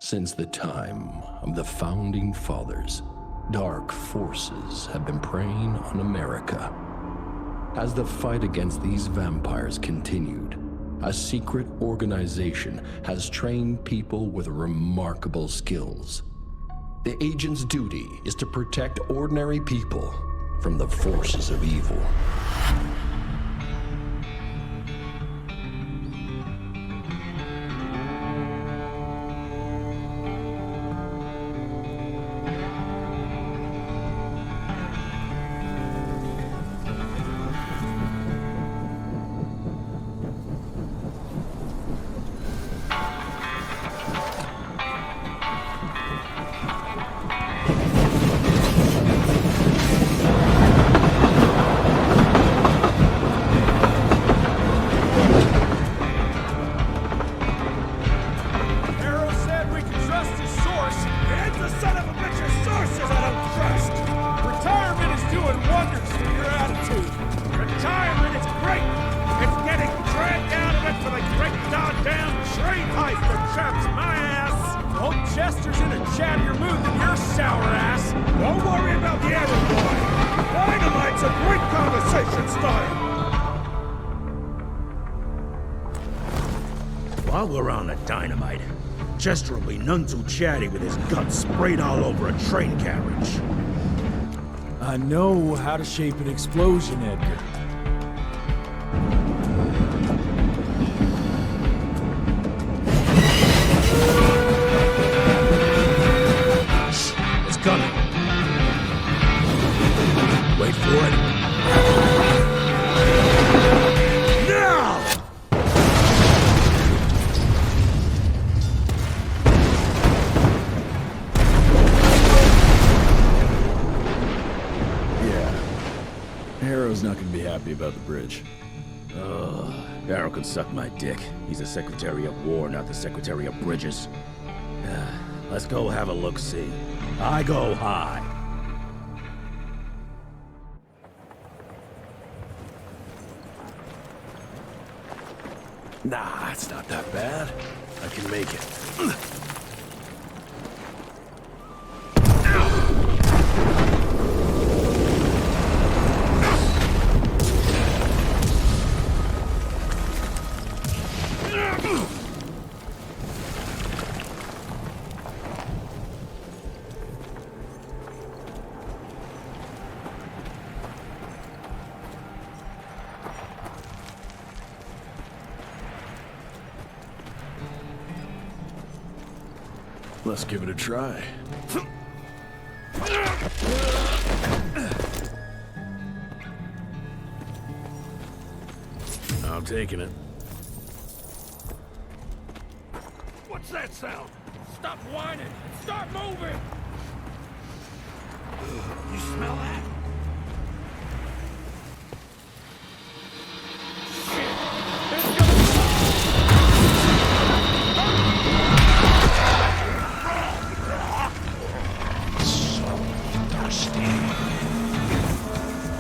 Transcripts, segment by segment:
Since the time of the Founding Fathers, dark forces have been preying on America. As the fight against these vampires continued, a secret organization has trained people with remarkable skills. The agent's duty is to protect ordinary people from the forces of evil. While we're on the dynamite, Chester will be none too chatty with his guts sprayed all over a train carriage. I know how to shape an explosion, Edgar. It's coming. Wait for it. Harrow's not gonna be happy about the bridge. Arrow can suck my dick. He's the Secretary of War, not the Secretary of Bridges. Let's go have a look-see. I go high. Nah, it's not that bad. I can make it. Let's give it a try. I'm taking it. What's that sound? Stop whining and start moving! You smell that?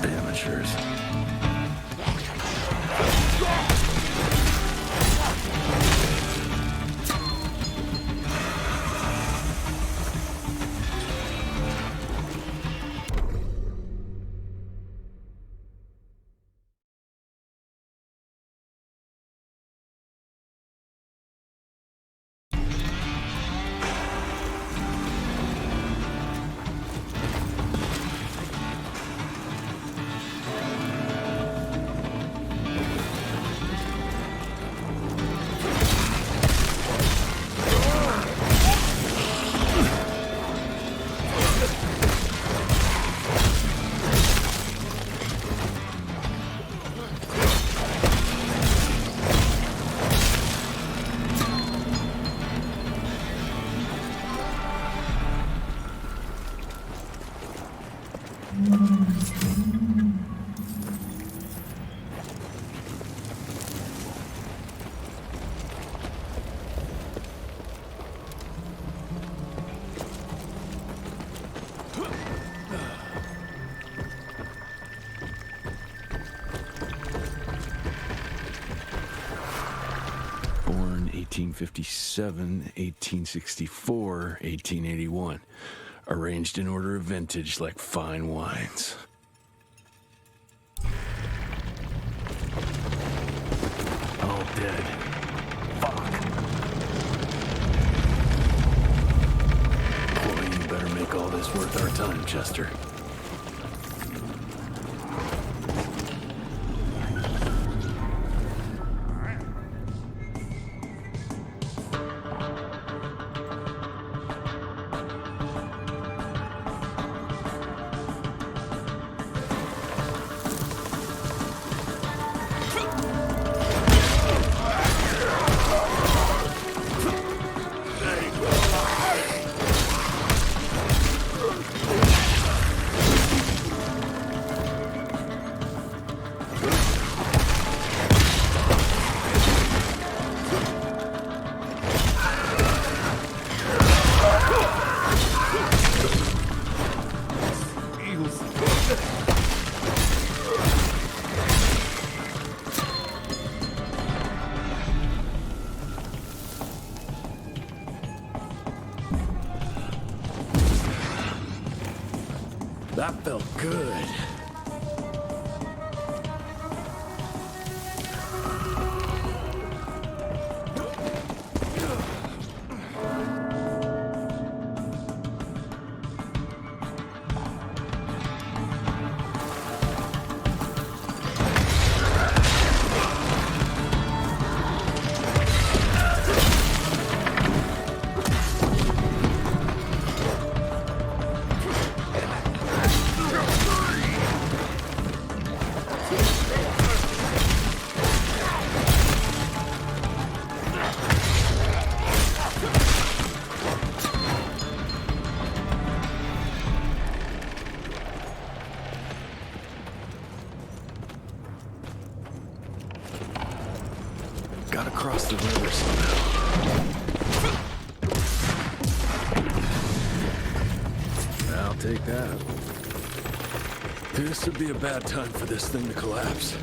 Amateurs. 1857, 1864, 1881. Arranged in order of vintage like fine wines. All dead. Fuck. Boy, you better make all this worth our time, Chester. That felt good. Gotta cross the river somehow. I'll take that. This would be a bad time for this thing to collapse.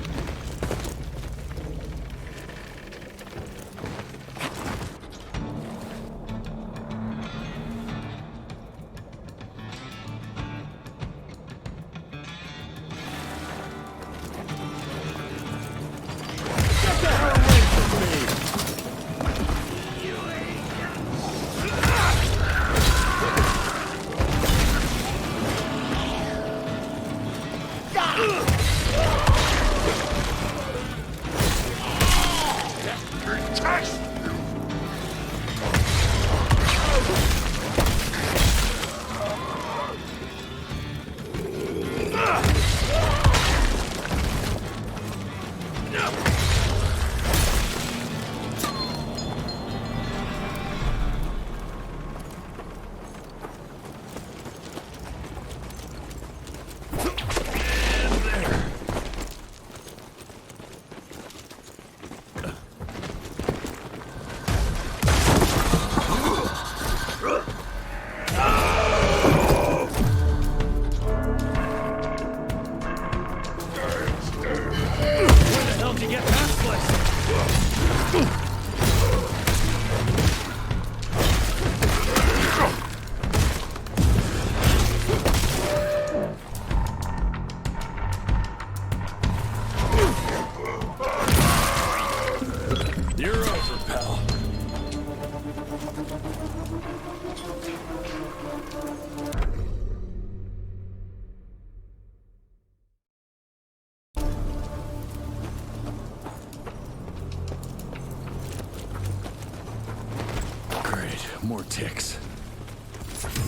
More ticks.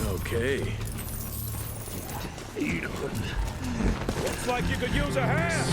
Okay. Looks like you could use a hand.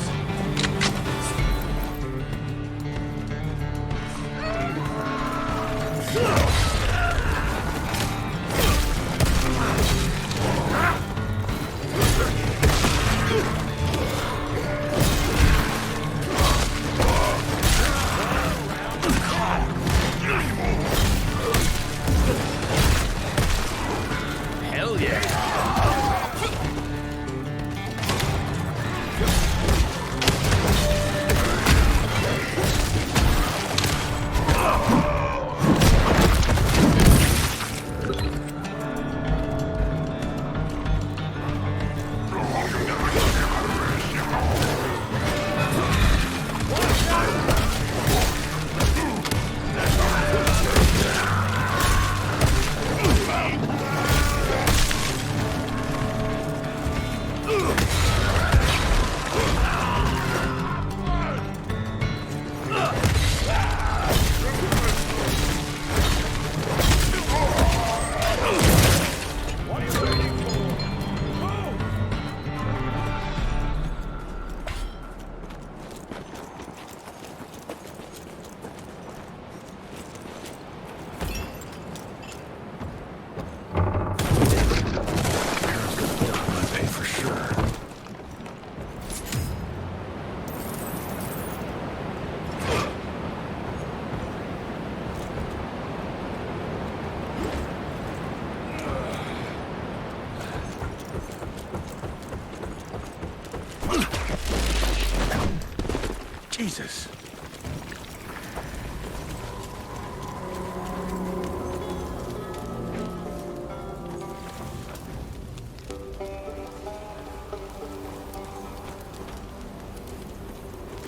Jesus.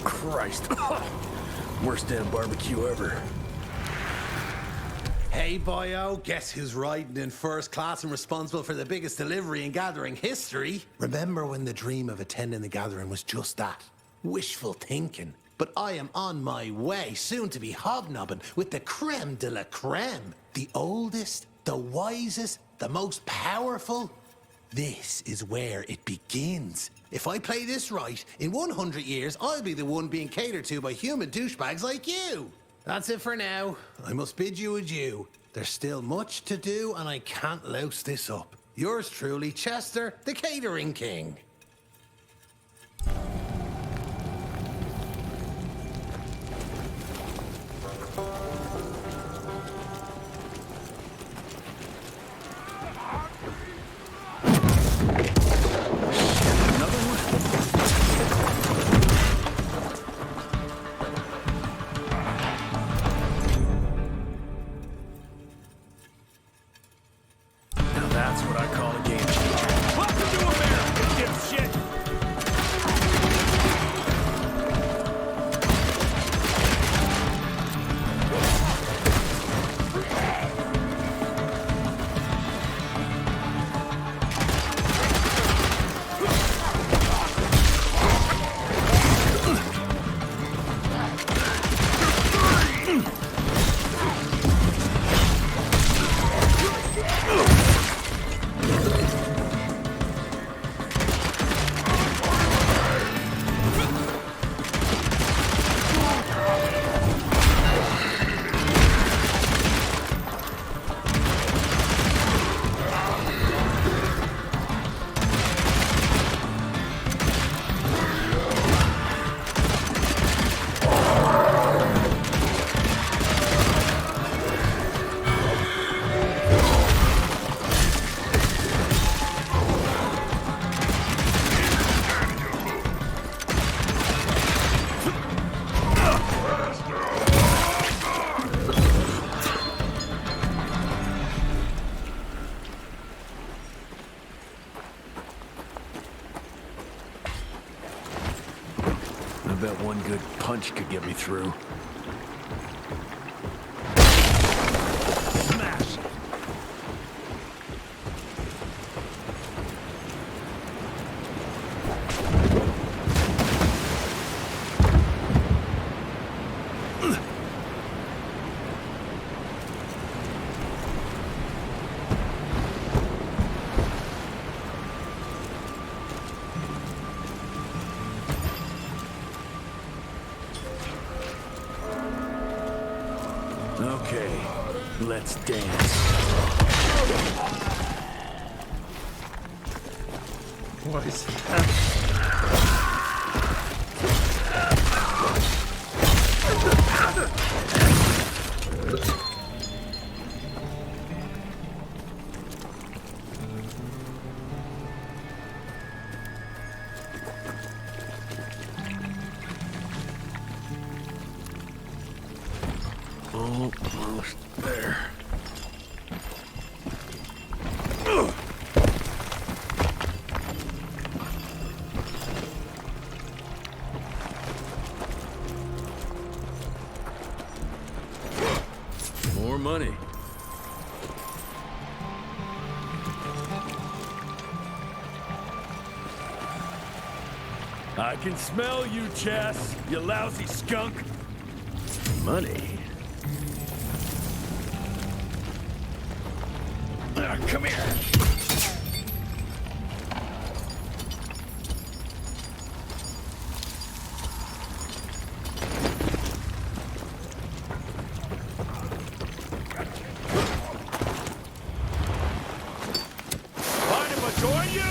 Christ. Worst damn barbecue ever. Hey, boyo, guess who's riding in first class and responsible for the biggest delivery in gathering history? Remember when the dream of attending the gathering was just that? Wishful thinking. But I am on my way, soon to be hobnobbing with the creme de la creme. The oldest, the wisest, the most powerful. This is where it begins. If I play this right, in 100 years, I'll be the one being catered to by human douchebags like you. That's it for now. I must bid you adieu. There's still much to do, and I can't louse this up. Yours truly, Chester, the Catering King. That's what I call a game changer. Welcome to America, dipshit! I bet one good punch could get me through. Smash! Okay, let's dance. What is that? Almost there. More money. I can smell you, Chess, you lousy skunk. Money? Come here. Mind if I join you?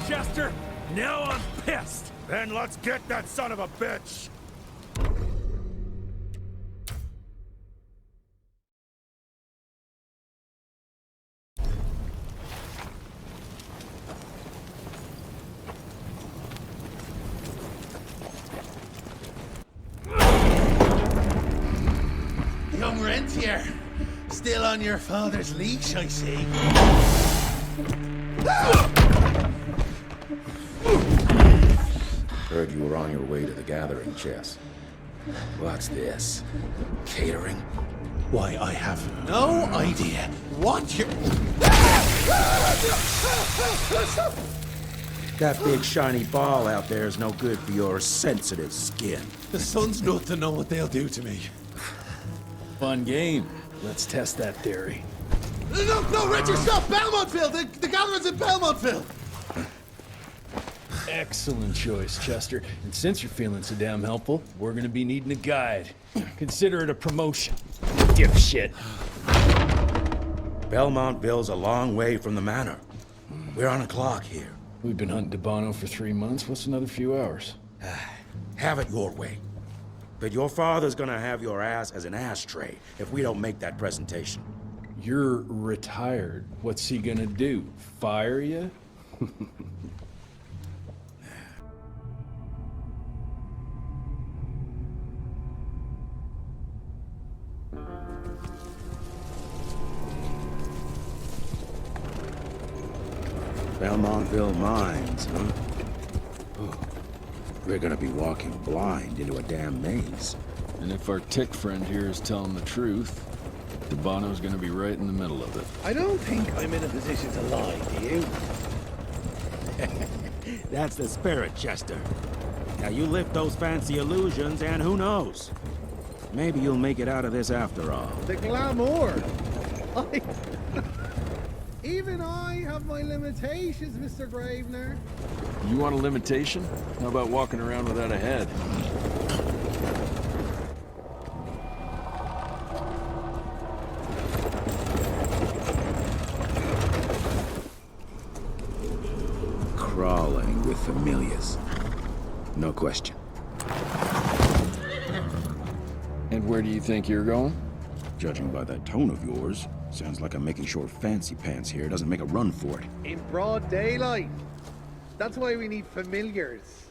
Chester. Now I'm pissed. Then let's get that son of a bitch! Young rentier, still on your father's leash, I see. Heard you were on your way to the gathering, Chess. What's this? Catering? Why, I have no idea what you're... That big shiny ball out there is no good for your sensitive skin. The sun's not to know what they'll do to me. Fun game. Let's test that theory. No, Richard, stop! Belmontville! The gatherer's in Belmontville! Excellent choice, Chester. And since you're feeling so damn helpful, we're gonna be needing a guide. Consider it a promotion. Dipshit. Belmontville's a long way from the manor. We're on a clock here. We've been hunting DeBono for 3 months. What's another few hours? Have it your way. But your father's gonna have your ass as an ashtray if we don't make that presentation. You're retired. What's he gonna do? Fire you? Belmontville Mines, huh? Oh. We're gonna be walking blind into a damn maze. And if our tick friend here is telling the truth, DeBono's gonna be right in the middle of it. I don't think I'm in a position to lie, do you? That's the spirit, Chester. Now you lift those fancy illusions and who knows? Maybe you'll make it out of this after all. The glamour! Even I have my limitations, Mr. Gravener. You want a limitation? How about walking around without a head? Crawling with familiars. No question. And where do you think you're going? Judging by that tone of yours, sounds like I'm making sure Fancy Pants here doesn't make a run for it. In broad daylight. That's why we need familiars.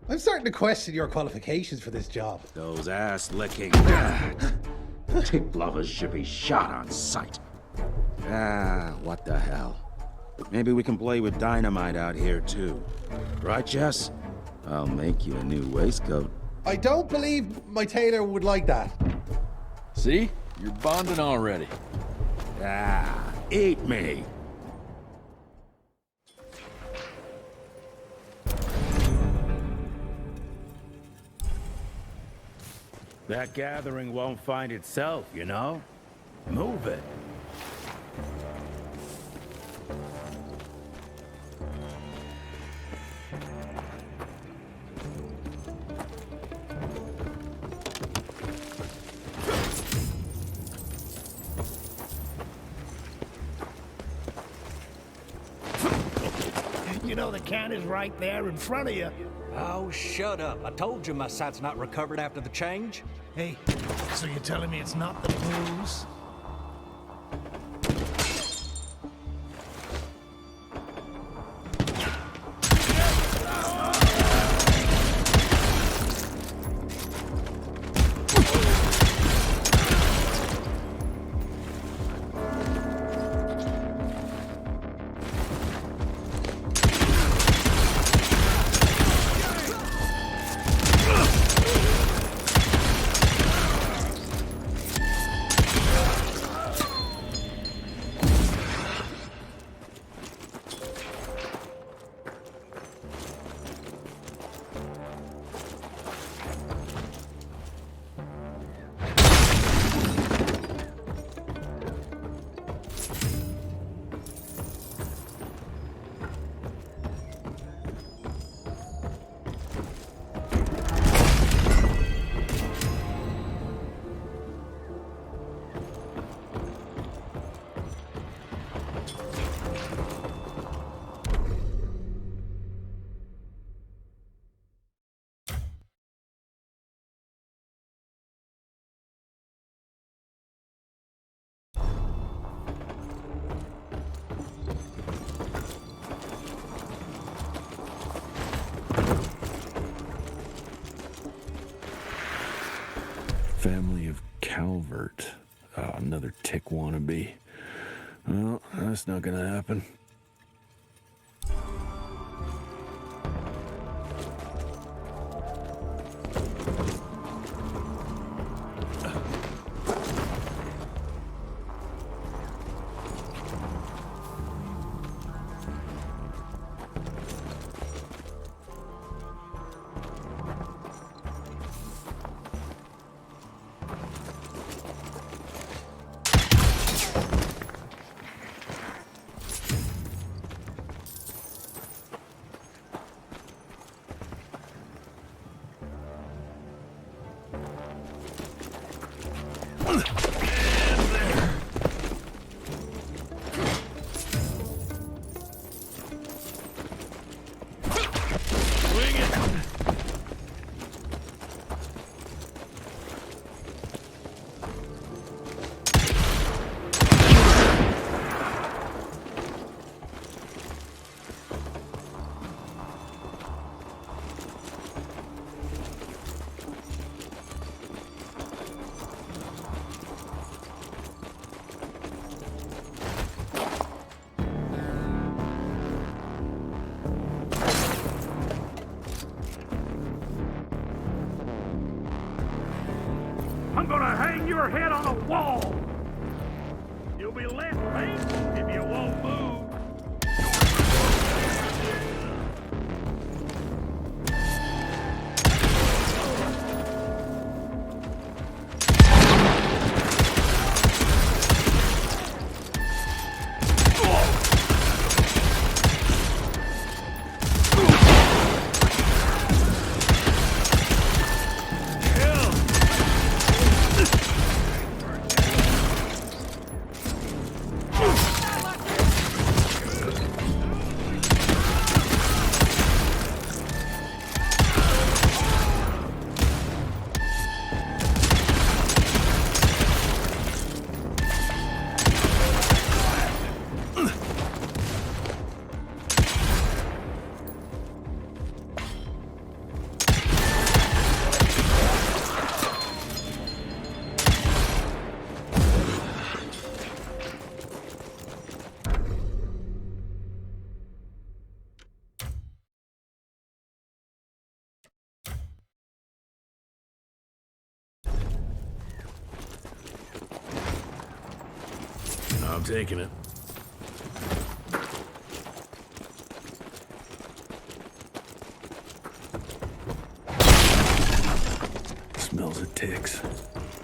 I'm starting to question your qualifications for this job. Those ass-licking tip lovers should be shot on sight. What the hell? Maybe we can play with dynamite out here, too. Right, Jess? I'll make you a new waistcoat. I don't believe my tailor would like that. See? You're bonding already. Eat me! That gathering won't find itself, you know? Move it. You know the can is right there in front of you. Oh, shut up. I told you my sight's not recovered after the change. Hey, so you're telling me it's not the booze? pervert. Another tick wannabe. Well, that's not gonna happen. I'm gonna hang your head on a wall. You'll be left hanged if you won't move. I'm taking it. Smells of ticks.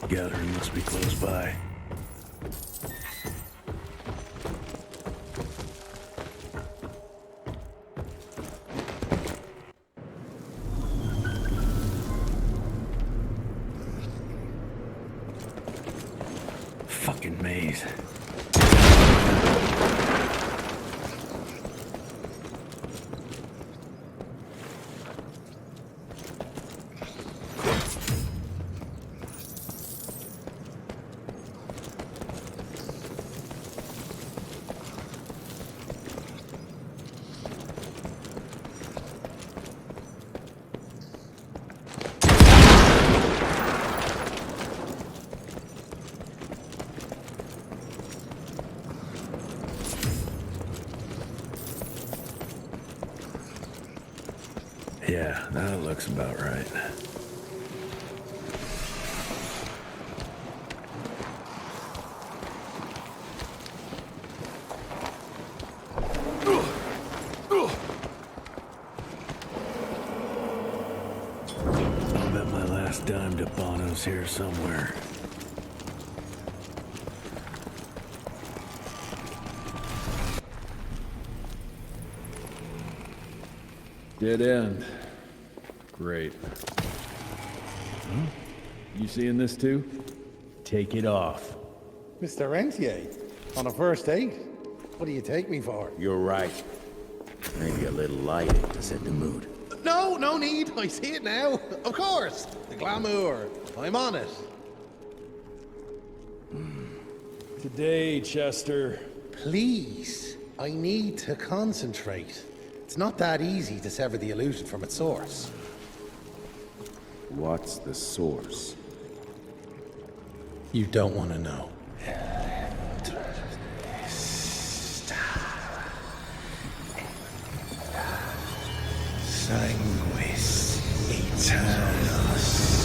Gathering must be close by. Fucking maze. Yeah, that looks about right. I'll bet my last dime to Bono's here somewhere. Dead end. Great. Huh? You seeing this too? Take it off. Mr. Rentier, on a first date? What do you take me for? You're right. Maybe a little lighting to set the mood. No, no need. I see it now. Of course. The glamour. I'm on it. Today, Chester. Please. I need to concentrate. It's not that easy to sever the illusion from its source. What's the source? You don't want to know. Sanguis Eternus.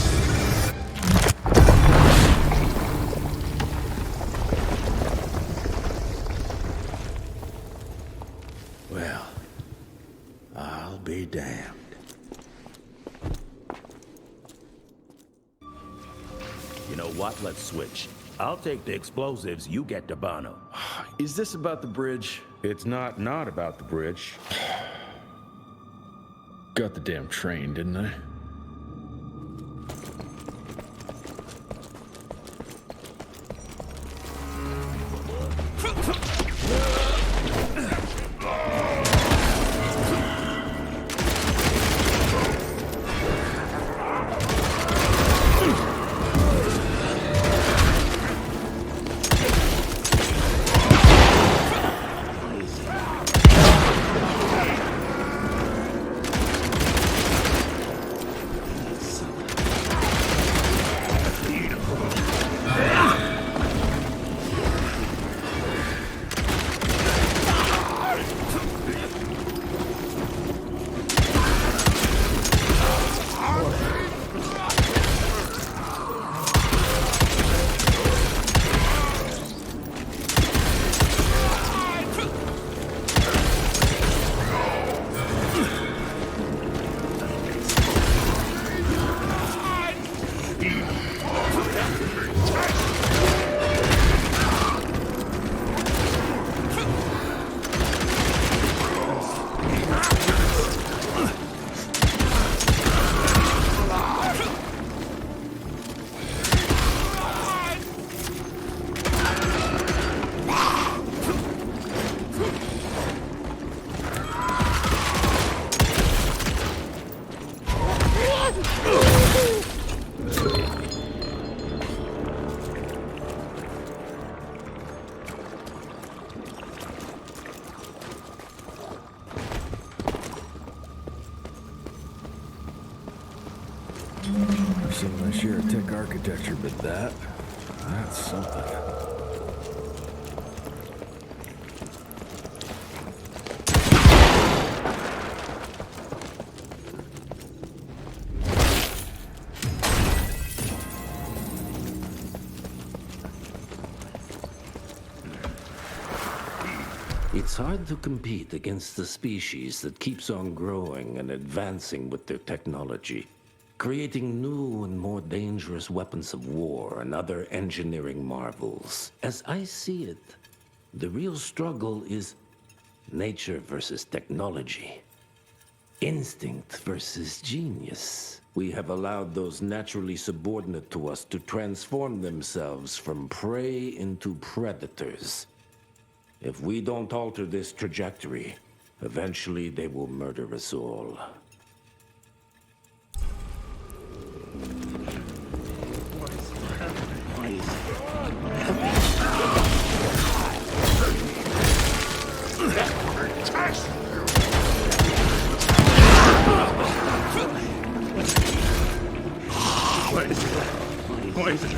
Well, I'll be damned. You know what? Let's switch. I'll take the explosives, you get the Bono. Is this about the bridge? It's not about the bridge. Got the damn train, didn't I? I've seen my share of tech architecture, but that's something. It's hard to compete against the species that keeps on growing and advancing with their technology, creating new and more dangerous weapons of war and other engineering marvels. As I see it, the real struggle is nature versus technology, instinct versus genius. We have allowed those naturally subordinate to us to transform themselves from prey into predators. If we don't alter this trajectory, eventually they will murder us all. What is it?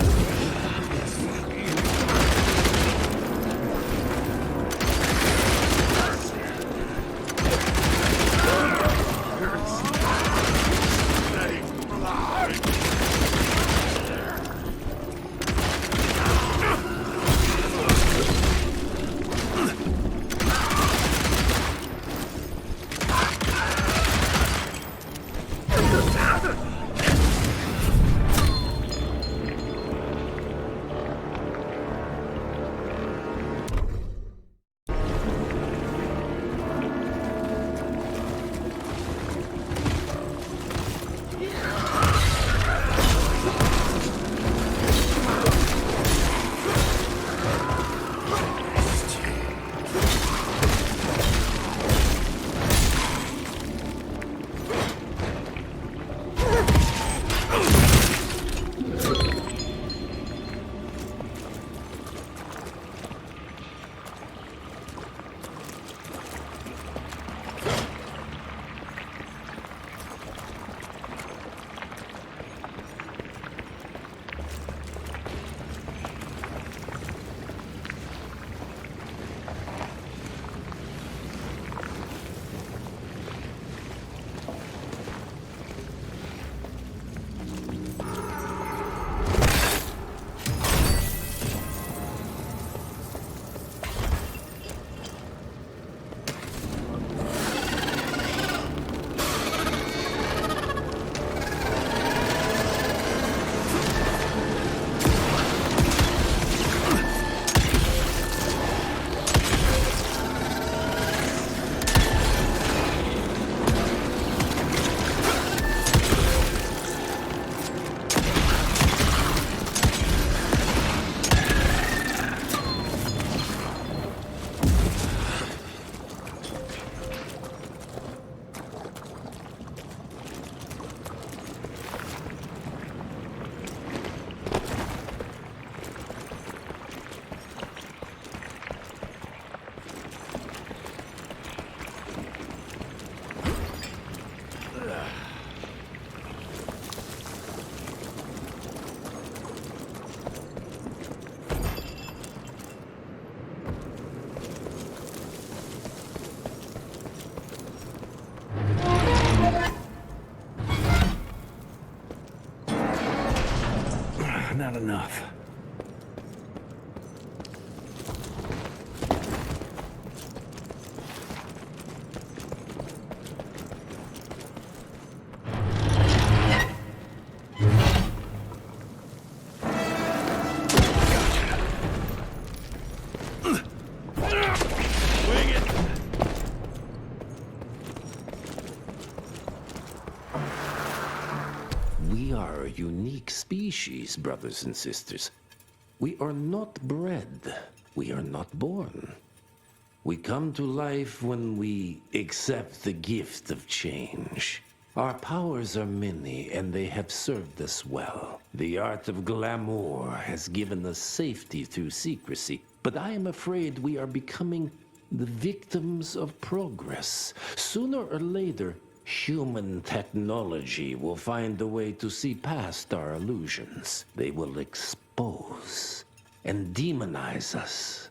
Not enough. We are a unique species, brothers and sisters. We are not bred. We are not born. We come to life when we accept the gift of change. Our powers are many, and they have served us well. The art of glamour has given us safety through secrecy, but I am afraid we are becoming the victims of progress. Sooner or later, human technology will find a way to see past our illusions. They will expose and demonize us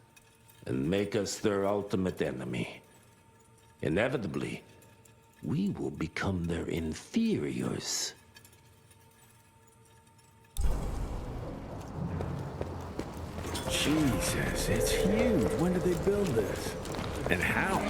and make us their ultimate enemy. Inevitably, we will become their inferiors. Jesus, it's huge. When did they build this? And how?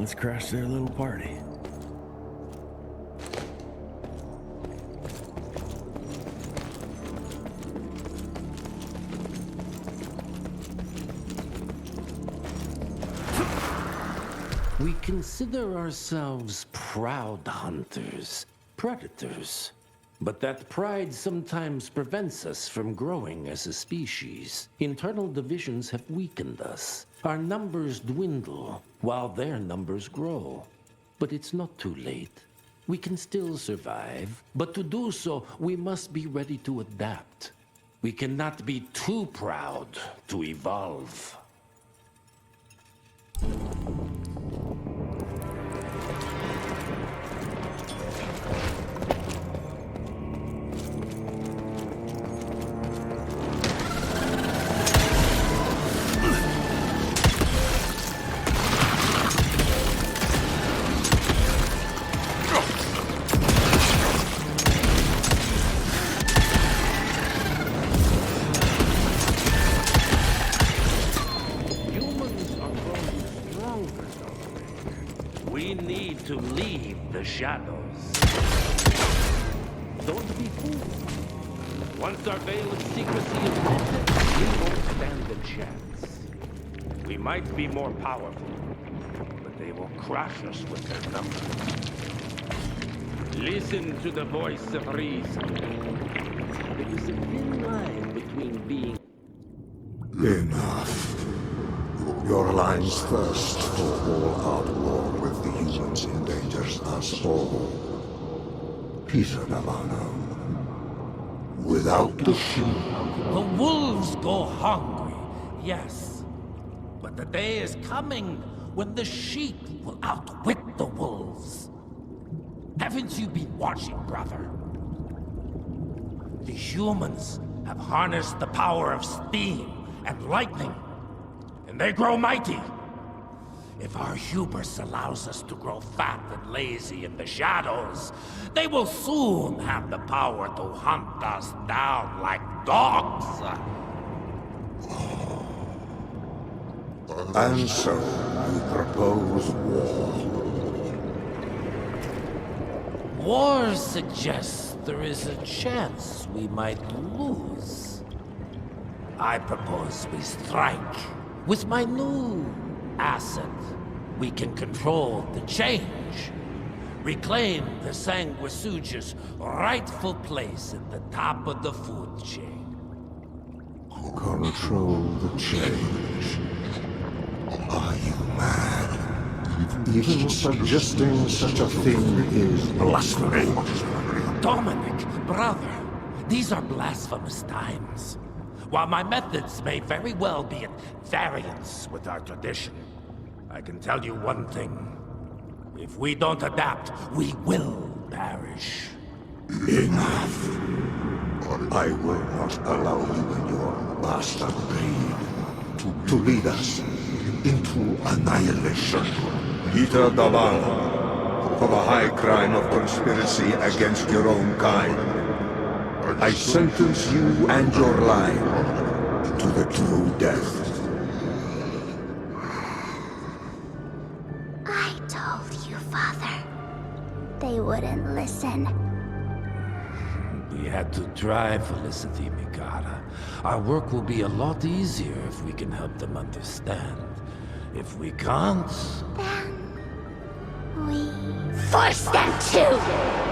Let's crash their little party. We consider ourselves proud hunters, predators. But that pride sometimes prevents us from growing as a species. Internal divisions have weakened us. Our numbers dwindle while their numbers grow. But it's not too late. We can still survive, but to do so, we must be ready to adapt. We cannot be too proud to evolve. We need to leave the shadows. Don't be fooled. Once our veil of secrecy is lifted, we won't stand a chance. We might be more powerful, but they will crush us with their numbers. Listen to the voice of reason. There is a thin line between being... Enough. Your line's thirst for all-out war with the humans endangers us all. Peter Navano. Without the sheep... The wolves go hungry, yes. But the day is coming when the sheep will outwit the wolves. Haven't you been watching, brother? The humans have harnessed the power of steam and lightning, and they grow mighty. If our hubris allows us to grow fat and lazy in the shadows, they will soon have the power to hunt us down like dogs. And so, you propose war. War suggests there is a chance we might lose. I propose we strike. With my new asset, we can control the change. Reclaim the Sanguisuja's rightful place at the top of the food chain. Control the change. Are you mad? Even suggesting such a thing is blasphemy. Dominic, brother, these are blasphemous times. While my methods may very well be at variance with our tradition, I can tell you one thing. If we don't adapt, we will perish. Enough. I will not allow you and your bastard raid to lead us into annihilation. Peter Davan, for the high crime of conspiracy against your own kind, I sentence you and your line to the true death. I told you, Father. They wouldn't listen. We had to try, Felicity Mikata. Our work will be a lot easier if we can help them understand. If we can't... Then... we... force them to!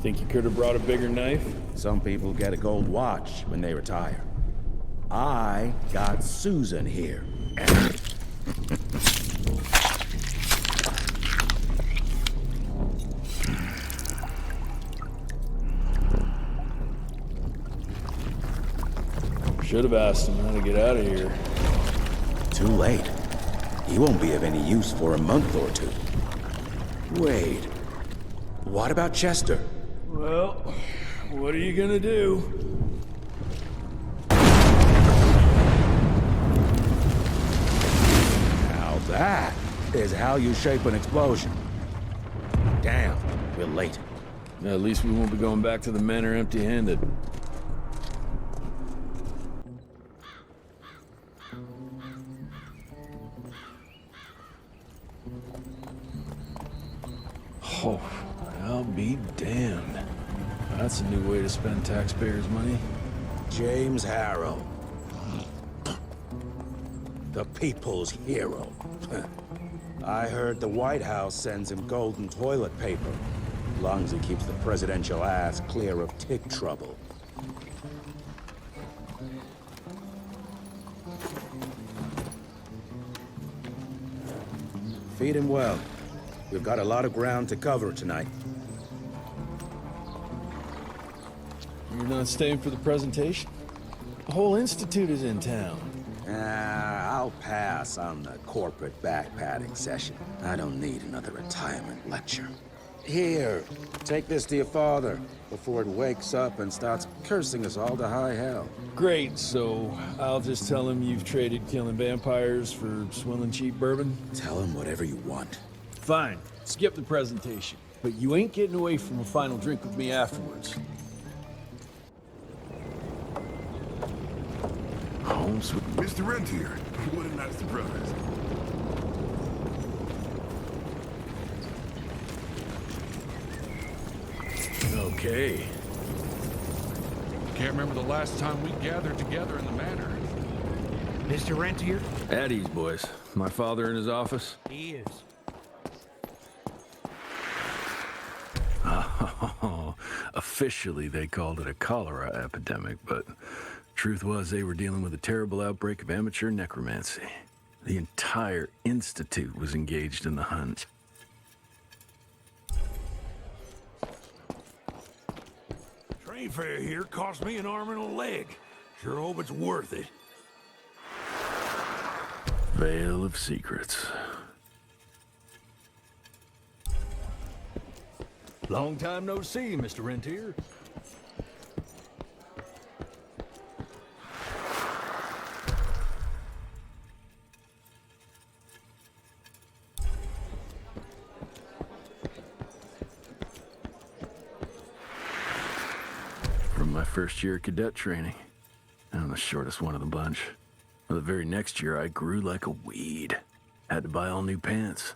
Think you could have brought a bigger knife? Some people get a gold watch when they retire. I got Susan here. Should have asked him how to get out of here. Too late. He won't be of any use for a month or two. Wait. What about Chester? Well, what are you gonna do? Now that is how you shape an explosion. Damn, we're late. At least we won't be going back to the manor empty-handed. Oh, I'll be damned. That's a new way to spend taxpayers' money. James Harrow. The people's hero. I heard the White House sends him golden toilet paper. As long as he keeps the presidential ass clear of tick trouble. Feed him well. We've got a lot of ground to cover tonight. You're not staying for the presentation? The whole institute is in town. I'll pass on the corporate backpatting session. I don't need another retirement lecture. Here, take this to your father before it wakes up and starts cursing us all to high hell. Great, so I'll just tell him you've traded killing vampires for swilling cheap bourbon? Tell him whatever you want. Fine, skip the presentation. But you ain't getting away from a final drink with me afterwards. Holmes with Mr. Rentier, what a nice surprise. Okay. Can't remember the last time we gathered together in the manor. Mr. Rentier? At ease, boys. My father in his office? He is. Oh, officially they called it a cholera epidemic, but truth was they were dealing with a terrible outbreak of amateur necromancy. The entire institute was engaged in the hunt. Train fare here cost me an arm and a leg. Sure hope it's worth it. Veil of Secrets. Long time no see, Mr. Rentier. From my first year of cadet training. I'm the shortest one of the bunch. Well, the very next year, I grew like a weed. Had to buy all new pants.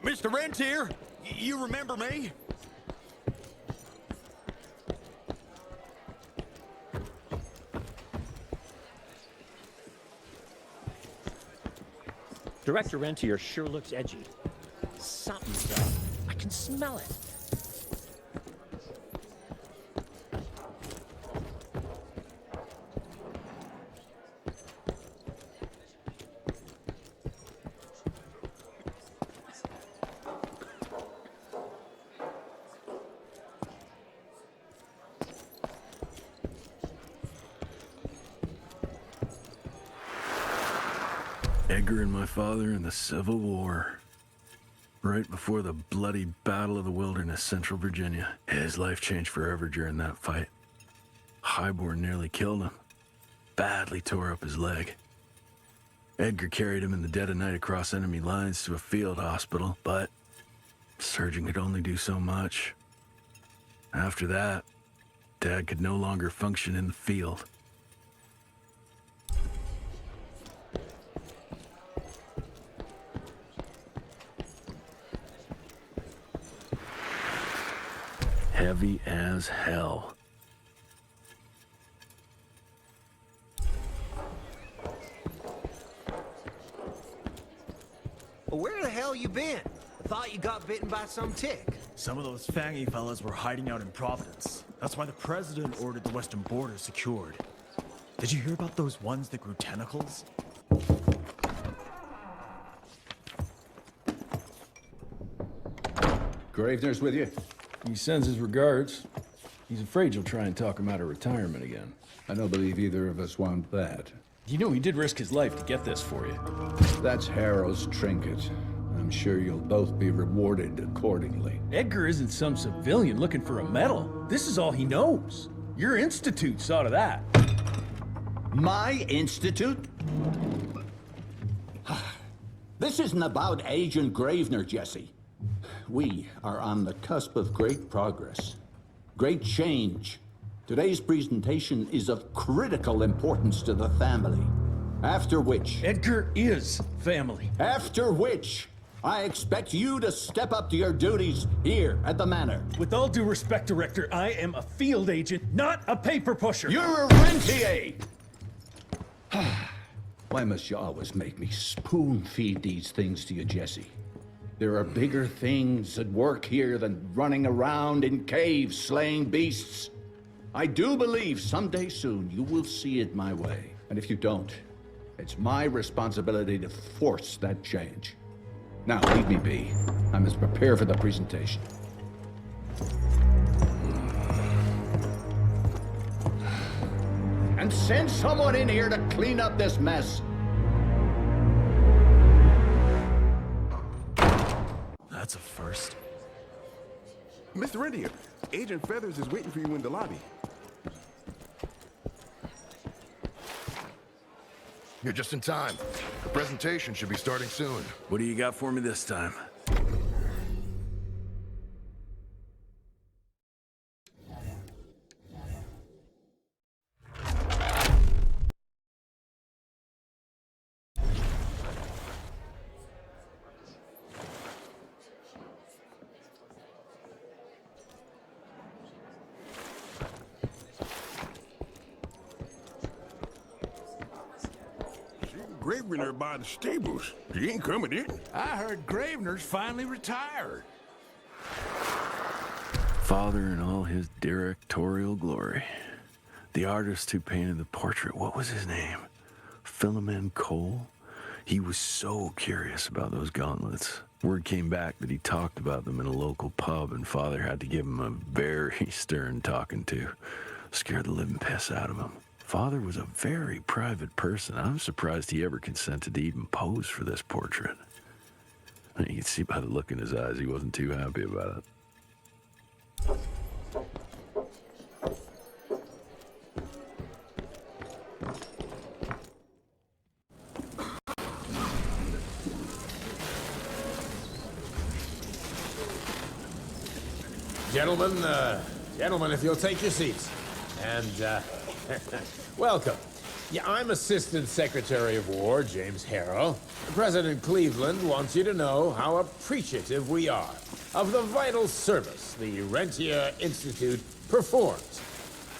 Mr. Rentier, you remember me? Director Rentier sure looks edgy. Something's up. I can smell it. Edgar and my father in the Civil War. Right before the bloody Battle of the Wilderness, Central Virginia. His life changed forever during that fight. Highborn nearly killed him. Badly tore up his leg. Edgar carried him in the dead of night across enemy lines to a field hospital, but surgeon could only do so much. After that, Dad could no longer function in the field. Heavy as hell. Well, where the hell you been? Thought you got bitten by some tick. Some of those fangy fellas were hiding out in Providence. That's why the president ordered the western border secured. Did you hear about those ones that grew tentacles? Gravener's with you? He sends his regards. He's afraid you'll try and talk him out of retirement again. I don't believe either of us want that. You know he did risk his life to get this for you. That's Harrow's trinket. I'm sure you'll both be rewarded accordingly. Edgar isn't some civilian looking for a medal. This is all he knows. Your institute saw to that. My institute? This isn't about Agent Gravener, Jesse. We are on the cusp of great progress, great change. Today's presentation is of critical importance to the family. After which... Edgar is family. After which, I expect you to step up to your duties here at the Manor. With all due respect, Director, I am a field agent, not a paper pusher. You're a rentier! Why must you always make me spoon-feed these things to you, Jesse? There are bigger things at work here than running around in caves slaying beasts. I do believe someday soon you will see it my way. And if you don't, it's my responsibility to force that change. Now, leave me be. I must prepare for the presentation. And send someone in here to clean up this mess. That's a first. Mr. Rentier, Agent Feathers is waiting for you in the lobby. You're just in time. The presentation should be starting soon. What do you got for me this time? Gravener by the stables. He ain't coming in. I heard Gravener's finally retired. Father in all his directorial glory. The artist who painted the portrait, what was his name? Philomen Cole? He was so curious about those gauntlets. Word came back that he talked about them in a local pub, and Father had to give him a very stern talking to. Scared the living piss out of him. Father was a very private person. I'm surprised he ever consented to even pose for this portrait. You can see by the look in his eyes, he wasn't too happy about it. Gentlemen, if you'll take your seats. And, welcome. Yeah, I'm Assistant Secretary of War, James Harrow. President Cleveland wants you to know how appreciative we are of the vital service the Rentier Institute performs,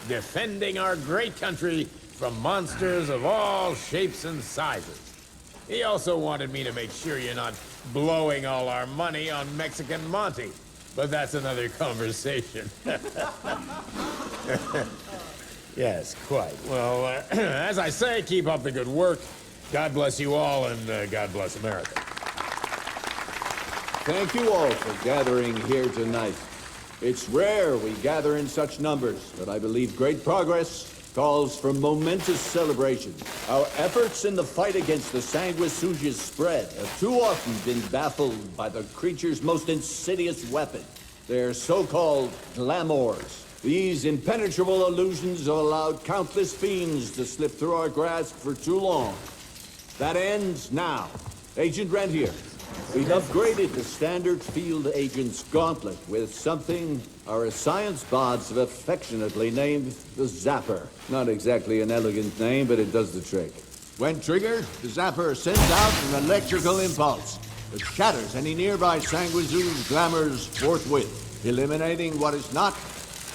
defending our great country from monsters of all shapes and sizes. He also wanted me to make sure you're not blowing all our money on Mexican Monty, but that's another conversation. Yes, quite. Well, as I say, keep up the good work. God bless you all, and God bless America. Thank you all for gathering here tonight. It's rare we gather in such numbers, but I believe great progress calls for momentous celebration. Our efforts in the fight against the sanguisuga's spread have too often been baffled by the creature's most insidious weapon, their so-called glamours. These impenetrable illusions have allowed countless fiends to slip through our grasp for too long. That ends now. Agent Rentier, we've upgraded the standard field agent's gauntlet with something our science bots have affectionately named the Zapper. Not exactly an elegant name, but it does the trick. When triggered, the Zapper sends out an electrical impulse that shatters any nearby sanguisuga's glamours forthwith, eliminating what is not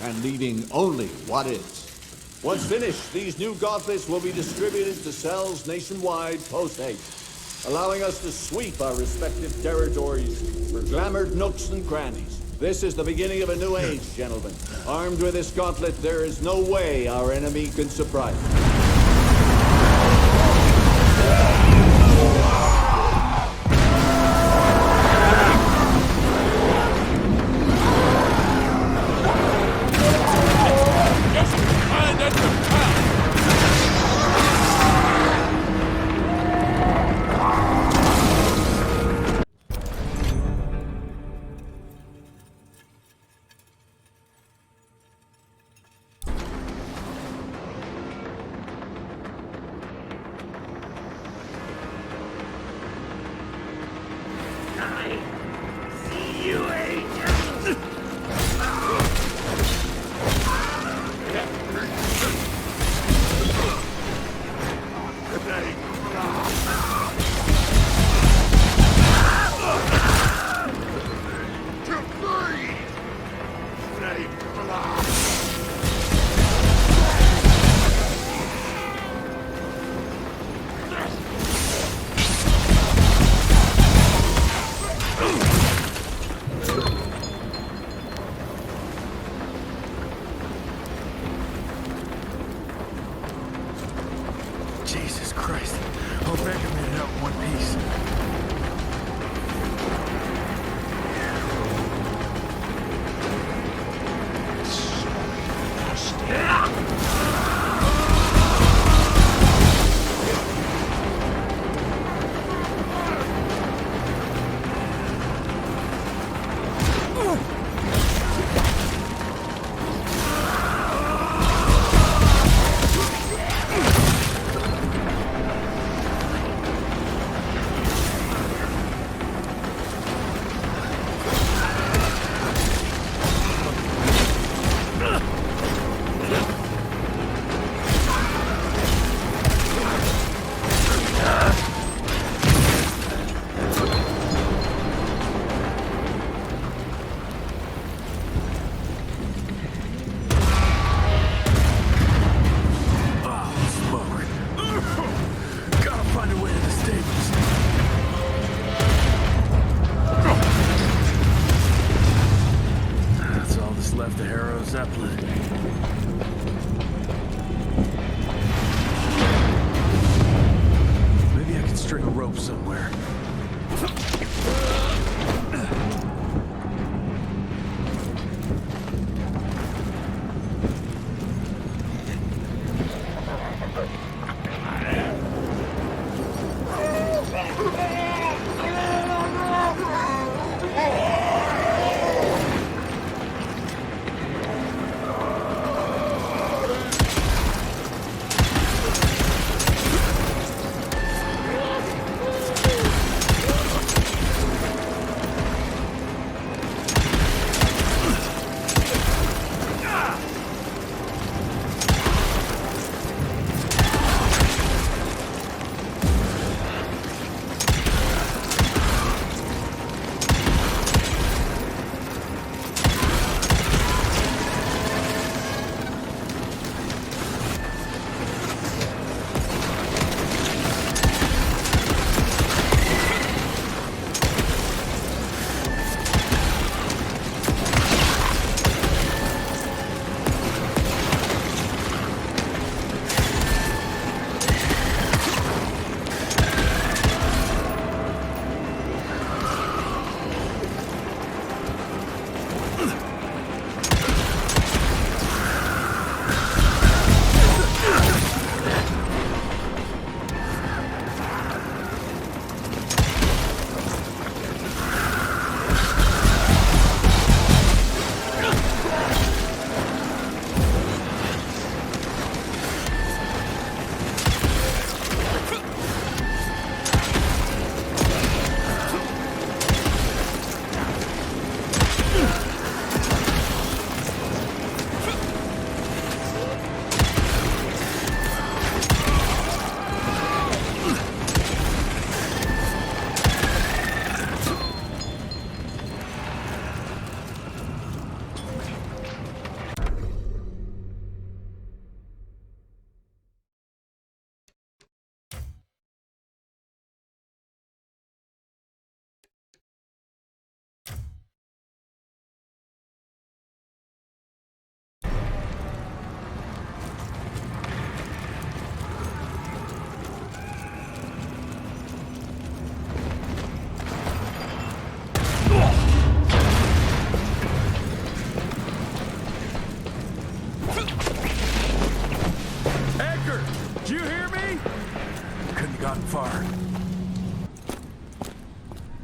and leaving only what is. Once finished, these new gauntlets will be distributed to cells nationwide post-haste. allowing us to sweep our respective territories for glamored nooks and crannies. This is the beginning of a new age, gentlemen. Armed with this gauntlet, there is no way our enemy can surprise us. Jesus Christ. Hope Edgar made it out in one piece.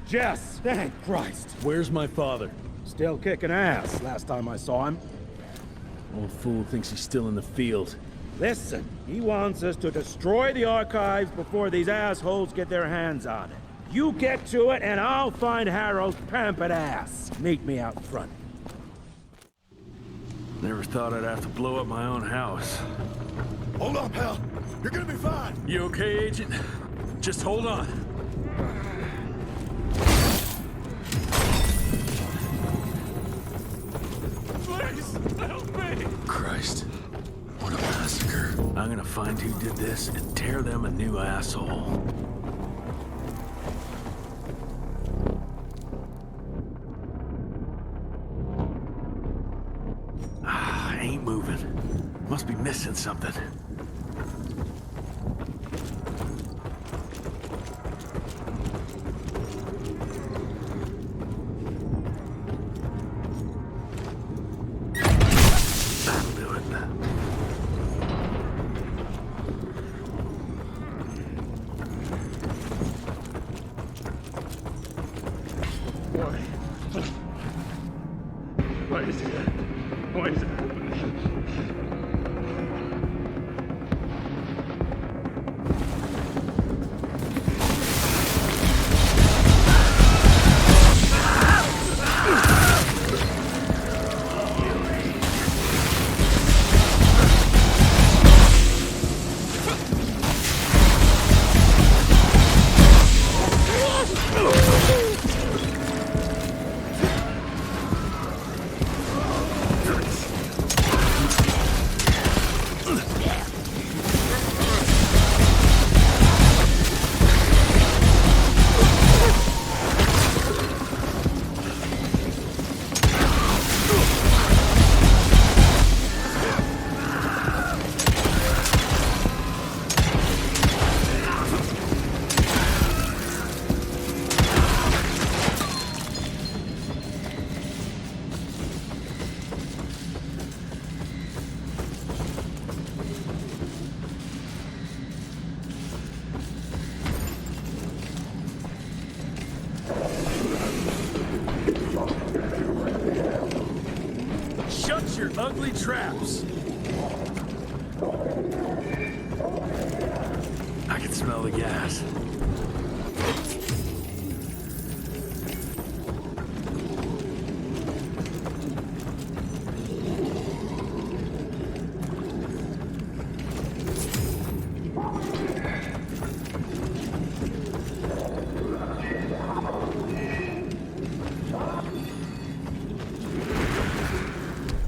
Jess, thank Christ. Where's my father? Still kicking ass, last time I saw him. Old fool thinks he's still in the field. Listen, he wants us to destroy the archives before these assholes get their hands on it. You get to it, and I'll find Harrow's pampered ass. Meet me out front. Never thought I'd have to blow up my own house. Hold on, pal. You're gonna be fine. You okay, Agent? Just hold on. Please, help me! Christ. What a massacre. I'm gonna find who did this and tear them a new asshole. Ain't moving. Must be missing something. That'll do it. Why is it? Why is it happening? Shut your ugly traps! I can smell the gas.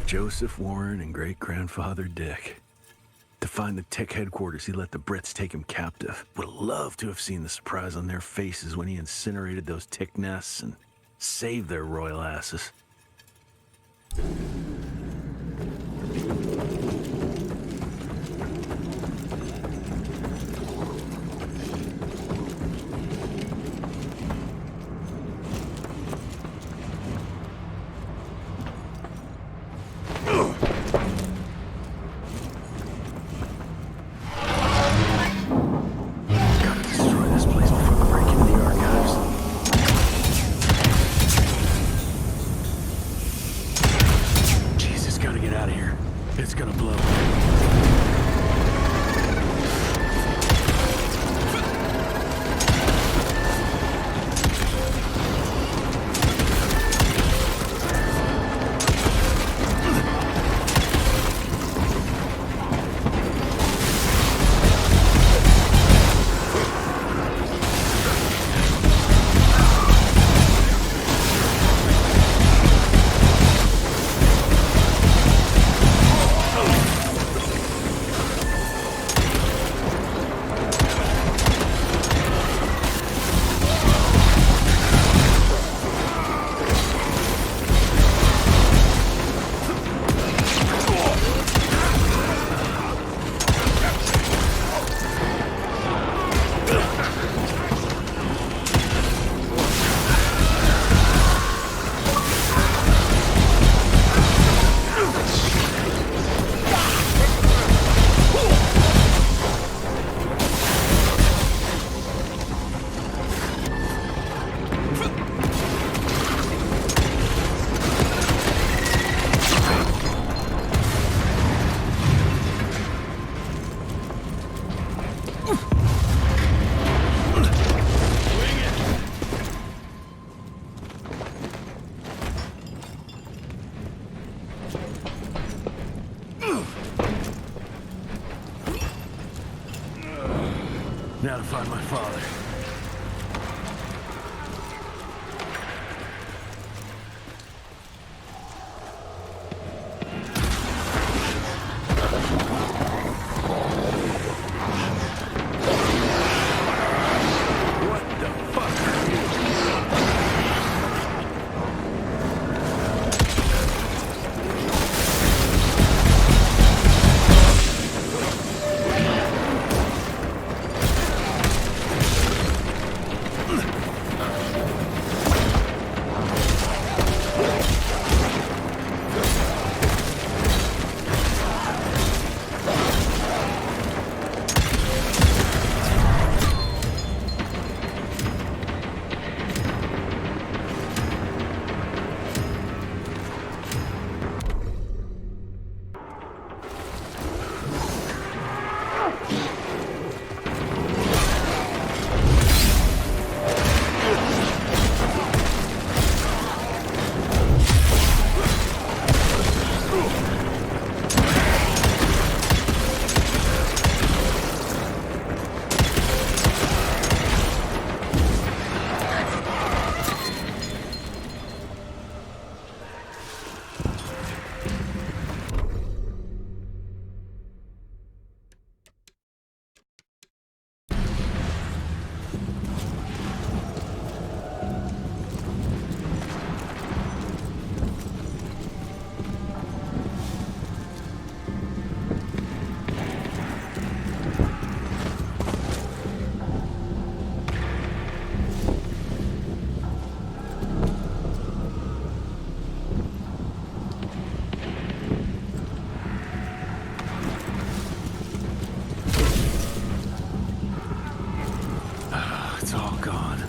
Joseph Warren and great-grandfather Dick. To find the Tech headquarters, he let the Brits take him captive. Would have loved to have seen the surprise on their faces when he incinerated those tick nests and saved their royal asses. gotta find my father. It's all gone.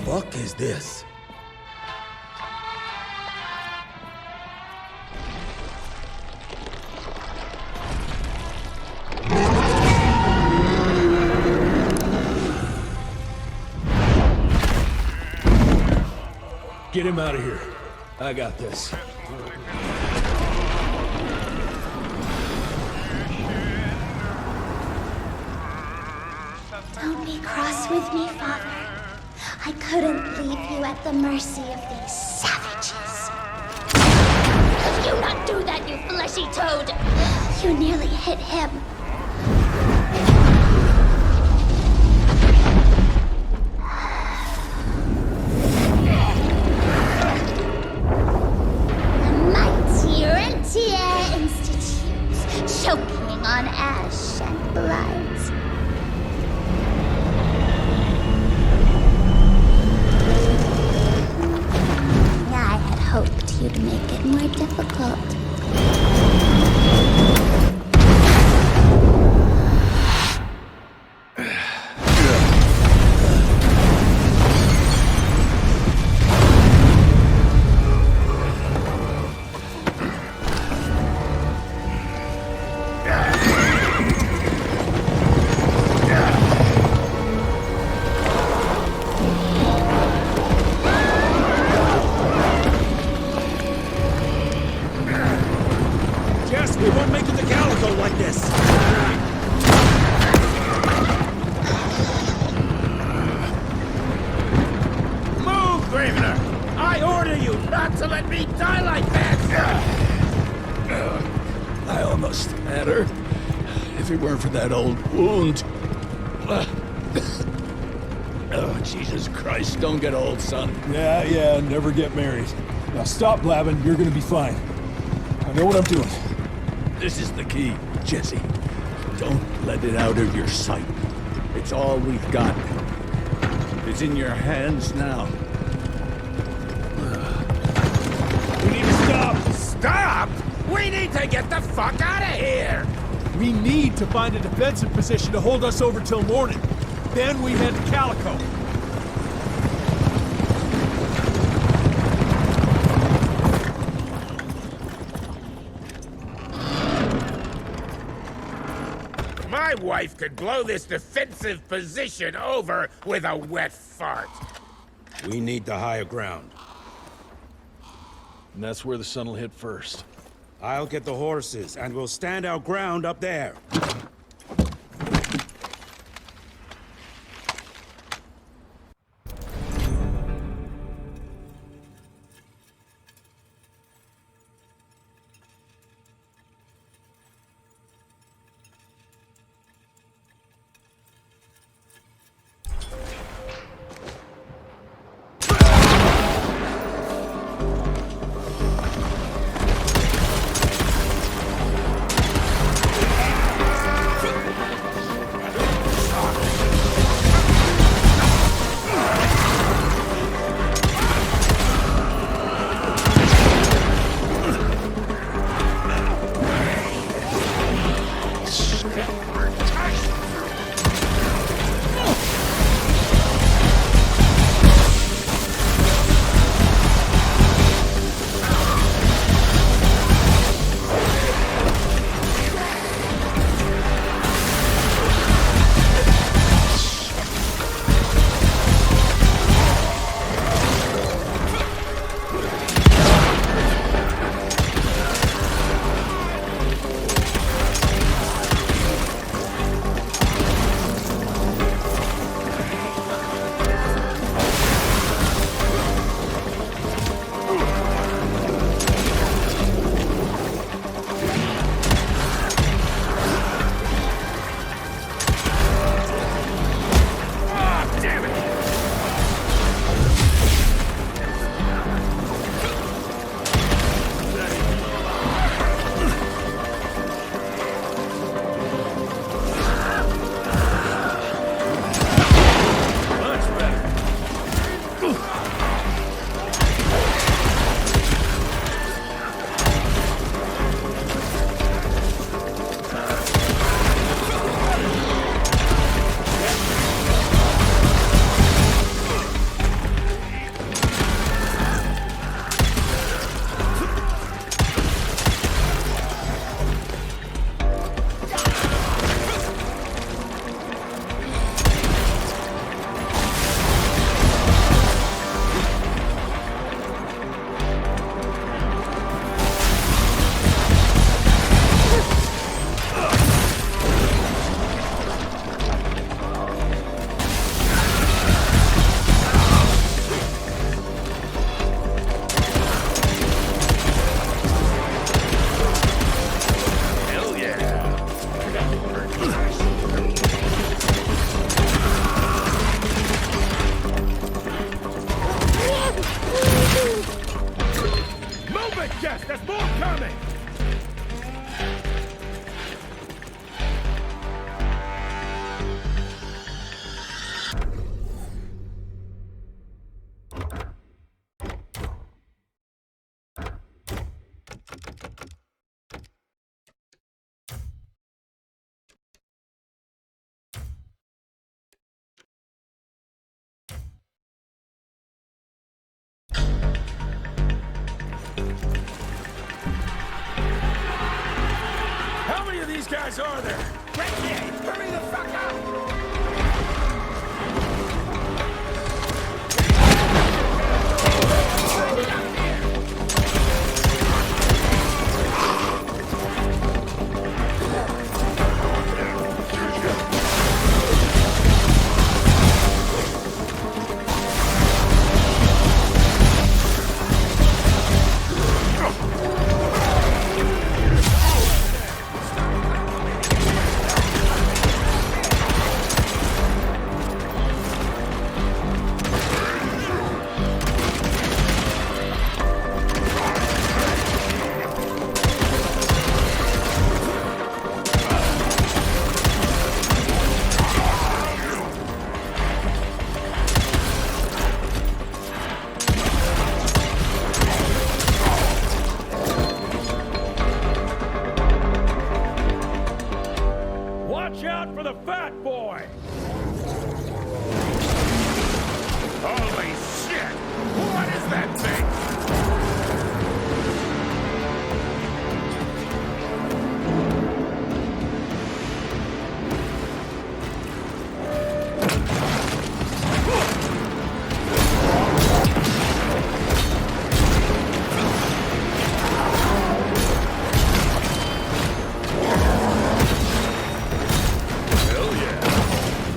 Fuck is this? Get him out of here. I got this. Don't be cross with me, Father. I couldn't leave you at the mercy of these savages. You nearly hit him. The mighty Rentier Institute, choking on ash and blood. I had hoped you'd make it more difficult. We won't make it to Calico like this! Move, Gravener! I order you not to let me die like this! I almost had her. If it weren't for that old wound. Oh, Jesus Christ, don't get old, son. Yeah, never get married. Now stop blabbing, you're gonna be fine. I know what I'm doing. This is the key, Jesse. Don't let it out of your sight. It's all we've got. It's in your hands now. We need to stop! Stop! We need to get the fuck out of here! We need to find a defensive position to hold us over till morning. Then we head to Calico. My wife could blow this defensive position over with a wet fart. We need the higher ground. And that's where the sun will hit first. I'll get the horses, and we'll stand our ground up there. guys are there? Reggie, hurry the fuck up! Watch out for the fat boy! Holy shit! What is that thing? Hell yeah.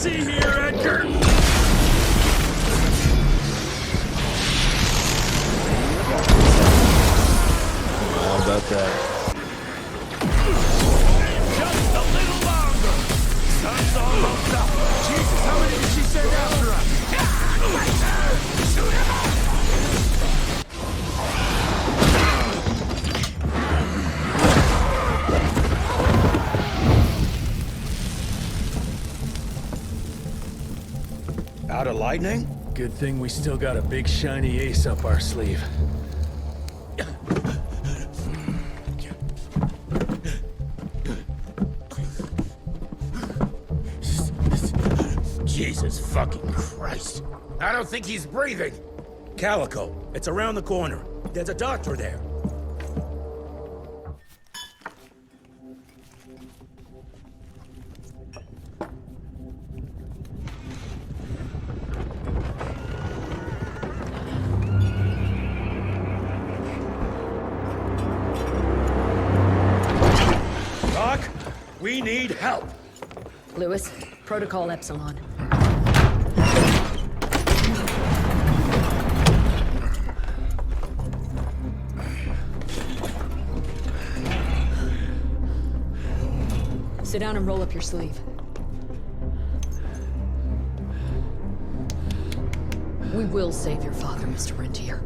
mercy here, Edgar! How about that? Just a little longer! Sun's almost up! Jesus, how many did she send after us? Shoot him up! Out of lightning? Good thing we still got a big shiny ace up our sleeve. Jesus fucking Christ. I don't think he's breathing. Calico, it's around the corner. There's a doctor there. Doc, we need help. Lewis, Protocol Epsilon. Sit down and roll up your sleeve. We will save your father, Mr. Rentier.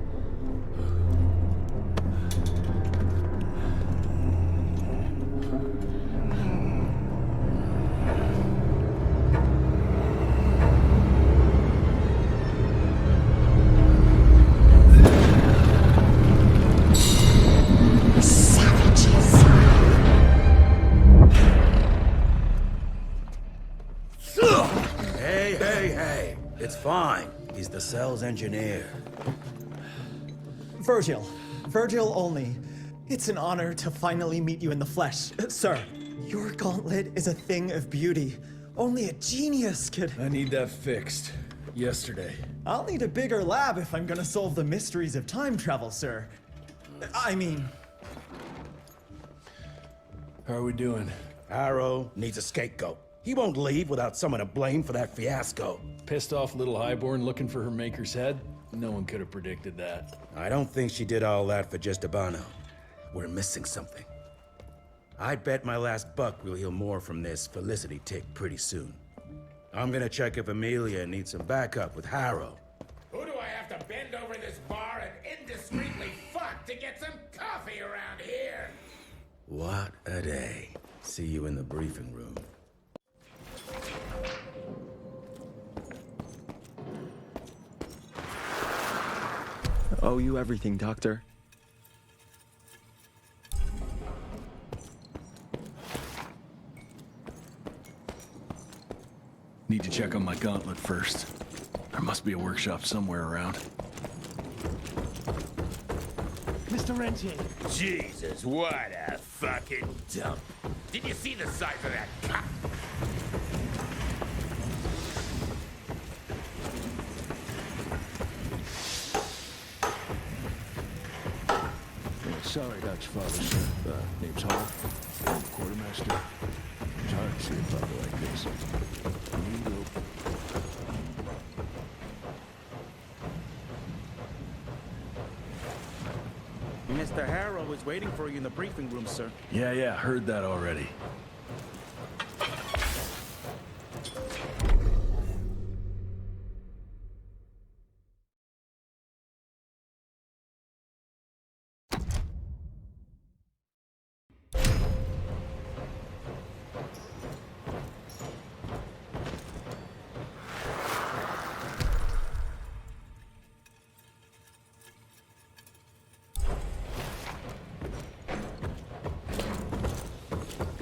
Hey, it's fine. He's the cell's engineer. Virgil. Virgil only. It's an honor to finally meet you in the flesh. Sir, your gauntlet is a thing of beauty. Only a genius could... I need that fixed. Yesterday. I'll need a bigger lab if I'm gonna solve the mysteries of time travel, sir. I mean... How are we doing? Harrow needs a scapegoat. He won't leave without someone to blame for that fiasco. Pissed off little highborn looking for her maker's head? No one could have predicted that. I don't think she did all that for just Abano. We're missing something. I'd bet my last buck we'll hear more from this Felicity tick pretty soon. I'm gonna check if Amelia needs some backup with Harrow. Who do I have to bend over this bar and indiscreetly fuck to get some coffee around here? What a day. See you in the briefing room. Owe you everything, Doctor. Need to check on my gauntlet first. There must be a workshop somewhere around. Mr. Rentier. Jesus, what a fucking dump. Did you see the size of that cock? Sorry about your father, sir. Name's Hall. I'm the quartermaster. It's hard to see a father like this. You go. Mr. Harrow is waiting for you in the briefing room, sir. Yeah, heard that already.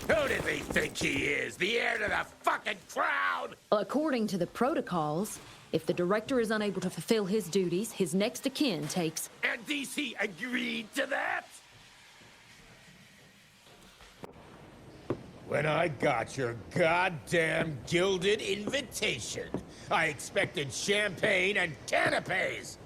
Who does he think he is? The heir to the fucking crown? According to the protocols, if the director is unable to fulfill his duties, his next of kin takes... And DC agreed to that? When I got your goddamn gilded invitation, I expected champagne and canapes.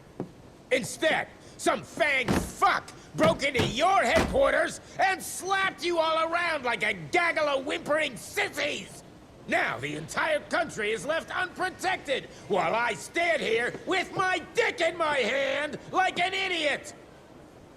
Instead, some fanged fuck broke into your headquarters and slapped you all around like a gaggle of whimpering sissies! Now the entire country is left unprotected while I stand here with my dick in my hand like an idiot!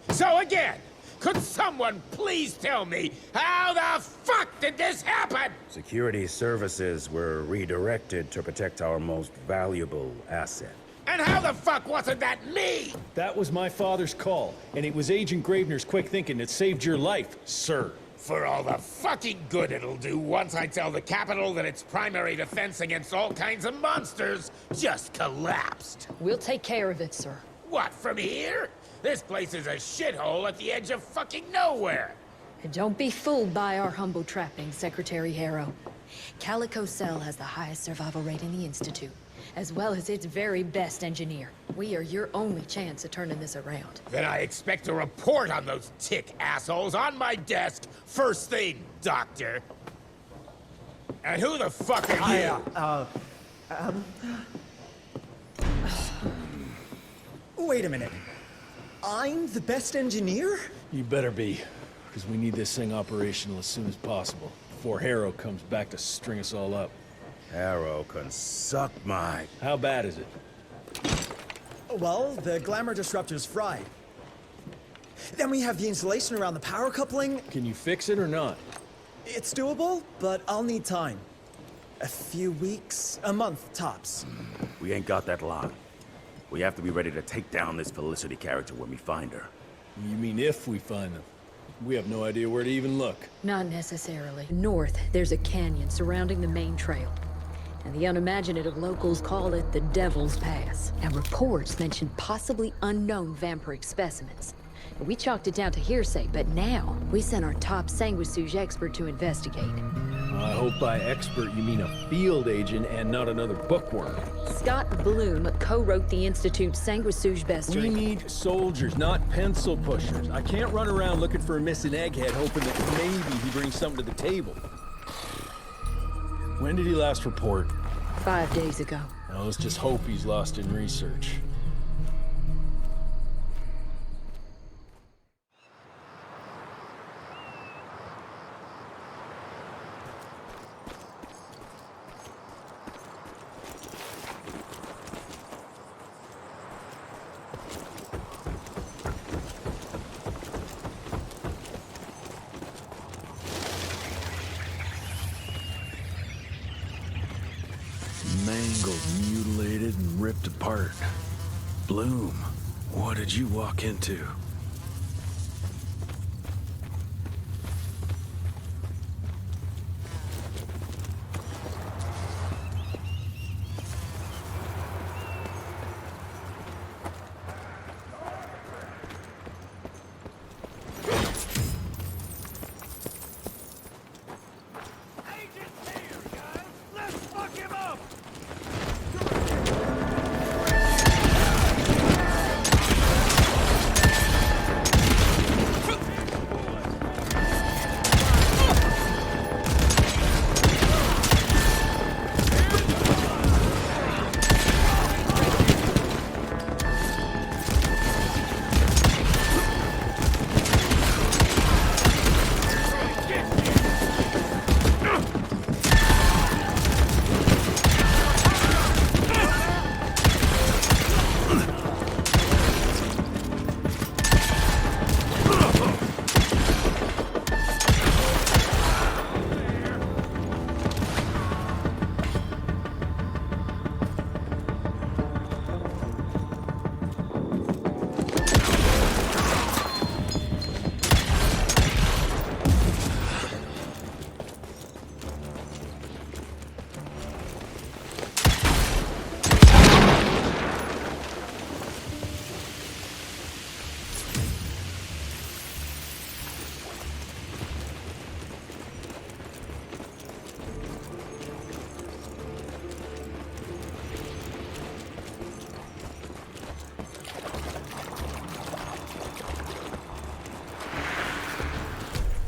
So again, could someone please tell me how the fuck did this happen? Security services were redirected to protect our most valuable asset. And how the fuck wasn't that me? That was my father's call, and it was Agent Gravener's quick thinking that saved your life, sir. For all the fucking good it'll do once I tell the Capitol that its primary defense against all kinds of monsters just collapsed. We'll take care of it, sir. What, from here? This place is a shithole at the edge of fucking nowhere. And don't be fooled by our humble trappings, Secretary Harrow. Calico Cell has the highest survival rate in the Institute, as well as its very best engineer. We are your only chance at turning this around. Then I expect a report on those tick assholes on my desk first thing, Doctor. And who the fuck are you? Wait a minute. I'm the best engineer? You better be, because we need this thing operational as soon as possible, before Harrow comes back to string us all up. Harrow can suck my... How bad is it? Well, the glamour disruptor's fried. Then we have the insulation around the power coupling. Can you fix it or not? It's doable, but I'll need time. A few weeks, a month, tops. We ain't got that long. We have to be ready to take down this Felicity character when we find her. You mean if we find them? We have no idea where to even look. Not necessarily. North, there's a canyon surrounding the main trail. And the unimaginative locals call it the Devil's Pass. And reports mention possibly unknown vampiric specimens. And we chalked it down to hearsay, but now we sent our top sanguisuge expert to investigate. I hope by expert you mean a field agent and not another bookworm. Scott Bloom co-wrote the Institute's sanguisuge bestiary. We need soldiers, not pencil pushers. I can't run around looking for a missing egghead hoping that maybe he brings something to the table. When did he last report? 5 days ago. Now let's just hope he's lost in research. Mangled, mutilated, and ripped apart. Bloom, what did you walk into?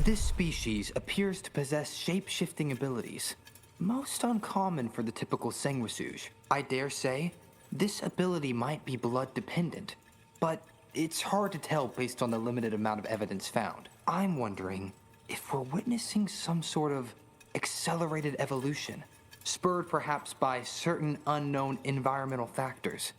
This species appears to possess shape-shifting abilities, most uncommon for the typical sanguisuge. I dare say, this ability might be blood-dependent, but it's hard to tell based on the limited amount of evidence found. I'm wondering if we're witnessing some sort of accelerated evolution, spurred perhaps by certain unknown environmental factors.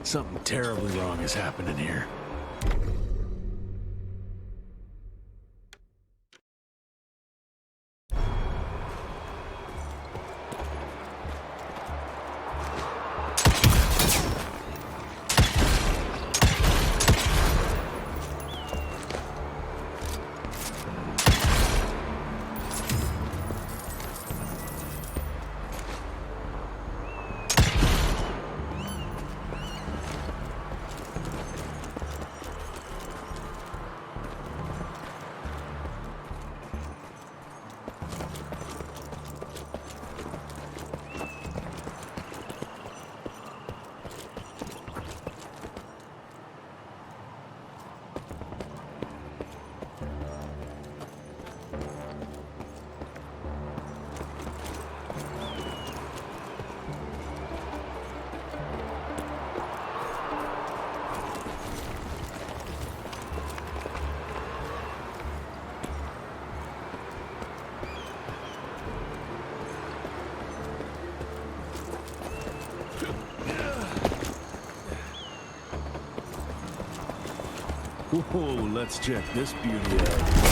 Something terribly wrong is happening here. Whoa, let's check this beauty out.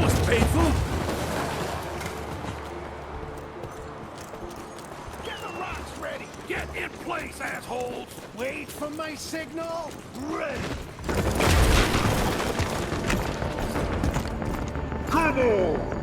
was painful. Get the rocks ready. Get in place, assholes. Wait for my signal. Ready. Come on.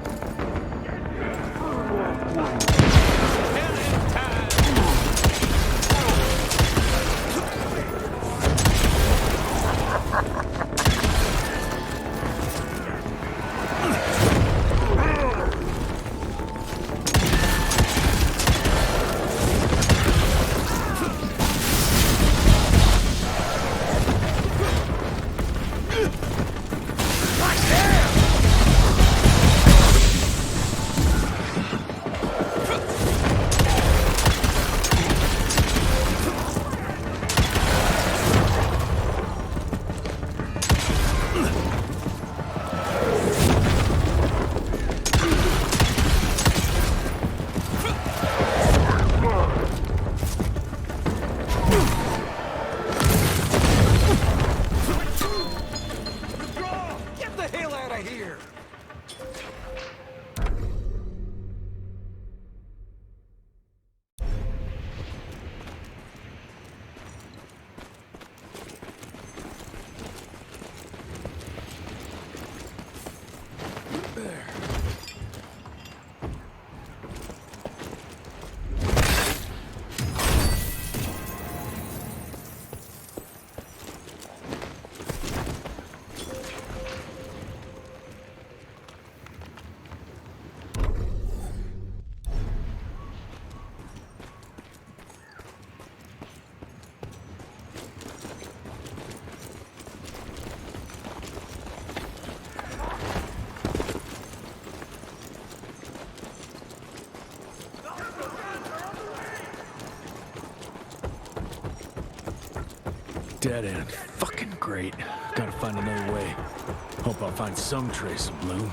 Dead end. Fucking great. Gotta find another way. Hope I'll find some trace of Bloom.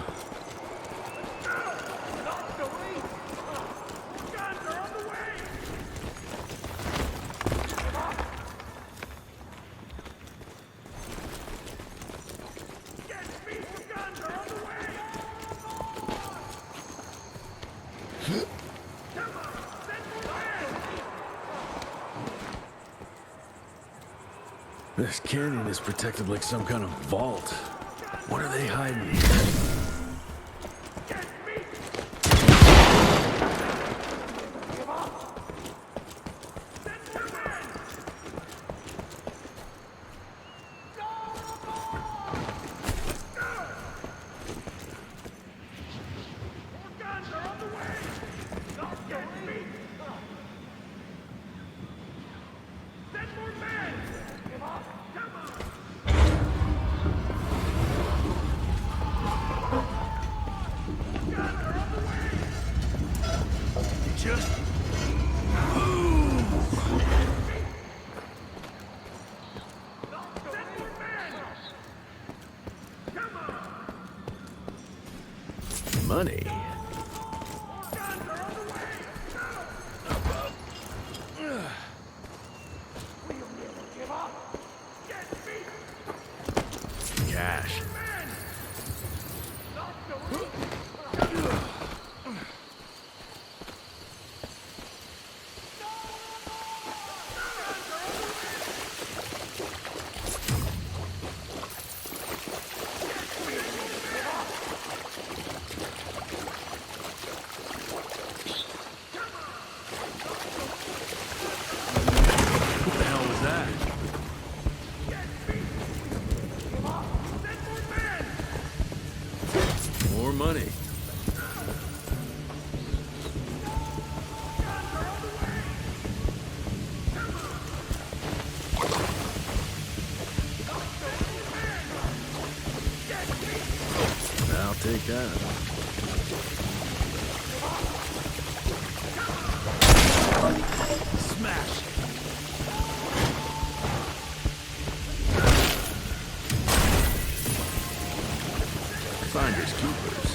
This canyon is protected like some kind of vault. What are they hiding? Money. Cash. More money. I'll take that. Smash! Finders keepers.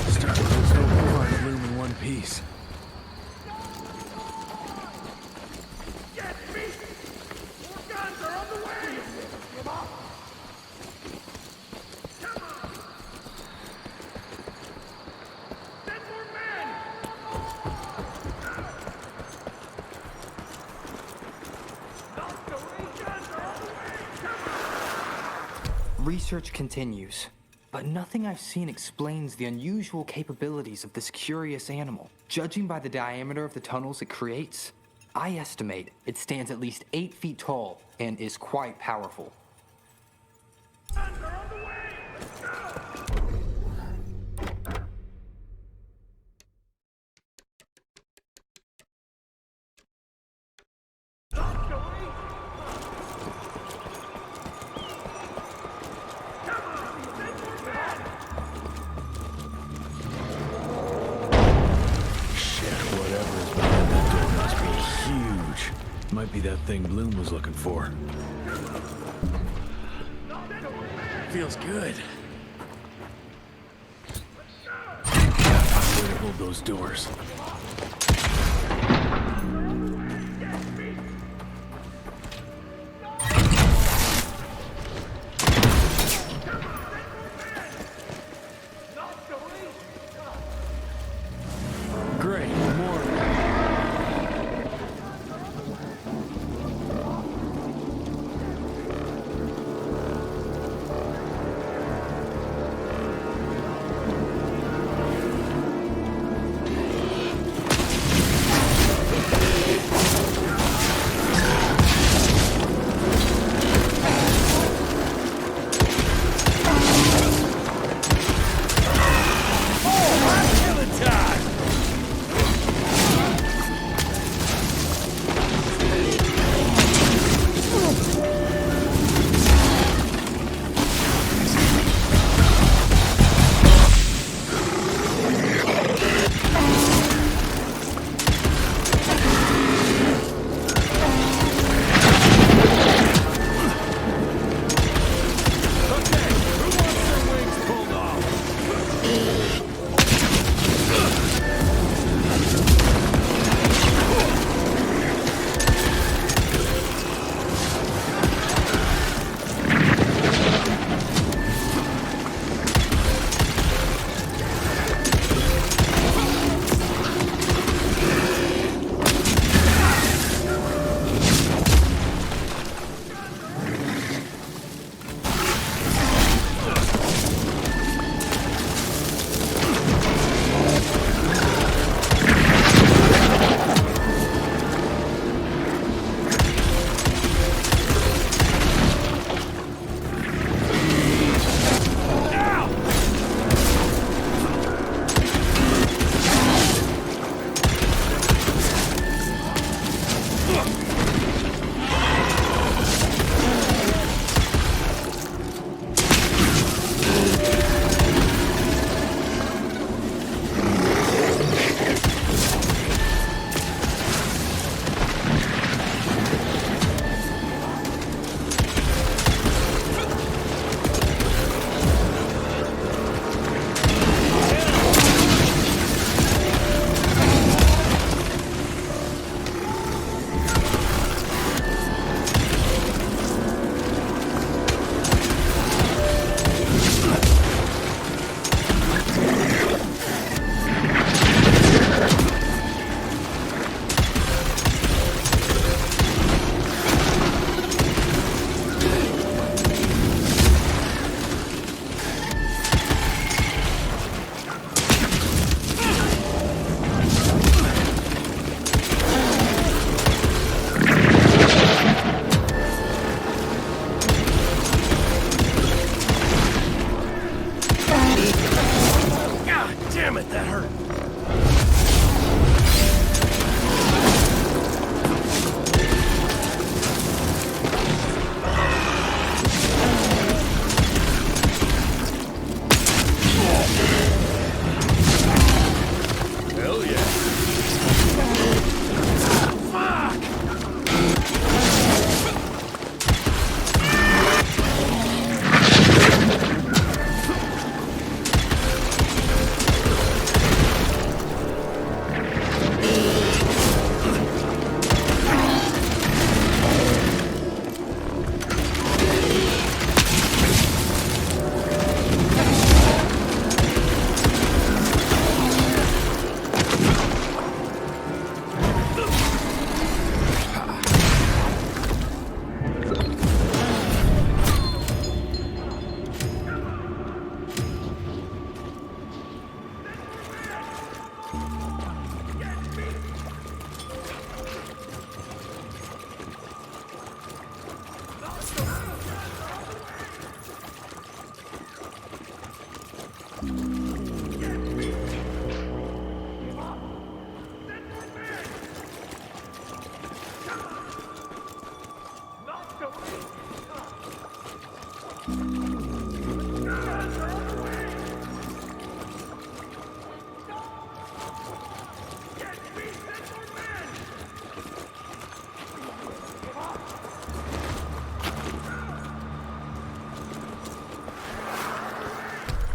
Starting to lose hope to find Bloom in one piece. Research continues, but nothing I've seen explains the unusual capabilities of this curious animal. Judging by the diameter of the tunnels it creates, I estimate it stands at least 8 feet tall and is quite powerful. Might be that thing Bloom was looking for. Feels good. Way to hold those doors. Great, more.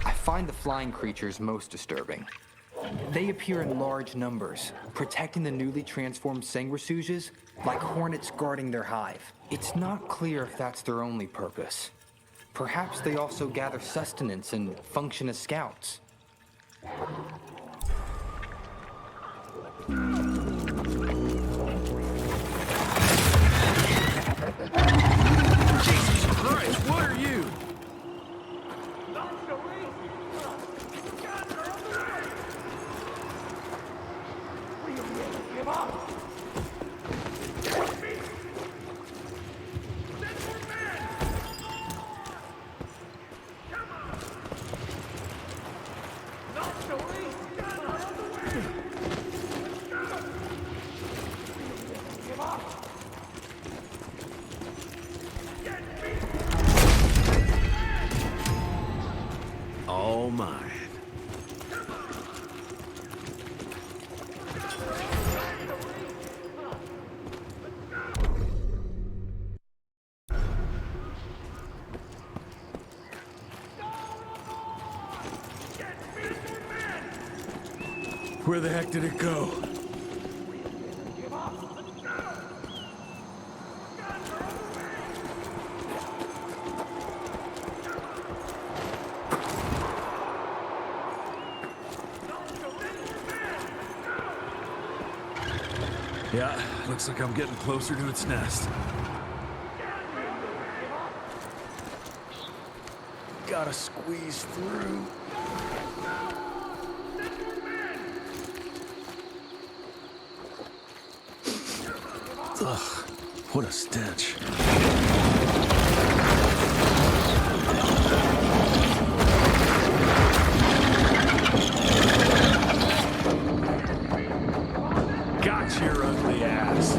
I find the flying creatures most disturbing. They appear in large numbers, protecting the newly transformed sanguisuges like hornets guarding their hive. It's not clear if that's their only purpose. Perhaps they also gather sustenance and function as scouts. Jesus Christ, what are you? All mine. Where the heck did it go? Yeah, looks like I'm getting closer to its nest. Gotta squeeze through. Ugh, what a stench. Got your ugly ass.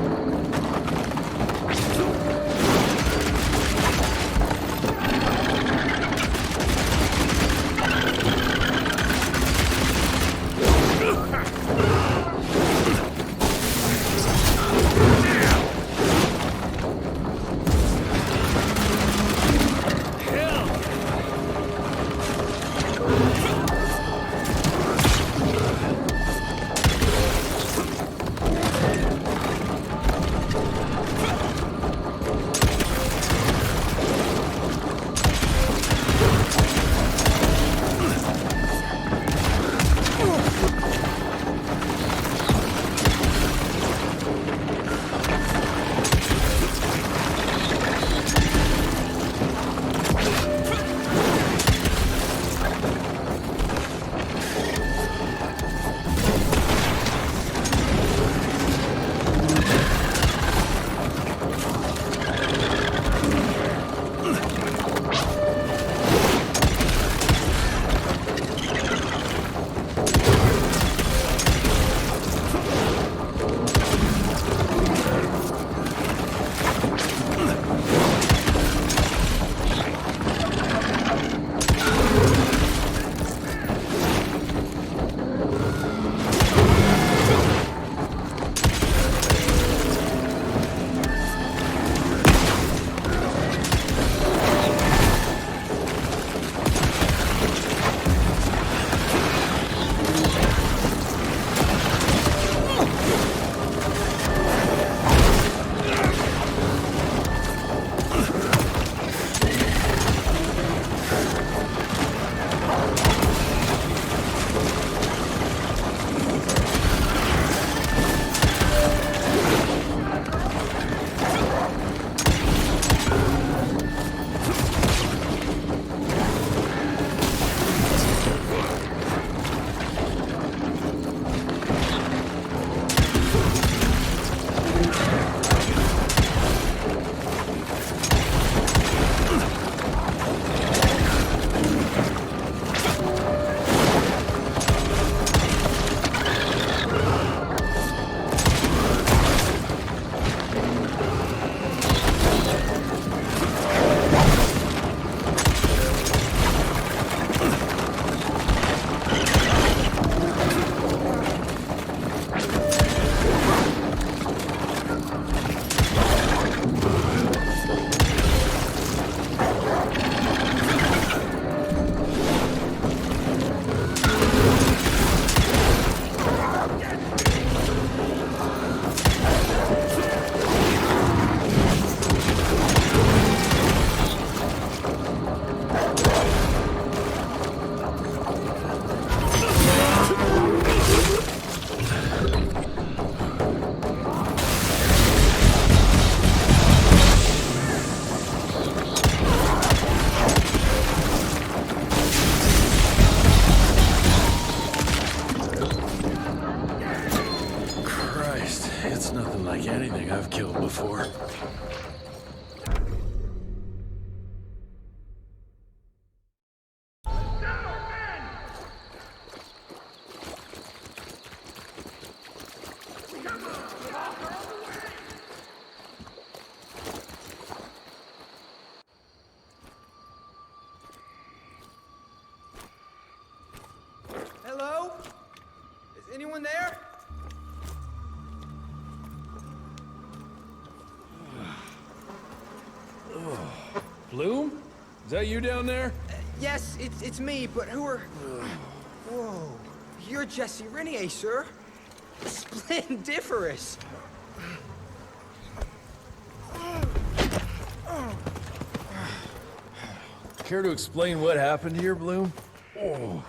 before. Hello? Is anyone there? Bloom? Is that you down there? Yes, it's me, but who are... Whoa. You're Jesse Renier, sir. Splendiferous. Care to explain what happened here, Bloom? Well,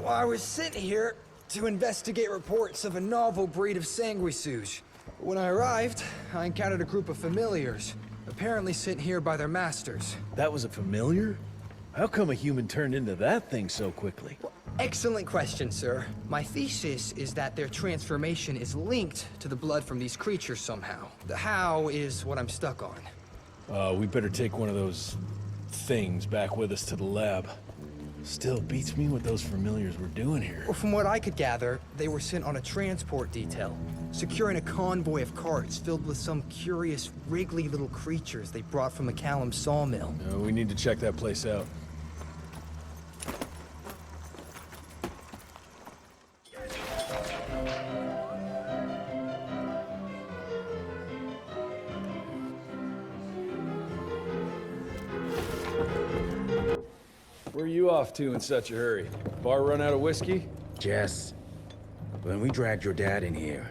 I was sent here to investigate reports of a novel breed of sanguisuge. When I arrived, I encountered a group of familiars, apparently sent here by their masters. That was a familiar? How come a human turned into that thing so quickly? Excellent question, sir. My thesis is that their transformation is linked to the blood from these creatures somehow. The how is what I'm stuck on. We better take one of those things back with us to the lab. Still beats me what those familiars were doing here. Well, from what I could gather, they were sent on a transport detail, securing a convoy of carts filled with some curious, wriggly little creatures they brought from McCallum's sawmill. We need to check that place out. Where are you off to in such a hurry? Bar run out of whiskey? Jess, when we dragged your dad in here,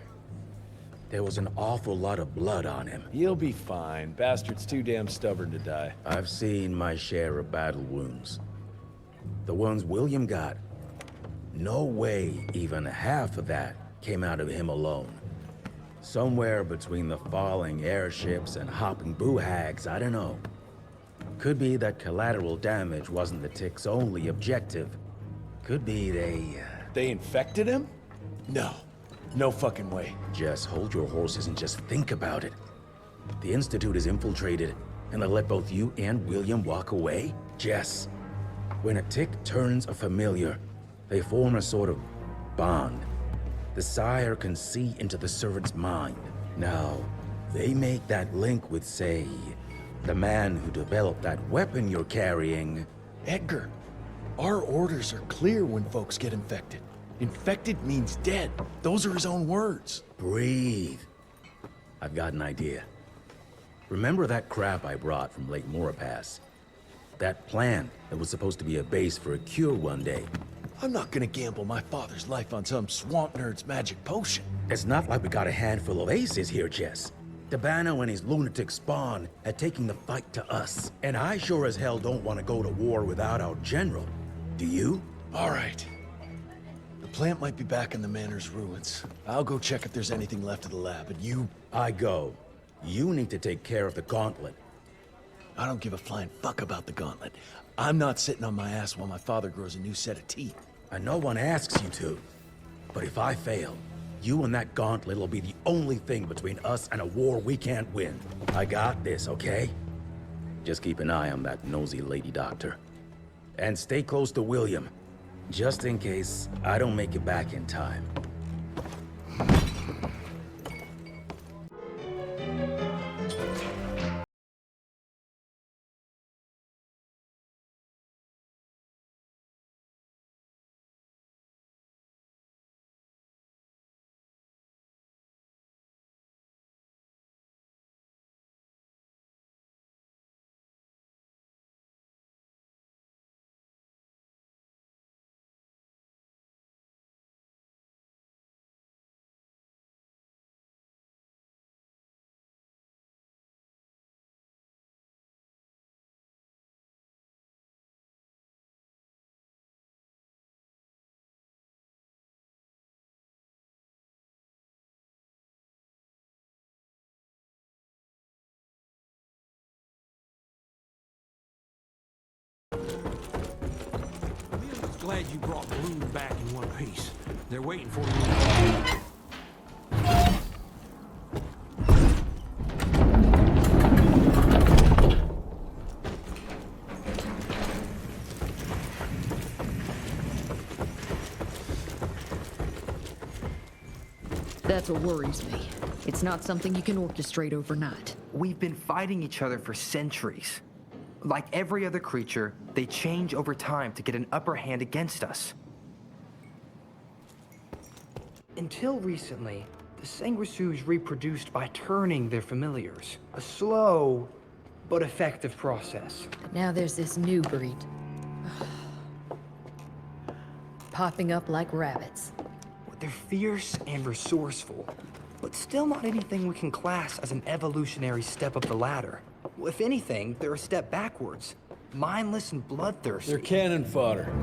there was an awful lot of blood on him. He'll be fine. Bastard's too damn stubborn to die. I've seen my share of battle wounds. The ones William got, no way even half of that came out of him alone. Somewhere between the falling airships and hopping boo-hags, I don't know. Could be that collateral damage wasn't the Tick's only objective. Could be They infected him? No. No fucking way. Just hold your horses and just think about it. The Institute is infiltrated, and they let both you and William walk away? Jess, when a Tick turns a familiar, they form a sort of bond. The sire can see into the servant's mind. Now, they make that link with, say, the man who developed that weapon you're carrying. Edgar, our orders are clear when folks get infected. Infected means dead. Those are his own words. Breathe. I've got an idea. Remember that crap I brought from Lake Morapass? That plant that was supposed to be a base for a cure one day. I'm not gonna gamble my father's life on some swamp nerd's magic potion. It's not like we got a handful of aces here, Jess. Dabano and his lunatic spawn are taking the fight to us. And I sure as hell don't want to go to war without our general. Do you? All right. The plant might be back in the manor's ruins. I'll go check if there's anything left of the lab, and you... I go. You need to take care of the gauntlet. I don't give a flying fuck about the gauntlet. I'm not sitting on my ass while my father grows a new set of teeth. And no one asks you to. But if I fail, you and that gauntlet will be the only thing between us and a war we can't win. I got this, okay? Just keep an eye on that nosy lady doctor. And stay close to William, just in case I don't make it back in time. Glad you brought Bloom back in one piece. They're waiting for you. That's what worries me. It's not something you can orchestrate overnight. We've been fighting each other for centuries. Like every other creature, they change over time to get an upper hand against us. Until recently, the sanguisuges reproduced by turning their familiars. A slow, but effective process. Now there's this new breed. Popping up like rabbits. They're fierce and resourceful, but still not anything we can class as an evolutionary step up the ladder. If anything, they're a step backwards. Mindless and bloodthirsty. They're cannon fodder.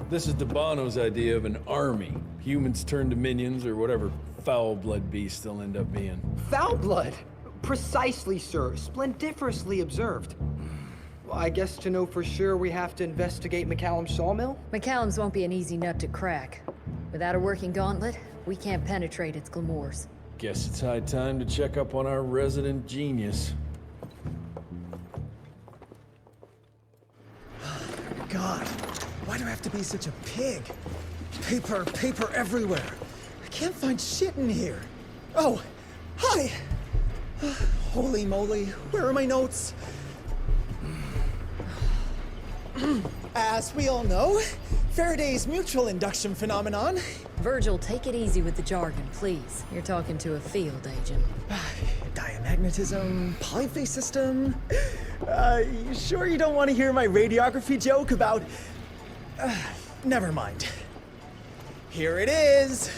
This is Debano's idea of an army. Humans turn to minions or whatever foul-blood beasts they'll end up being. Foul blood? Precisely, sir. Splendiferously observed. Well, I guess to know for sure we have to investigate McCallum's sawmill? McCallum's won't be an easy nut to crack. Without a working gauntlet, we can't penetrate its glamours. Guess it's high time to check up on our resident genius. God, why do I have to be such a pig? Paper everywhere. I can't find shit in here. Oh, hi! Holy moly, where are my notes? As we all know, Faraday's mutual induction phenomenon. Virgil, take it easy with the jargon, please. You're talking to a field agent. Diamagnetism, polyphase system. You sure you don't want to hear my radiography joke about... never mind. Here it is.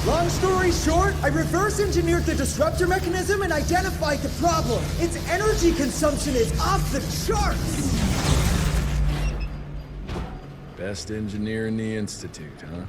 Long story short, I reverse engineered the disruptor mechanism and identified the problem. Its energy consumption is off the charts. Best engineer in the Institute, huh?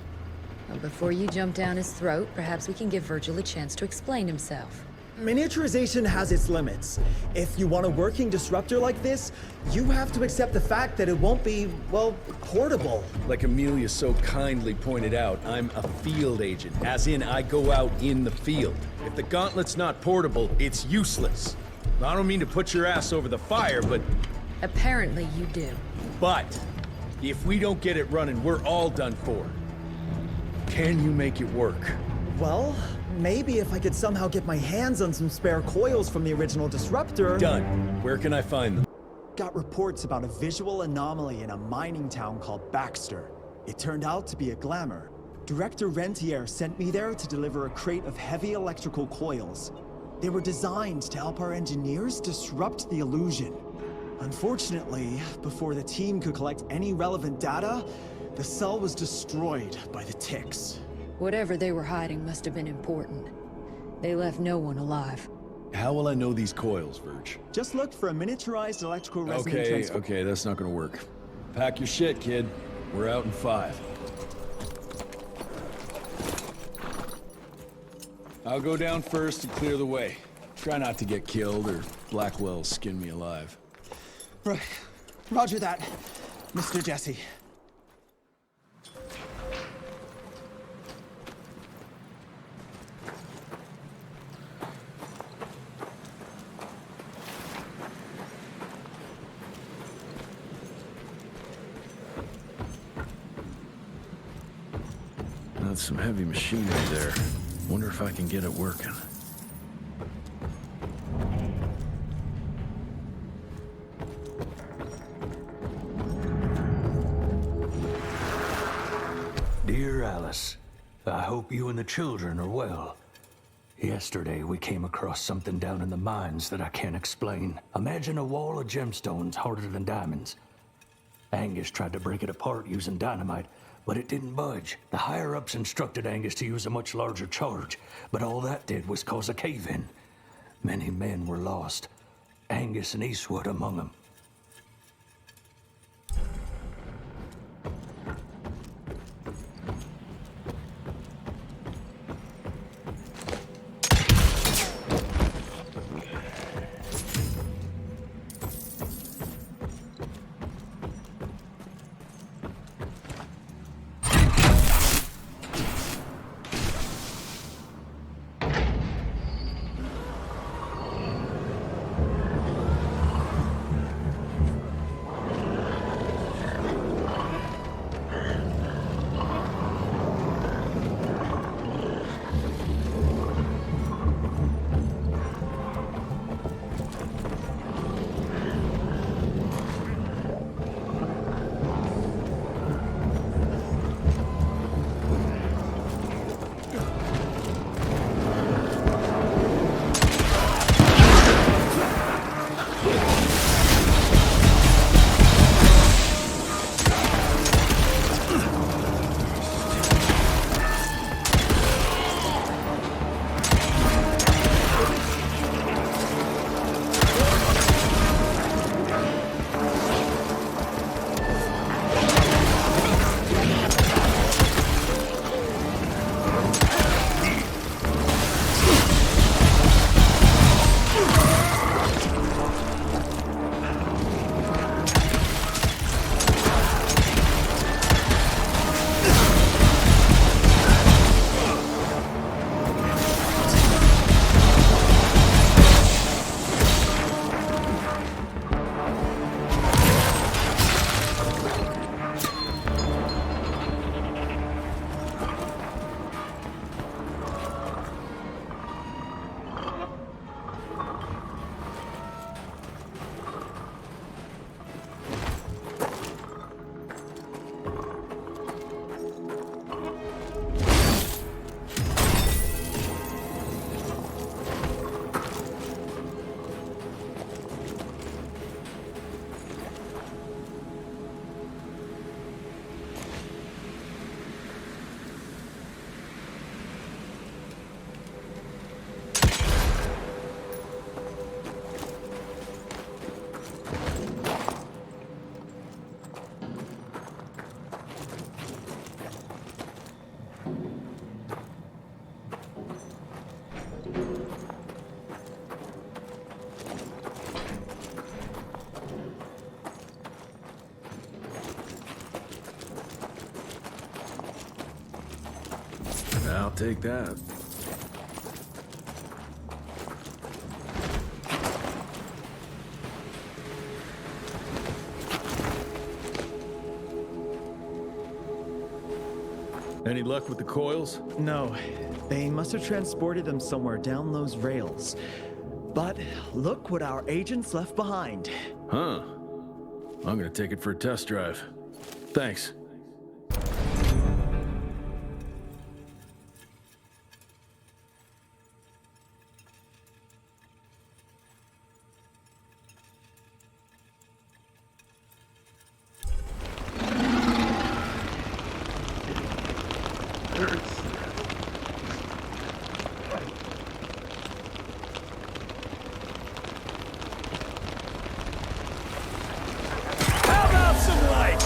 Well, before you jump down his throat, perhaps we can give Virgil a chance to explain himself. Miniaturization has its limits. If you want a working disruptor like this, you have to accept the fact that it won't be, well, portable. Like Amelia so kindly pointed out, I'm a field agent, as in I go out in the field. If the gauntlet's not portable, it's useless. I don't mean to put your ass over the fire, but... Apparently you do. But, if we don't get it running, we're all done for. Can you make it work? Well, maybe if I could somehow get my hands on some spare coils from the original disruptor... Done. Where can I find them? Got reports about a visual anomaly in a mining town called Baxter. It turned out to be a glamour. Director Rentier sent me there to deliver a crate of heavy electrical coils. They were designed to help our engineers disrupt the illusion. Unfortunately, before the team could collect any relevant data, the cell was destroyed by the ticks. Whatever they were hiding must have been important. They left no one alive. How will I know these coils, Verge? Just look for a miniaturized electrical resonant transformer. Okay, that's not gonna work. Pack your shit, kid. We're out in 5. I'll go down first and clear the way. Try not to get killed or Blackwell skin me alive. Right. Roger that, Mr. Jesse. That's some heavy machinery there. Wonder if I can get it working. Dear Alice, I hope you and the children are well. Yesterday, we came across something down in the mines that I can't explain. Imagine a wall of gemstones harder than diamonds. Angus tried to break it apart using dynamite, but it didn't budge. The higher-ups instructed Angus to use a much larger charge, but all that did was cause a cave-in. Many men were lost, Angus and Eastwood among them. I'll take that. Any luck with the coils? No. They must have transported them somewhere down those rails. But look what our agents left behind. Huh. I'm gonna take it for a test drive. Thanks. How about some light,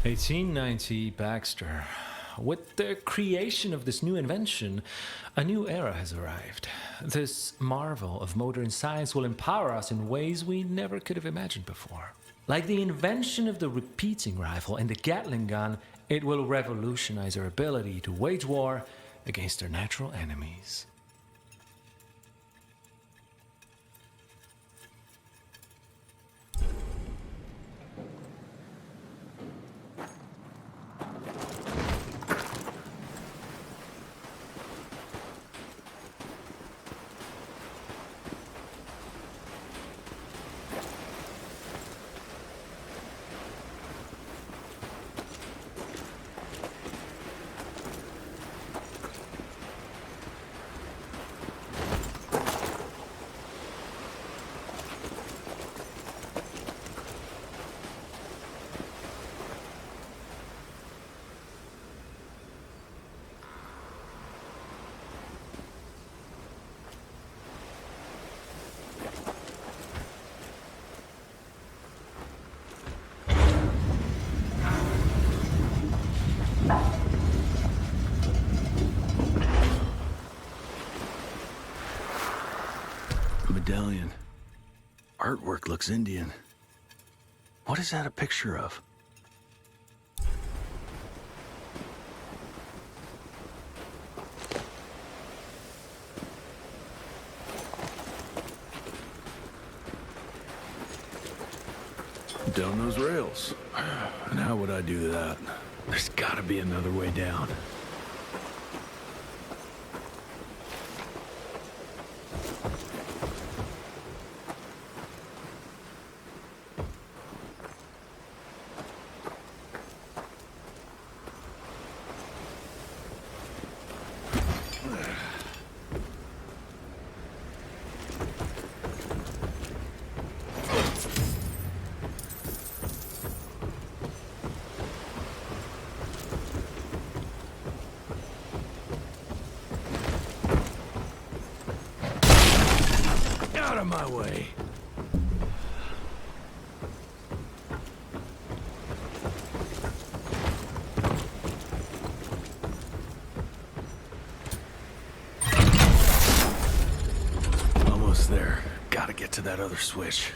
"1890 Baxter. With the creation of this new invention, a new era has arrived. This marvel of modern science will empower us in ways we never could have imagined before. Like the invention of the repeating rifle and the Gatling gun, it will revolutionize our ability to wage war against our natural enemies." Artwork looks Indian. What is that a picture of? Down those rails. And how would I do that? There's gotta be another way down. Out of my way. Almost there. Gotta get to that other switch.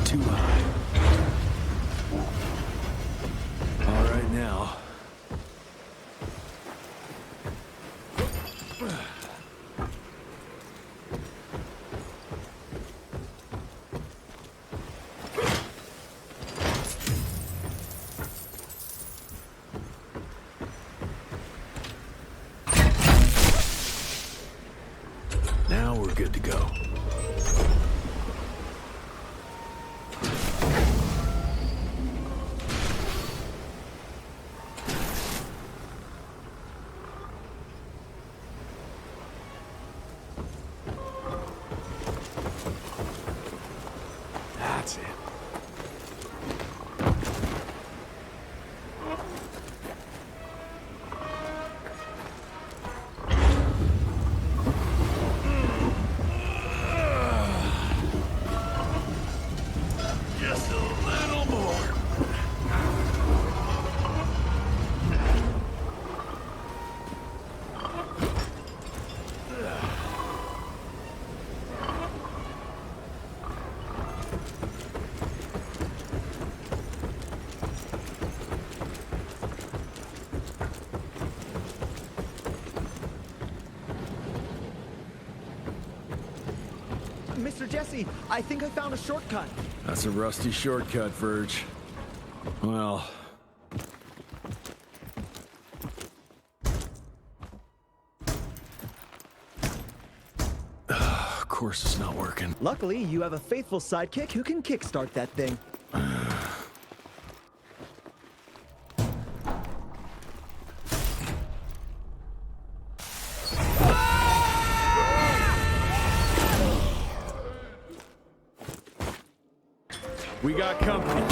Too high. All right now. Now we're good to go. That's it. Just a little more. Mr. Jesse, I think I found a shortcut. That's a rusty shortcut, Verge. Well... Of course it's not working. Luckily, you have a faithful sidekick who can kickstart that thing. We got company.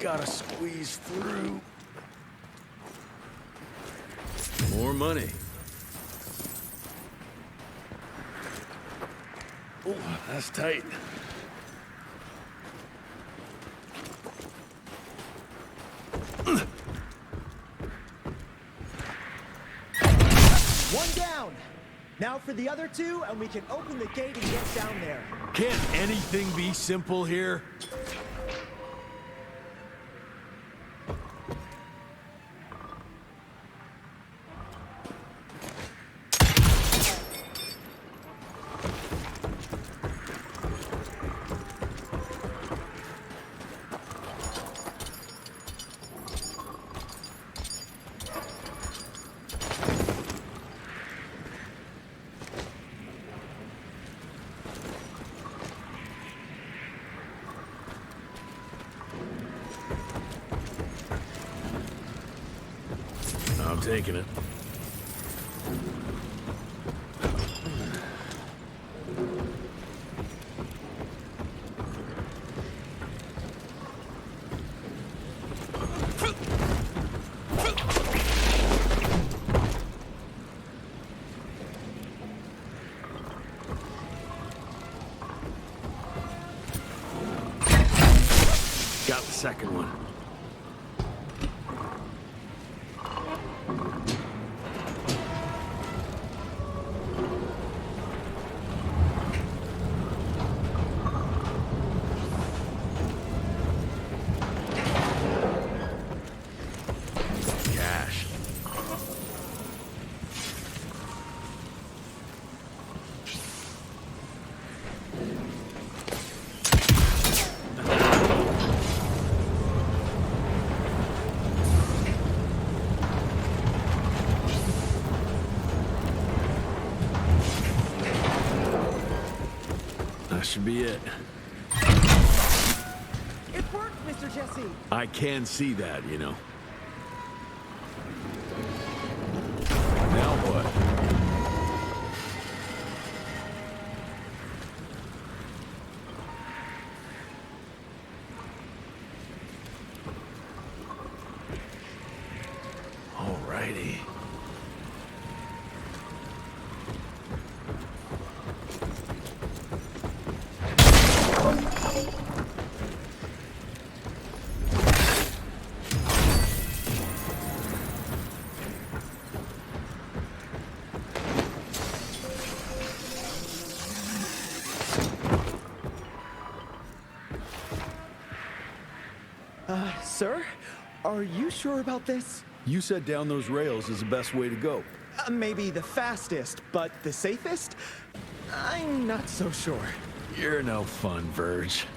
gotta squeeze through. More money. Oh, that's tight. One down. Now for the other two, and we can open the gate and get down there. Can't anything be simple here? I'm taking it. Got the second one. Cash. That should be it. It worked, Mr. Jesse. I can see that, you know. Now what? Alrighty. Sir? Are you sure about this? You said down those rails is the best way to go. Maybe the fastest, but the safest? I'm not so sure. You're no fun, Verge.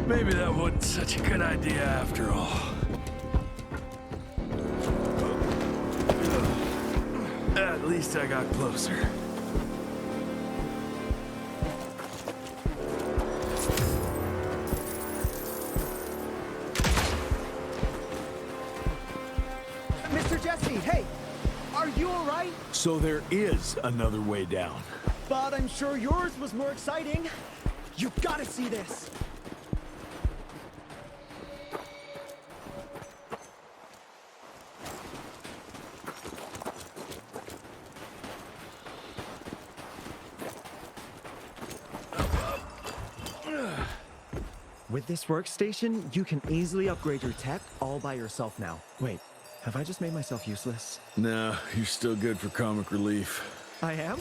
Maybe that wasn't such a good idea after all. At least I got closer. Mr. Jesse, hey! Are you alright? So there is another way down. But I'm sure yours was more exciting. You gotta see this! With this workstation, you can easily upgrade your tech all by yourself now. Wait, have I just made myself useless? No, you're still good for comic relief. I am?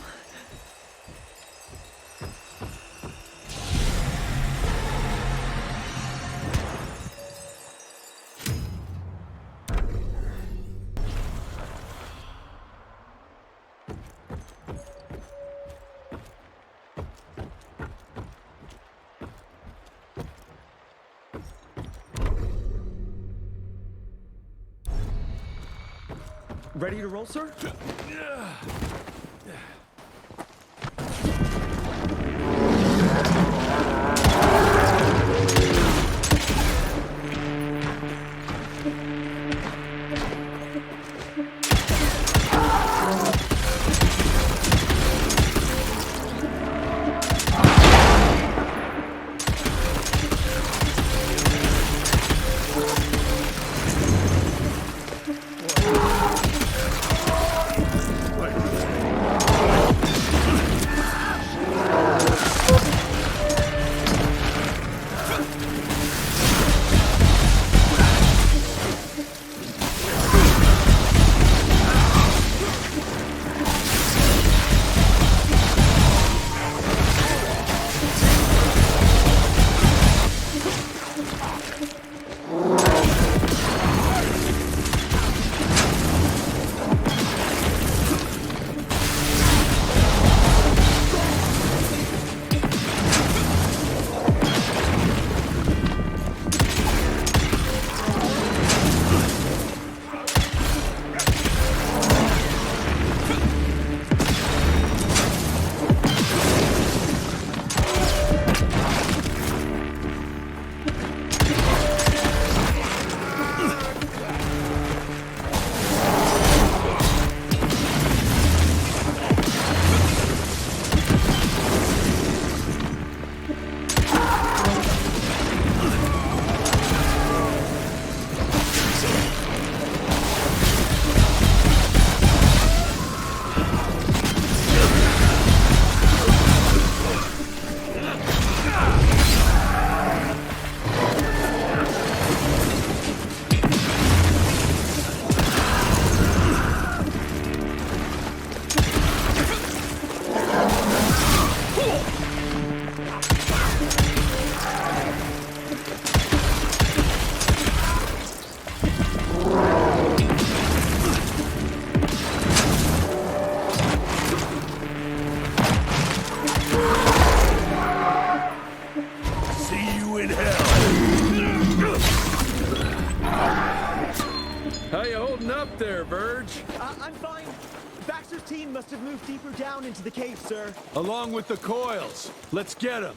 Ready to roll, sir? I'm fine. Baxter's team must have moved deeper down into the cave, sir. Along with the coils. Let's get them.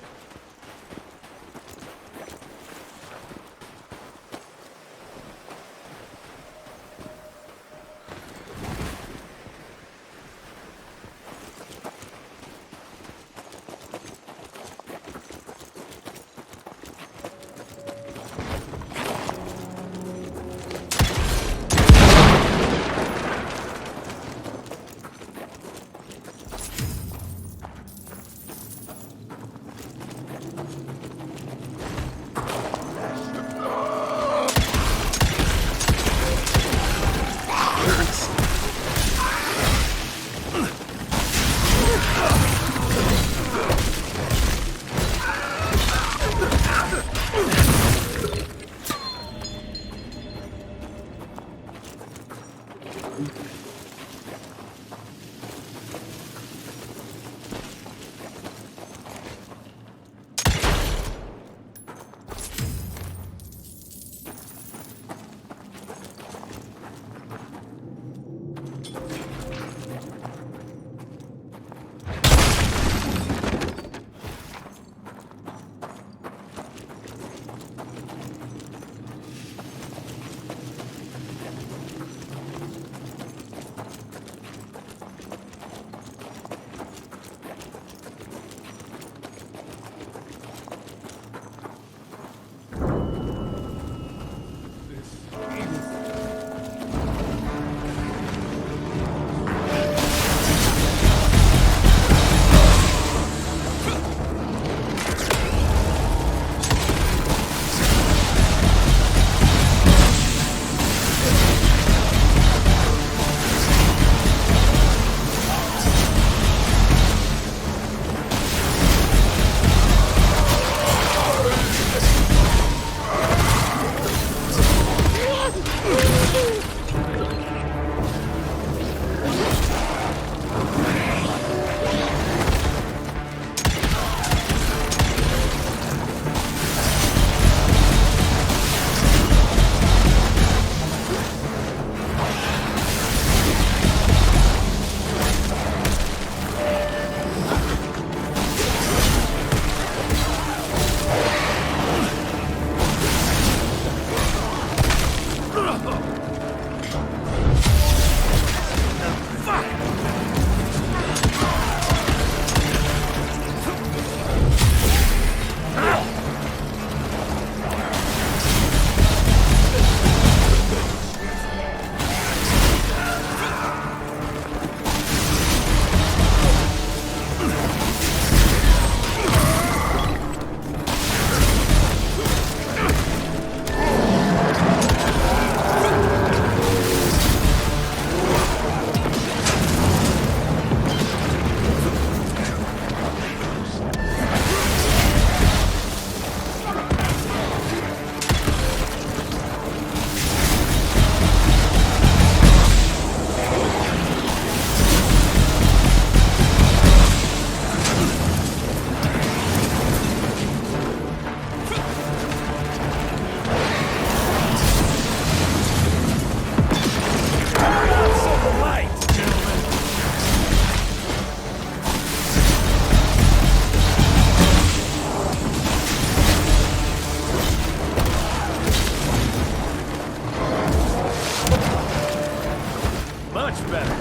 Much better.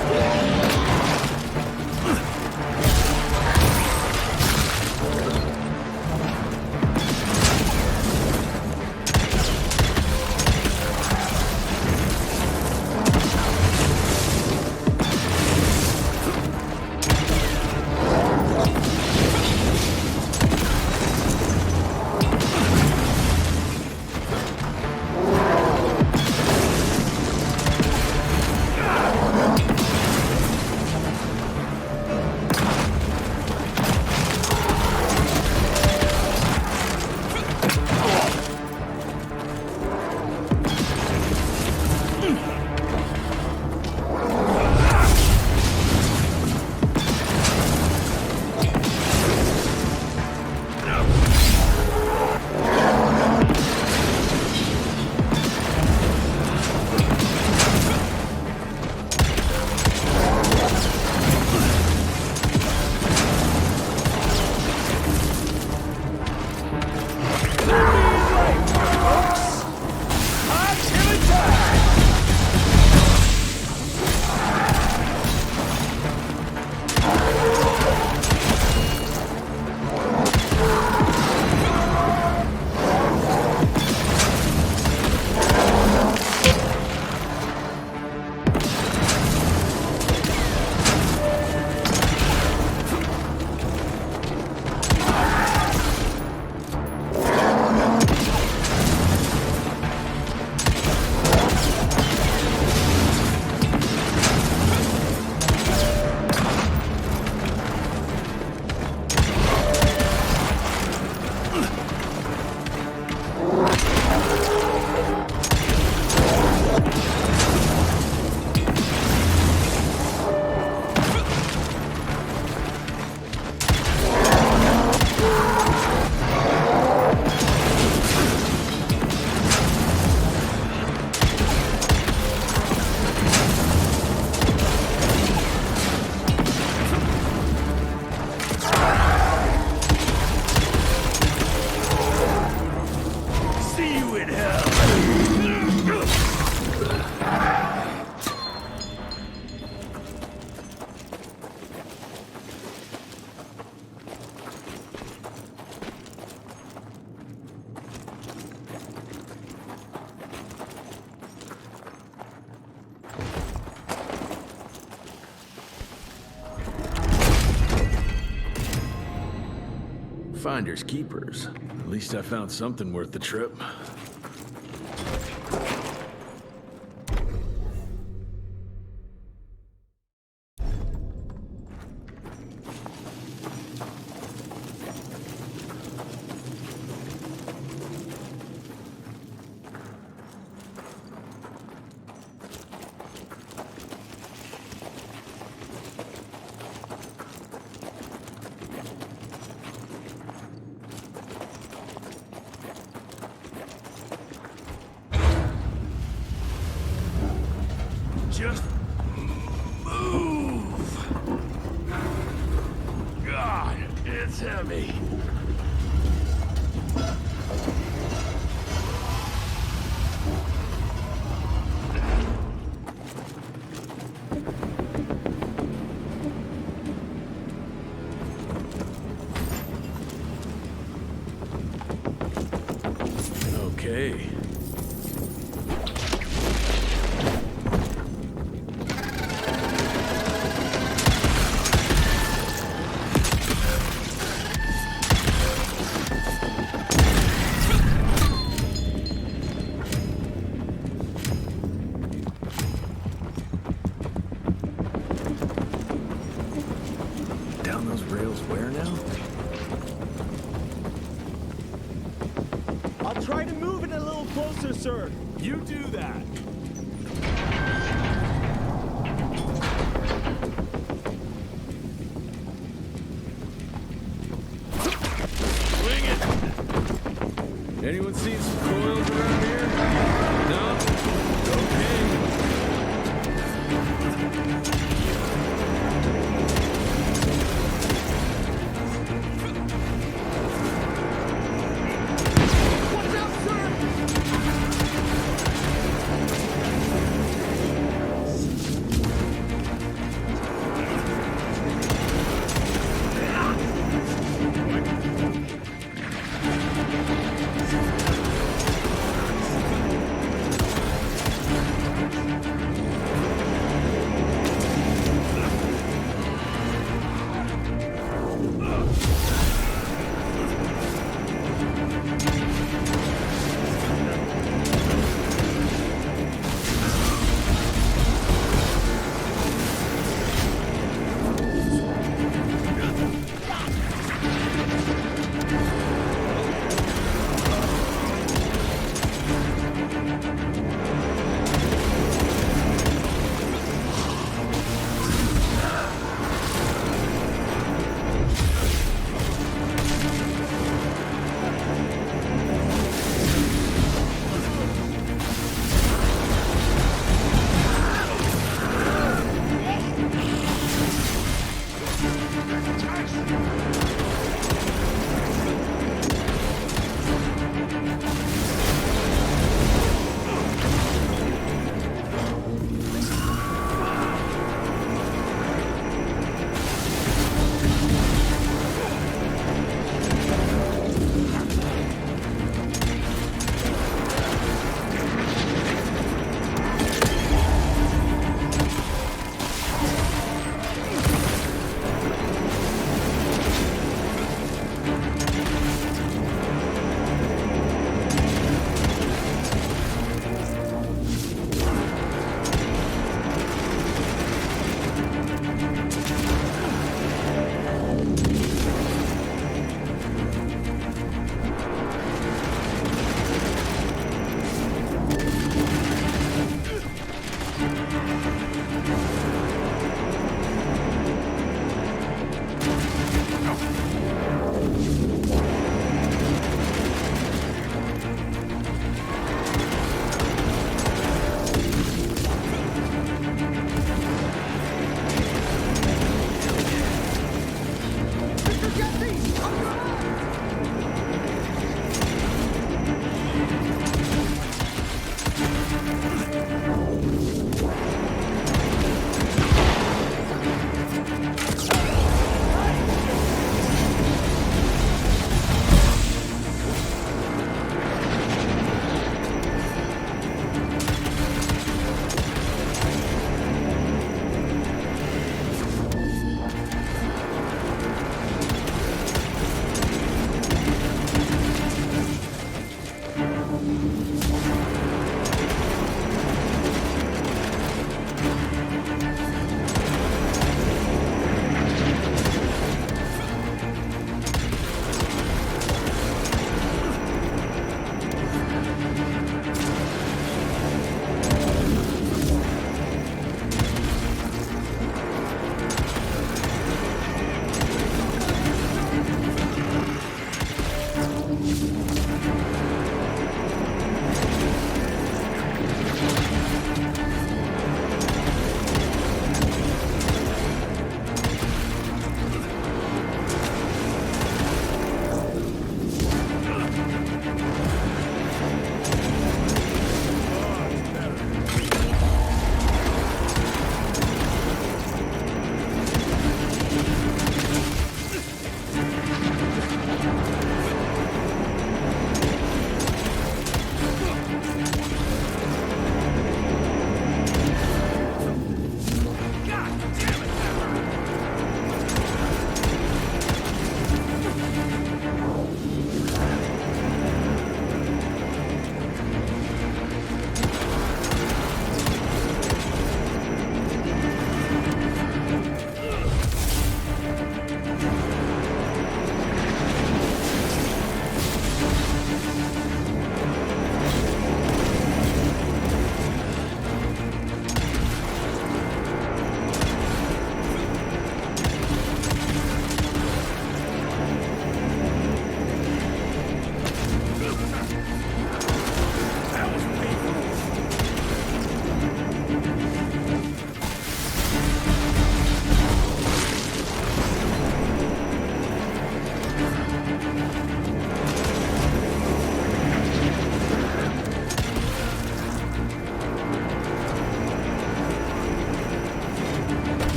Finders keepers. At least I found something worth the trip. Just move. God, it's heavy. Okay. Down those rails where now? I'll try to move it a little closer, sir. You do that. Swing it! Anyone seen some coils around here? No? Okay.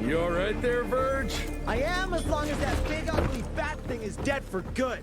You all right there, Verge? I am, as long as that big ugly bat thing is dead for good.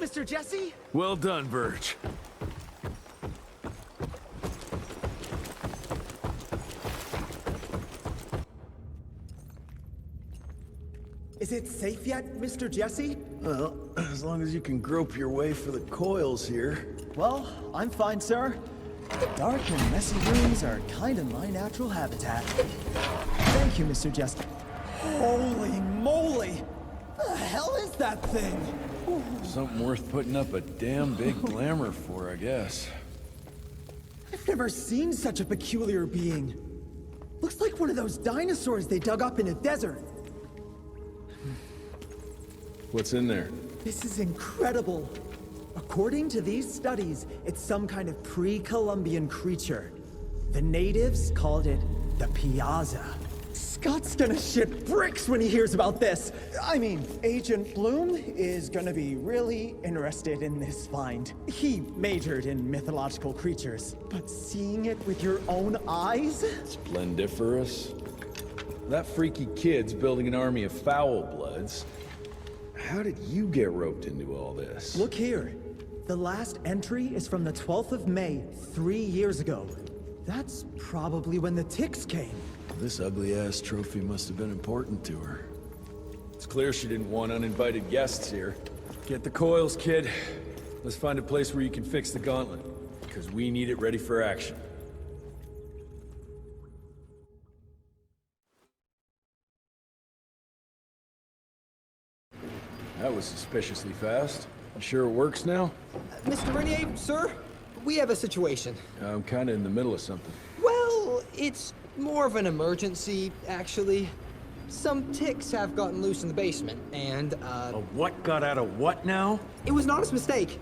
Mr. Jesse? Well done, Verge. Is it safe yet, Mr. Jesse? Well, as long as you can grope your way for the coils here. Well, I'm fine, sir. Dark and messy rooms are kind of my natural habitat. Thank you, Mr. Jesse. Holy moly! The hell is that thing? Something worth putting up a damn big glamour for, I guess. I've never seen such a peculiar being. Looks like one of those dinosaurs they dug up in a desert. What's in there? This is incredible. According to these studies, it's some kind of pre-Columbian creature. The natives called it the Piazza. Scott's gonna shit bricks when he hears about this. I mean, Agent Bloom is gonna be really interested in this find. He majored in mythological creatures, but seeing it with your own eyes? Splendiferous. That freaky kid's building an army of foul bloods. How did you get roped into all this? Look here. The last entry is from the 12th of May, 3 years ago. That's probably when the ticks came. This ugly-ass trophy must have been important to her. It's clear she didn't want uninvited guests here. Get the coils, kid. Let's find a place where you can fix the gauntlet, because we need it ready for action. That was suspiciously fast. You sure it works now? Mr. Renier, sir, we have a situation. I'm kind of in the middle of something. Well, it's more of an emergency, actually. Some ticks have gotten loose in the basement, and, A what got out of what now? It was an honest mistake.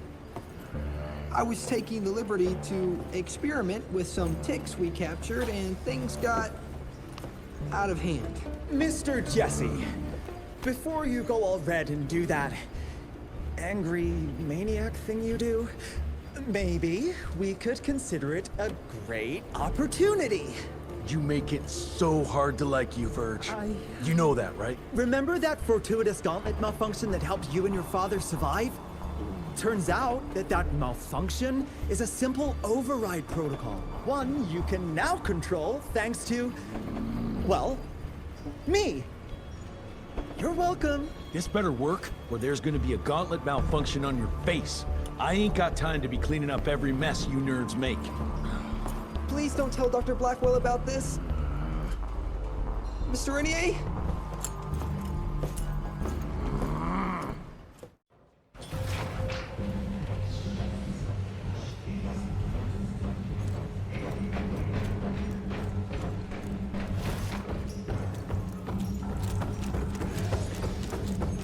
I was taking the liberty to experiment with some ticks we captured, and things got out of hand. Mr. Jesse, before you go all red and do that angry maniac thing you do, maybe we could consider it a great opportunity. You make it so hard to like you, Verge. You know that, right? Remember that fortuitous gauntlet malfunction that helped you and your father survive? Turns out that malfunction is a simple override protocol. One you can now control thanks to, well, me. You're welcome. This better work, or there's gonna be a gauntlet malfunction on your face. I ain't got time to be cleaning up every mess you nerds make. Please don't tell Dr. Blackwell about this. Mr. Renier?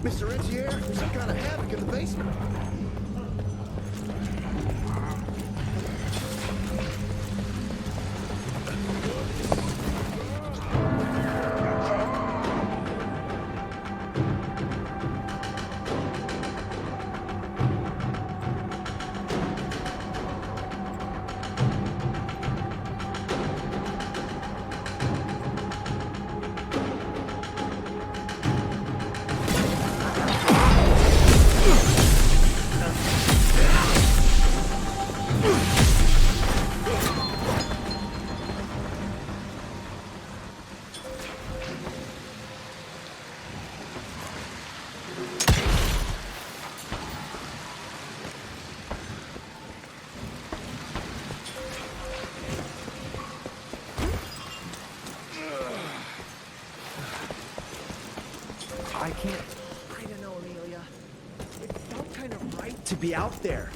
Mr. Rentier, there's some kind of havoc in the basement. I can't... I don't know, Amelia. It felt kind of right to be out there.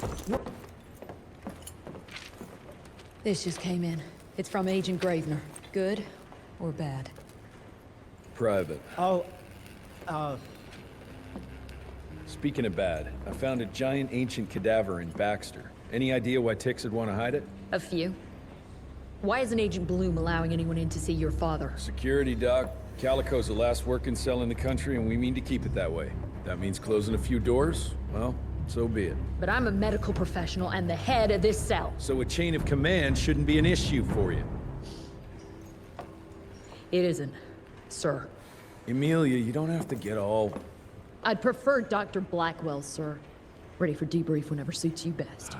This just came in. It's from Agent Gravener. Good or bad? Private. Oh, Speaking of bad, I found a giant ancient cadaver in Baxter. Any idea why Tix would want to hide it? A few. Why isn't Agent Bloom allowing anyone in to see your father? Security, Doc. Calico's the last working cell in the country, and we mean to keep it that way. That means closing a few doors? Well, so be it. But I'm a medical professional and the head of this cell. So a chain of command shouldn't be an issue for you. It isn't, sir. Emilia, you don't have to get all... I'd prefer Dr. Blackwell, sir. Ready for debrief whenever suits you best.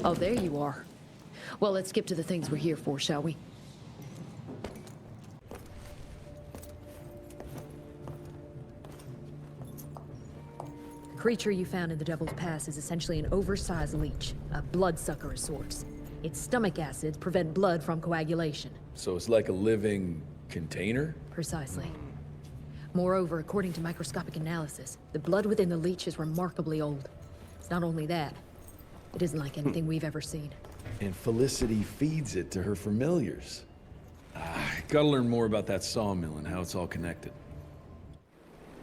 Oh, there you are. Well, let's skip to the things we're here for, shall we? The creature you found in the Devil's Pass is essentially an oversized leech, a bloodsucker of sorts. Its stomach acids prevent blood from coagulation. So it's like a living container? Precisely. Moreover, according to microscopic analysis, the blood within the leech is remarkably old. It's not only that, it isn't like anything we've ever seen. And Felicity feeds it to her familiars. Gotta learn more about that sawmill and how it's all connected.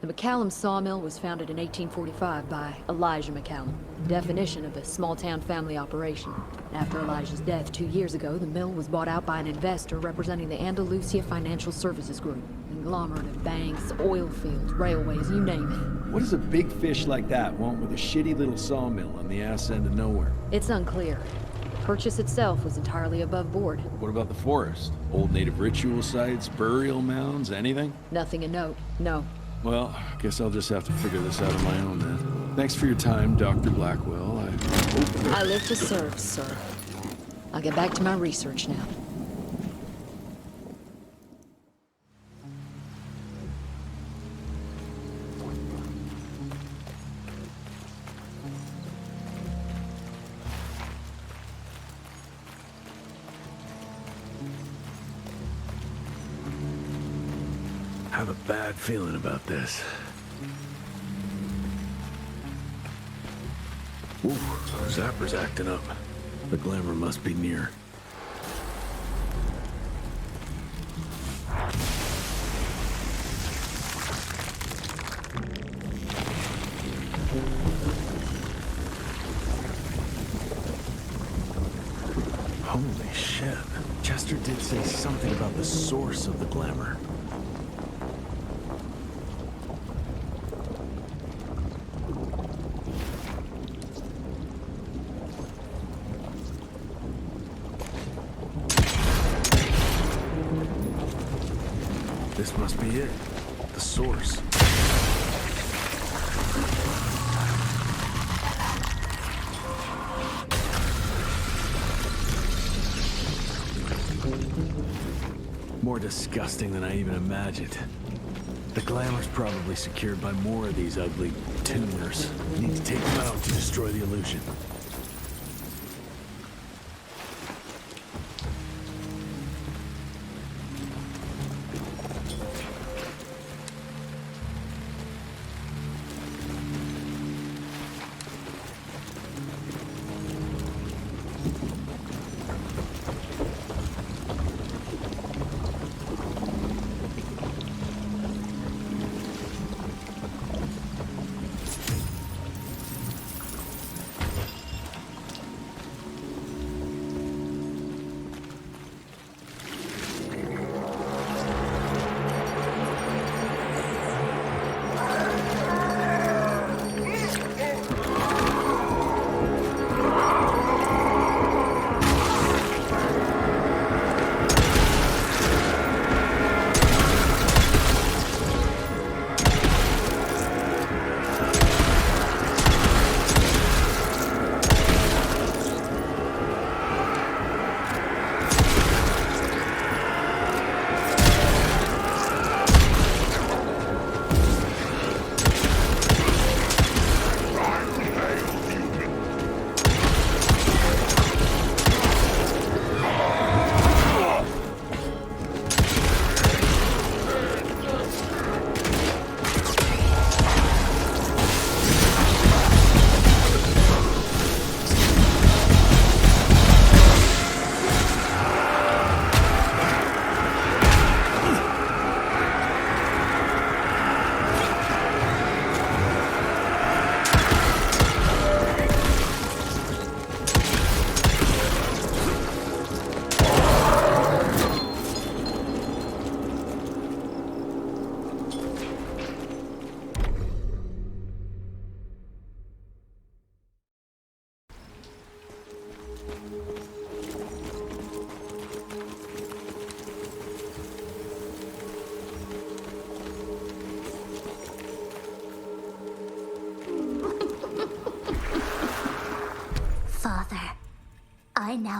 The McCallum sawmill was founded in 1845 by Elijah McCallum, definition of a small-town family operation. After Elijah's death 2 years ago, the mill was bought out by an investor representing the Andalusia Financial Services Group. Conglomerate of banks, oil fields, railways, you name it. What does a big fish like that want with a shitty little sawmill on the ass end of nowhere? It's unclear. The purchase itself was entirely above board. What about the forest? Old native ritual sites, burial mounds, anything? Nothing a note, no. Well, I guess I'll just have to figure this out on my own then. Thanks for your time, Dr. Blackwell. I live to serve, sir. I'll get back to my research now. I have a bad feeling about this. Ooh, Zapper's acting up. The glamour must be near. Holy shit. Chester did say something about the source of the glamour. This must be it. The source. More disgusting than I even imagined. The glamour's probably secured by more of these ugly tumors. Need to take them out to destroy the illusion.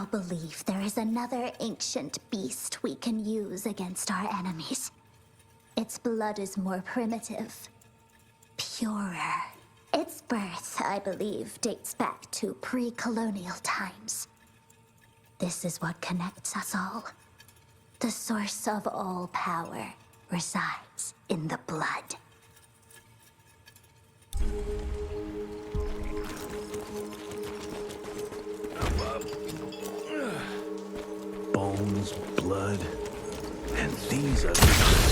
now believe there is another ancient beast we can use against our enemies. Its blood is more primitive, purer. Its birth, I believe, dates back to pre-colonial times. This is what connects us all. The source of all power resides in the blood. Bones, blood, and these are the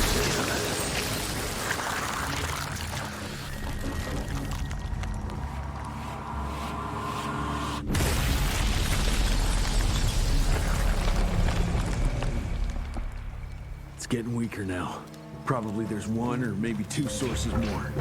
It's getting weaker now. Probably there's one or maybe two sources more.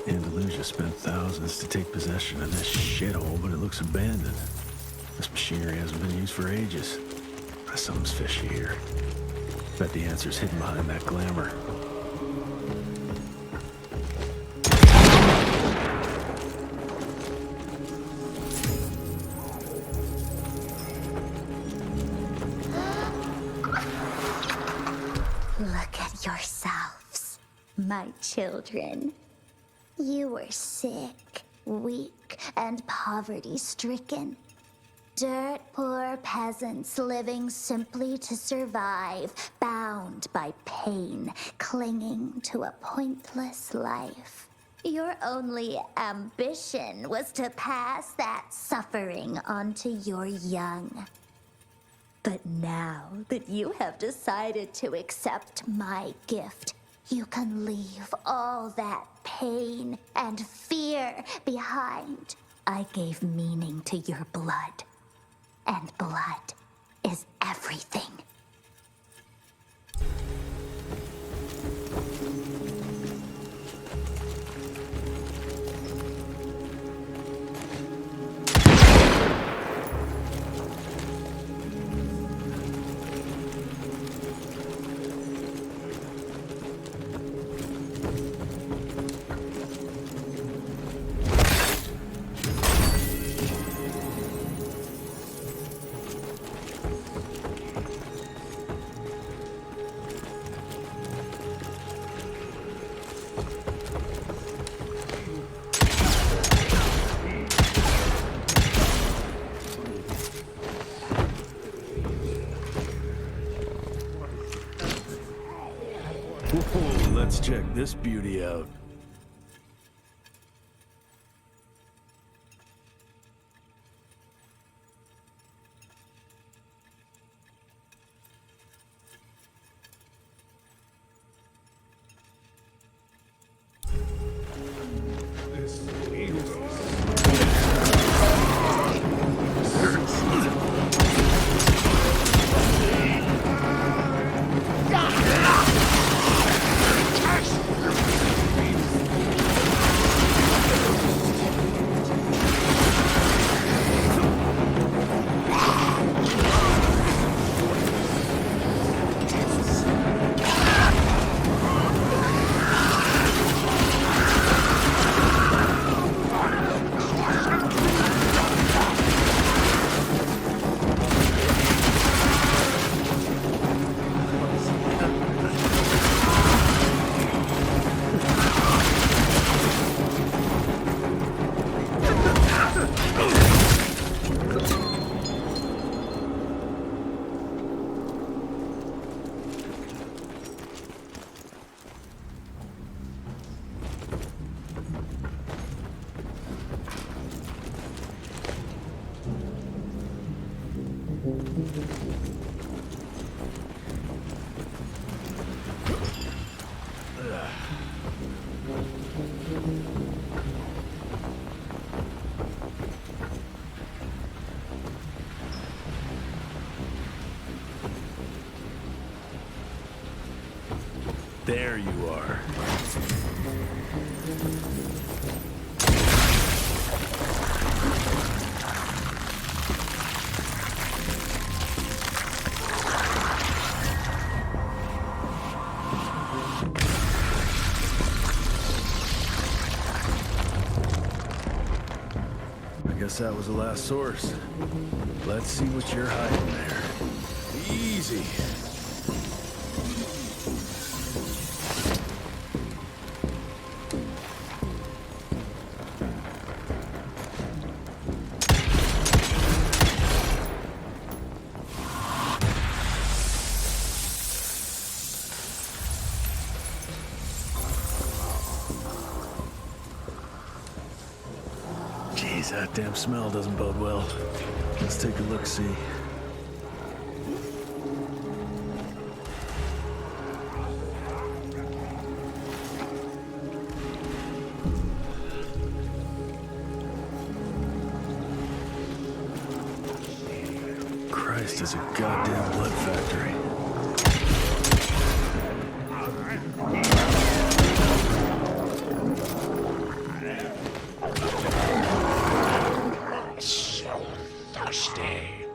Andalusia spent thousands to take possession of this shithole, but it looks abandoned. This machinery hasn't been used for ages. Something's fishy here. Bet the answer's hidden behind that glamour. Look at yourselves, my children. You were sick, weak, and poverty-stricken. Dirt-poor peasants living simply to survive, bound by pain, clinging to a pointless life. Your only ambition was to pass that suffering on to your young. But now that you have decided to accept my gift, you can leave all that pain and fear behind. I gave meaning to your blood, and blood is everything. check this beauty out. There you are. I guess that was the last source. Let's see what you're hiding there. Easy. Jeez, that damn smell doesn't bode well. Let's take a look-see. Christ, it's a goddamn blood factory. So thirsty.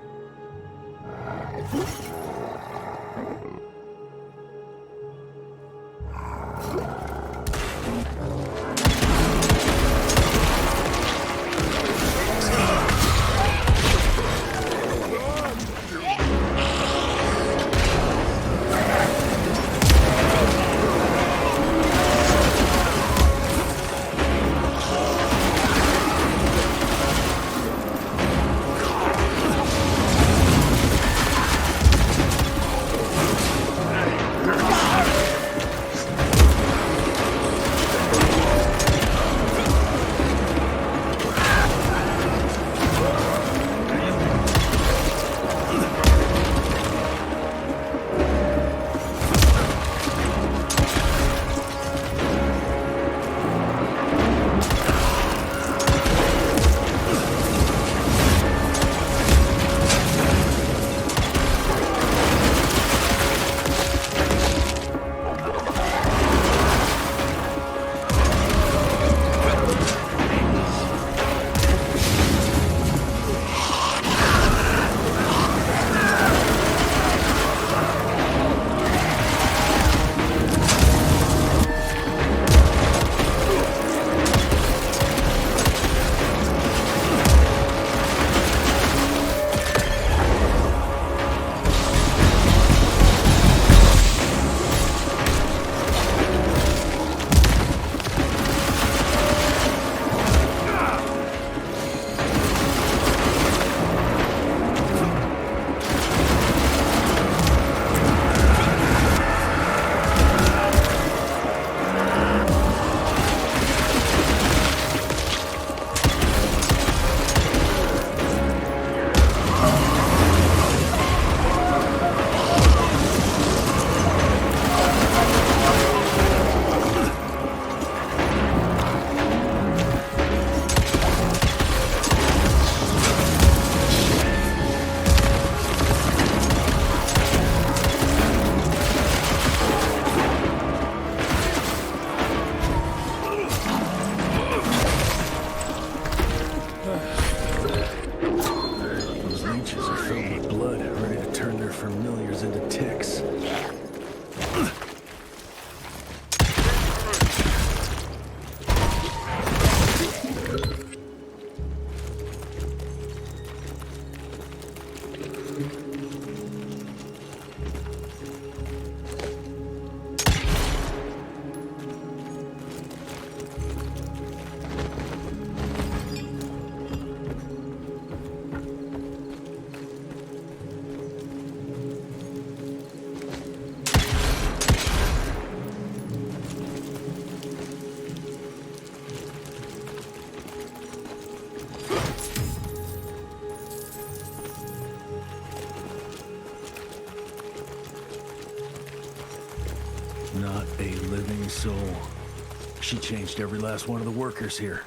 living soul. She changed every last one of the workers here.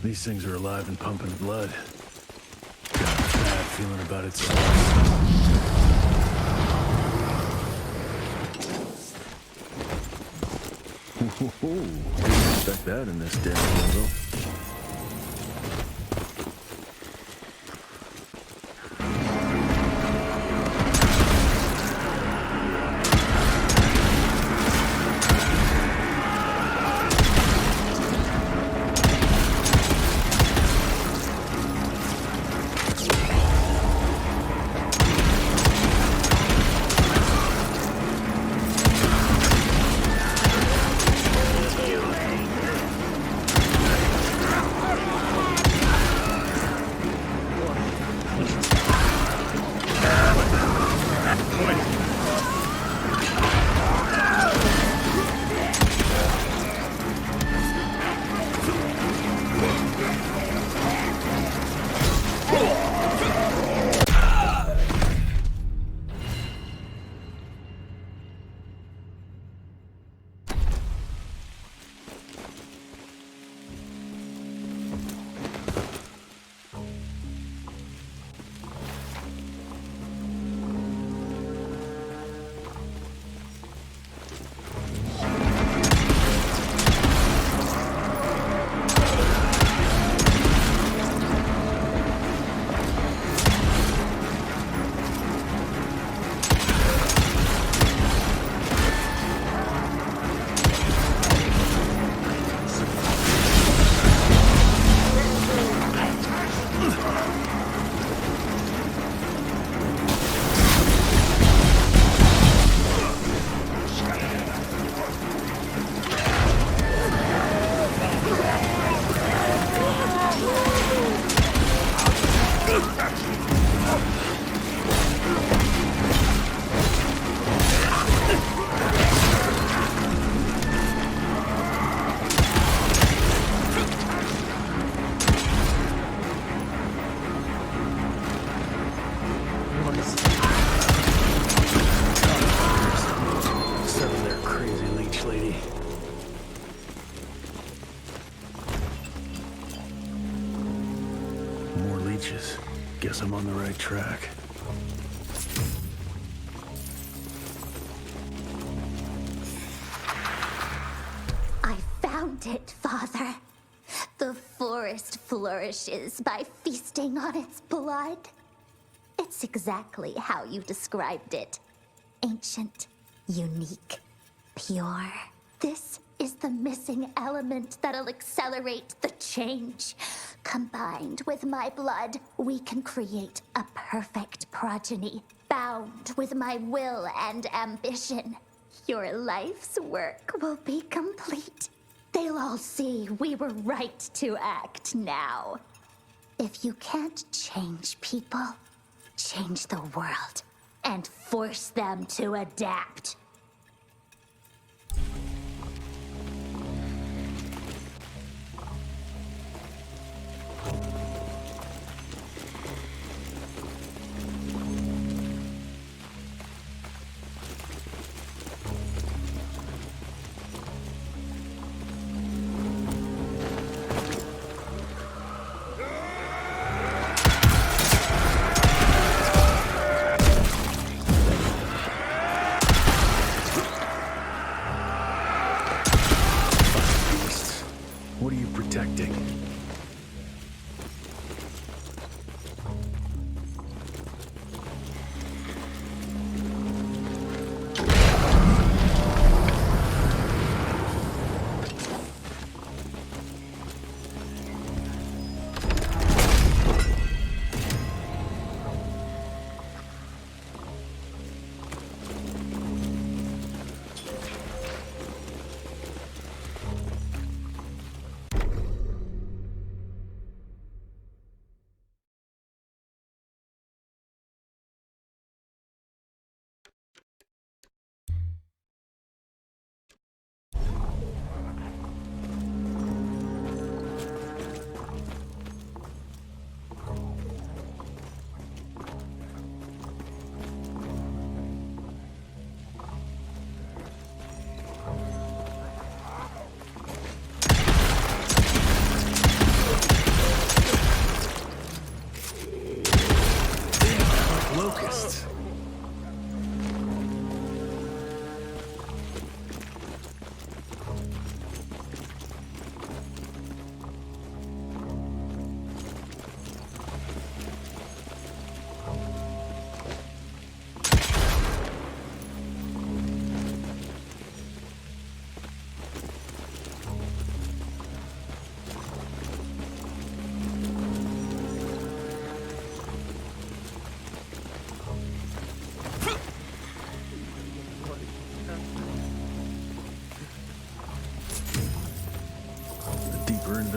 These things are alive and pumping blood. Got a bad feeling about its didn't expect that in this damn jungle. Guess I'm on the right track. I found it, Father. The forest flourishes by feasting on its blood. It's exactly how you described it. Ancient, unique, pure. This is the missing element that'll accelerate the change. Combined with my blood, we can create a perfect progeny, bound with my will and ambition. Your life's work will be complete. They'll all see we were right to act now. If you can't change people, change the world and force them to adapt.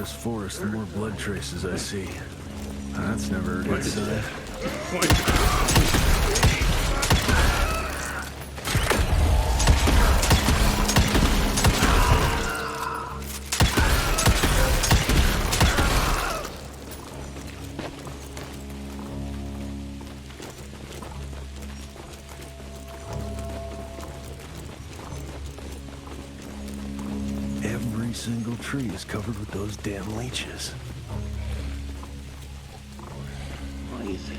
this forest, the more blood traces I see. That's never a good sign. Every single tree is covered with those damn leeches. What is it?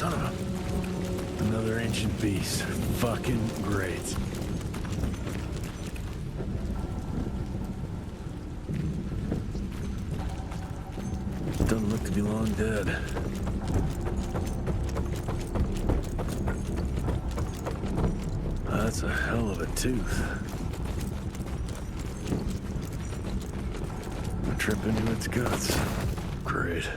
son of a... Another ancient beast. Fucking great. Doesn't look to be long dead. That's a hell of a tooth. Trip into its guts. Great.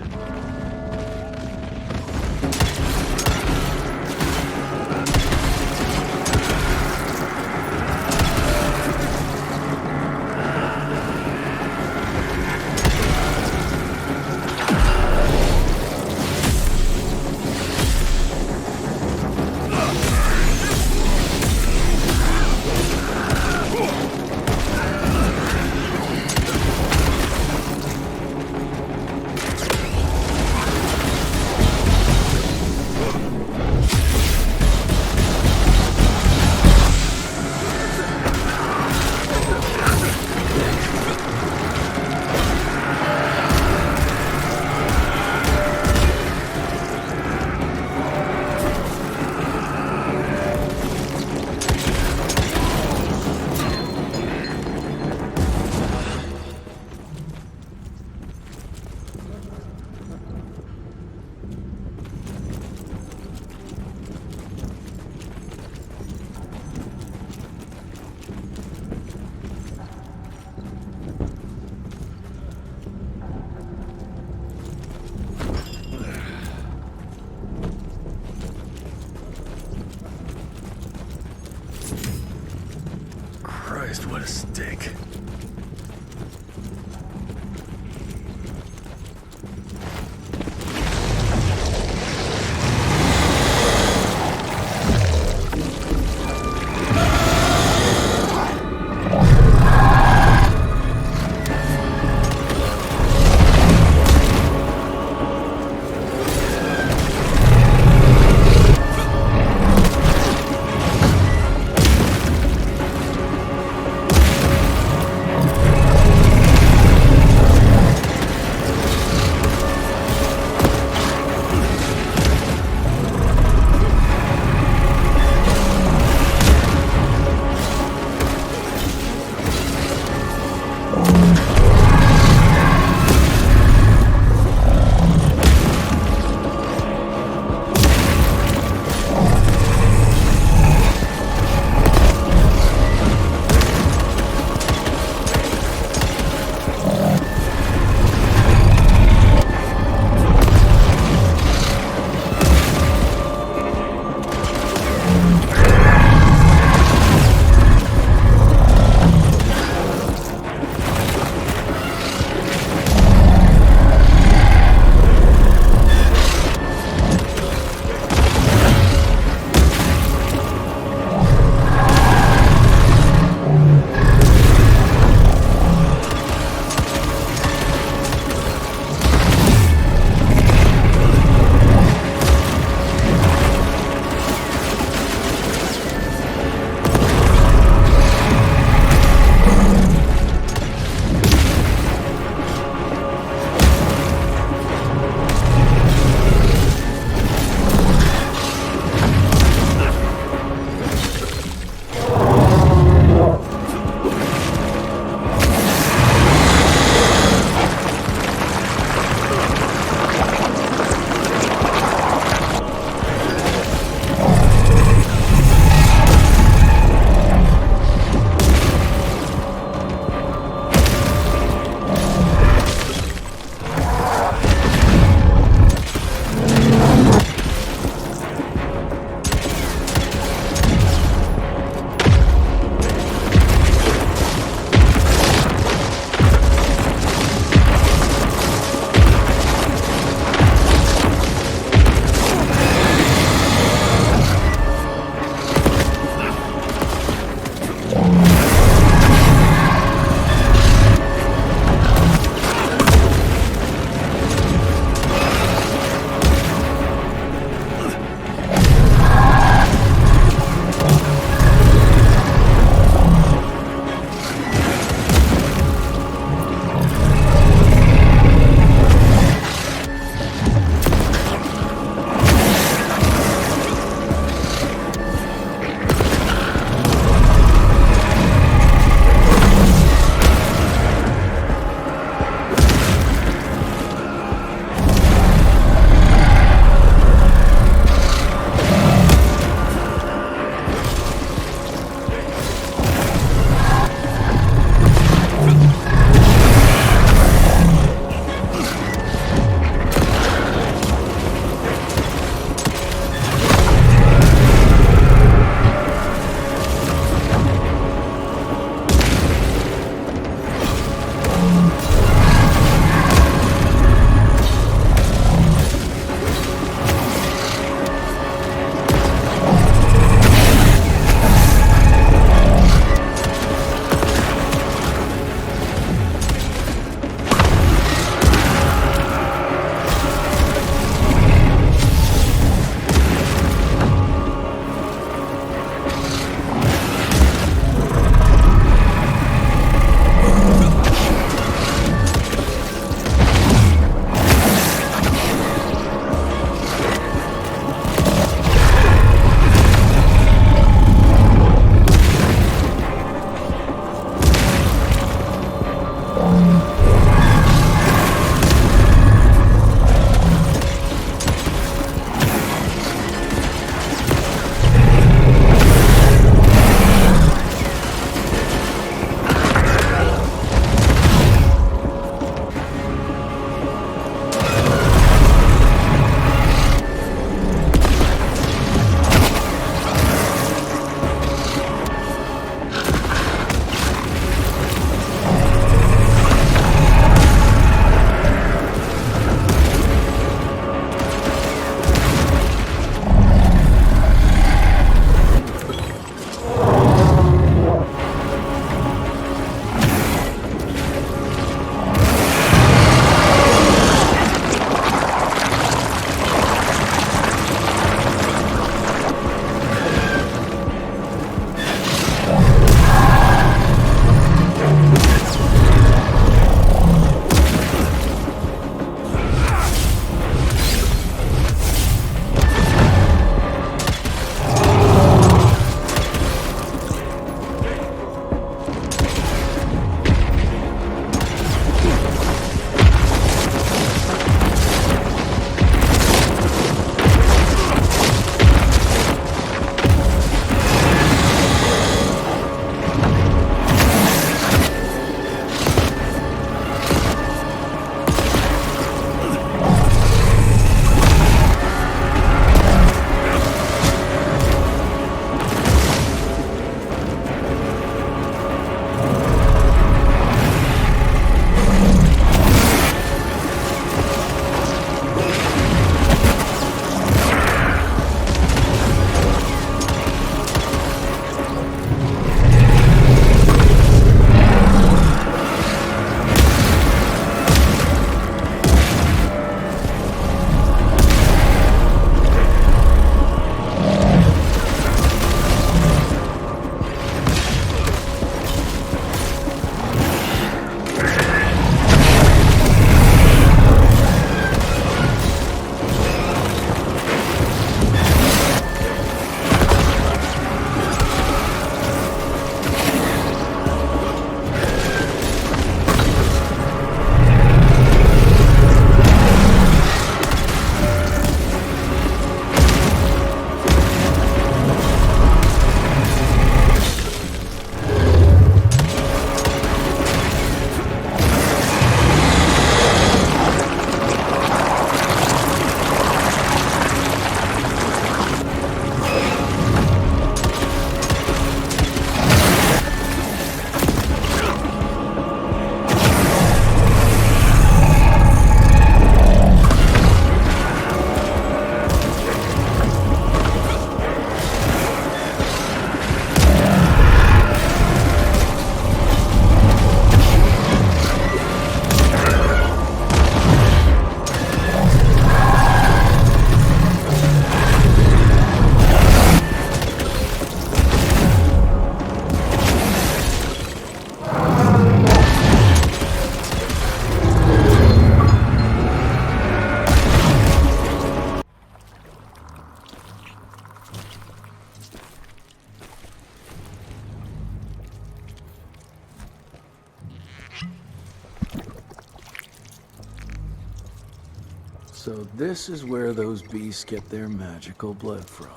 So this is where those beasts get their magical blood from.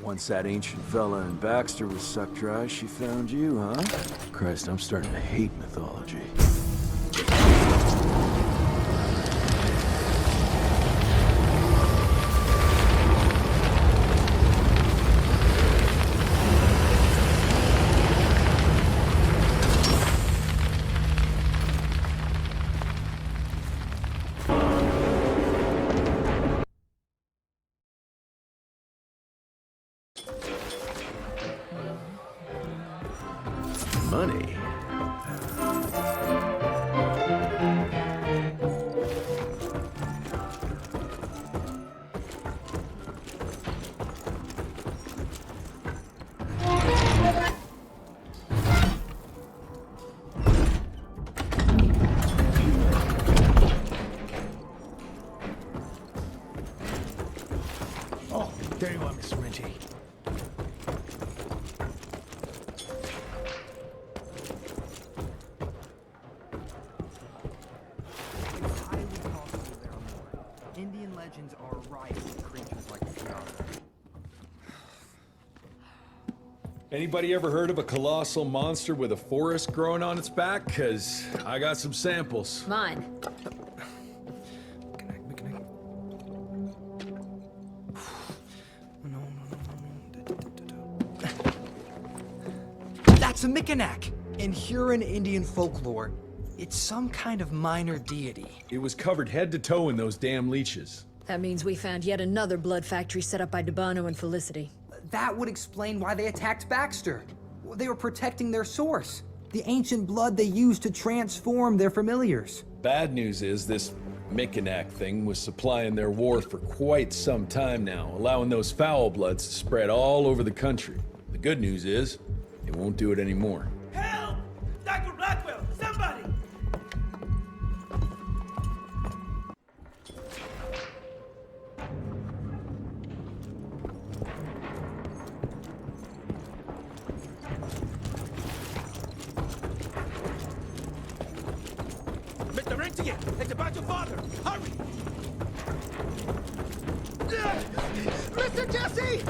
Once that ancient fella in Baxter was sucked dry, she found you, huh? Christ, I'm starting to hate mythology. Money. Oh, there you are, Mr. Reggie. Indian legends are rife with creatures like the Tiara. Anybody ever heard of a colossal monster with a forest growing on its back? Cause I got some samples. Mine. That's a Mikanak! In Huron Indian folklore, it's some kind of minor deity. It was covered head to toe in those damn leeches. That means we found yet another blood factory set up by Debano and Felicity. That would explain why they attacked Baxter. They were protecting their source, the ancient blood they used to transform their familiars. Bad news is this Mikanak thing was supplying their war for quite some time now, allowing those foul bloods to spread all over the country. The good news is, it won't do it anymore. Help! Dr. Blackwell, somebody! Mr. Rentier, it's about your father! Hurry! Mr. Jesse!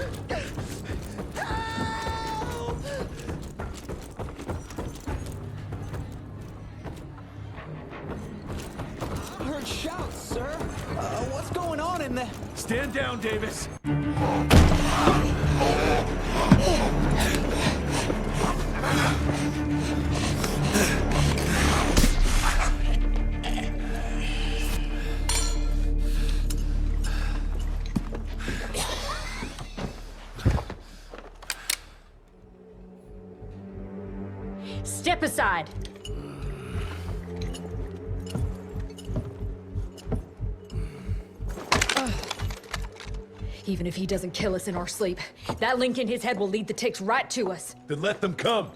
I heard shouts, sir. What's going on in there? Stand down, Davis! Step aside! Even if he doesn't kill us in our sleep, that link in his head will lead the ticks right to us. Then let them come.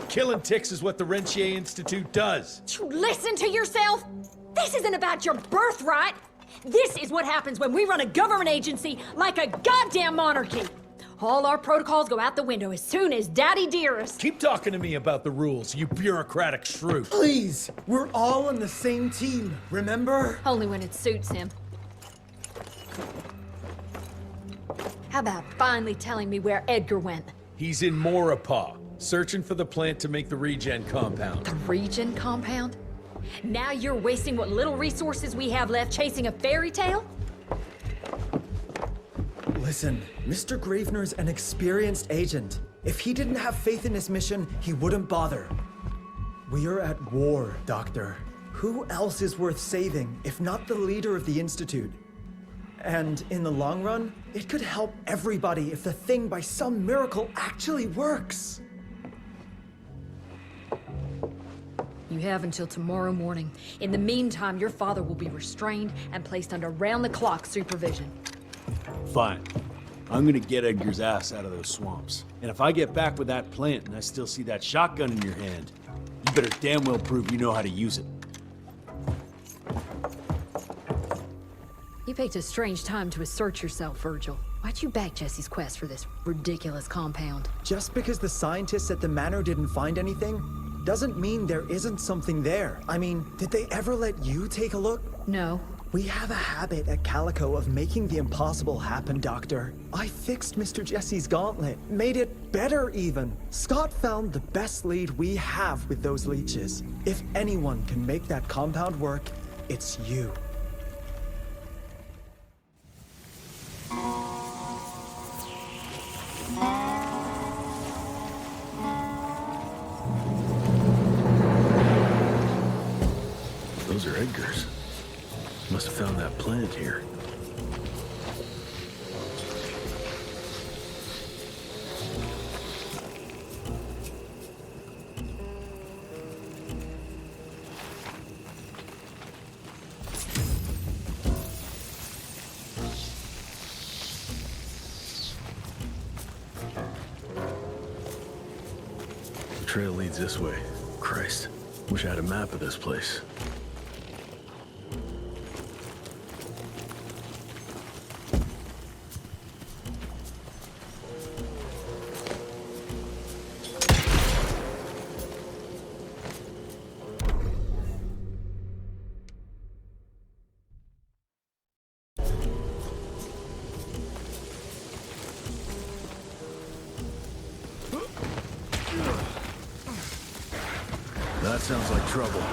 Killing ticks is what the Rentier Institute does. You listen to yourself? This isn't about your birthright. This is what happens when we run a government agency like a goddamn monarchy. All our protocols go out the window as soon as Daddy Dearest. Keep talking to me about the rules, you bureaucratic shrew. Please! We're all on the same team, remember? Only when it suits him. How about finally telling me where Edgar went? He's in Maurepas, searching for the plant to make the regen compound. The regen compound? Now you're wasting what little resources we have left chasing a fairy tale? Listen, Mr. Gravener's an experienced agent. If he didn't have faith in his mission, he wouldn't bother. We are at war, Doctor. Who else is worth saving, if not the leader of the Institute? And in the long run, it could help everybody if the thing by some miracle actually works. You have until tomorrow morning. In the meantime, your father will be restrained and placed under round-the-clock supervision. Fine. I'm gonna get Edgar's ass out of those swamps. And if I get back with that plant and I still see that shotgun in your hand, you better damn well prove you know how to use it. You picked a strange time to assert yourself, Virgil. Why'd you back Jesse's quest for this ridiculous compound? Just because the scientists at the manor didn't find anything, doesn't mean there isn't something there. I mean, did they ever let you take a look? No, We have a habit at Calico of making the impossible happen, Doctor. I fixed Mr. Jesse's gauntlet, made it better even. Scott found the best lead we have with those leeches. If anyone can make that compound work, it's you. Those are Edgar's. Must have found that plant here. The trail leads this way. Christ, wish I had a map of this place. That sounds like trouble.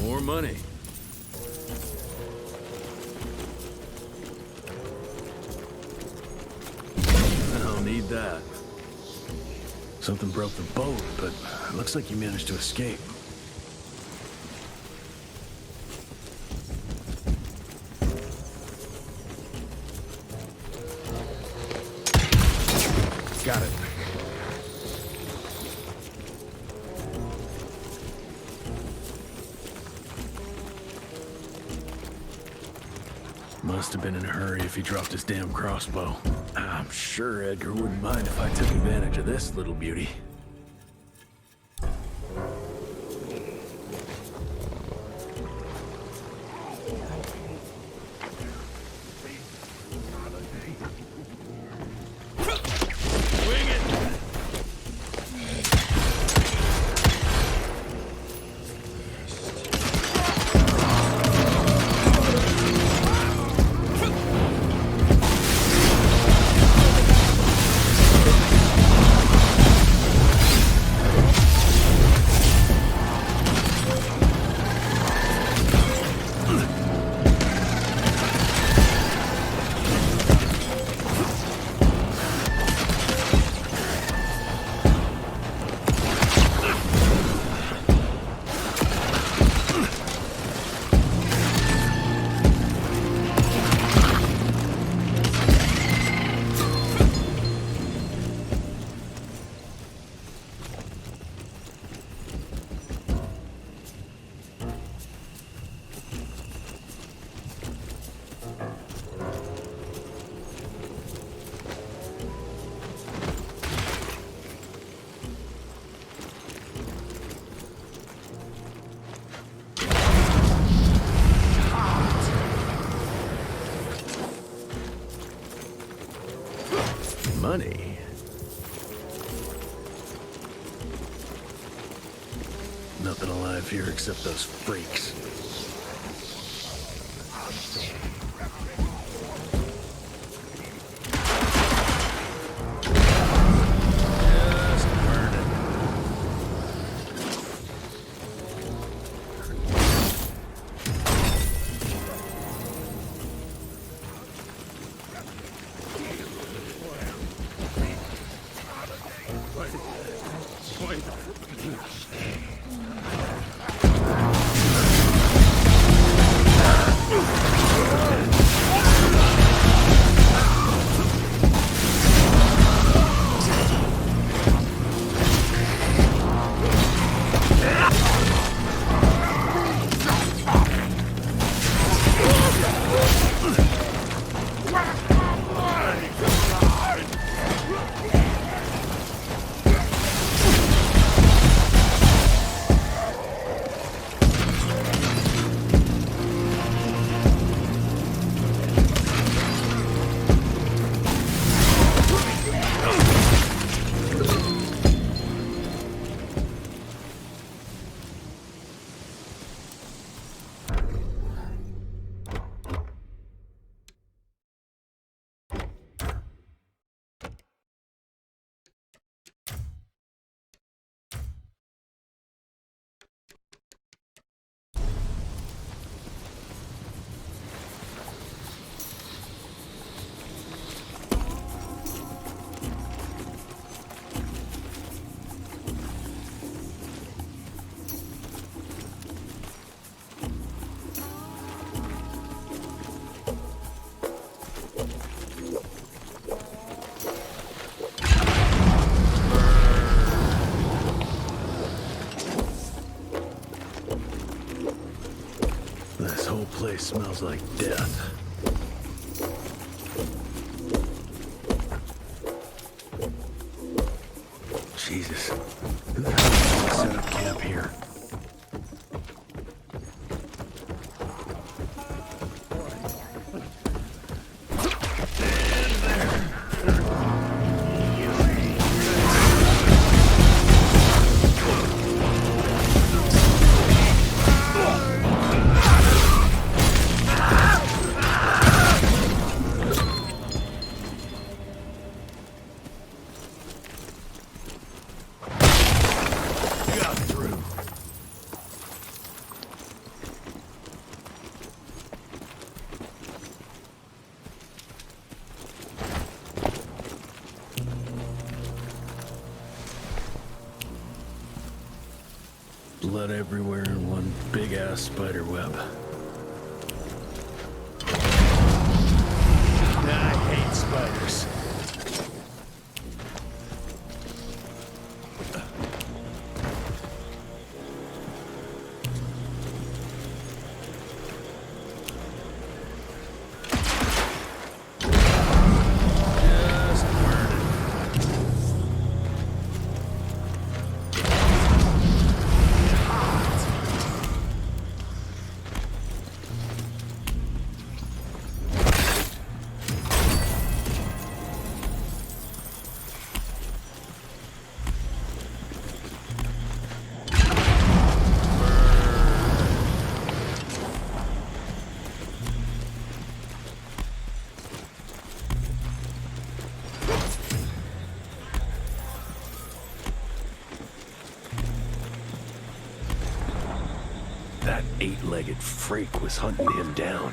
More money. I don't need that. Something broke the boat, but it looks like you managed to escape. Got it. Must have been in a hurry if he dropped his damn crossbow. I'm sure Edgar wouldn't mind if I took advantage of this little beauty. money. Nothing alive here except those freaks. This whole place smells like death. Jesus. Who the hell set up camp here? Blood everywhere in one big-ass spider web. I hate spiders. That eight-legged freak was hunting him down.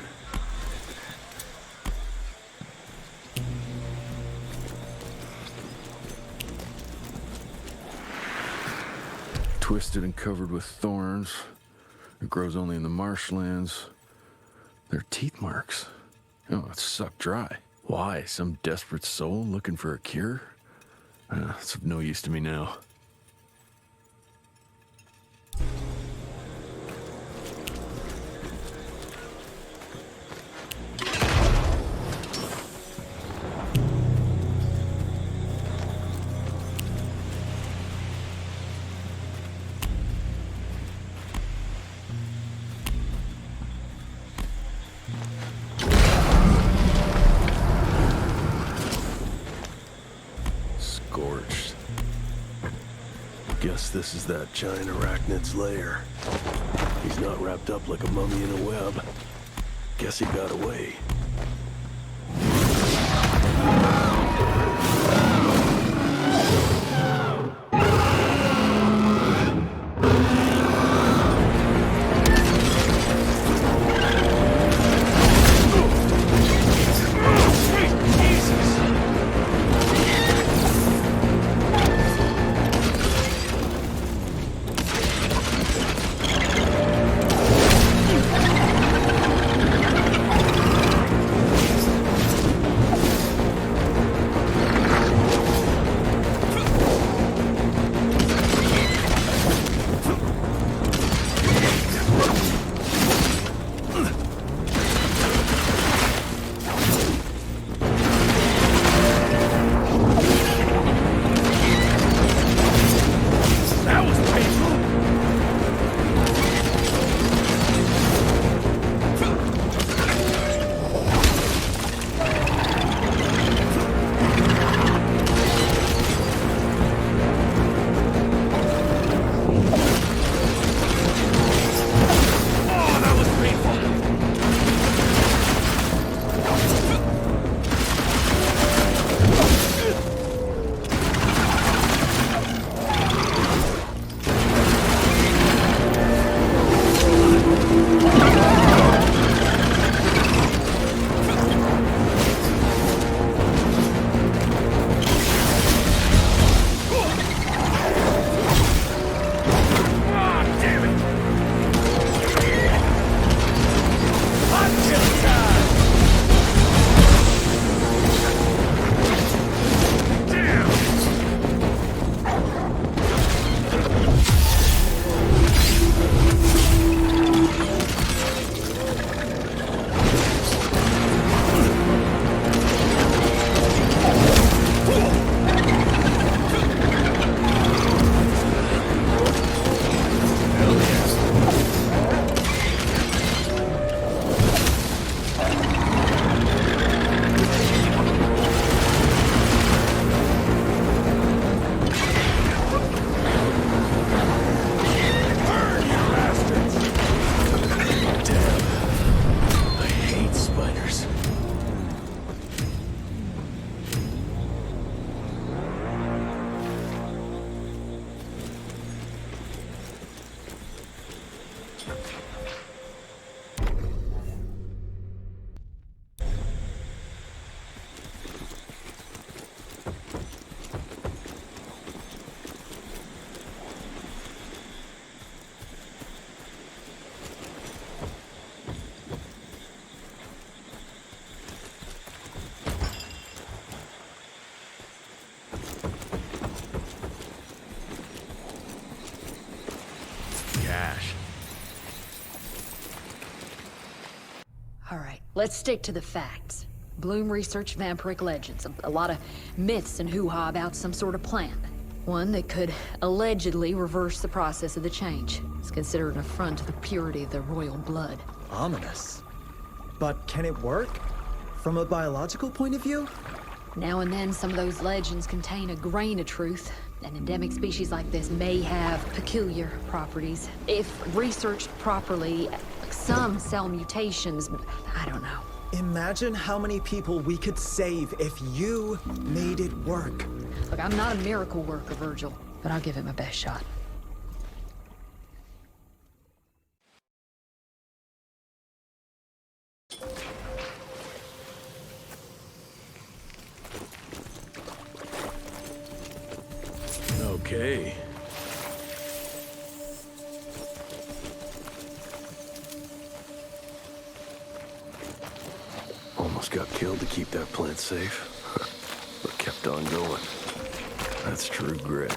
Twisted and covered with thorns. It grows only in the marshlands. They're teeth marks. Oh, it's sucked dry. Why? Some desperate soul looking for a cure? It's of no use to me now. Guess this is that giant arachnid's lair. He's not wrapped up like a mummy in a web. Guess he got away. All right, let's stick to the facts. Bloom researched vampiric legends, a lot of myths and hoo-ha about some sort of plant. One that could allegedly reverse the process of the change. It's considered an affront to the purity of the royal blood. Ominous. But can it work? From a biological point of view? Now and then, some of those legends contain a grain of truth. An endemic species like this may have peculiar properties. If researched properly, some cell mutations, I don't know. Imagine how many people we could save if you made it work. Look, I'm not a miracle worker, Virgil, but I'll give it my best shot. Okay. Almost got killed to keep that plant safe, but kept on going. That's true grit.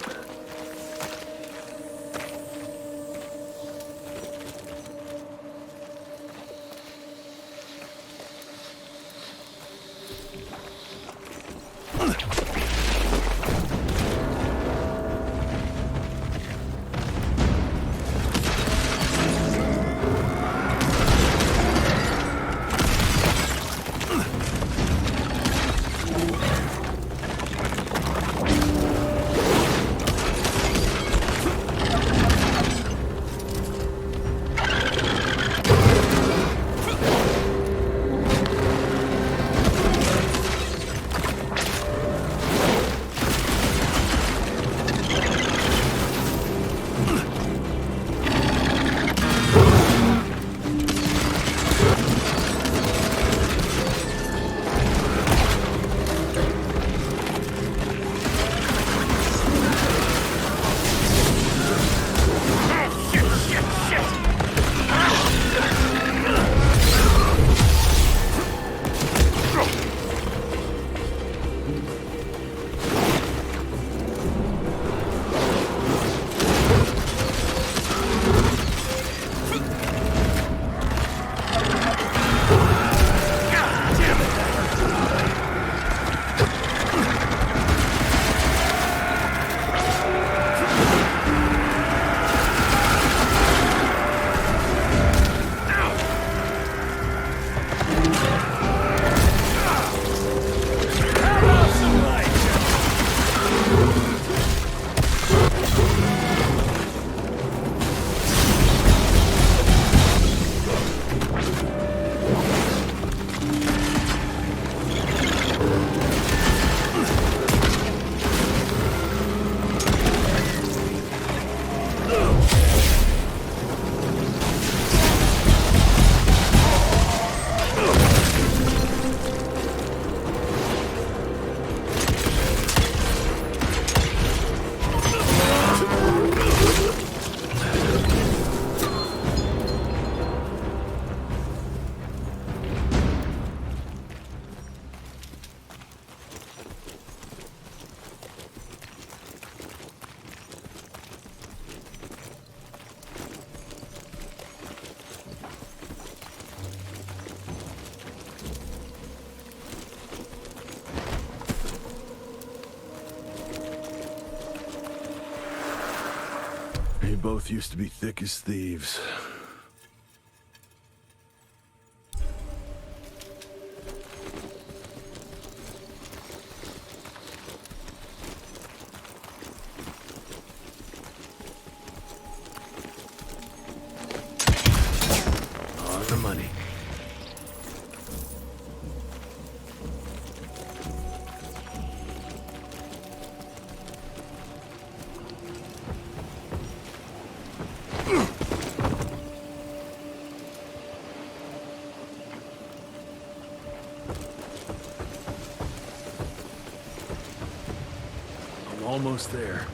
both used to be thick as thieves. On the money. I'm almost there.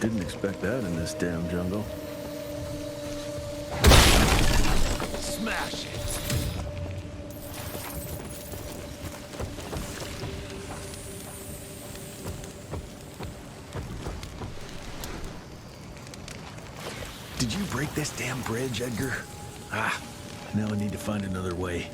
Didn't expect that in this damn jungle. Smash it! Did you break this damn bridge, Edgar? Ah, now I need to find another way.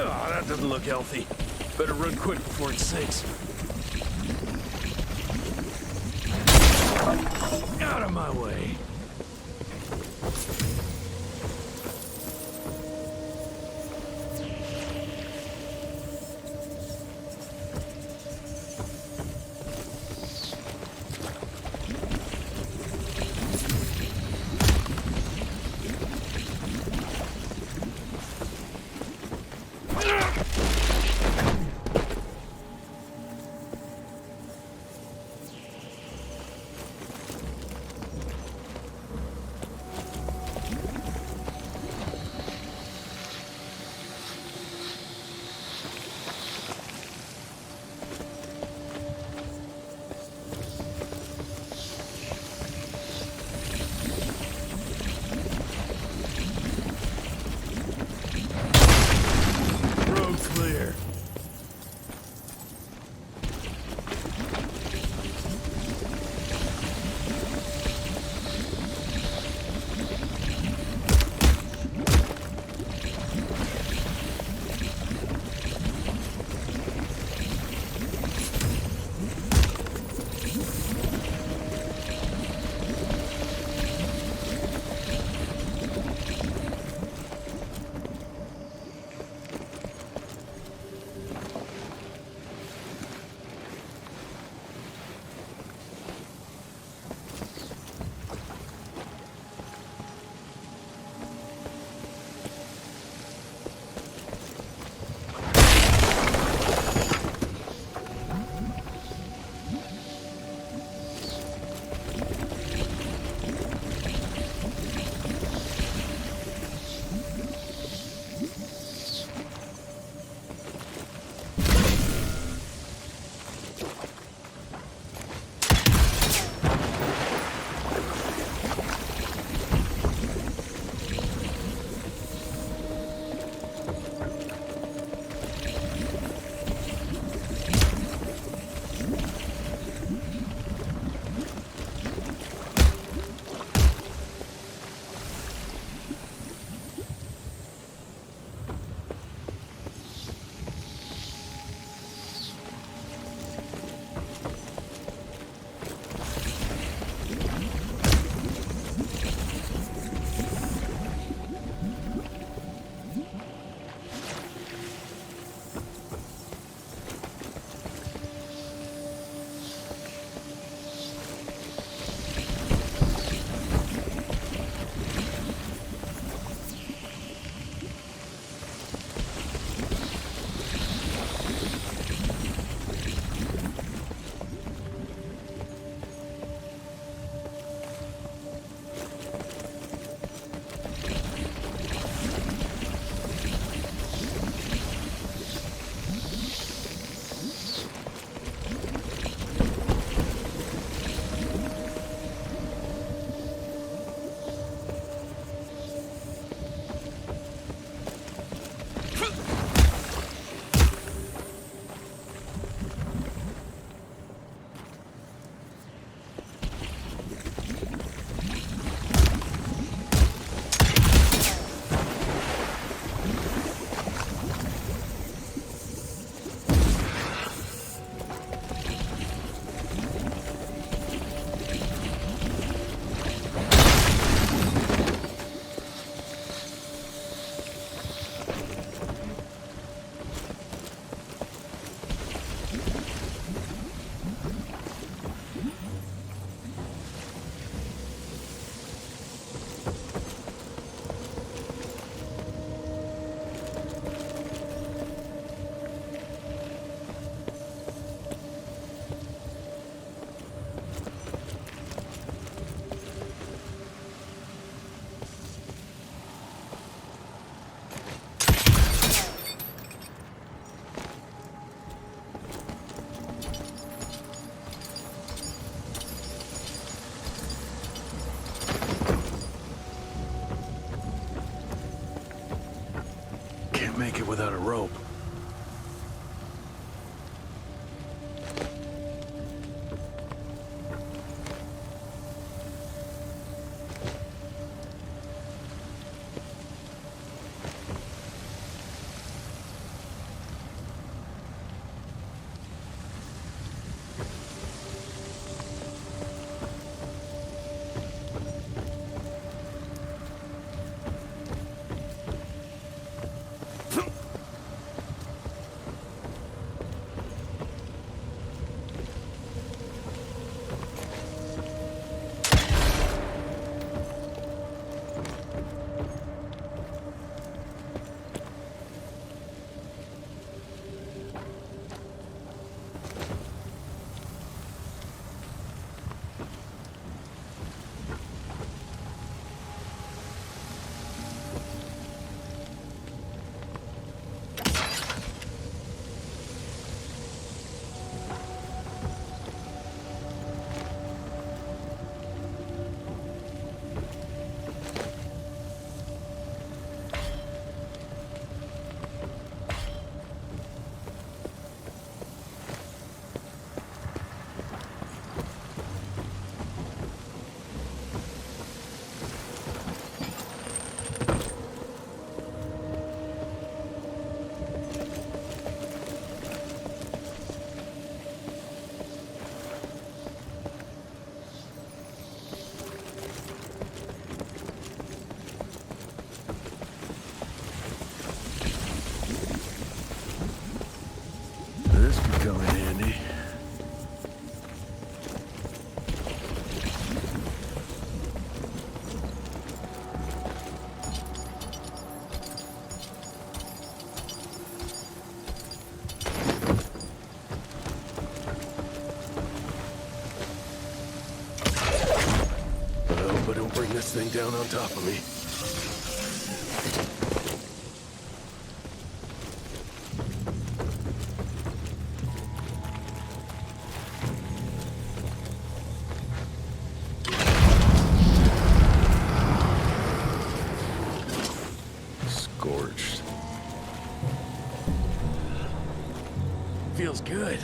Oh, that doesn't look healthy. Better run quick before it sinks. Out of my way. bring this thing down on top of me. Scorched. Feels good.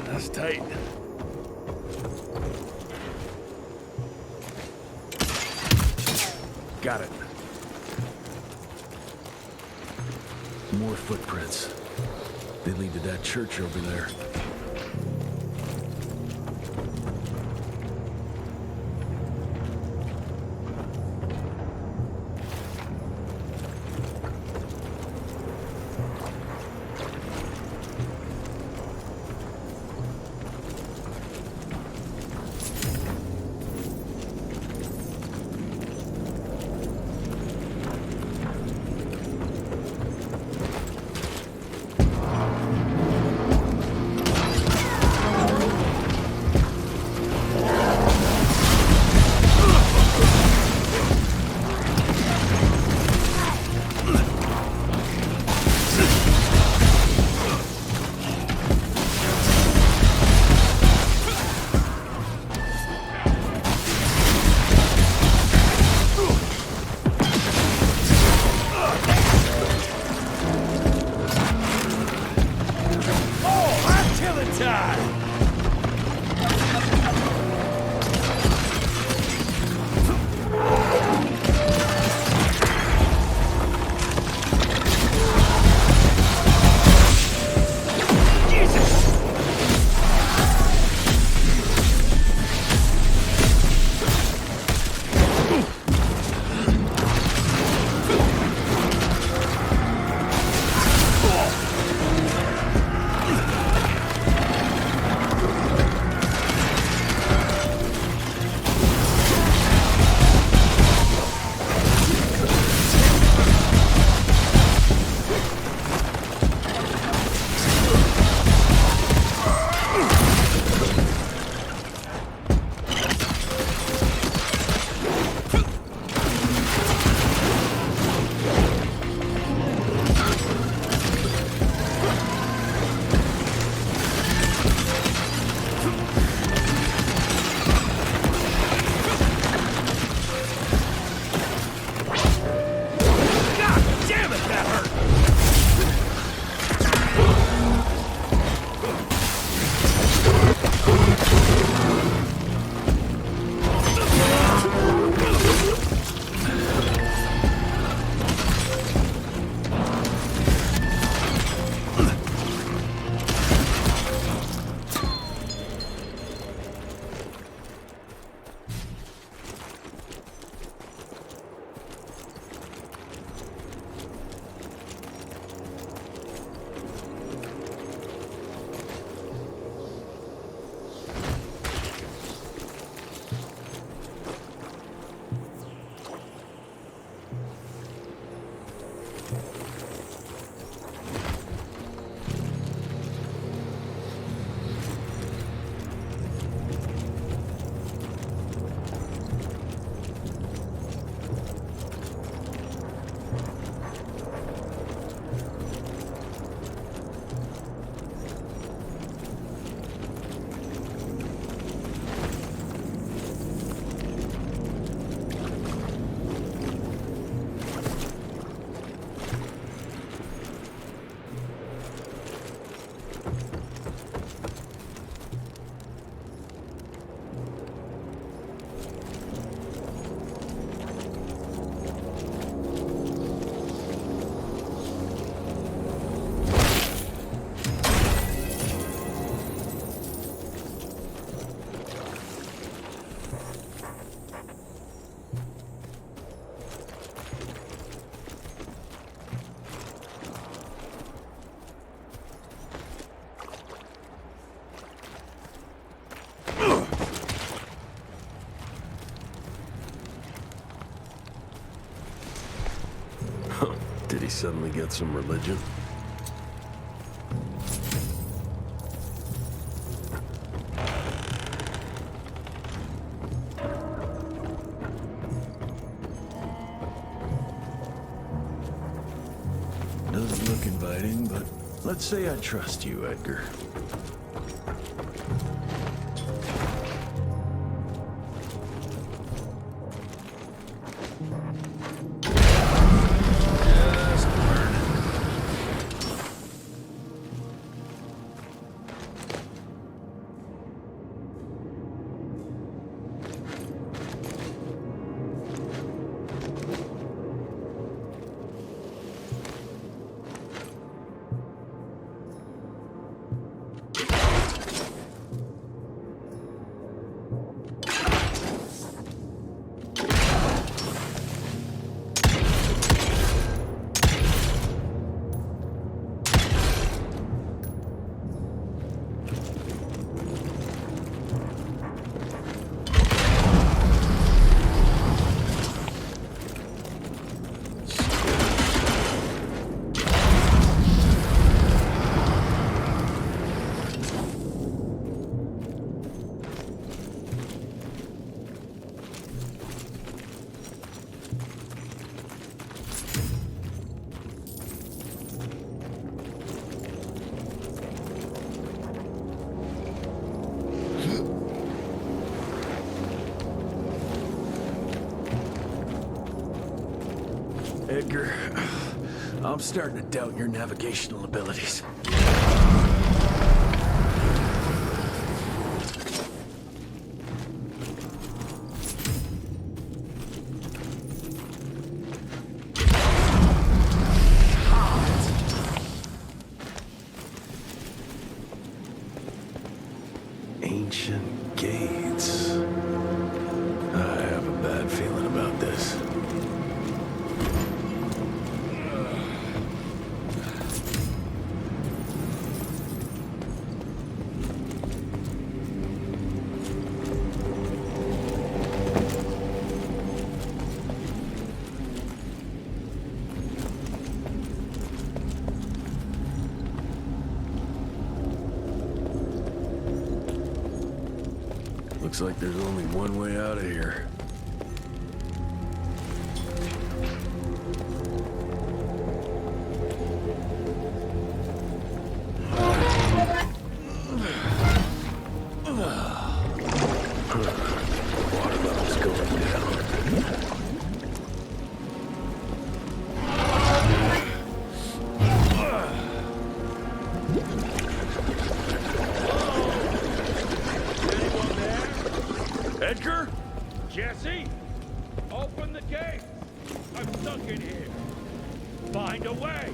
That's tight. Got it. More footprints. They lead to that church over there. Did he suddenly get some religion? Doesn't look inviting, but let's say I trust you, Edgar. Edgar, I'm starting to doubt your navigational abilities. Ancient gates. I have a bad feeling about this. Looks like there's only one way out of here. Water level's going down. Edgar? Jesse? Open the gate! I'm stuck in here. Find a way!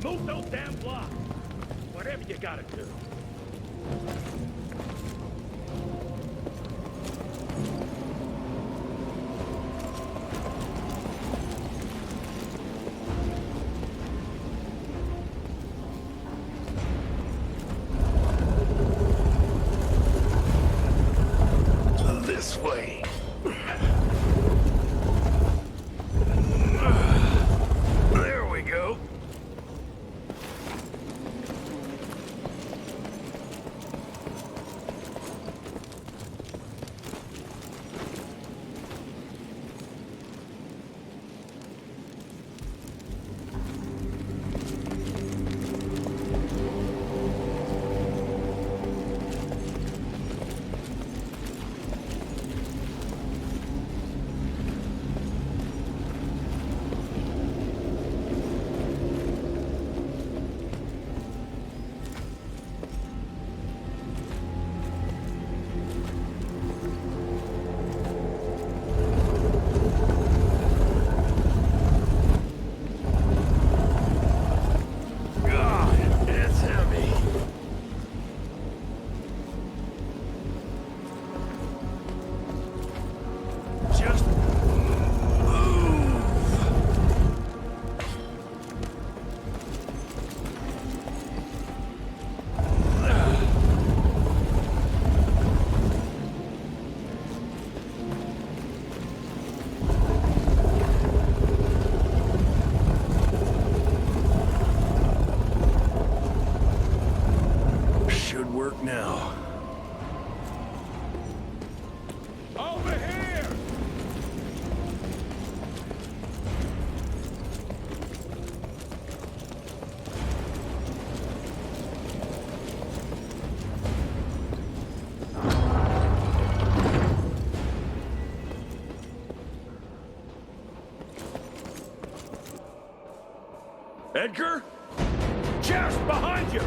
Move those damn blocks! Whatever you gotta do. This way. There we go. Edgar? Chest behind you!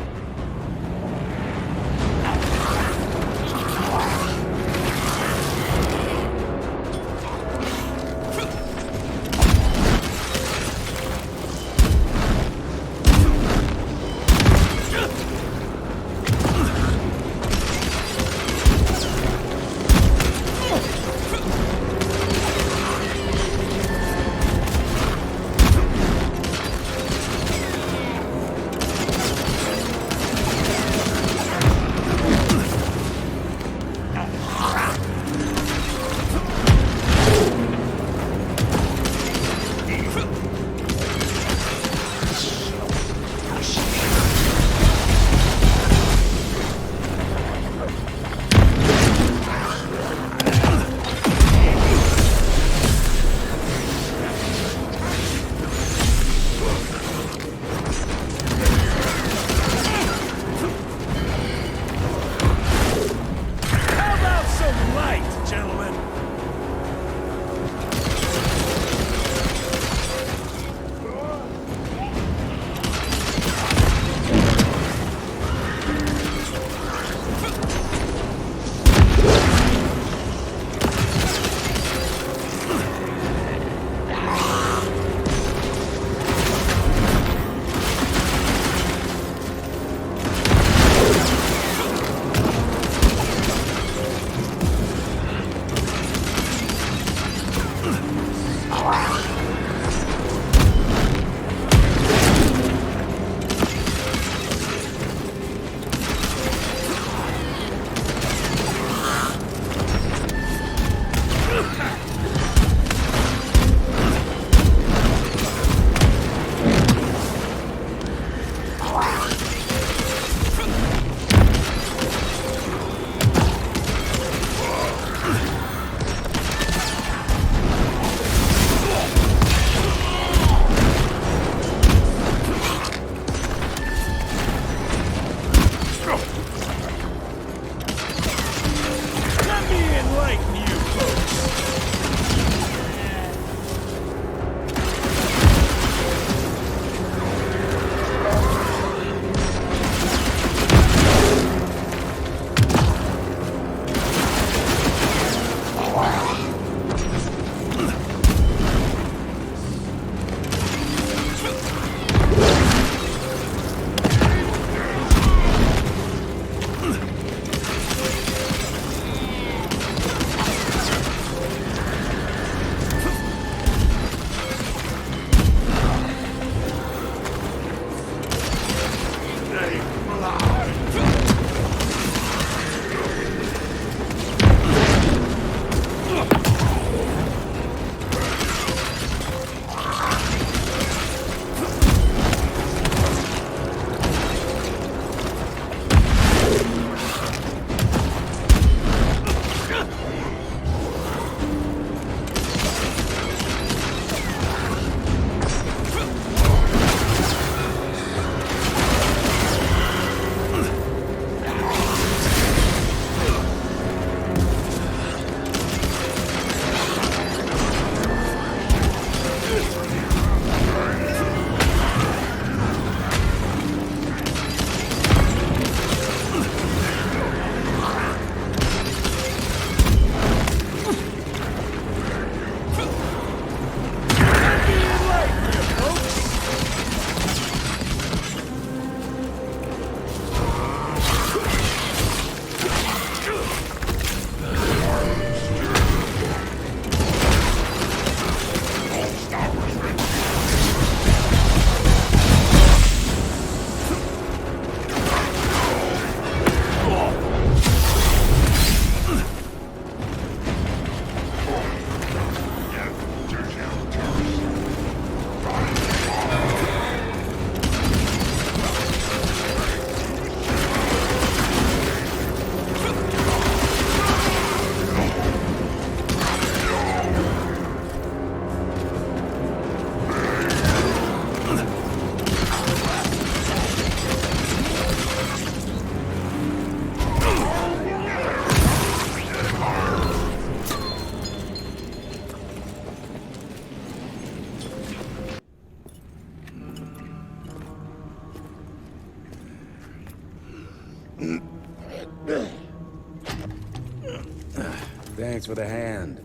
Thanks for the hand.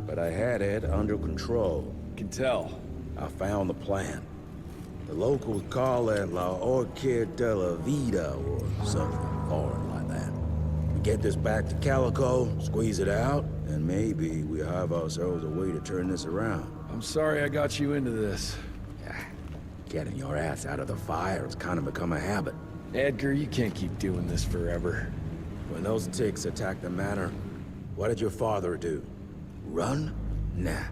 But I had it under control. Can tell. I found the plan. The locals call it La Orchid de la Vida or something foreign like that. We get this back to Calico, squeeze it out, and maybe we have ourselves a way to turn this around. I'm sorry I got you into this. Getting your ass out of the fire has kind of become a habit. Edgar, you can't keep doing this forever. When those ticks attacked the manor, what did your father do? Run? Nah.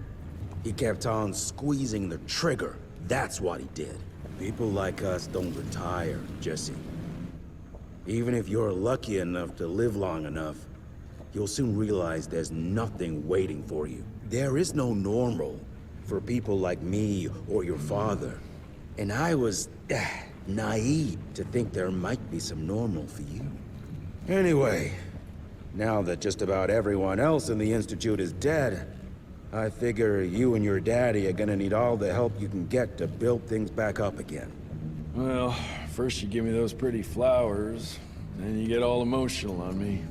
He kept on squeezing the trigger. That's what he did. People like us don't retire, Jesse. Even if you're lucky enough to live long enough, you'll soon realize there's nothing waiting for you. There is no normal for people like me or your father. And I was naive to think there might be some normal for you. Anyway, now that just about everyone else in the Institute is dead, I figure you and your daddy are gonna need all the help you can get to build things back up again. Well, first you give me those pretty flowers, then you get all emotional on me.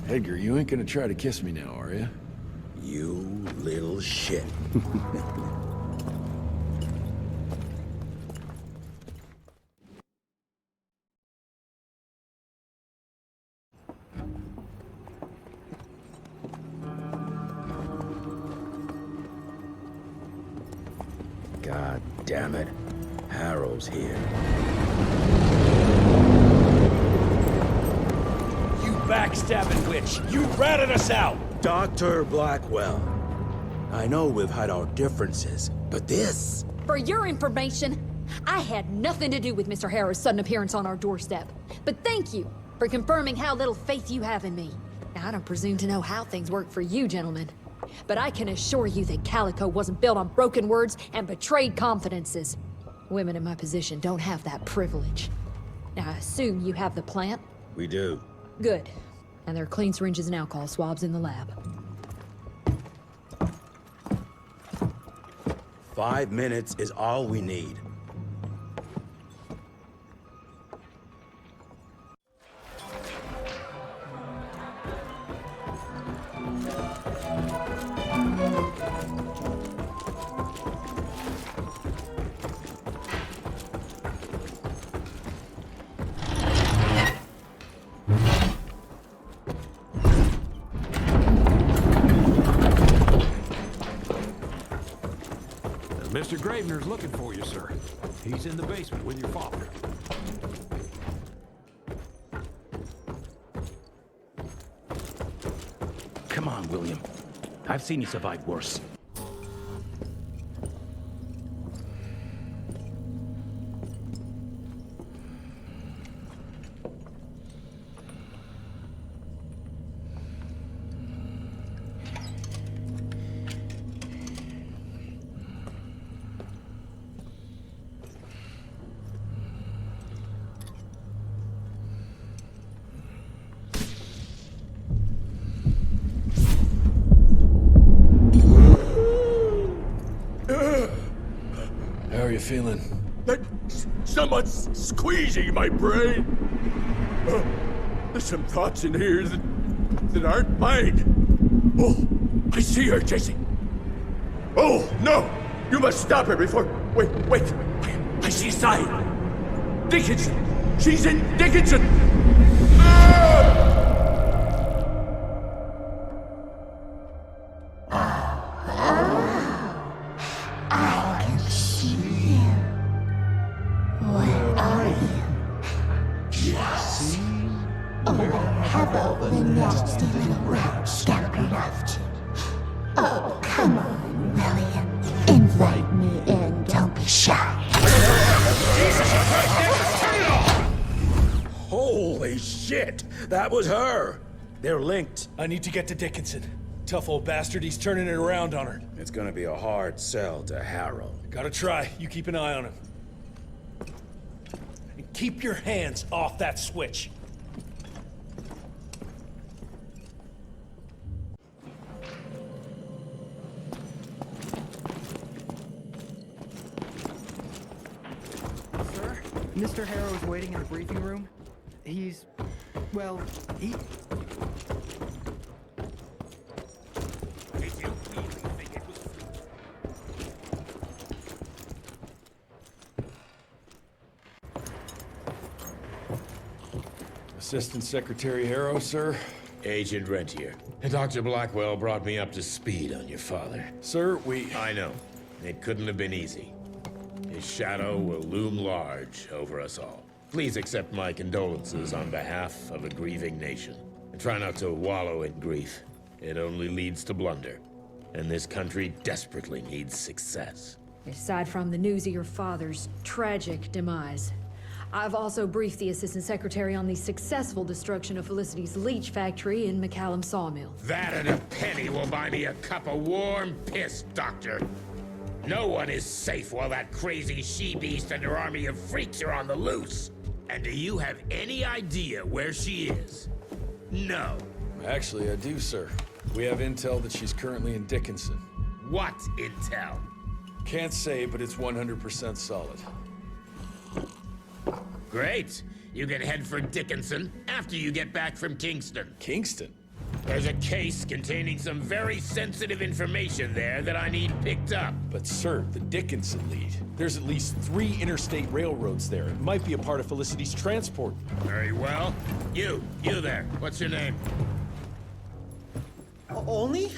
Edgar, you ain't gonna try to kiss me now, are you? You little shit. God damn it. Harrow's here. You backstabbing witch! You ratted us out! Dr. Blackwell. I know we've had our differences, but this... For your information, I had nothing to do with Mr. Harrow's sudden appearance on our doorstep. But thank you for confirming how little faith you have in me. Now, I don't presume to know how things work for you, gentlemen. But I can assure you that Calico wasn't built on broken words and betrayed confidences. Women in my position don't have that privilege. Now, I assume you have the plant? We do. Good. And there are clean syringes and alcohol swabs in the lab. 5 minutes is all we need. Mr. Gravener's looking for you, sir. He's in the basement with your father. Come on, William. I've seen you survive worse. How are you feeling? Someone's squeezing my brain. There's some thoughts in here that aren't mine. Oh, I see her, Jesse. Oh, no! You must stop her before... Wait. I see Sai. Dickinson. She's in Dickinson. I can see you. Where are you? Jesse? Or have all the nasty little rats scampered off to? Oh, come on, William. Invite me in, don't be shy. Holy shit! That was her! They're linked. I need to get to Dickinson. Tough old bastard, he's turning it around on her. It's gonna be a hard sell to Harrow. Gotta try. You keep an eye on him. And keep your hands off that switch. Sir, Mr. Harrow is waiting in the briefing room. He's... well, Assistant Secretary Harrow, sir. Agent Rentier. Dr. Blackwell brought me up to speed on your father. Sir, I know. It couldn't have been easy. His shadow will loom large over us all. Please accept my condolences on behalf of a grieving nation. And try not to wallow in grief. It only leads to blunder. And this country desperately needs success. Aside from the news of your father's tragic demise, I've also briefed the Assistant Secretary on the successful destruction of Felicity's leech factory in McCallum Sawmill. That and a penny will buy me a cup of warm piss, Doctor. No one is safe while that crazy she-beast and her army of freaks are on the loose. And do you have any idea where she is? No. Actually, I do, sir. We have intel that she's currently in Dickinson. What intel? Can't say, but it's 100% solid. Great. You can head for Dickinson after you get back from Kingston. Kingston? There's a case containing some very sensitive information there that I need picked up. But sir, the Dickinson lead. There's at least 3 interstate railroads there. It might be a part of Felicity's transport. Very well. You there. What's your name? Only?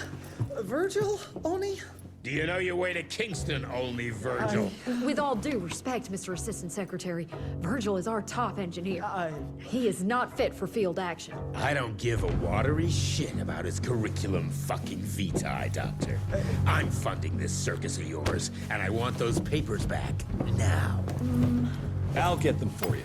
Virgil? Only? Do you know your way to Kingston, only Virgil? With all due respect, Mr. Assistant Secretary, Virgil is our top engineer. He is not fit for field action. I don't give a watery shit about his curriculum fucking vitae, Doctor. I'm funding this circus of yours, and I want those papers back now. I'll get them for you.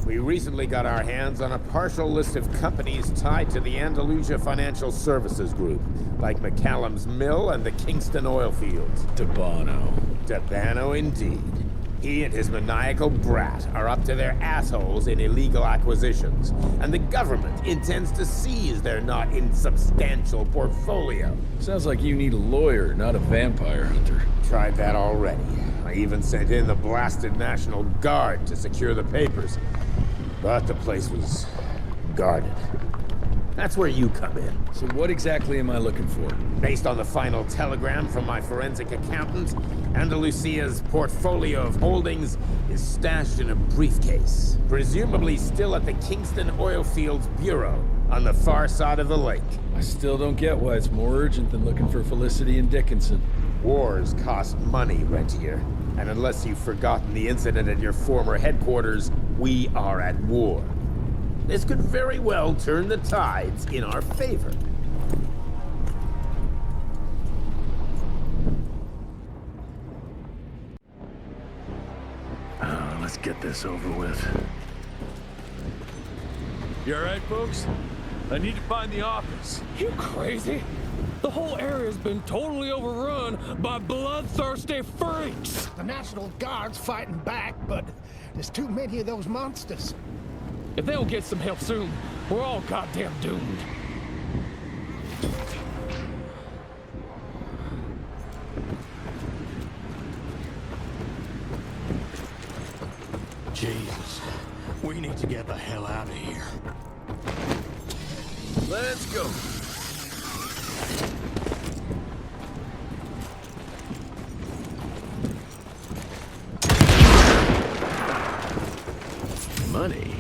We recently got our hands on a partial list of companies tied to the Andalusia Financial Services Group, like McCallum's Mill and the Kingston oil fields. Debano. Debano indeed. He and his maniacal brat are up to their assholes in illegal acquisitions, and the government intends to seize their not insubstantial portfolio. Sounds like you need a lawyer, not a vampire hunter. Tried that already. I even sent in the blasted National Guard to secure the papers. But the place was guarded. That's where you come in. So what exactly am I looking for? Based on the final telegram from my forensic accountant, Andalusia's portfolio of holdings is stashed in a briefcase, presumably still at the Kingston Oilfields Bureau on the far side of the lake. I still don't get why it's more urgent than looking for Felicity and Dickinson. Wars cost money, Rentier. And unless you've forgotten the incident at your former headquarters, we are at war. This could very well turn the tides in our favor. Let's get this over with. You alright, folks? I need to find the office. You crazy? The whole area's been totally overrun by bloodthirsty freaks. The National Guard's fighting back, but there's too many of those monsters. If they don't get some help soon, we're all goddamn doomed. Jesus, we need to get the hell out of here. Let's go. Money.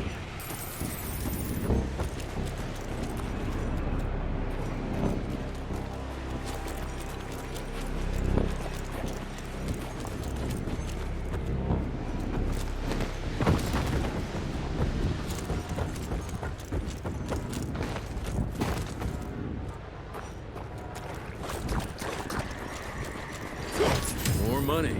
More money.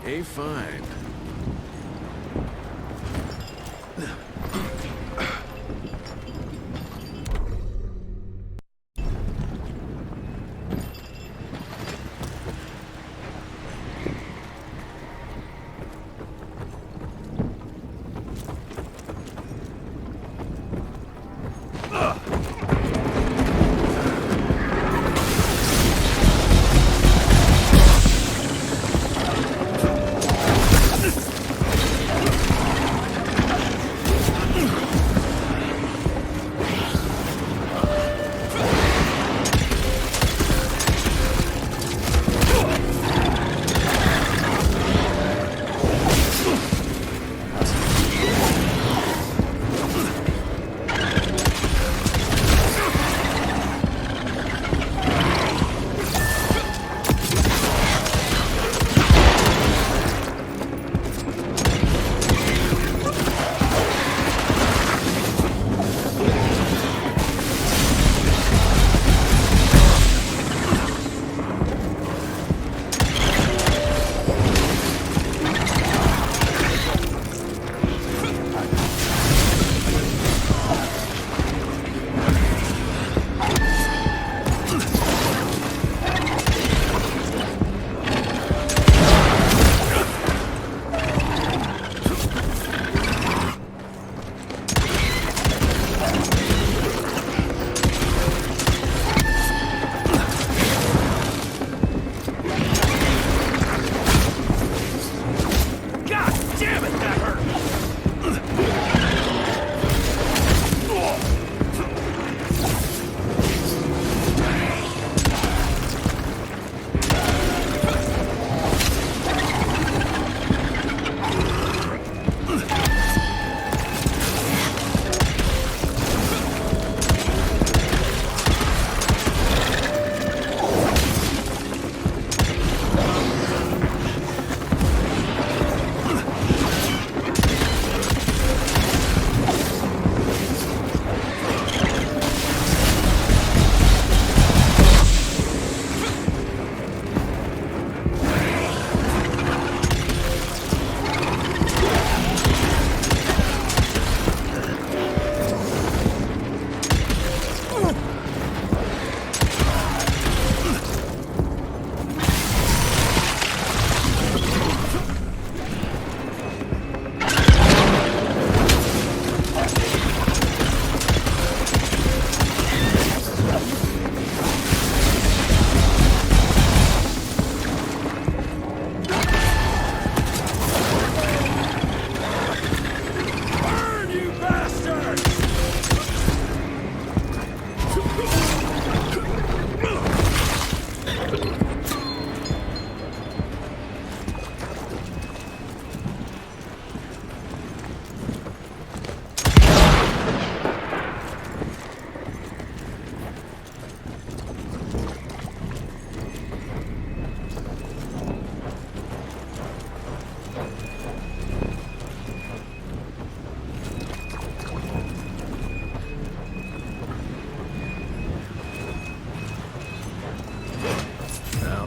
A fine.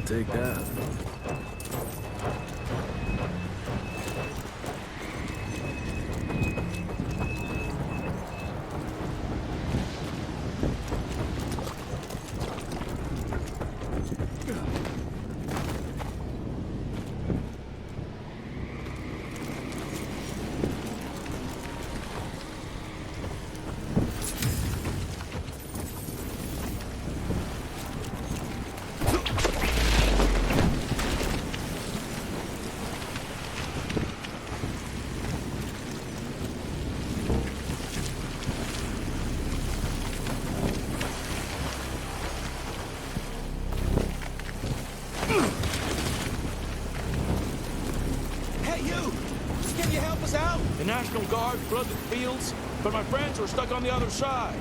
Take that. The National Guard flooded the fields, but my friends were stuck on the other side.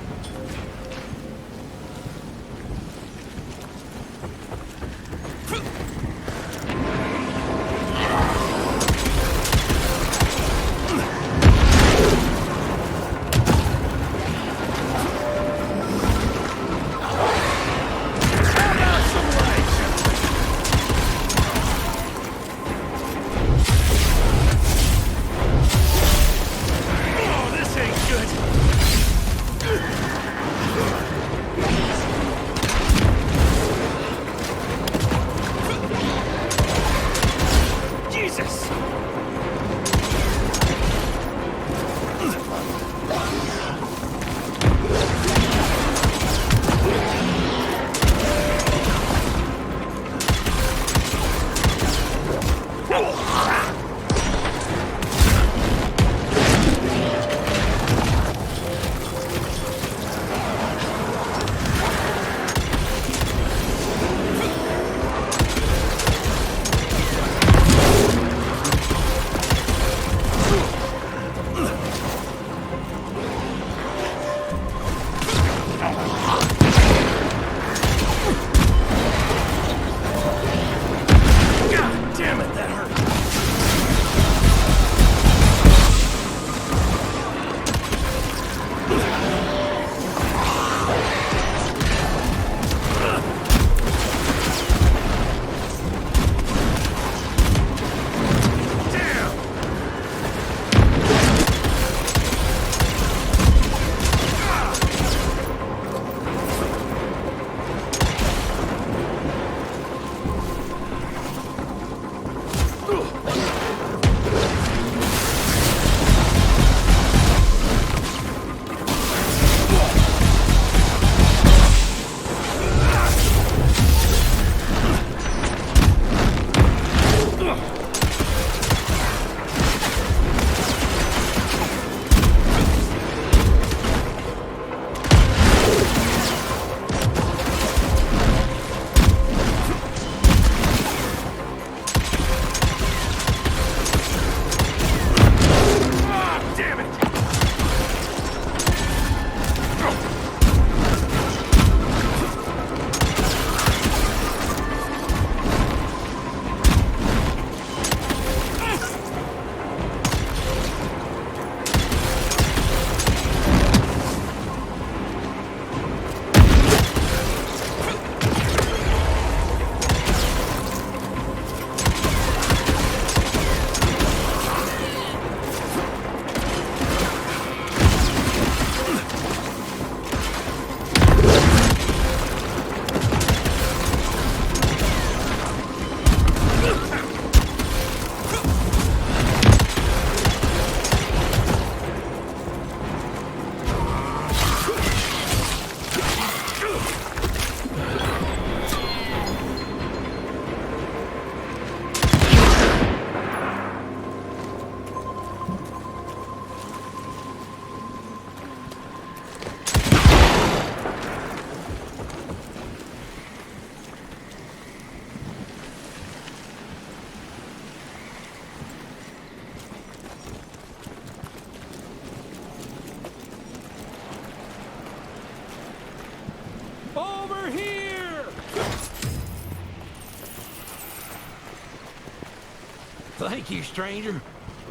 Thank you, stranger.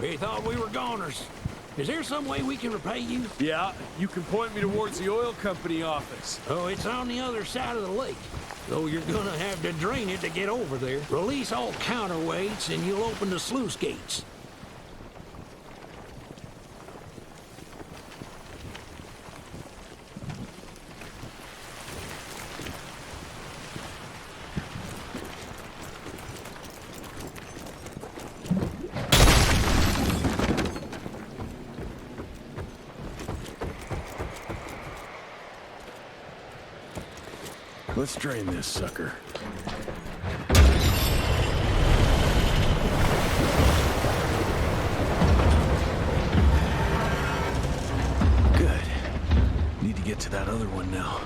We thought we were goners. Is there some way we can repay you? Yeah, you can point me towards the oil company office. Oh, it's on the other side of the lake. Though you're gonna have to drain it to get over there. Release all counterweights and you'll open the sluice gates. Let's drain this sucker. Good. Need to get to that other one now.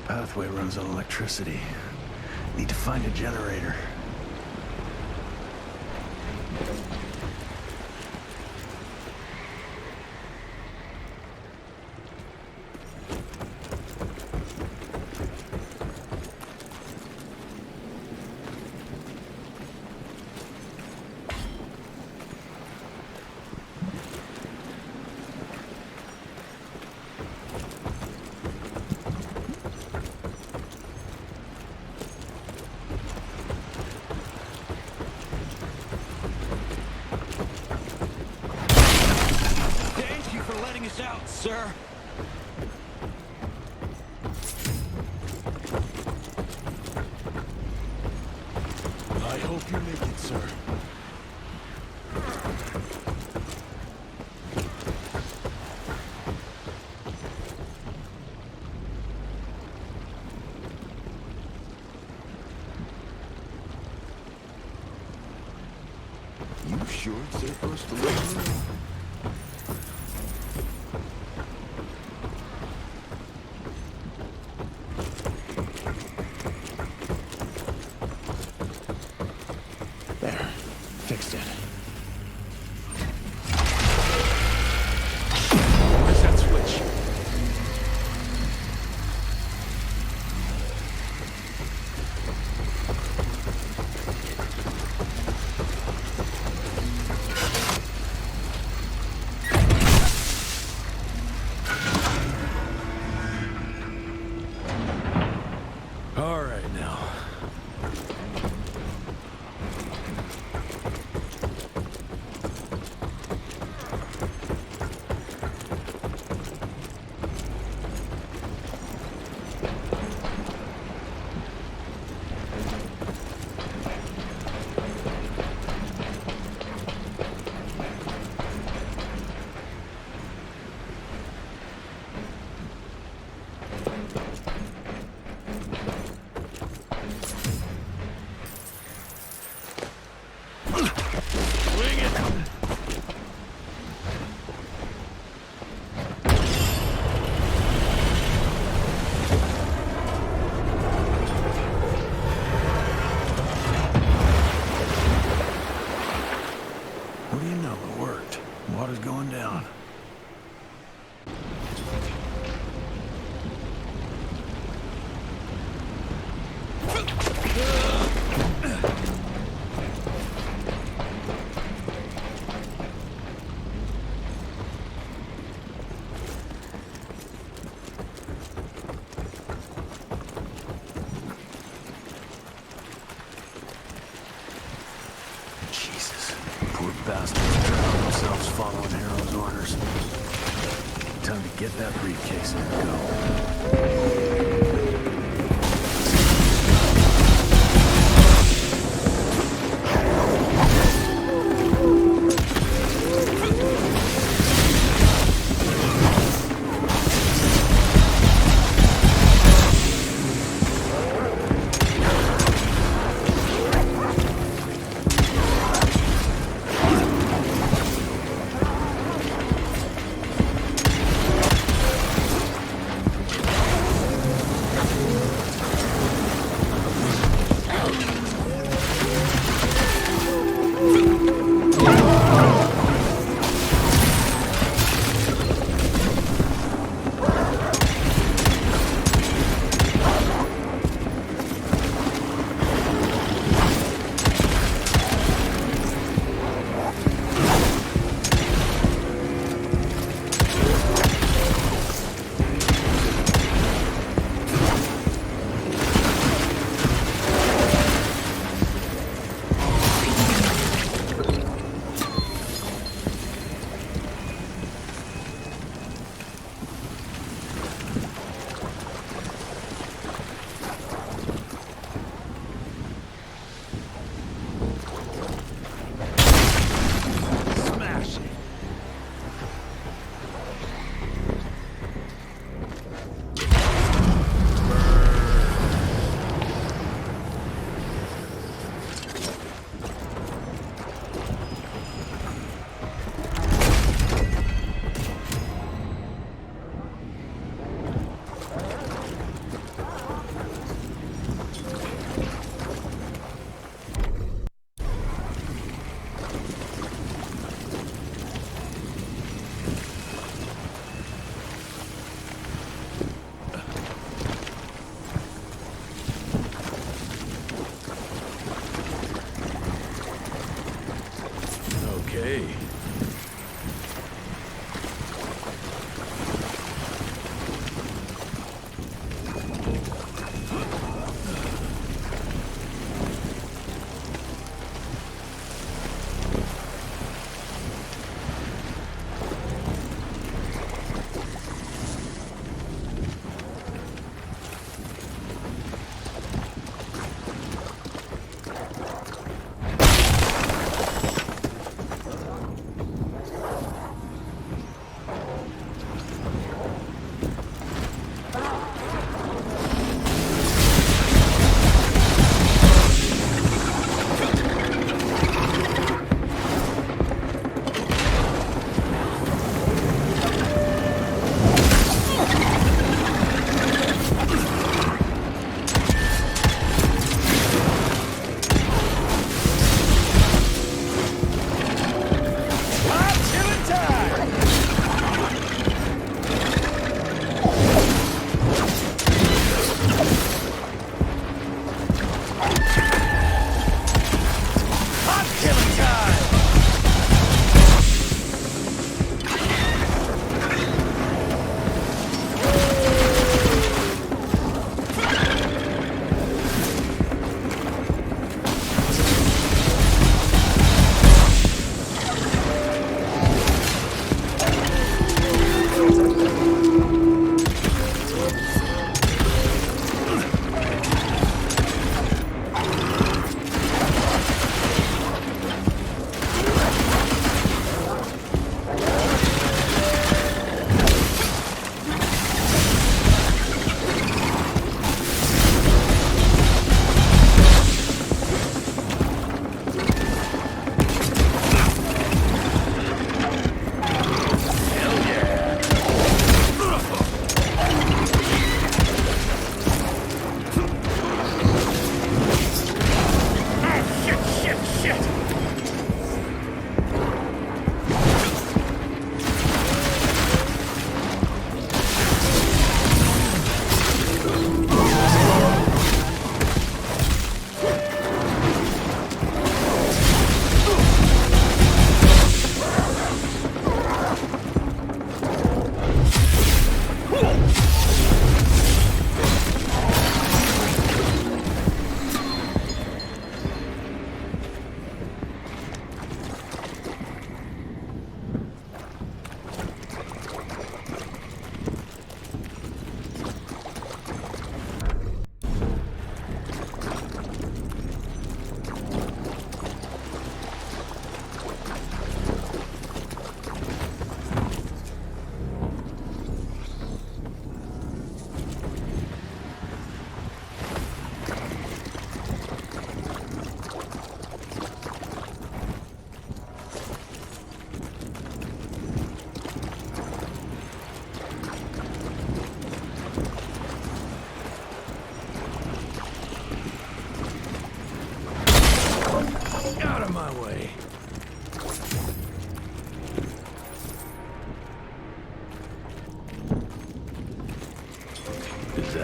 Pathway runs on electricity. Need to find a generator. Out, sir. I hope you make it, sir. You sure it's safe for us to live here? Fixed it. Where's that switch? All right now. What do you know? It worked. Water's going down. Jesus. Poor bastards drown themselves following Harrow's orders. Time to get that briefcase and go.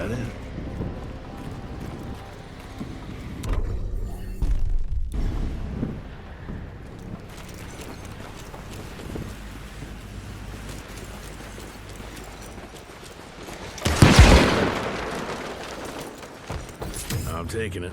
that it? I'm taking it.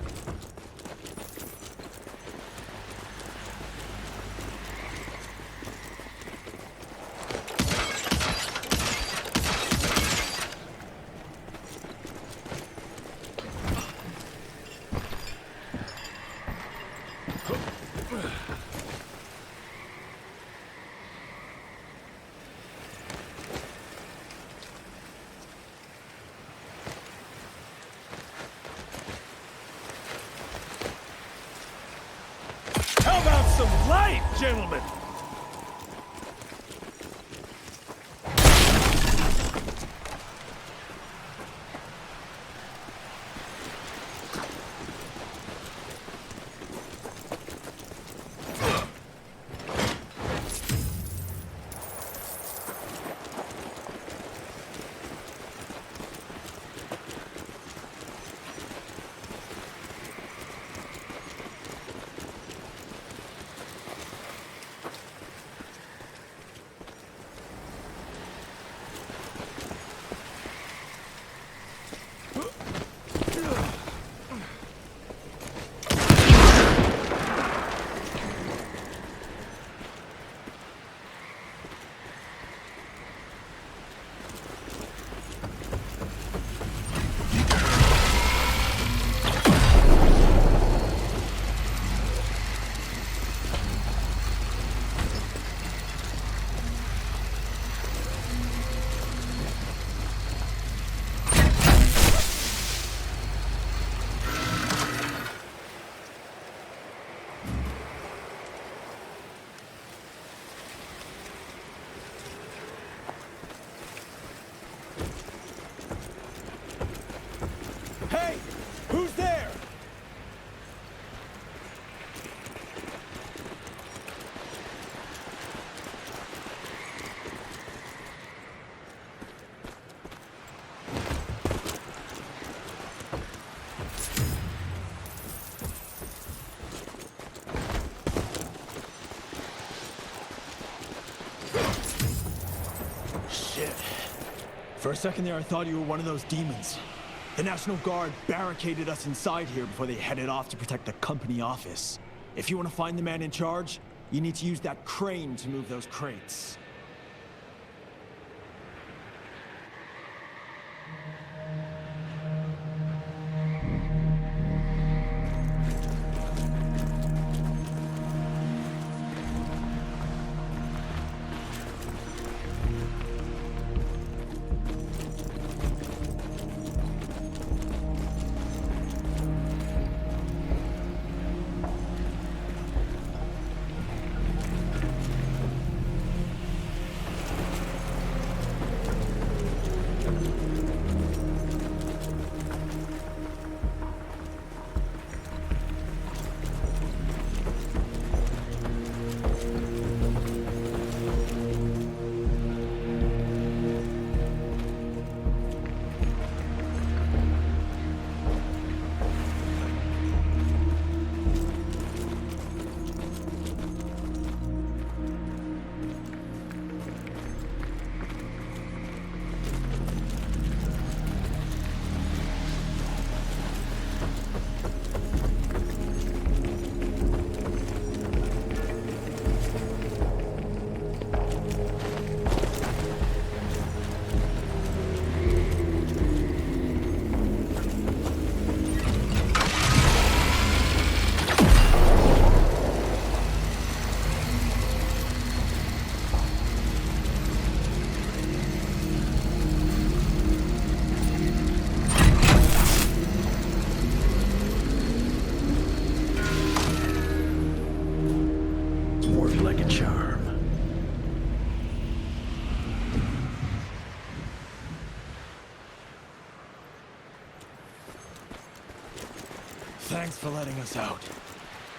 How about some light, gentlemen? Hey! Who's there? Shit. For a second there, I thought you were one of those demons. The National Guard barricaded us inside here before they headed off to protect the company office. If you want to find the man in charge, you need to use that crane to move those crates. Thanks for letting us out.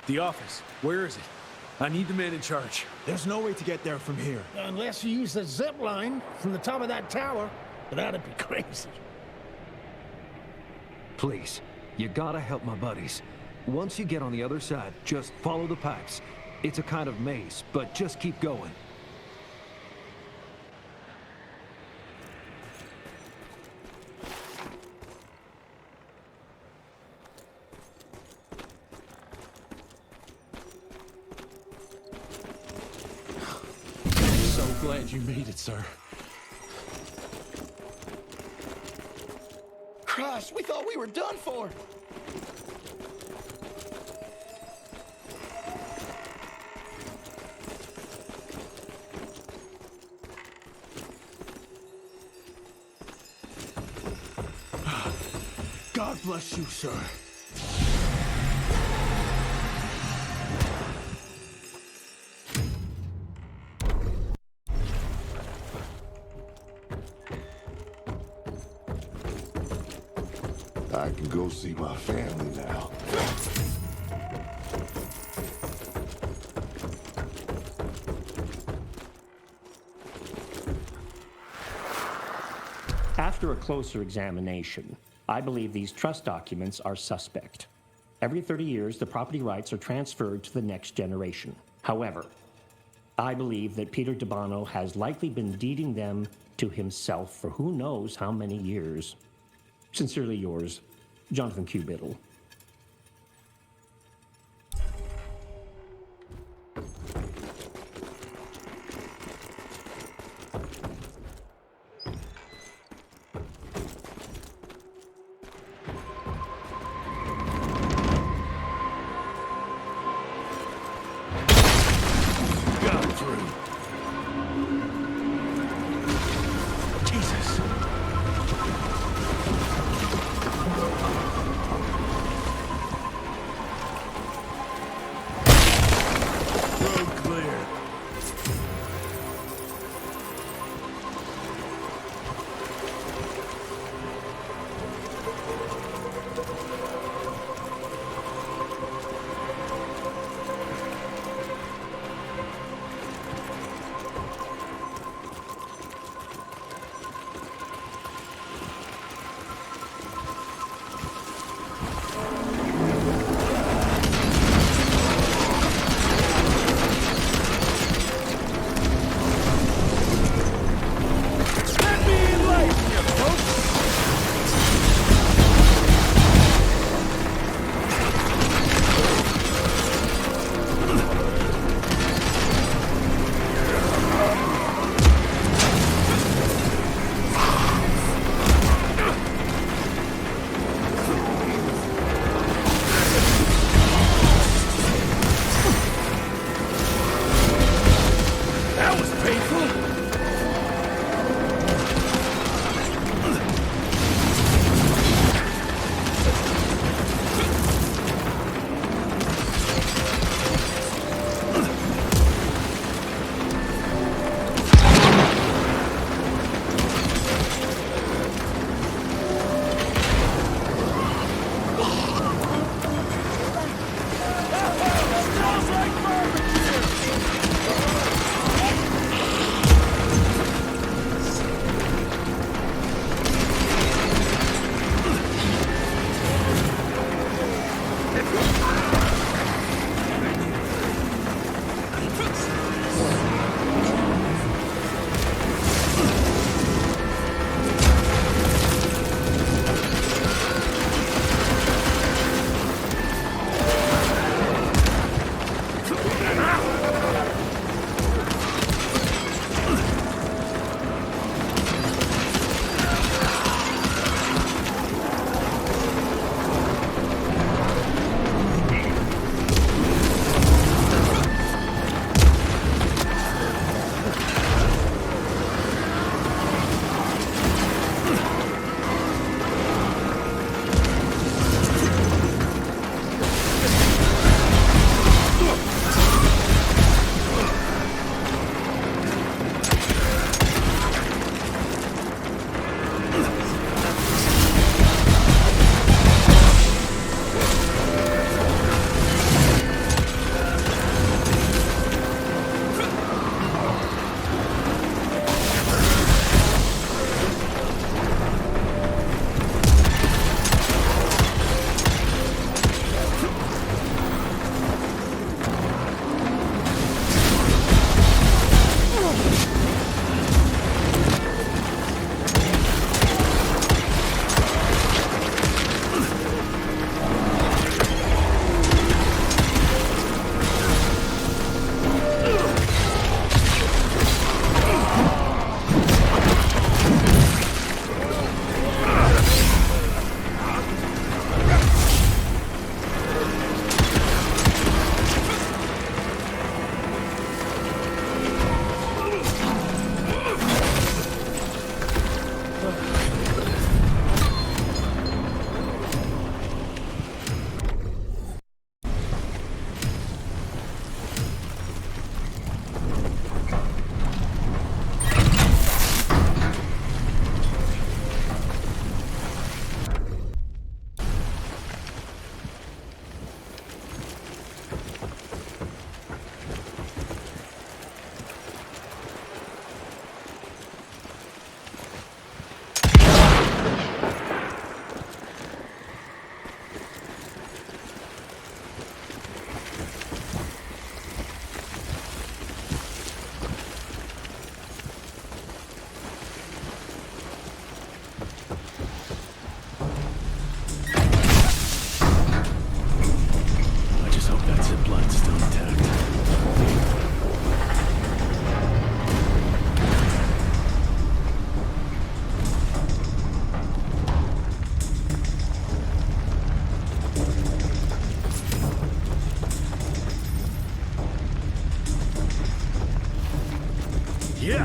The office. Where is it? I need the man in charge. There's no way to get there from here. Unless you use the zip line from the top of that tower, but that'd be crazy. Please, you gotta help my buddies. Once you get on the other side, just follow the pipes. It's a kind of maze, but just keep going. So glad you made it, sir. Christ, we thought we were done for. God bless you, sir. I can go see my family now. After a closer examination, I believe these trust documents are suspect. Every 30 years, the property rights are transferred to the next generation. However, I believe that Peter DeBono has likely been deeding them to himself for who knows how many years. Sincerely yours, Jonathan Q. Biddle.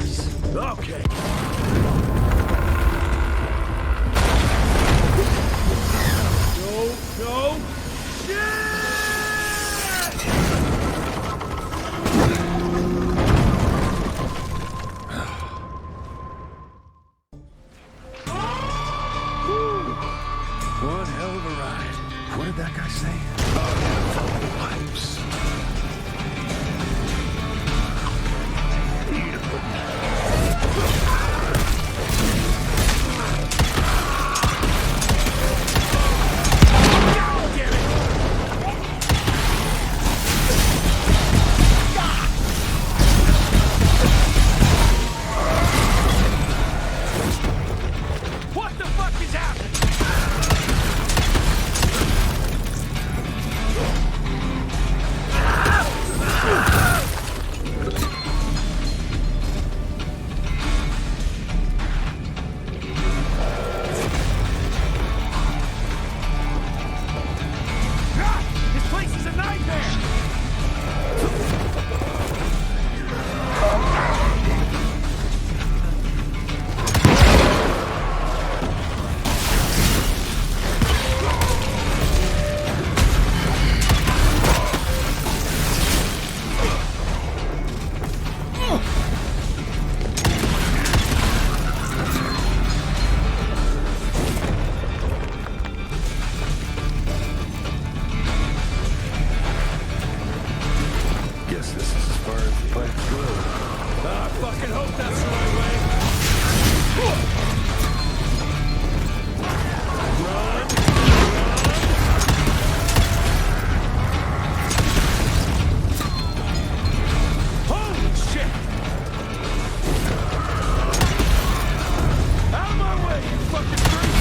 Yes. Okay. No! One hell of a ride. What did that guy say? Oh, yeah, follow the pipes. What the fuck is happening? This place is a nightmare! Guess this is as far as the pipes go. I fucking hope that's the right way. Holy shit! Out of my way, you fucking freak!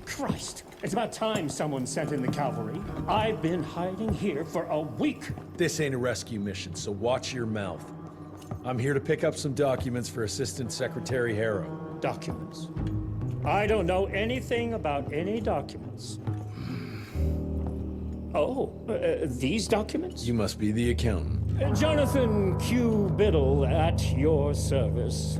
Christ, it's about time someone sent in the cavalry. I've been hiding here for a week. This ain't a rescue mission, so watch your mouth. I'm here to pick up some documents for Assistant Secretary Harrow. Documents? I don't know anything about any documents. Oh, these documents? You must be the accountant. Jonathan Q. Biddle at your service.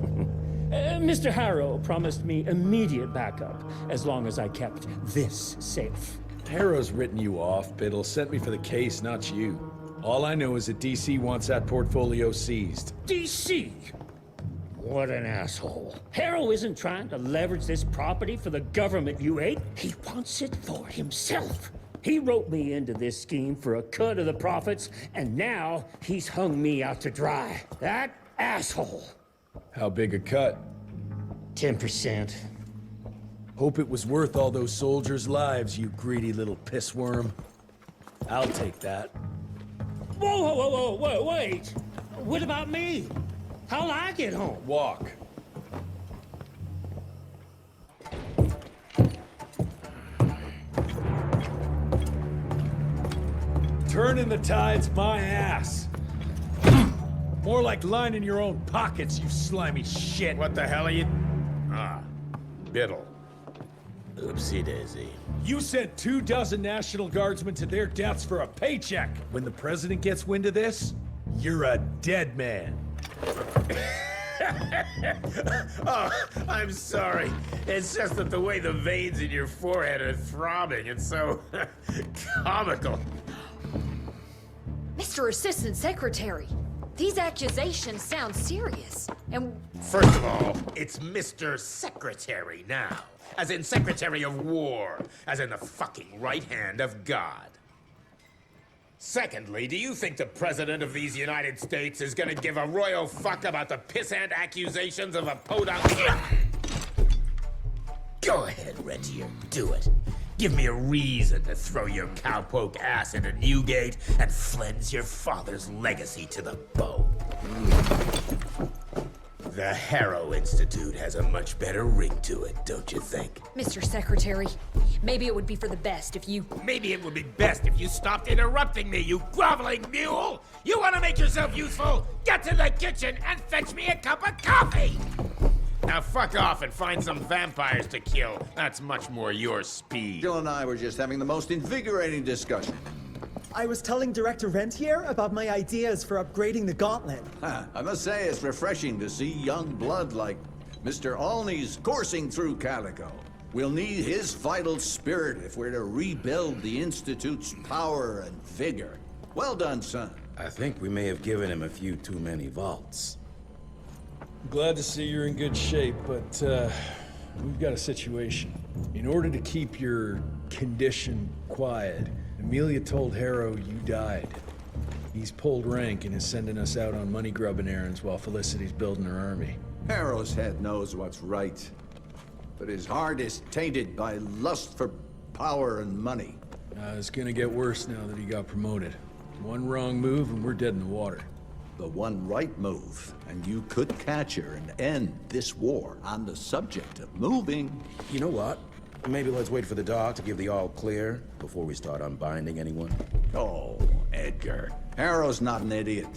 Mr. Harrow promised me immediate backup as long as I kept this safe. Harrow's written you off, Biddle. Sent me for the case, not you. All I know is that DC wants that portfolio seized. DC? What an asshole. Harrow isn't trying to leverage this property for the government you ate. He wants it for himself. He wrote me into this scheme for a cut of the profits, and now he's hung me out to dry. That asshole. How big a cut? 10%. Hope it was worth all those soldiers' lives, you greedy little pissworm. I'll take that. Whoa, wait! What about me? How'll I get home? Walk. Turning the tide's my ass. More like lining your own pockets, you slimy shit. What the hell are you... Ah, Biddle. Oopsie daisy. You sent 24 National Guardsmen to their deaths for a paycheck. When the president gets wind of this, you're a dead man. Oh, I'm sorry. It's just that the way the veins in your forehead are throbbing, it's so comical. Mr. Assistant Secretary, these accusations sound serious. And First of all, it's Mr. Secretary now. As in Secretary of War. As in the fucking right hand of God. Secondly, do you think the President of these United States is gonna give a royal fuck about the pissant accusations of a podunk? Go ahead, Rentier, do it. Give me a reason to throw your cowpoke ass into Newgate and cleanse your father's legacy to the bone. The Harrow Institute has a much better ring to it, don't you think? Mr. Secretary, maybe it would be for the best if you... Maybe it would be best if you stopped interrupting me, you groveling mule! You want to make yourself useful? Get to the kitchen and fetch me a cup of coffee! Now fuck off and find some vampires to kill. That's much more your speed. Jill and I were just having the most invigorating discussion. I was telling Director Rentier about my ideas for upgrading the gauntlet. I must say it's refreshing to see young blood like Mr. Alney's coursing through Calico. We'll need his vital spirit if we're to rebuild the Institute's power and vigor. Well done, son. I think we may have given him a few too many vaults. Glad to see you're in good shape, but we've got a situation. In order to keep your condition quiet, Amelia told Harrow you died. He's pulled rank and is sending us out on money-grubbing errands while Felicity's building her army. Harrow's head knows what's right, but his heart is tainted by lust for power and money. It's gonna get worse now that he got promoted. One wrong move and we're dead in the water. The one right move, and you could catch her and end this war. On the subject of moving... You know what? Maybe let's wait for the dog to give the all clear before we start unbinding anyone. Oh, Edgar. Harrow's not an idiot.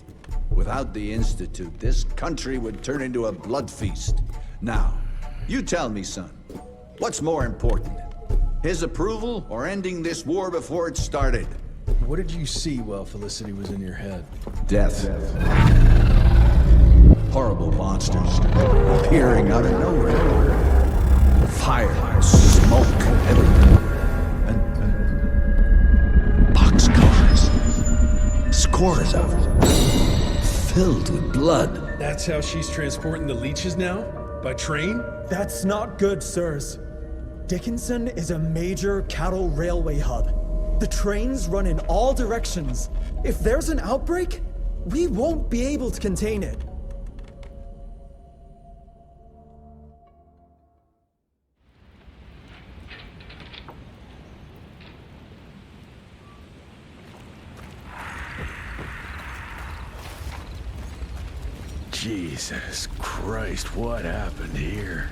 Without the Institute, this country would turn into a blood feast. Now, you tell me, son, what's more important? His approval or ending this war before it started? What did you see while Felicity was in your head? Death. Horrible monsters appearing out of nowhere. Fire, smoke everywhere. And boxcars. Scores of them. Filled with blood. That's how she's transporting the leeches now? By train? That's not good, sirs. Dickinson is a major cattle railway hub. The trains run in all directions. If there's an outbreak, we won't be able to contain it. Jesus Christ, what happened here?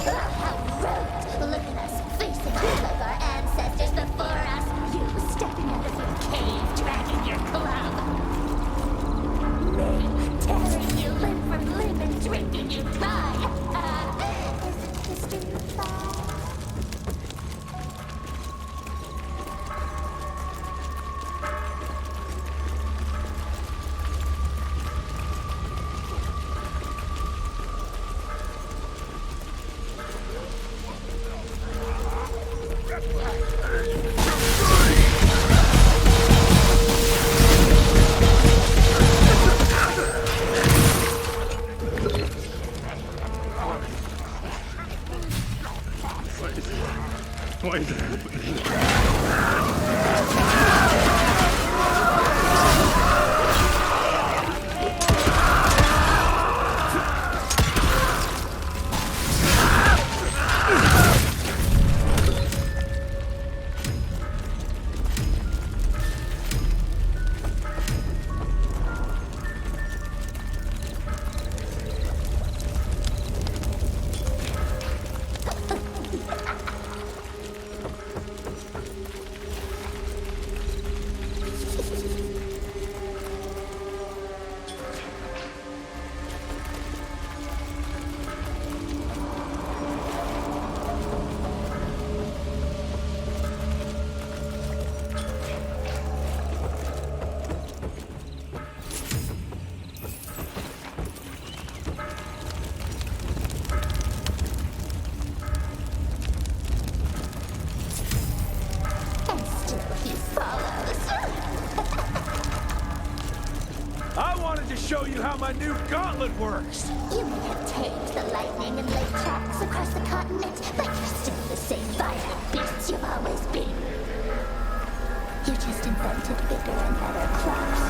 How rude! Look at us, facing you like our ancestors before us. You stepping out of your cave, dragging your club. Me, tearing you limb from limb and drinking you dry. Isn't history fun? Why is it happening? I wanted to show you how my new gauntlet works. You may have tamed the lightning and laid tracks across the continent, but you're still the same violent beast you've always been. You just invented bigger and better clubs.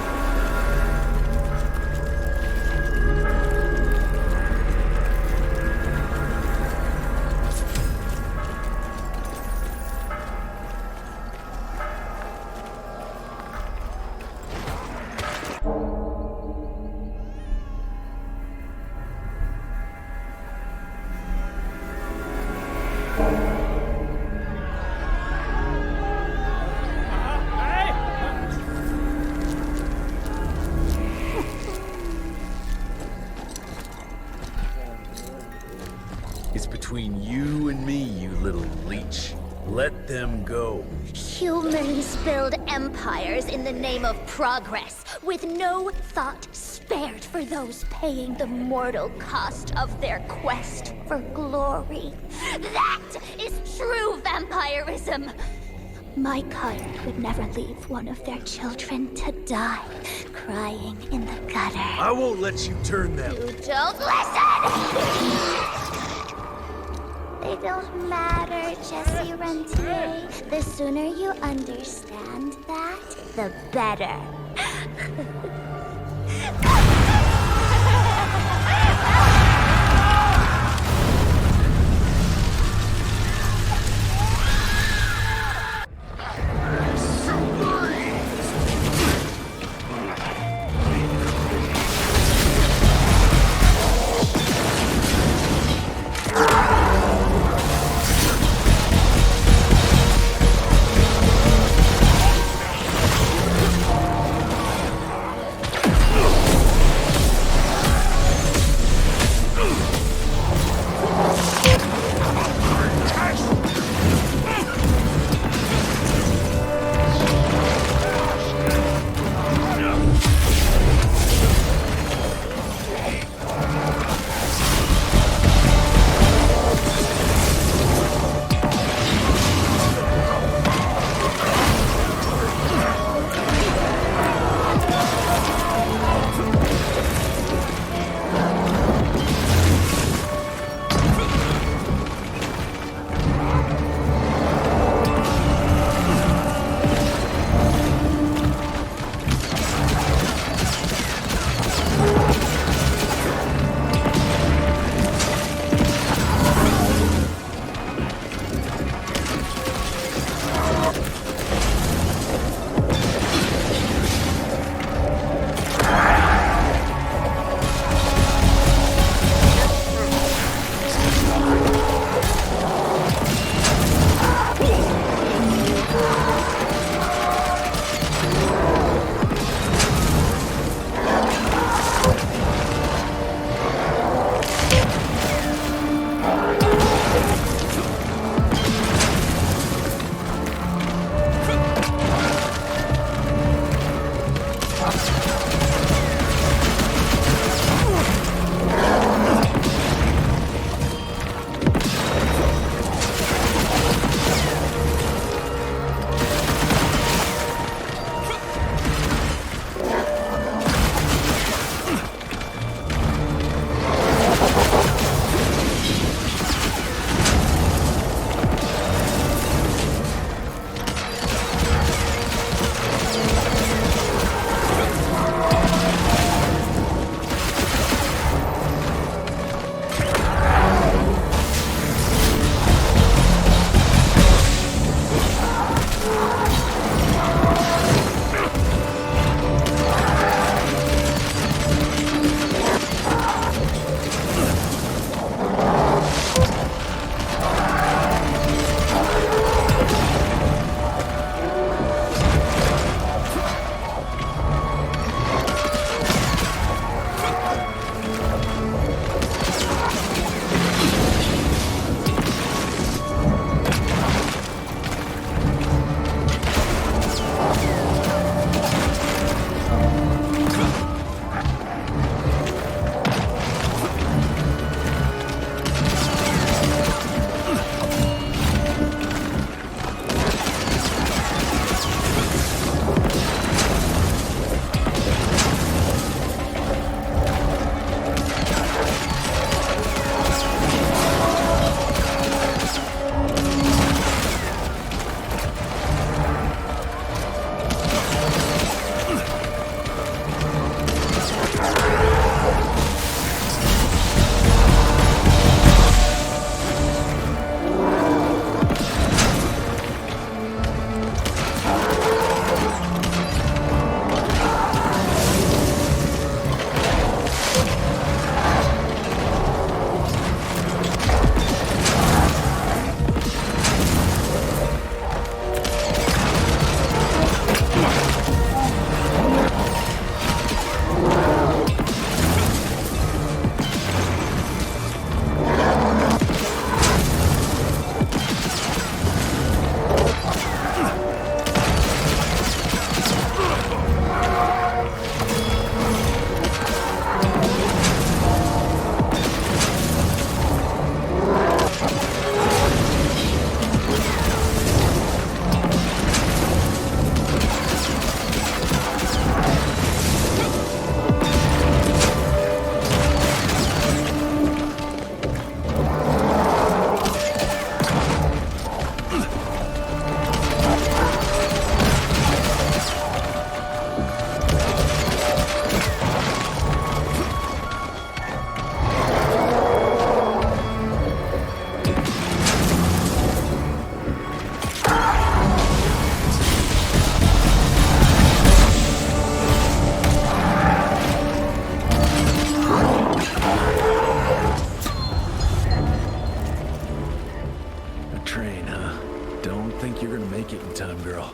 It's between you and me, you little leech. Let them go. Humans build empires in the name of progress, with no thought spared for those paying the mortal cost of their quest for glory. That is true vampirism! My kind would never leave one of their children to die, crying in the gutter. I won't let you turn them. You don't listen! They don't matter, Jesse Rentier. The sooner you understand that, the better. time, girl.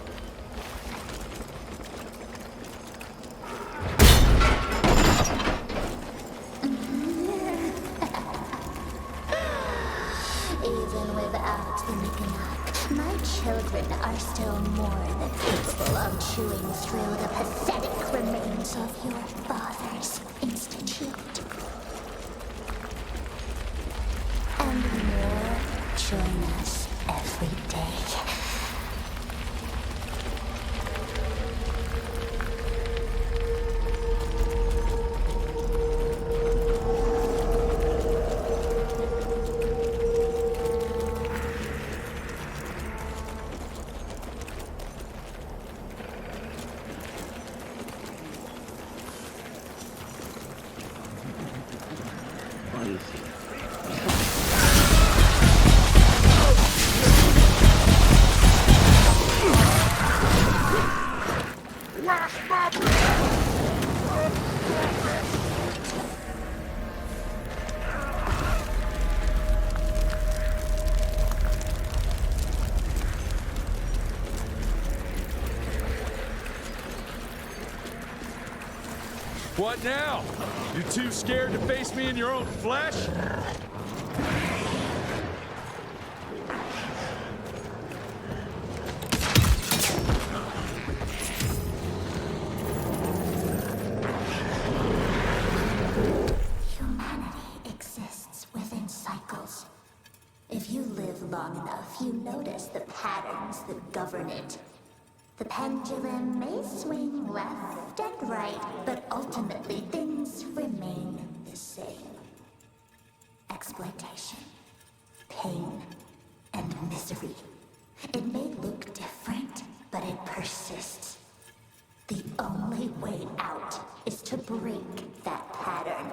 Even without the Nicanach, my children are still more than capable of chewing through the pathetic remains of your father's institute. And more join us every day. What now? You too scared to face me in your own flesh? Humanity exists within cycles. If you live long enough, you notice the patterns that govern it. The pendulum may swing left and right, but ultimately things remain the same. Exploitation, pain, and misery. It may look different, but it persists. The only way out is to break that pattern.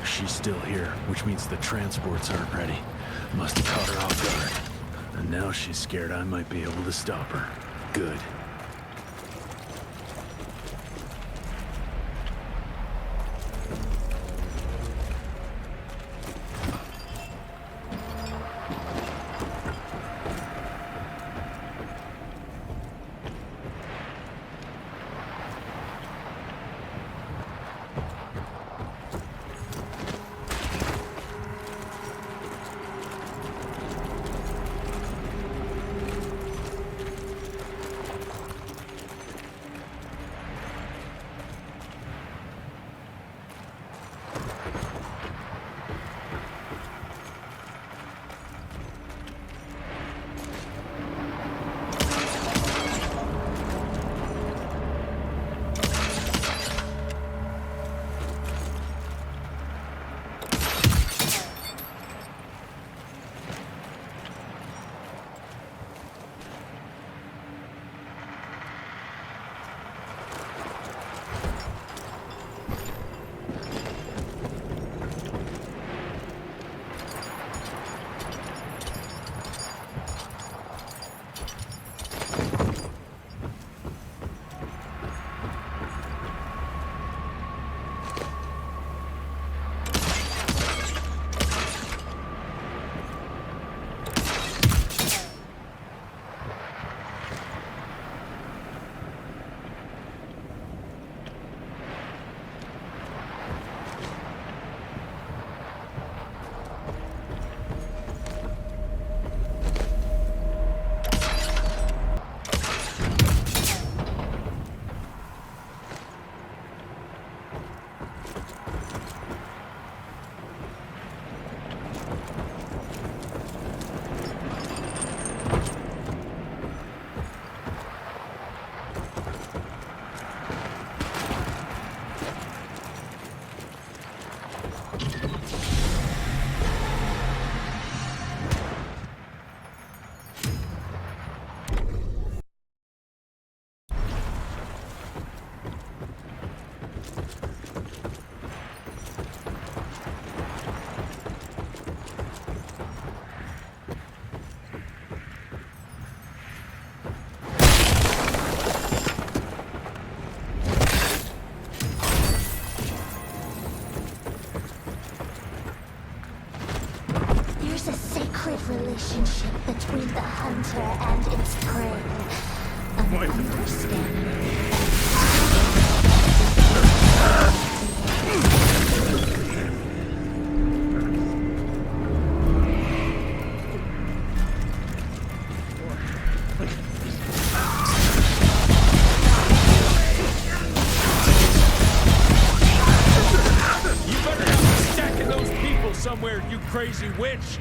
She's still here, which means the transports aren't ready. Must have caught her off guard. And now she's scared I might be able to stop her. Good. Relationship between the hunter and its prey. An understanding. You better not be stacking those people somewhere, you crazy witch!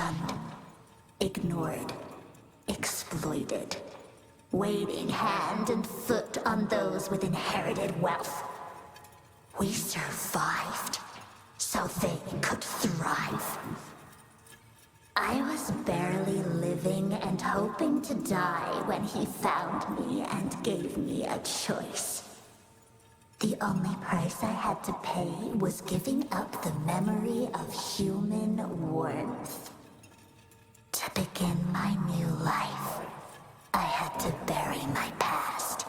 shunned, ignored, exploited, waiting hand and foot on those with inherited wealth. We survived, so they could thrive. I was barely living and hoping to die when he found me and gave me a choice. The only price I had to pay was giving up the memory of human warmth. To begin my new life, I had to bury my past.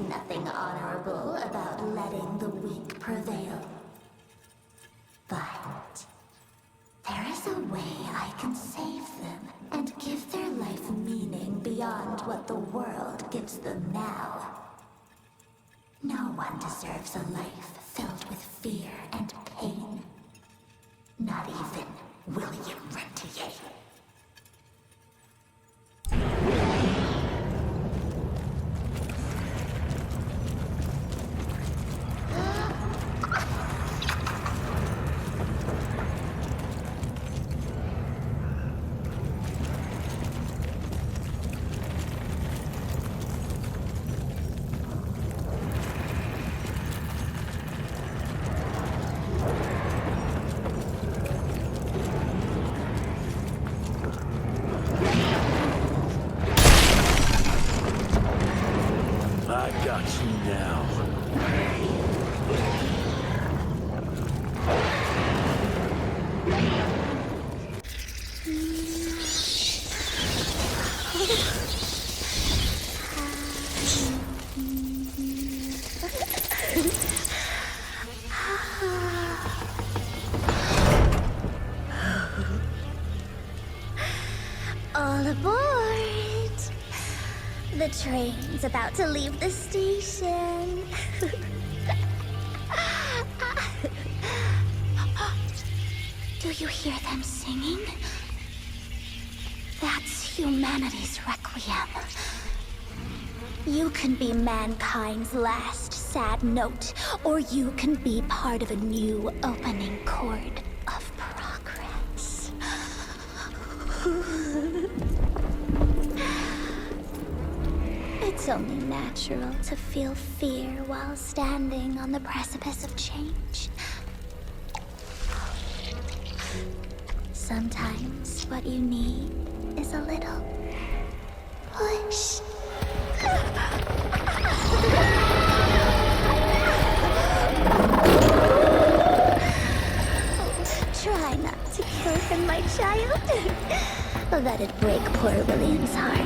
Nothing honorable about letting the weak prevail. But there is a way I can save them and give their life meaning beyond what the world gives them now. No one deserves a life filled with fear and pain. Not even William Rentier. train's about to leave the station. Do you hear them singing? That's humanity's requiem. You can be mankind's last sad note, or you can be part of a new opening chord of progress. It's only natural to feel fear while standing on the precipice of change. Sometimes what you need is a little push. Try not to kill him, my child. That'd break poor William's heart.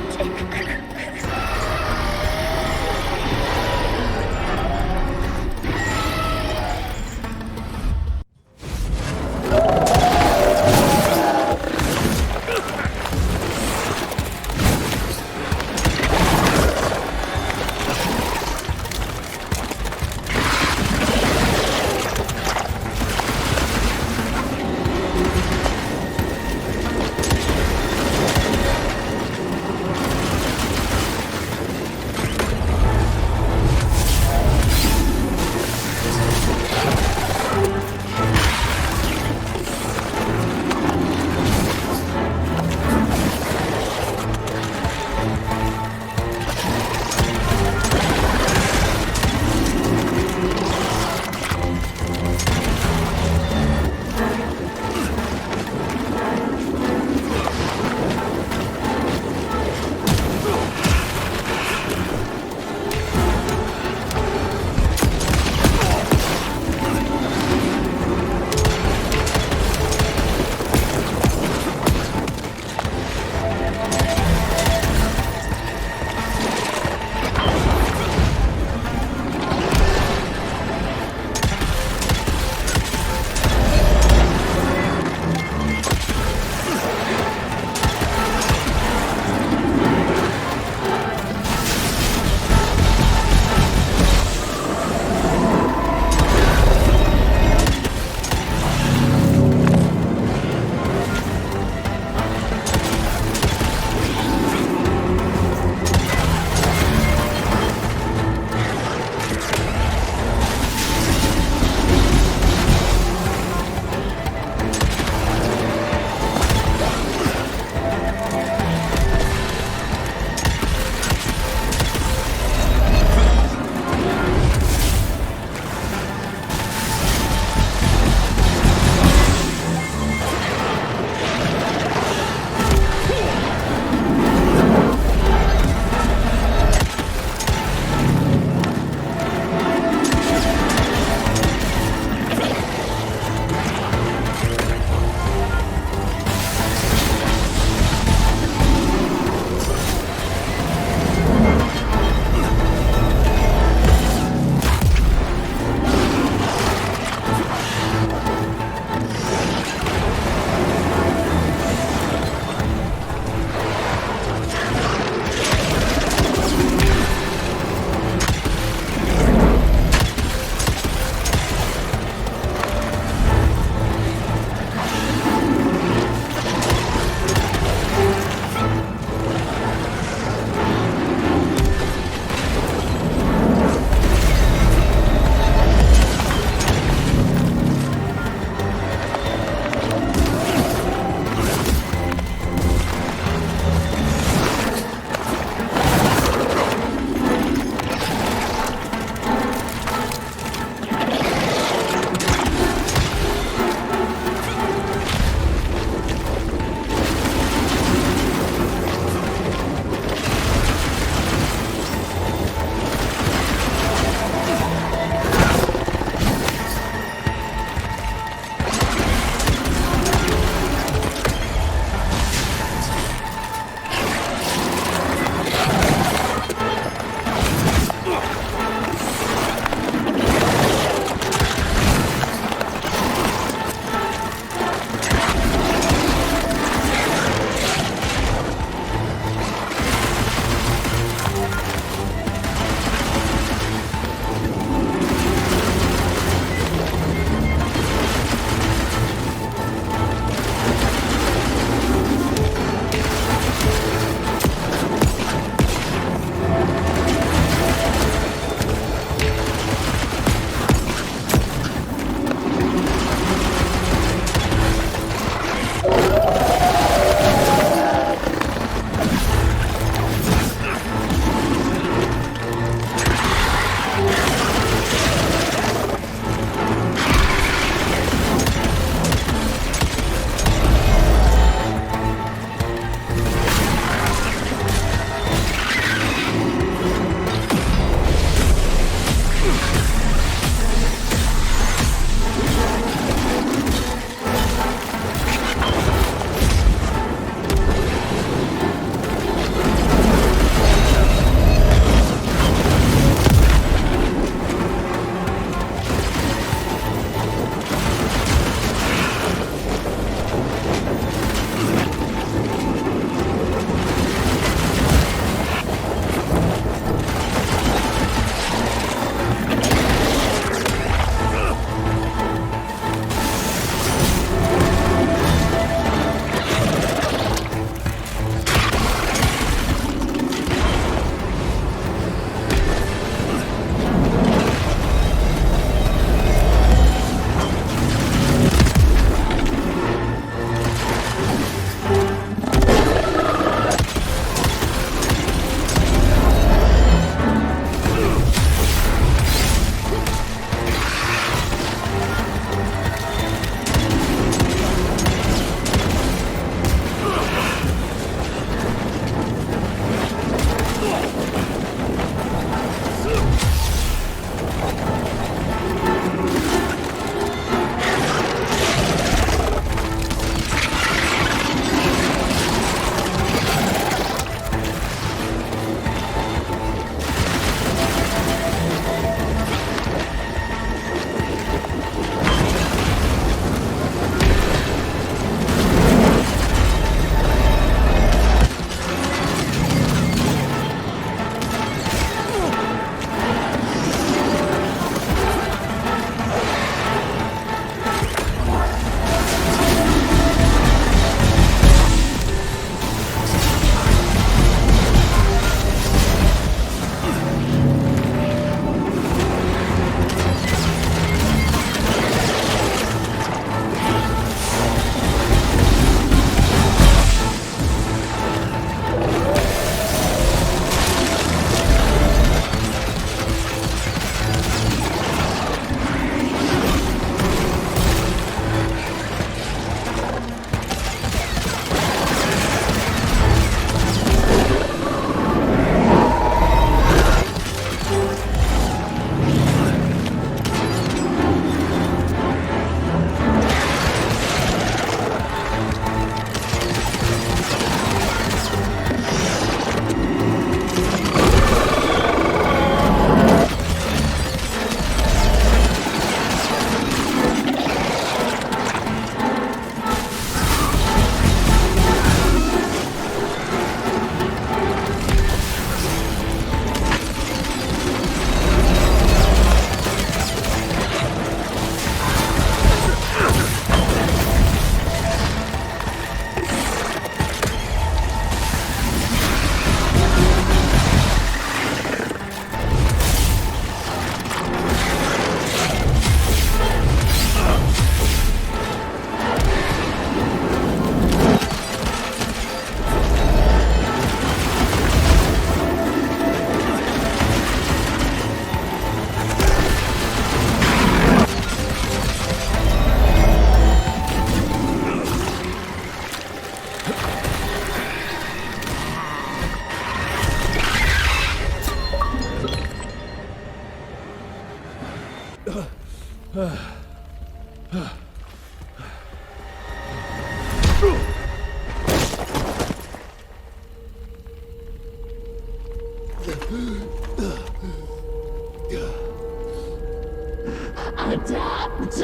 Adapt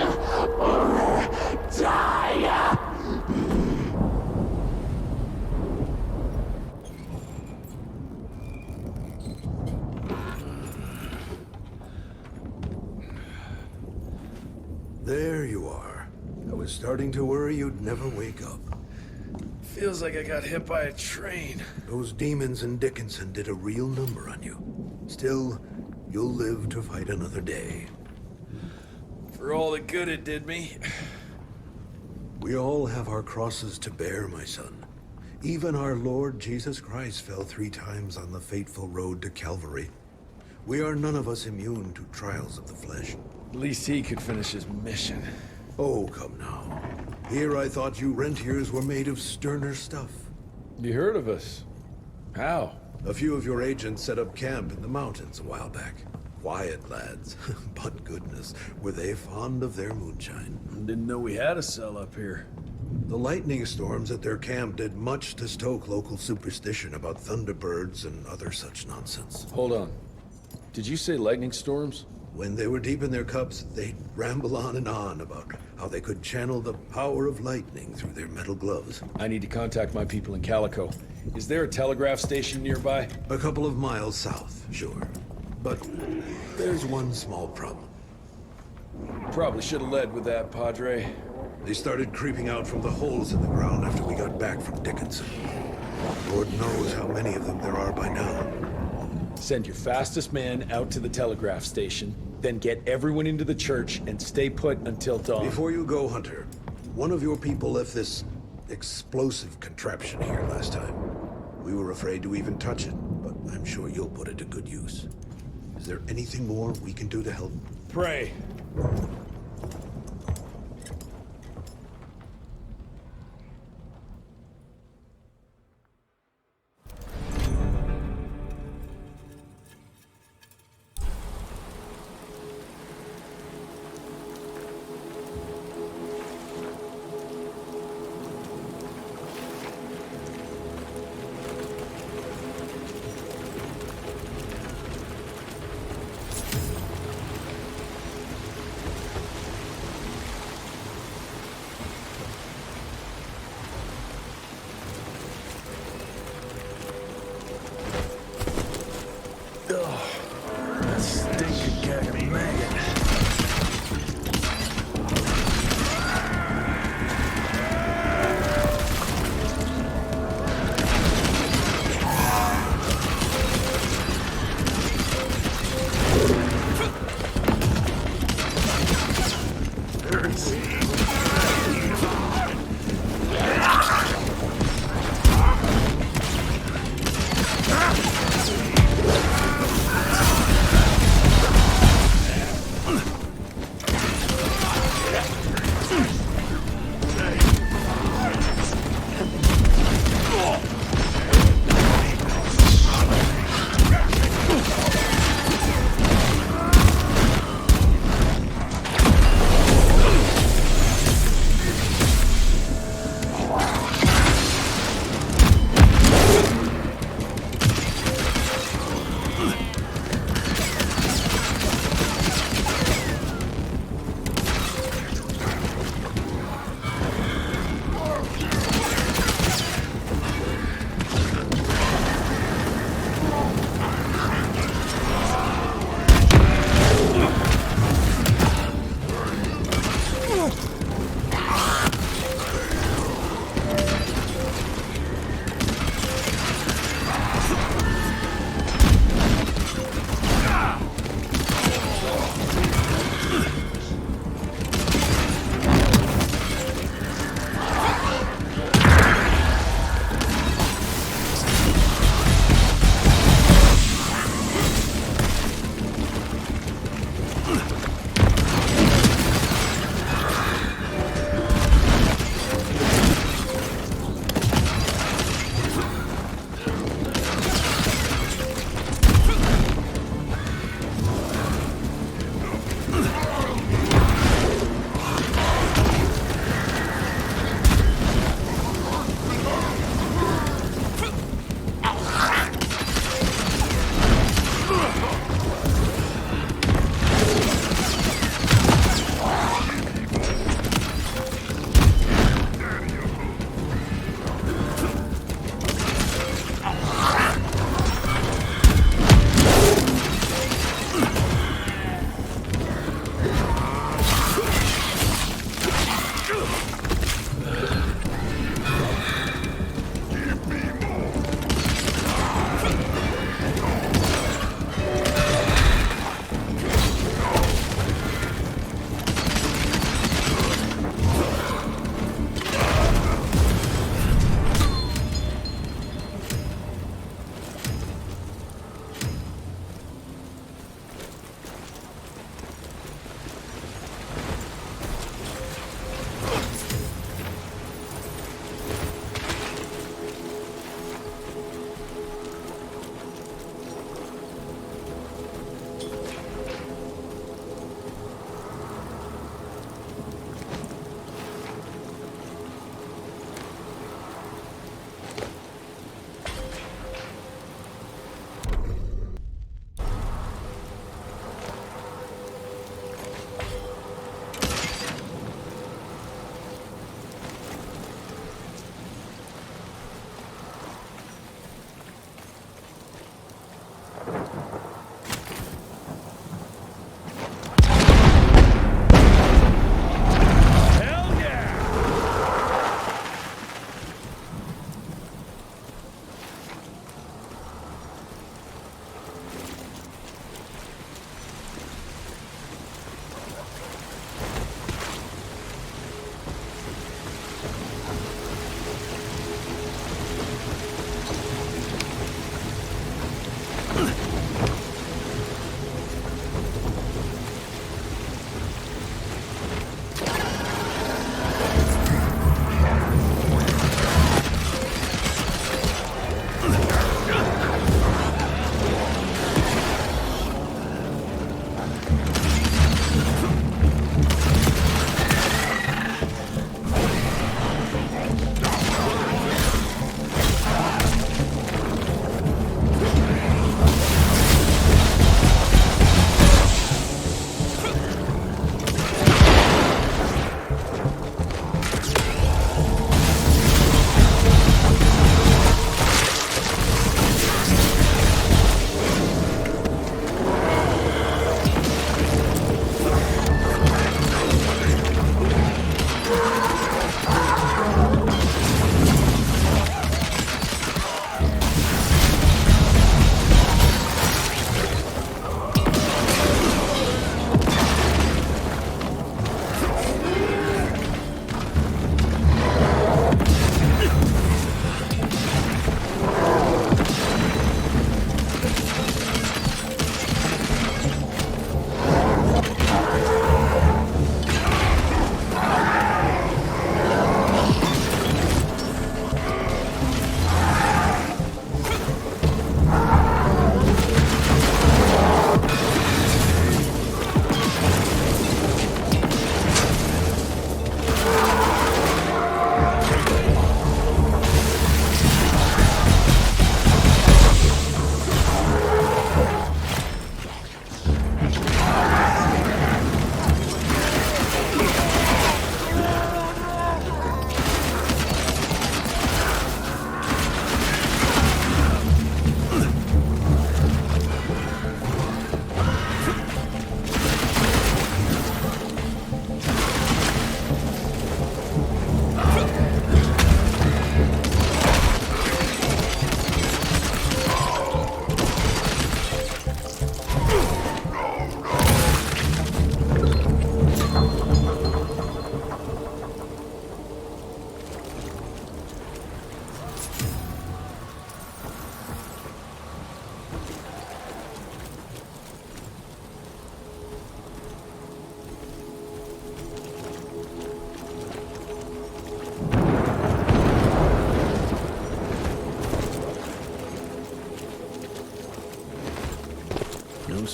or die! There you are. I was starting to worry you'd never wake up. Feels like I got hit by a train. Those demons in Dickinson did a real number on you. Still, you'll live to fight another day. For all the good it did me. We all have our crosses to bear, my son. Even our Lord Jesus Christ fell 3 times on the fateful road to Calvary. We are none of us immune to trials of the flesh. At least he could finish his mission. Oh, come now. Here I thought you rentiers were made of sterner stuff. You heard of us? How? A few of your agents set up camp in the mountains a while back. Quiet lads, but goodness, were they fond of their moonshine. Didn't know we had a cell up here. The lightning storms at their camp did much to stoke local superstition about thunderbirds and other such nonsense. Hold on. Did you say lightning storms? When they were deep in their cups, they'd ramble on and on about how they could channel the power of lightning through their metal gloves. I need to contact my people in Calico. Is there a telegraph station nearby? A couple of miles south, sure. But there's one small problem. Probably should have led with that, Padre. They started creeping out from the holes in the ground after we got back from Dickinson. Lord knows how many of them there are by now. Send your fastest man out to the telegraph station, then get everyone into the church and stay put until dawn. Before you go, Hunter, one of your people left this explosive contraption here last time. We were afraid to even touch it, but I'm sure you'll put it to good use. Is there anything more we can do to help? Pray.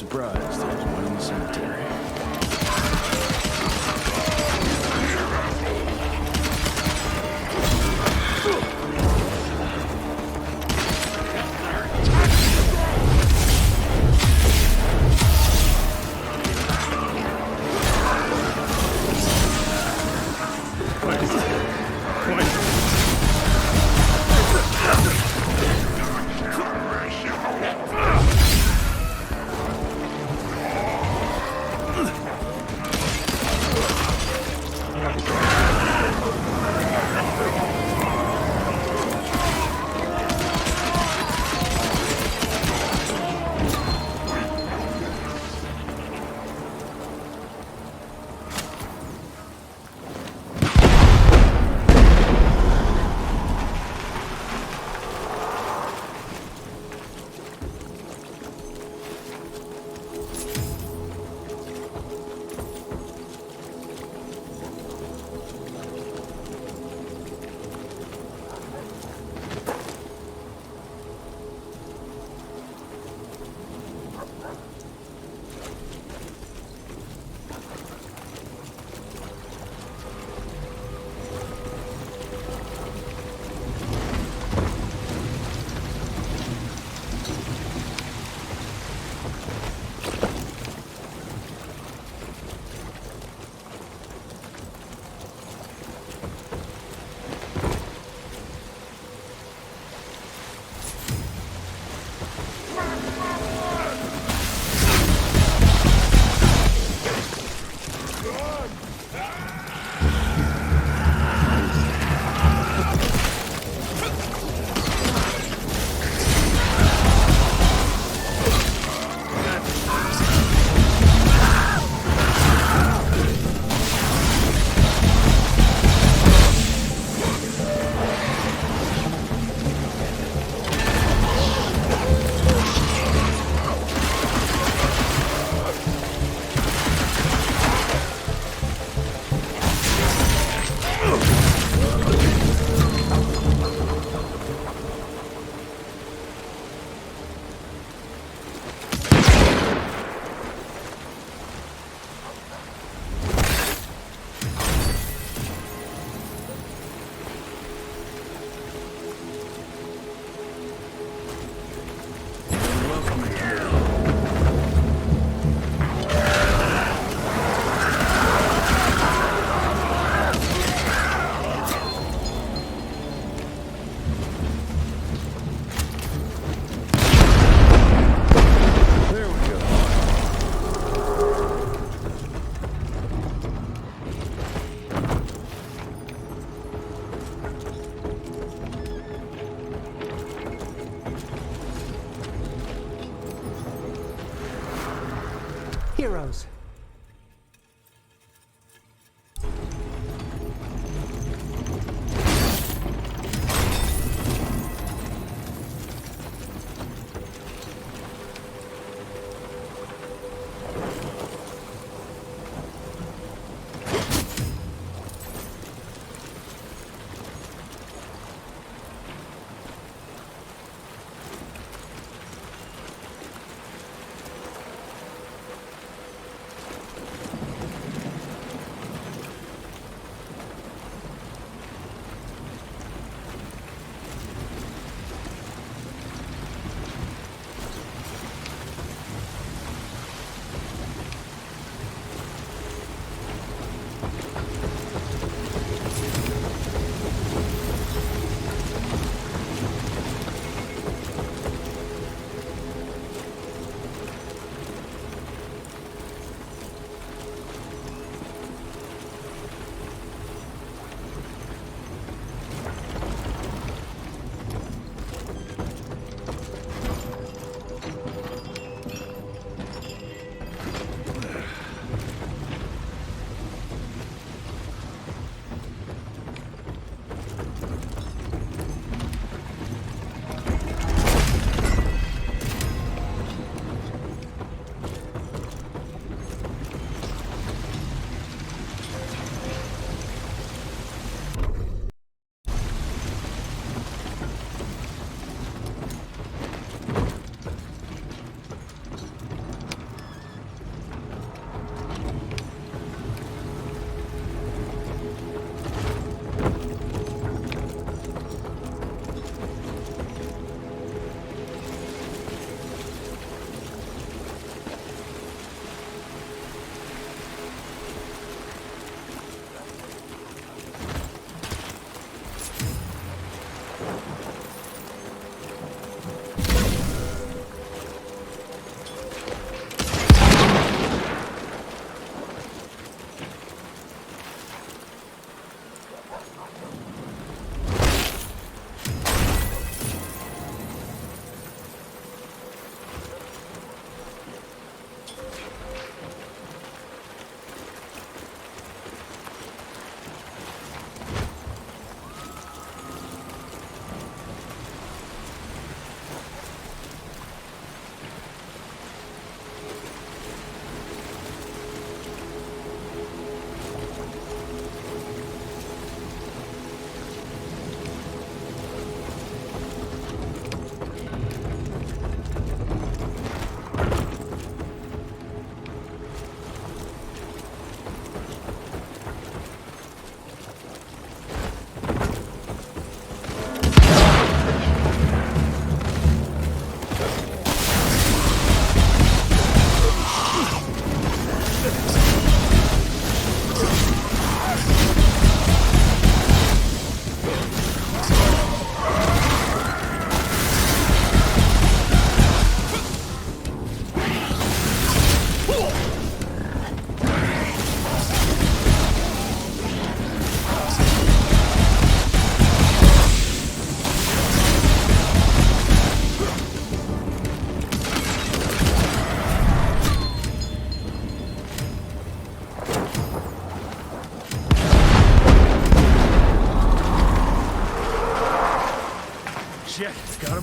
surprised. There's one in the cemetery. Heroes.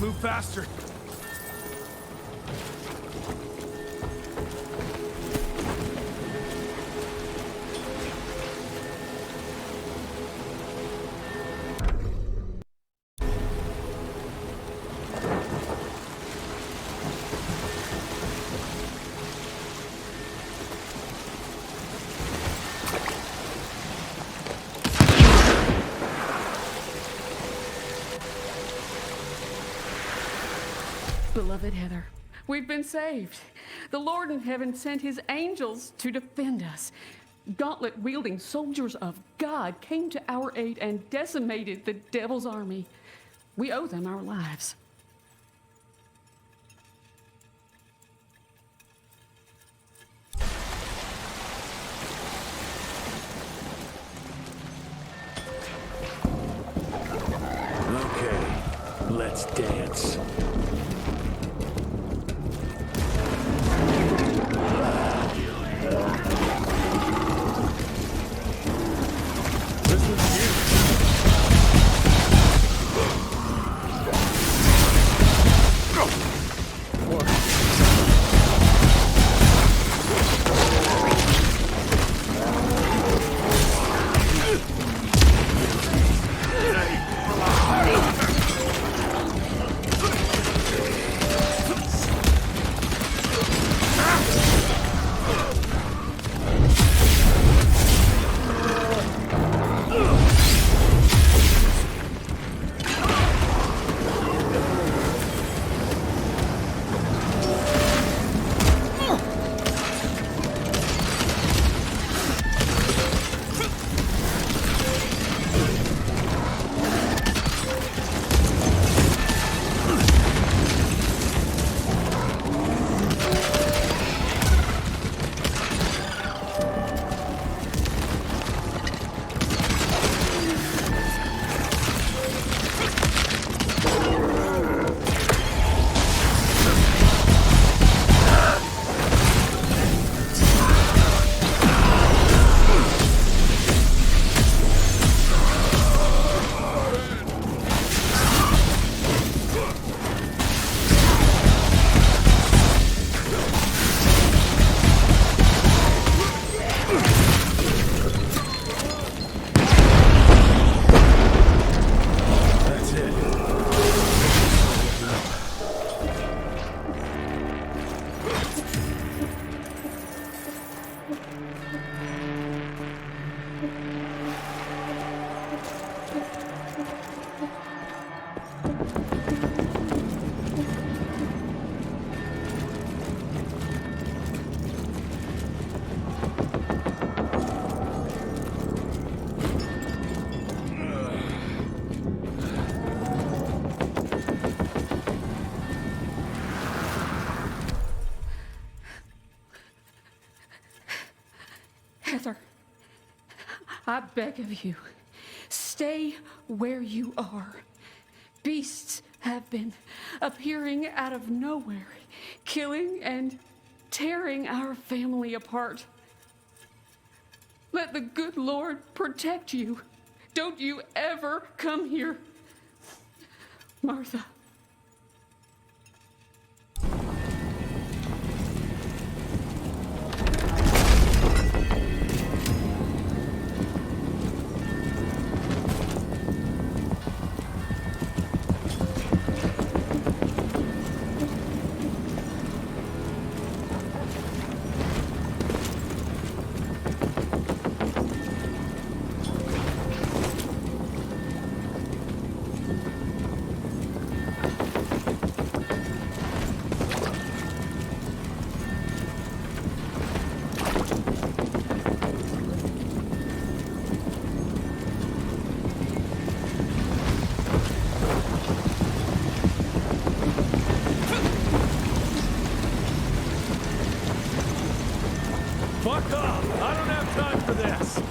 Move faster. Beloved Heather, we've been saved. The Lord in heaven sent his angels to defend us. Gauntlet-wielding soldiers of God came to our aid and decimated the devil's army. We owe them our lives. Okay, let's dance. Heather, I beg of you, stay where you are. Beasts have been appearing out of nowhere, killing and tearing our family apart. Let the good Lord protect you. Don't you ever come here. Martha. Fuck off! I don't have time for this!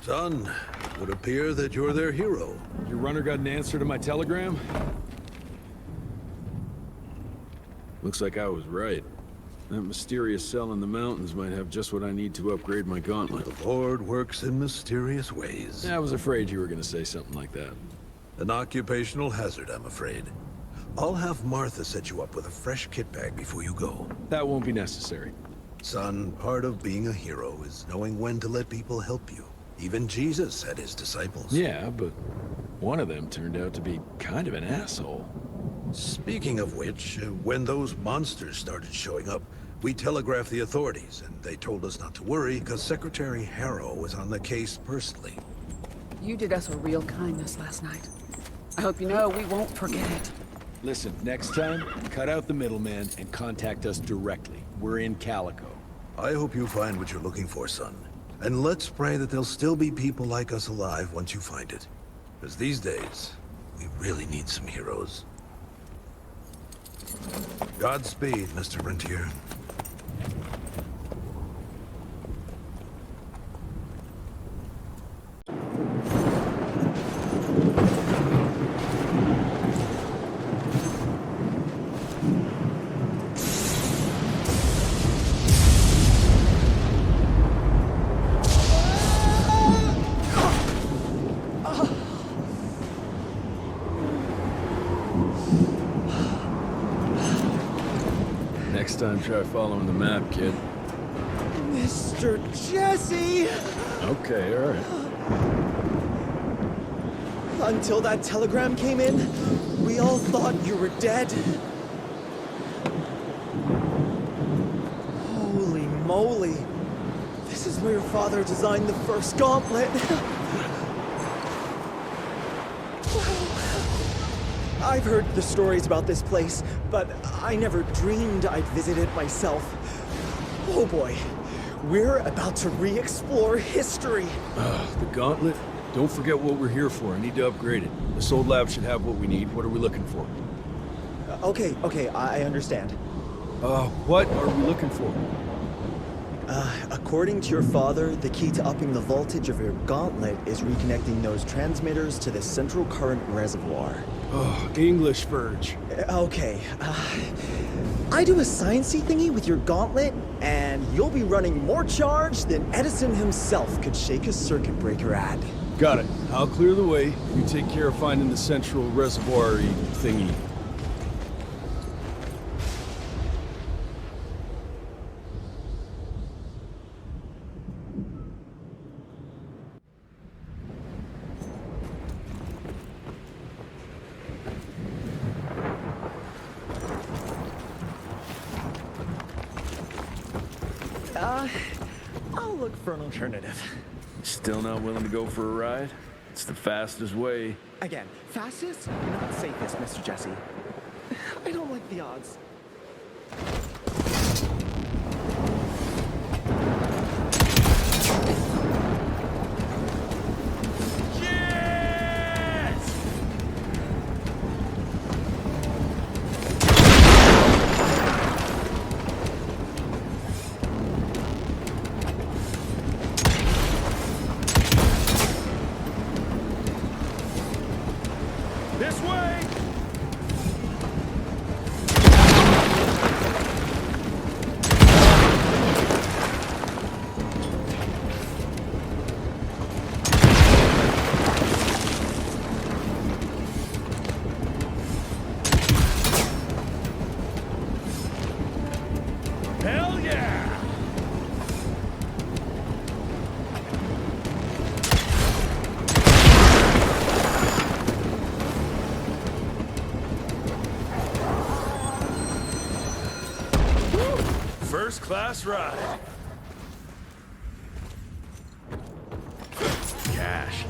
Son, it would appear that you're their hero. Your runner got an answer to my telegram? Looks like I was right. That mysterious cell in the mountains might have just what I need to upgrade my gauntlet. The Lord works in mysterious ways. I was afraid you were going to say something like that. An occupational hazard, I'm afraid. I'll have Martha set you up with a fresh kit bag before you go. That won't be necessary. Son, part of being a hero is knowing when to let people help you. Even Jesus had his disciples. Yeah, but one of them turned out to be kind of an asshole. Speaking of which, when those monsters started showing up, we telegraphed the authorities, and they told us not to worry because Secretary Harrow was on the case personally. You did us a real kindness last night. I hope you know we won't forget it. Listen, next time, cut out the middleman and contact us directly. We're in Calico. I hope you find what you're looking for, son. And let's pray that there'll still be people like us alive once you find it. Because these days, we really need some heroes. Godspeed, Mr. Rentier. Next time, try following the map, kid. Mr. Jesse! Okay, all right. Until that telegram came in, we all thought you were dead. Holy moly. This is where your father designed the first gauntlet. I've heard the stories about this place, but I never dreamed I'd visit it myself. Oh boy, we're about to re-explore history. The gauntlet? Don't forget what we're here for. I need to upgrade it. This old lab should have what we need. What are we looking for? Okay, I understand. What are we looking for? According to your father, the key to upping the voltage of your gauntlet is reconnecting those transmitters to the central current reservoir. Oh, English Verge. Okay, I do a sciencey thingy with your gauntlet, and you'll be running more charge than Edison himself could shake a circuit breaker at. Got it. I'll clear the way. You take care of finding the central reservoir-y thingy. I'll look for an alternative. Still not willing to go for a ride? It's the fastest way. Again, fastest, not safest, Mr. Jesse. I don't like the odds. This way! Hell yeah! First class ride. Cash.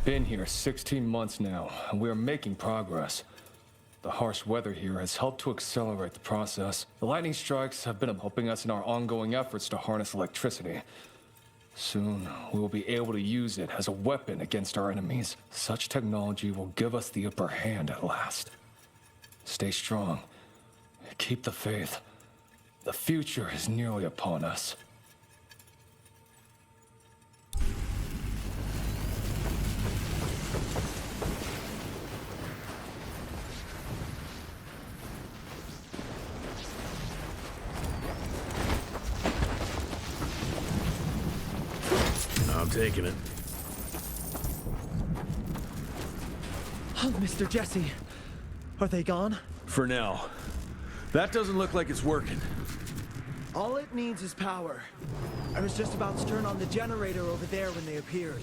Been here 16 months now, and we are making progress. The harsh weather here has helped to accelerate the process. The lightning strikes have been helping us in our ongoing efforts to harness electricity. Soon, we will be able to use it as a weapon against our enemies. Such technology will give us the upper hand at last. Stay strong. Keep the faith. The future is nearly upon us. I'm taking it. Oh, Mr. Jesse. Are they gone? For now. That doesn't look like it's working. All it needs is power. I was just about to turn on the generator over there when they appeared.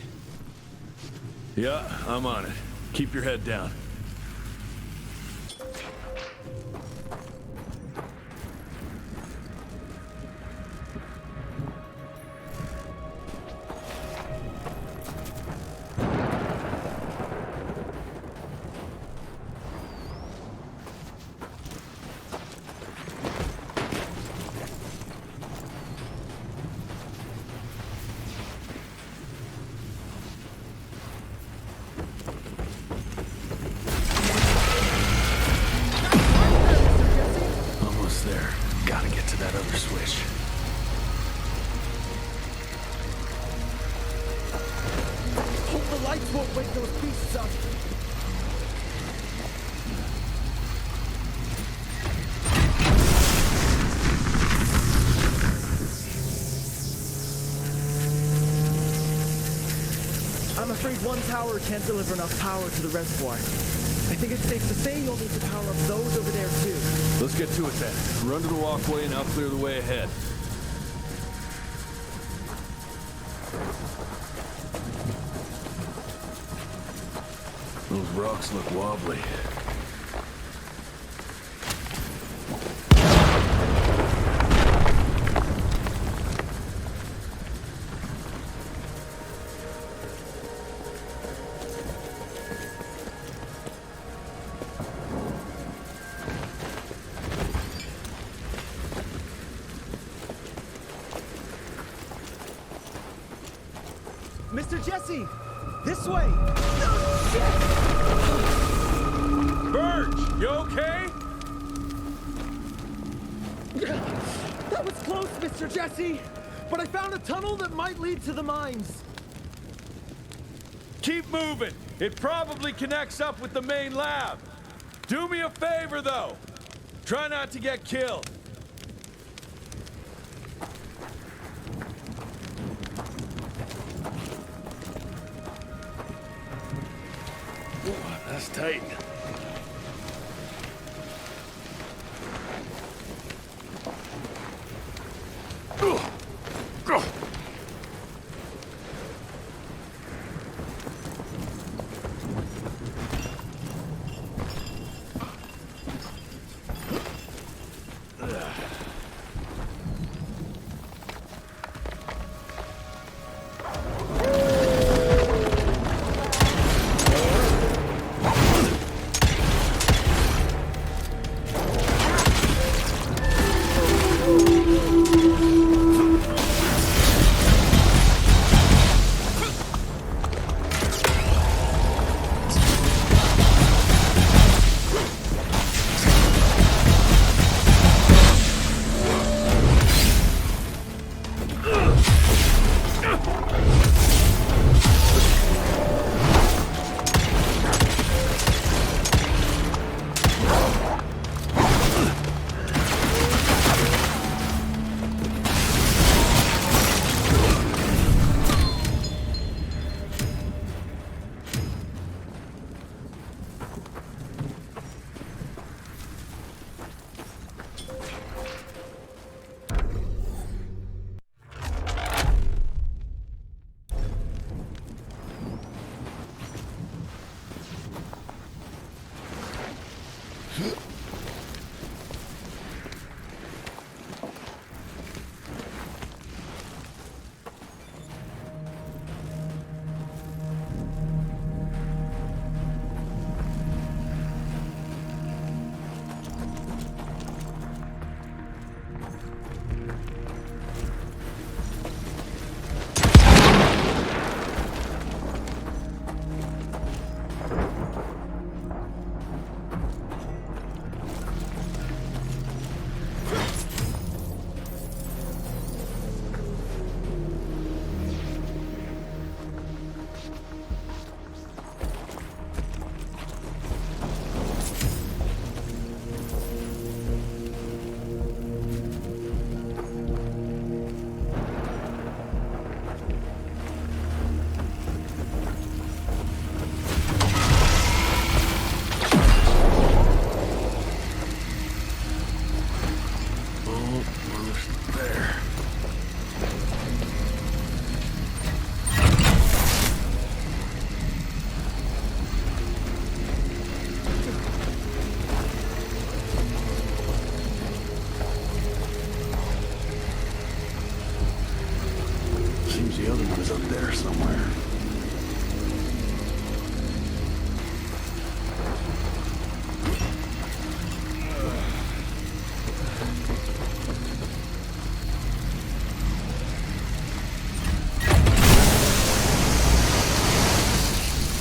Yeah, I'm on it. Keep your head down. One tower can't deliver enough power to the reservoir. I think it's safe to say you'll need to power up those over there too. Let's get to it then. Run to the walkway and I'll clear the way ahead. Those rocks look wobbly. Mr. Jesse! This way! Burge, you okay? That was close, Mr. Jesse! But I found a tunnel that might lead to the mines. Keep moving. It probably connects up with the main lab. Do me a favor, though. Try not to get killed. That's tight. The other one is up there somewhere.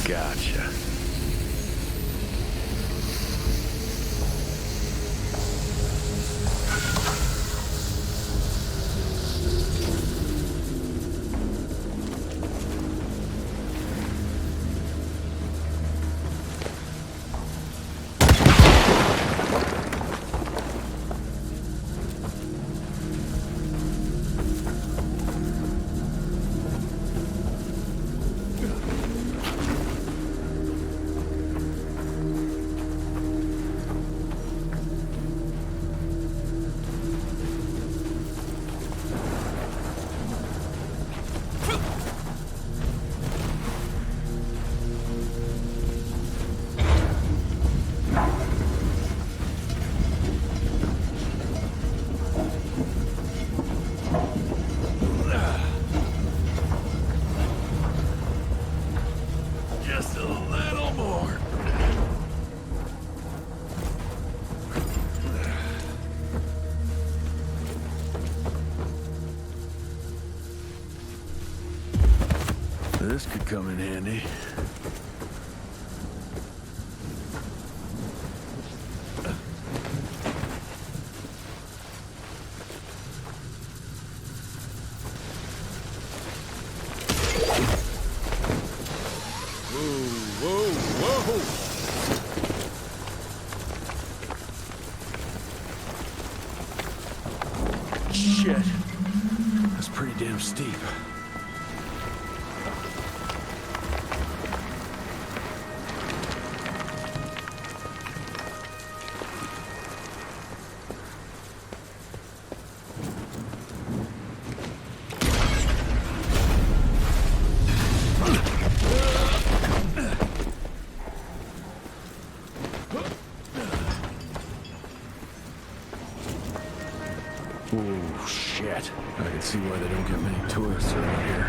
Gotcha. Just a little more. This could come in handy. Shit. That's pretty damn steep. Oh, shit. I can see why they don't get many tourists around here.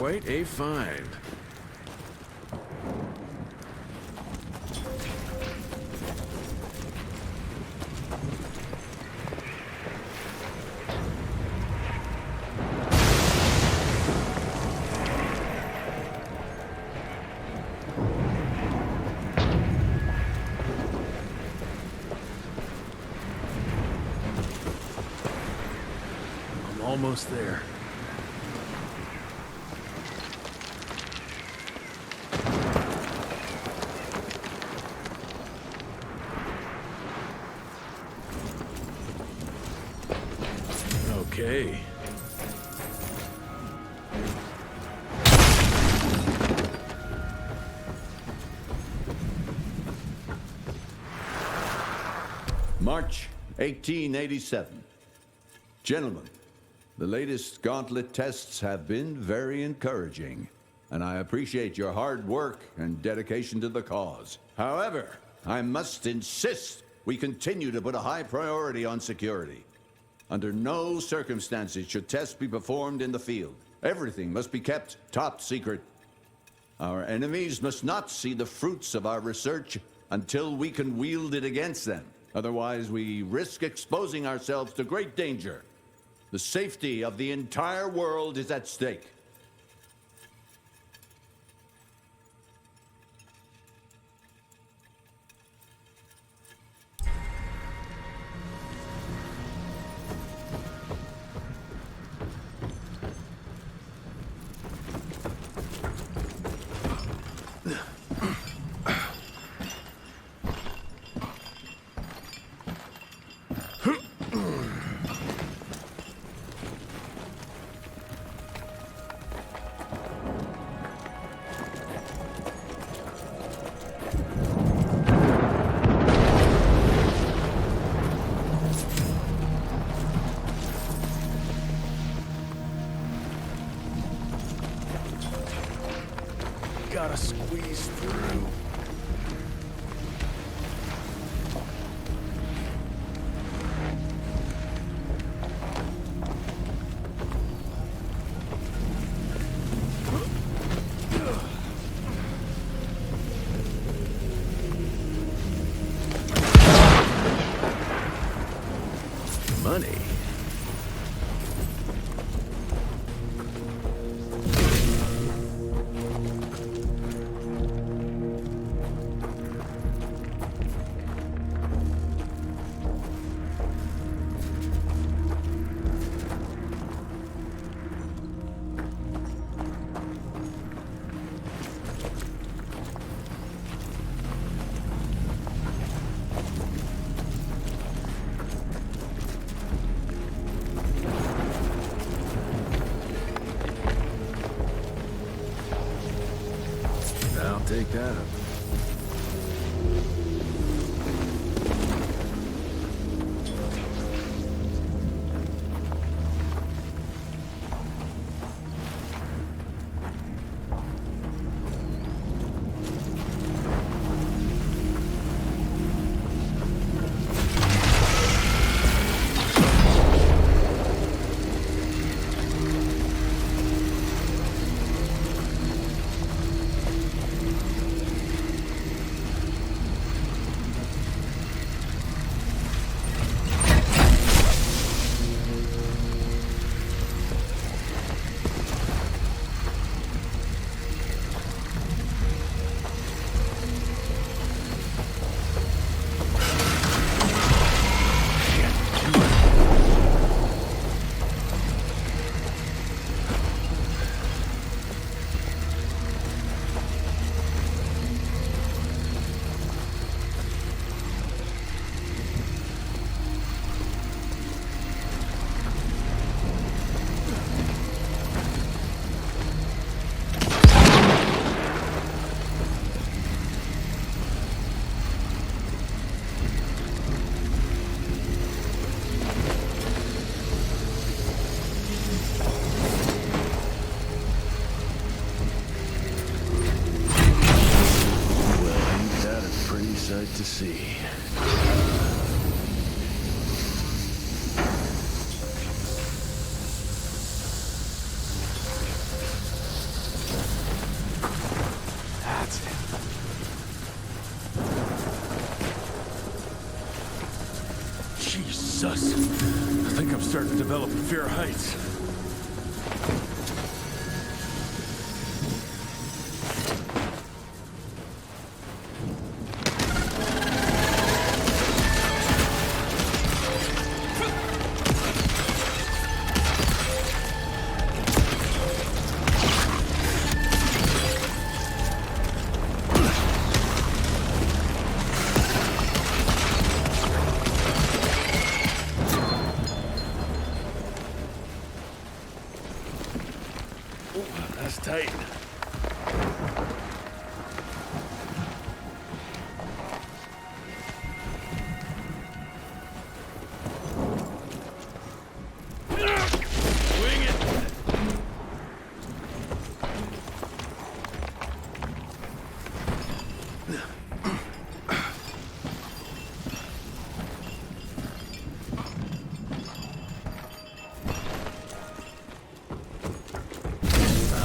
Quite a find. Almost there. Okay. March 1887. Gentlemen, the latest gauntlet tests have been very encouraging, and I appreciate your hard work and dedication to the cause. However, I must insist we continue to put a high priority on security. Under no circumstances should tests be performed in the field. Everything must be kept top secret. Our enemies must not see the fruits of our research until we can wield it against them. Otherwise, we risk exposing ourselves to great danger. The safety of the entire world is at stake. Gotta squeeze through. Money. I'll take that. Sight to see. sus. I think I'm starting to develop a fear of heights. That's tight. Wing it.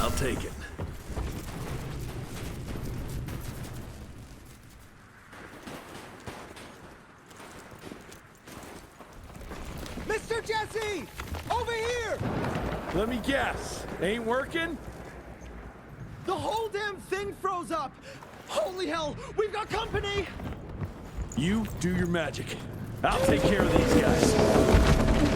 I'll take it. Mr. Jesse! Over here! Let me guess. Ain't working? The whole damn thing froze up! Holy hell! We've got company! You do your magic. I'll take care of these guys.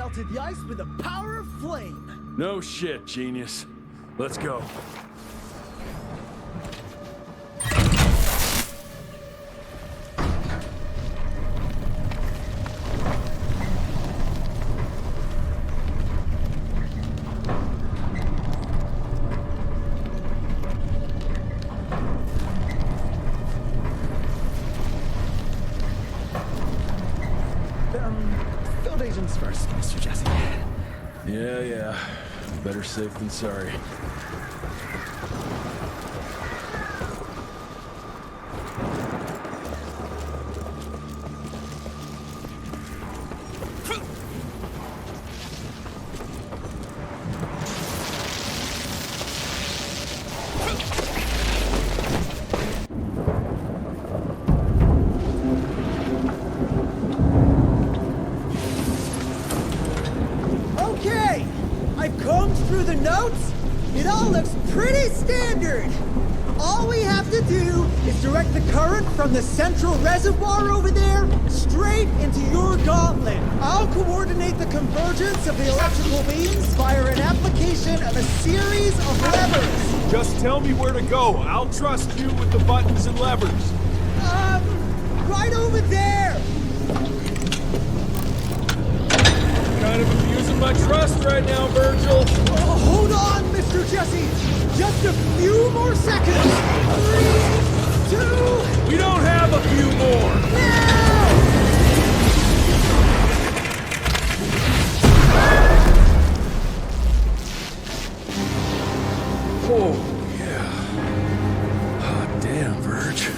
melted the ice with the power of flame. No shit, genius. Let's go. Yeah. Better safe than sorry. Okay! I've combed through the notes. It all looks pretty standard. All we have to do is direct the current from the central reservoir over there straight into your gauntlet. I'll coordinate the convergence of the electrical beams via an application of a series of levers. Just tell me where to go. I'll trust you with the buttons and levers. Right over there! Kind of abusing my trust right now, Virgil. Hold on, Mr. Jesse! Just a few more seconds! 3, 2... We don't have a few more! Oh, yeah. Hot damn, Verge.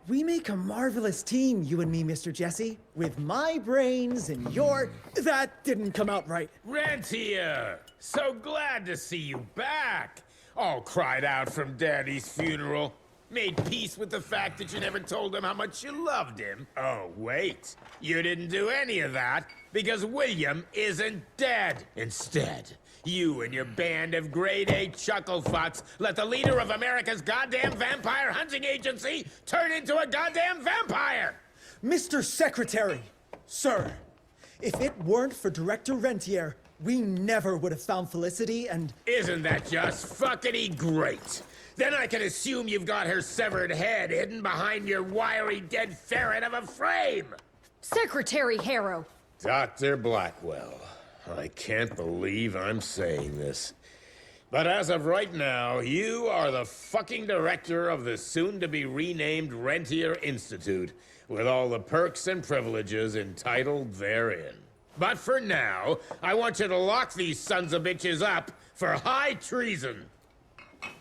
We make a marvelous team, you and me, Mr. Jesse. With my brains and your... That didn't come out right. Rentier! So glad to see you back! All cried out from Daddy's funeral. Made peace with the fact that you never told him how much you loved him. Oh, wait. You didn't do any of that because William isn't dead. Instead, you and your band of grade A chucklefucks let the leader of America's goddamn vampire hunting agency turn into a goddamn vampire! Mr. Secretary, sir, if it weren't for Director Rentier, we never would have found Felicity and... Isn't that just fuckity great? Then I can assume you've got her severed head hidden behind your wiry dead ferret of a frame! Secretary Harrow! Dr. Blackwell, I can't believe I'm saying this. But as of right now, you are the fucking director of the soon-to-be renamed Rentier Institute, with all the perks and privileges entitled therein. But for now, I want you to lock these sons of bitches up for high treason.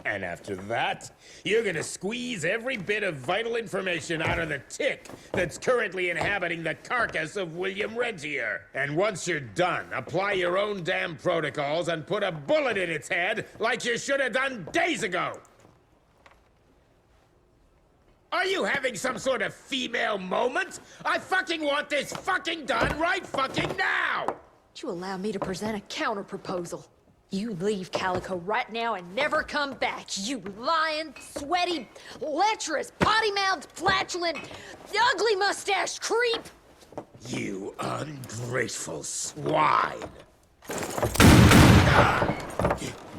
And after that, you're gonna squeeze every bit of vital information out of the tick that's currently inhabiting the carcass of William Rentier. And once you're done, apply your own damn protocols and put a bullet in its head like you should have done days ago. Are you having some sort of female moment? I fucking want this fucking done right fucking now! Would you allow me to present a counter-proposal? You leave Calico right now and never come back, you lying, sweaty, lecherous, potty-mouthed, flatulent, ugly mustached creep! You ungrateful swine!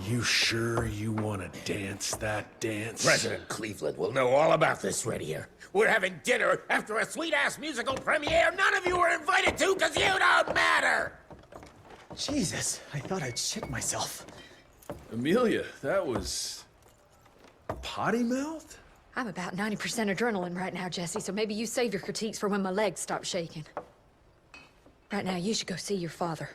You sure you want to dance that dance? President Cleveland will know all about this right here. We're having dinner after a sweet-ass musical premiere none of you were invited to because you don't matter! Jesus, I thought I'd shit myself. Amelia, that was... potty mouth? I'm about 90% adrenaline right now, Jesse, so maybe you save your critiques for when my legs stop shaking. Right now, you should go see your father.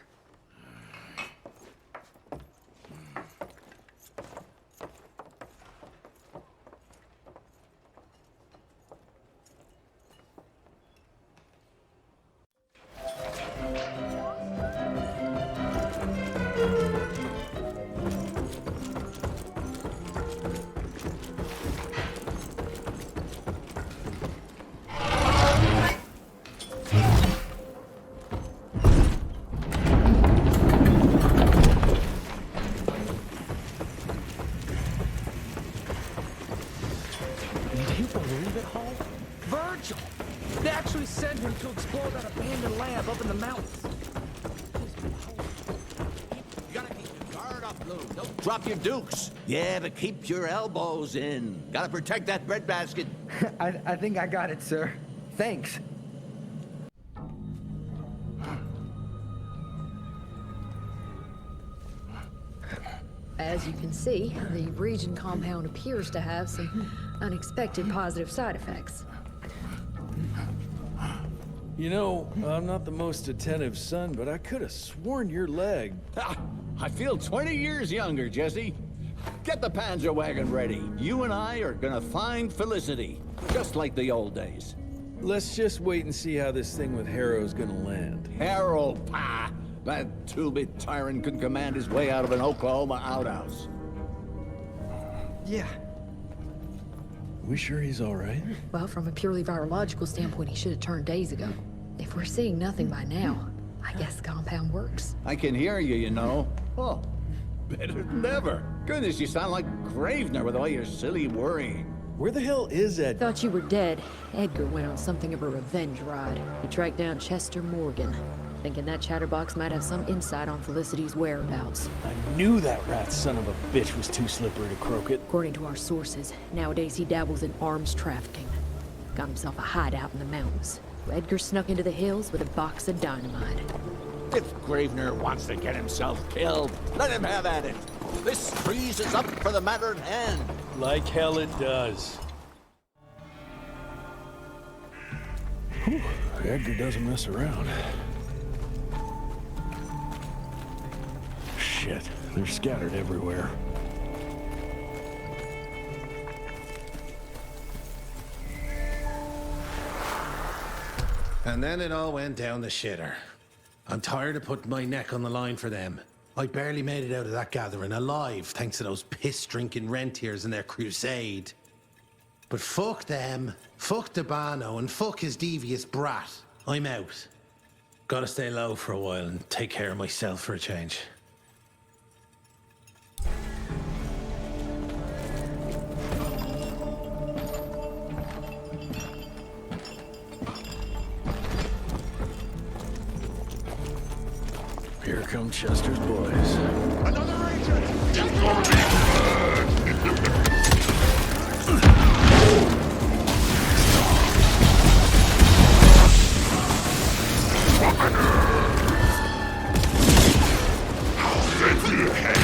They actually sent him to explore that abandoned lab up in the mountains. You gotta keep your guard up, Lou. Don't drop your dukes. Yeah, but keep your elbows in. Gotta protect that breadbasket. I think I got it, sir. Thanks. As you can see, the region compound appears to have some unexpected positive side effects. You know, I'm not the most attentive son, but I could have sworn your leg... I feel 20 years younger, Jesse. Get the Panzer wagon ready. You and I are gonna find Felicity, just like the old days. Let's just wait and see how this thing with Harrow's gonna land. Harrow, pa! That two-bit tyrant could command his way out of an Oklahoma outhouse. Yeah. We sure he's all right? Well, from a purely virological standpoint, he should have turned days ago. If we're seeing nothing by now, I guess the compound works. I can hear you, you know. Oh, better than ever. Goodness, you sound like Gravener with all your silly worrying. Where the hell is Edgar? Thought you were dead. Edgar went on something of a revenge ride. He tracked down Chester Morgan, thinking that chatterbox might have some insight on Felicity's whereabouts. I knew that rat son of a bitch was too slippery to croak it. According to our sources, nowadays he dabbles in arms trafficking. Got himself a hideout in the mountains. Edgar snuck into the hills with a box of dynamite. If Gravener wants to get himself killed, let him have at it. This freeze is up for the matter at hand. Like hell it does. Whew, Edgar doesn't mess around. Shit, they're scattered everywhere. And then it all went down the shitter. I'm tired of putting my neck on the line for them. I barely made it out of that gathering alive, thanks to those piss-drinking rentiers and their crusade. But fuck them, fuck Dabano, and fuck his devious brat. I'm out. Gotta stay low for a while and take care of myself for a change. Here come Chester's boys. Another agent! It's gonna be good! I'll send you ahead.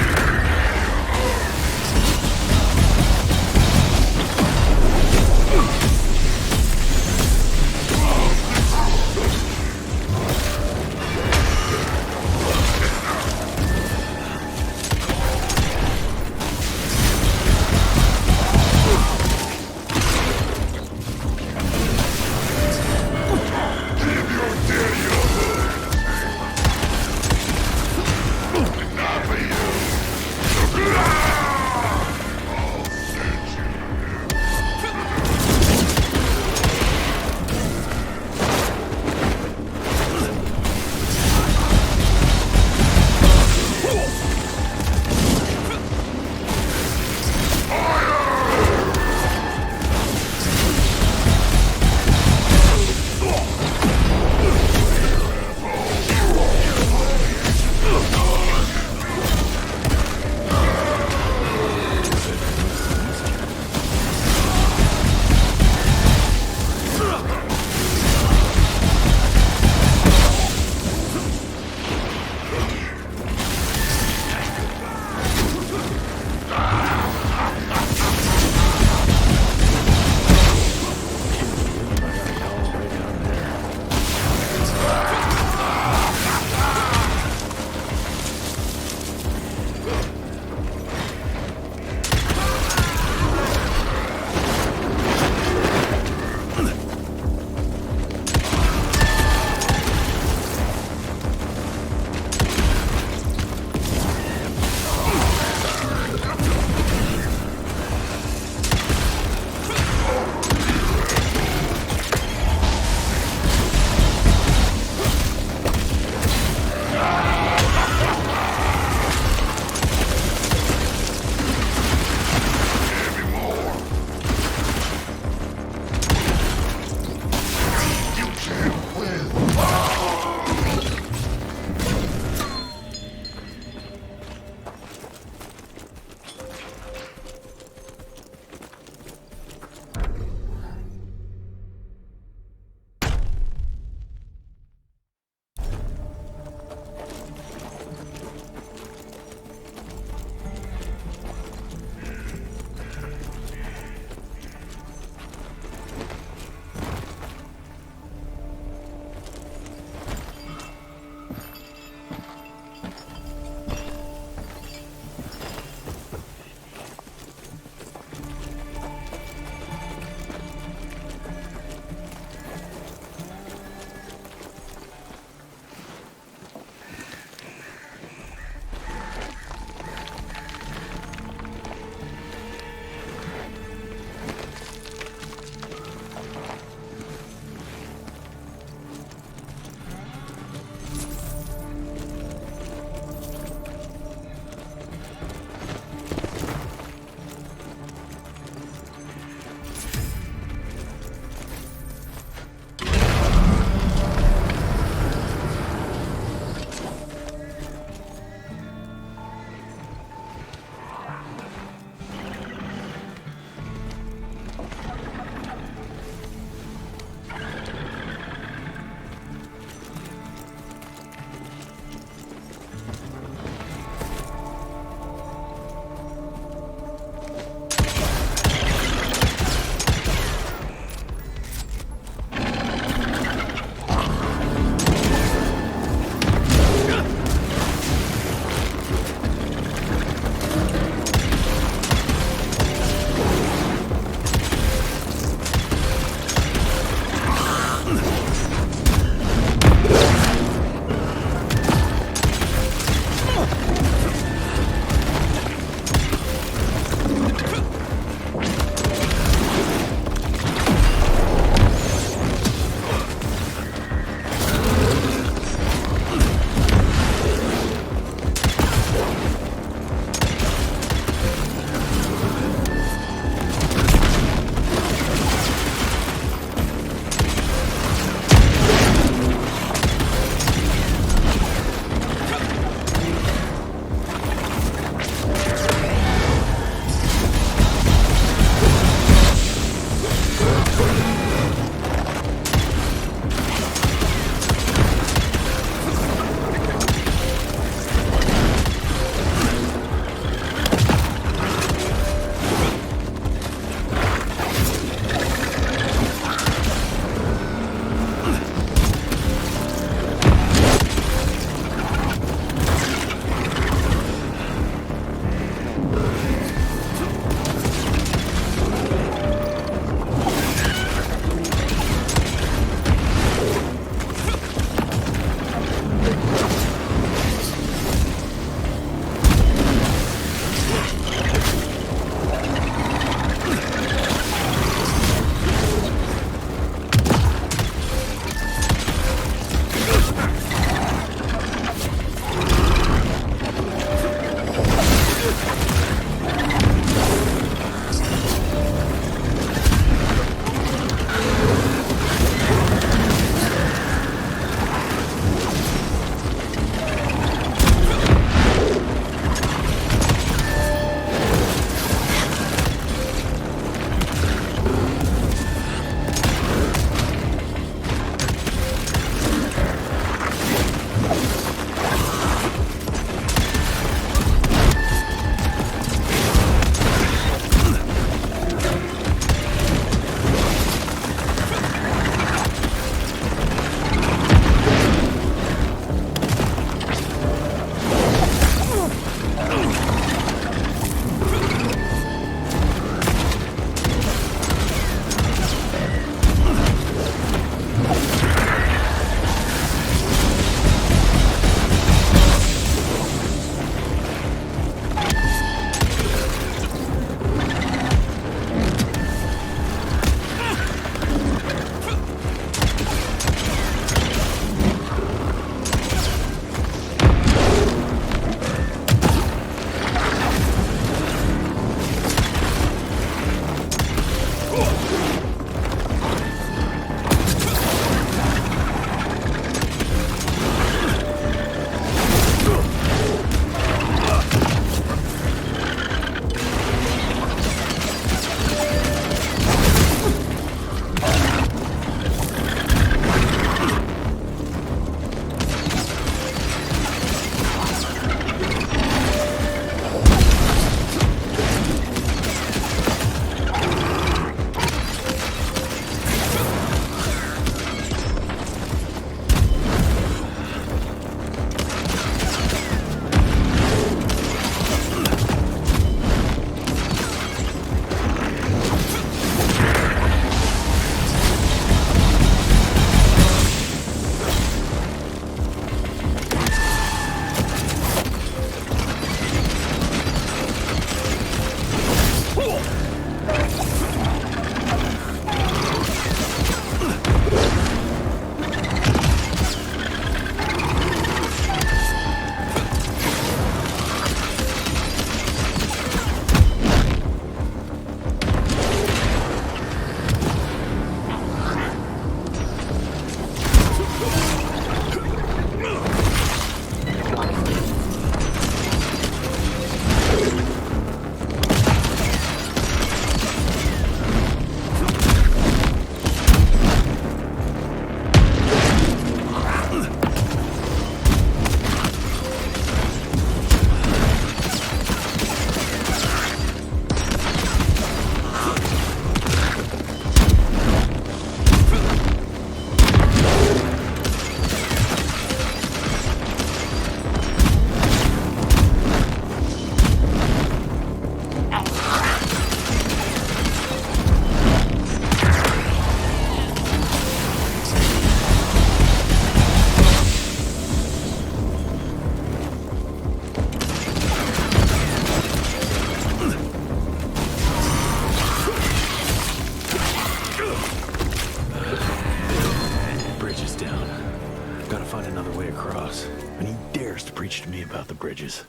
Gotta find another way across. And he dares to preach to me about the bridges.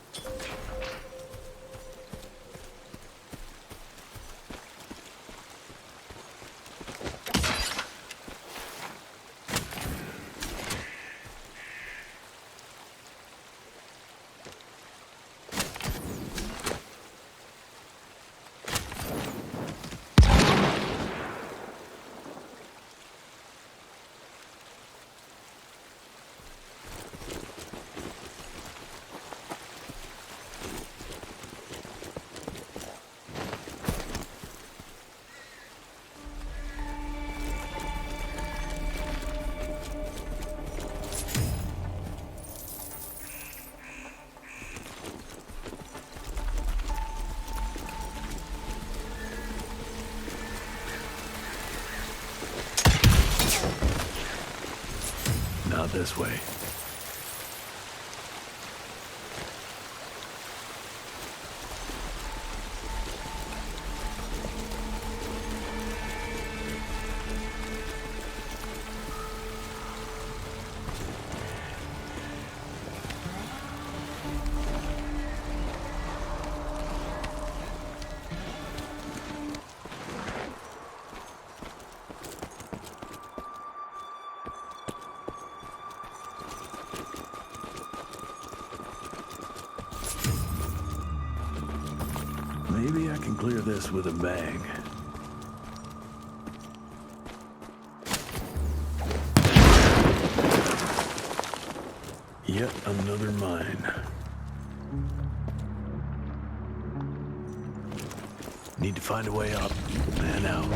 Not this way. Maybe I can clear this with a bag. Yet another mine. Need to find a way up and out.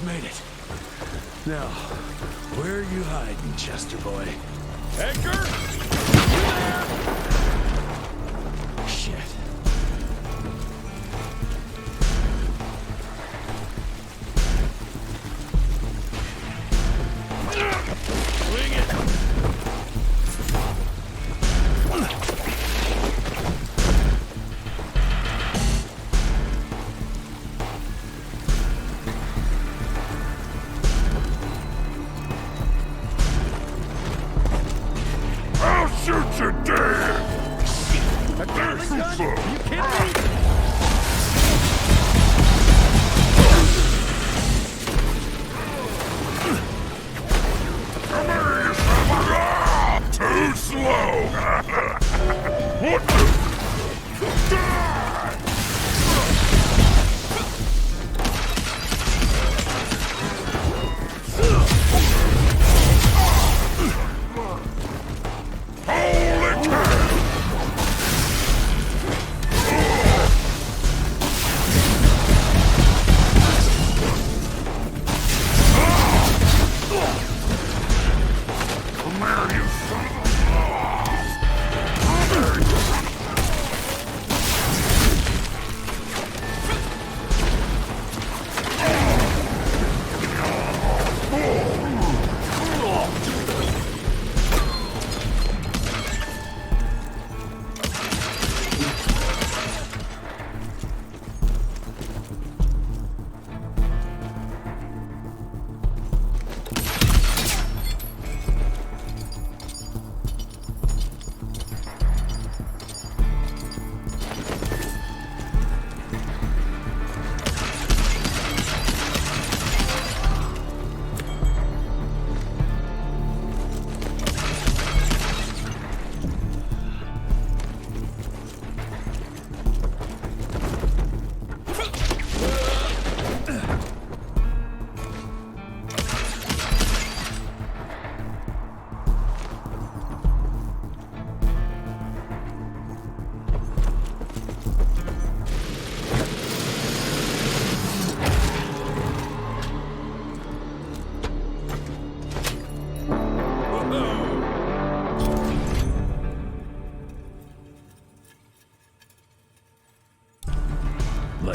Made it. Now, where are you hiding, Chester boy? Edgar? You there? Shit. Swing it! I'll shoot you dead!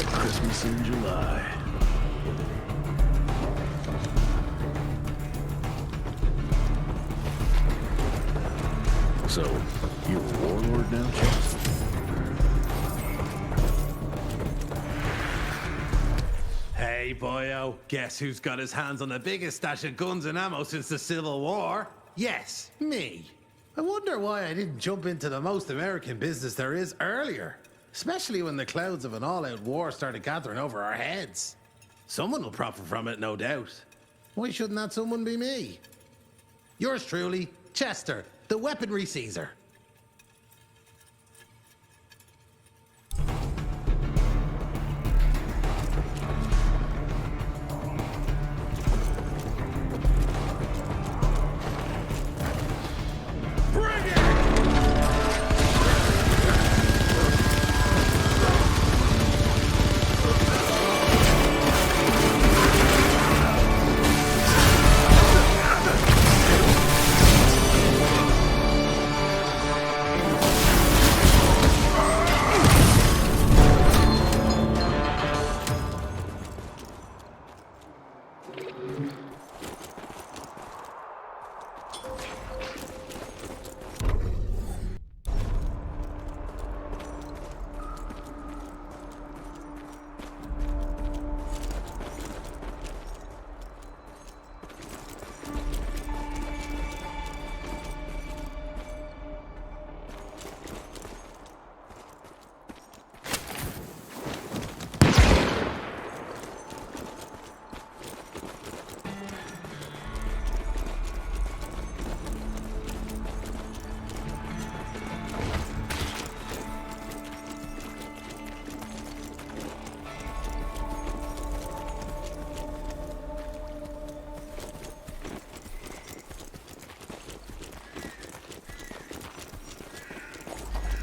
like Christmas in July. So, you're a warlord now, Chase? Hey, boyo, guess who's got his hands on the biggest stash of guns and ammo since the Civil War? Yes, me. I wonder why I didn't jump into the most American business there is earlier, especially when the clouds of an all-out war started gathering over our heads. Someone will profit from it, no doubt. Why shouldn't that someone be me? Yours truly, Chester, the weaponry Caesar.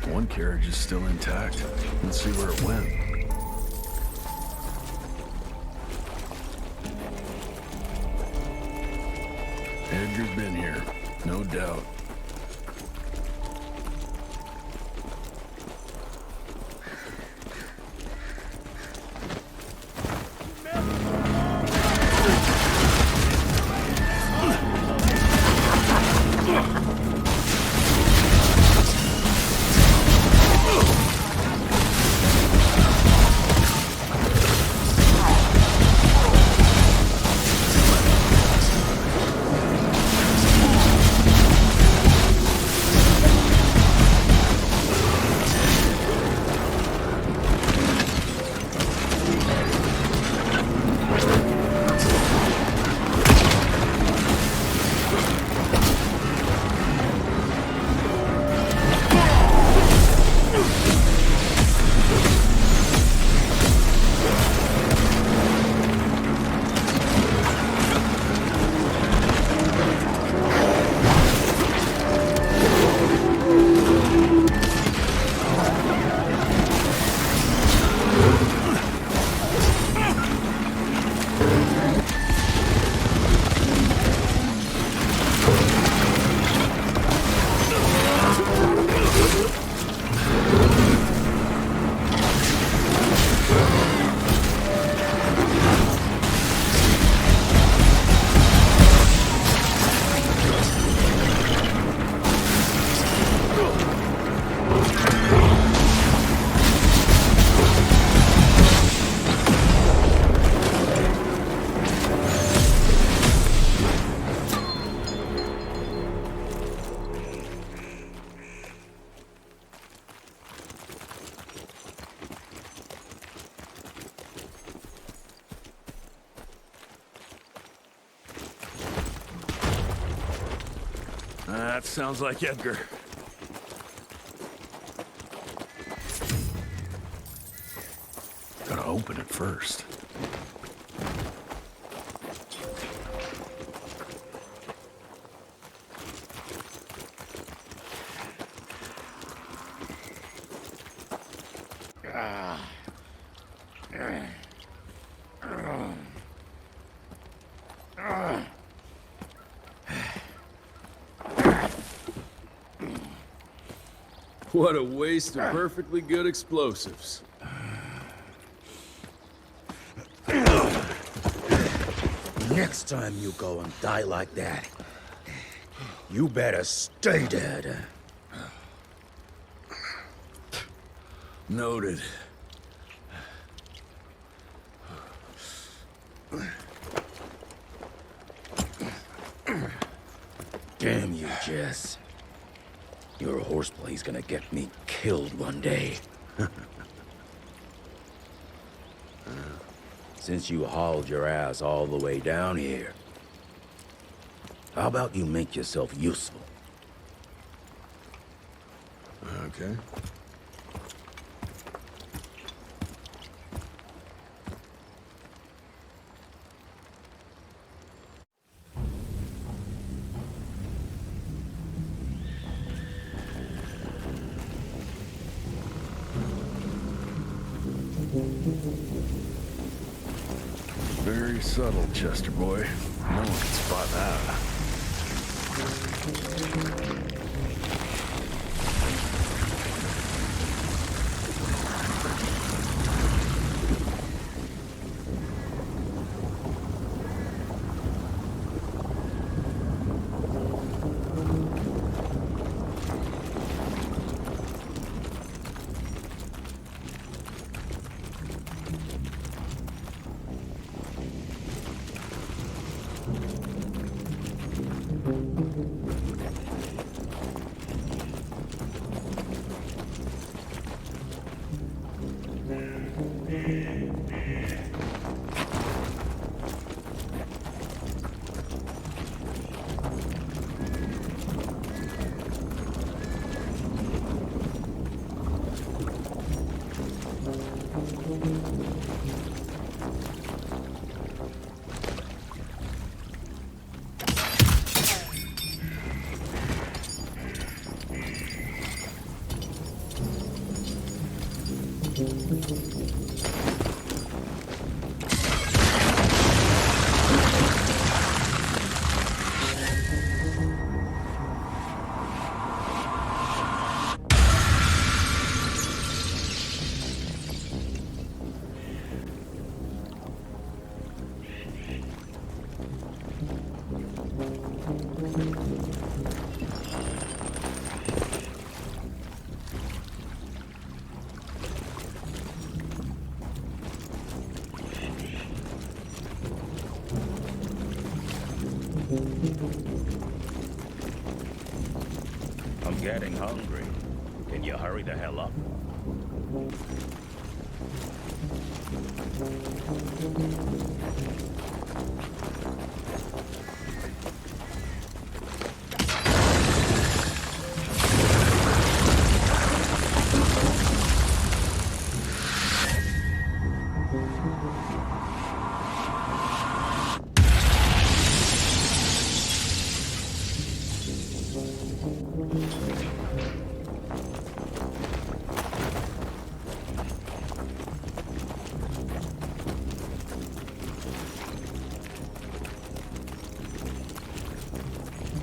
One carriage is still intact. Let's see where it went. Edgar's been here, no doubt. That sounds like Edgar. Gotta open it first. What a waste of perfectly good explosives. Next time you go and die like that, you better stay dead. Noted. Damn you, Jess. Your horseplay's gonna get me killed one day. Since you hauled your ass all the way down here, how about you make yourself useful? Okay. Very subtle, Chester boy. No one can spot that. I'm getting hungry. Can you hurry the hell up?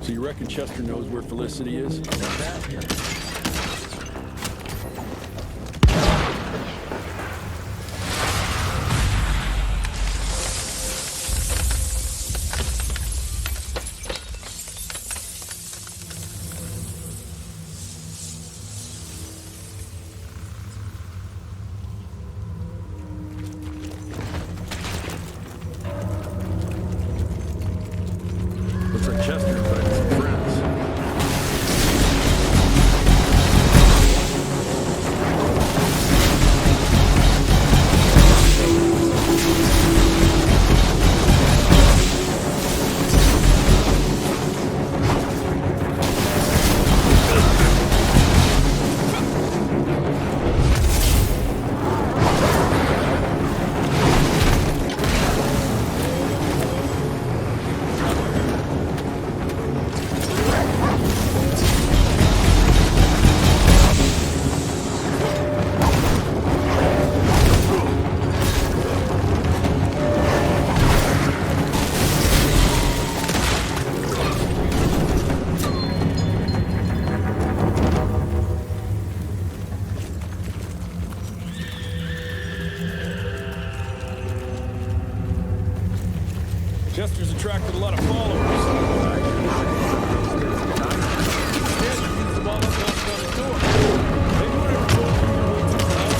So you reckon Chester knows where Felicity is? Looks like Chester invited some friends. Chester's attracted a lot of followers. Instead, he used them all up knocking on his door. Maybe whatever told you you were way too loud.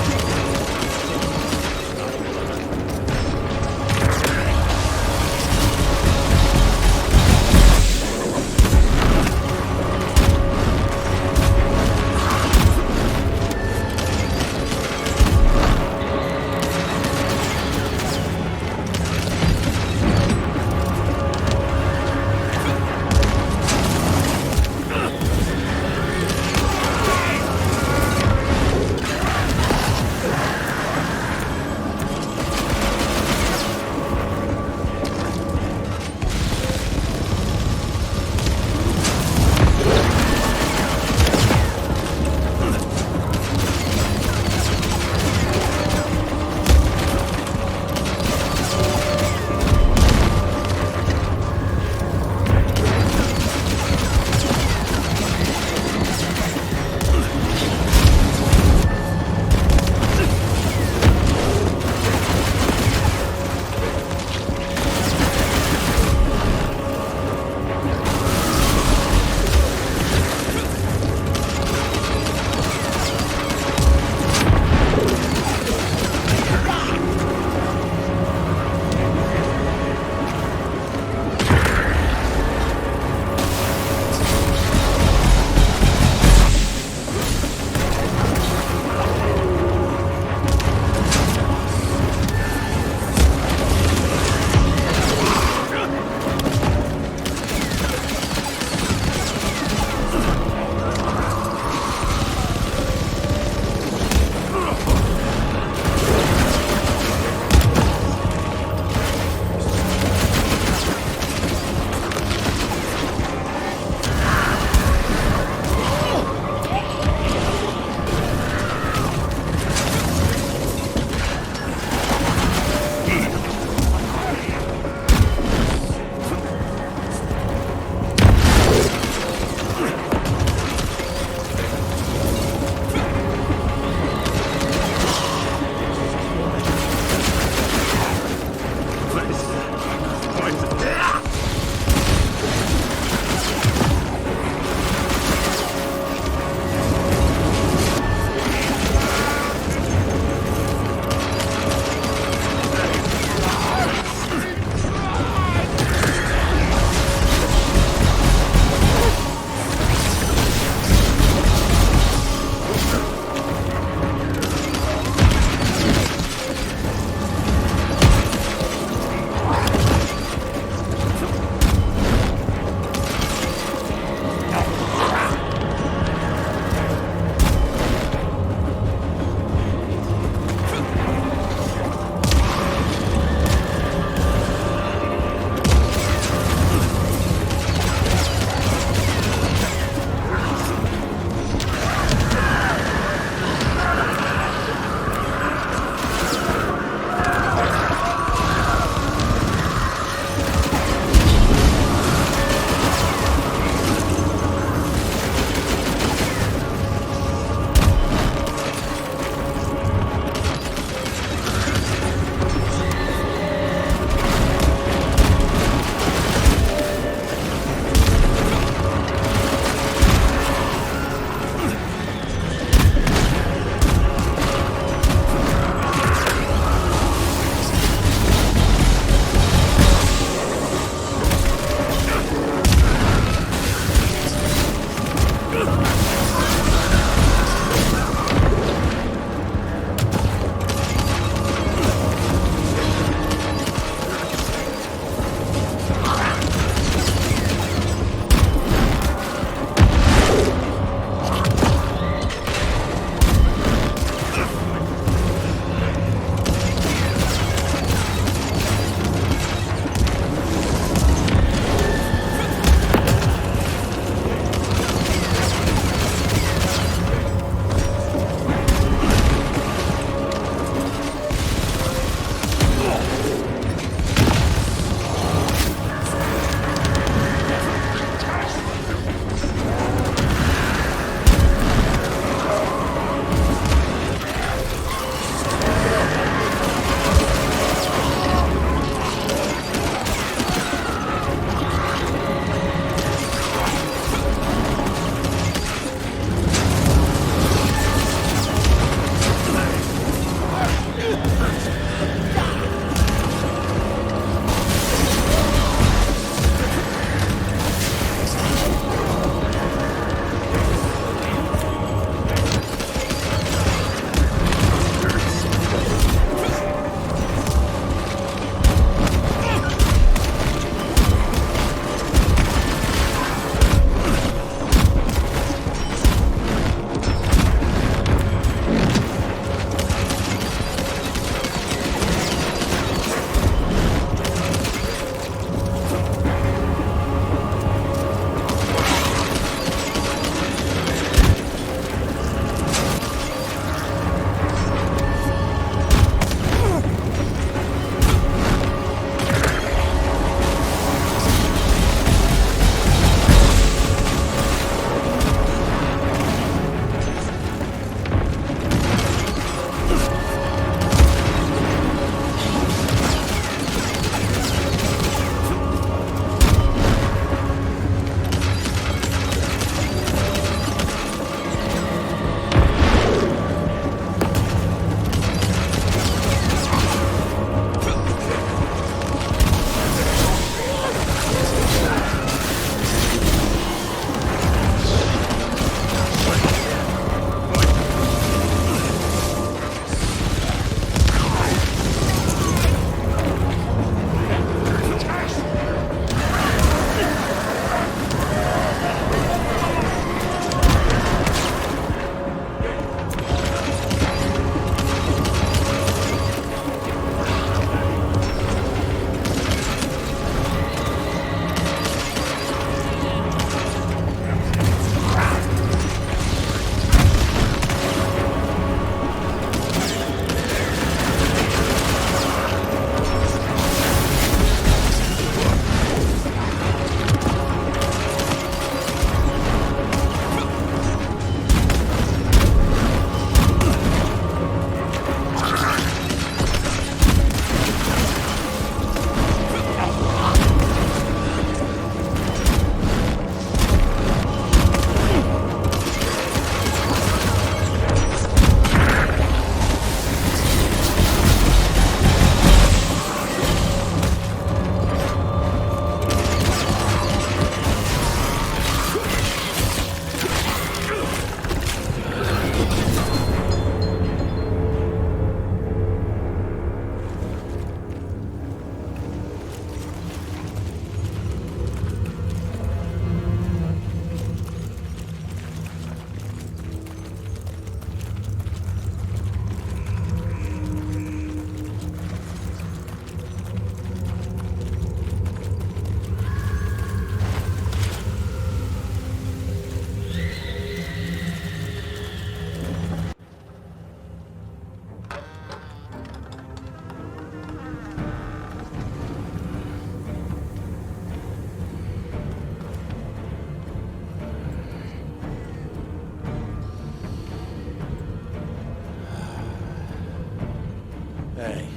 Hey,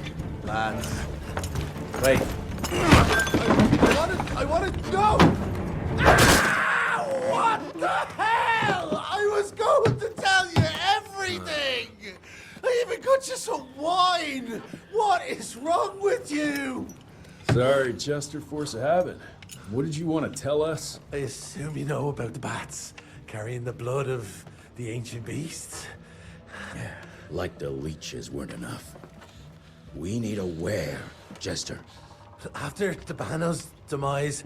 lads. Wait. I want to go! Ah, what the hell? I was going to tell you everything! I even got you some wine! What is wrong with you? Sorry, Chester, force of habit. What did you want to tell us? I assume you know about the bats carrying the blood of the ancient beasts. Yeah, like the leeches weren't enough. We need a where, Chester. After Debano's demise,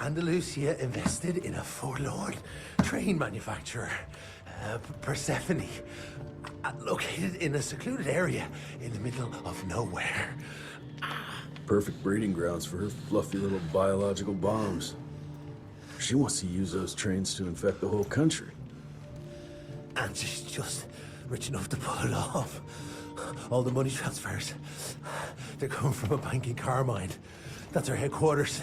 Andalusia invested in a forlorn train manufacturer, Persephone, located in a secluded area in the middle of nowhere. Perfect breeding grounds for her fluffy little biological bombs. She wants to use those trains to infect the whole country. And she's just rich enough to pull it off. All the money transfers, they're coming from a bank in Carmine. That's her headquarters.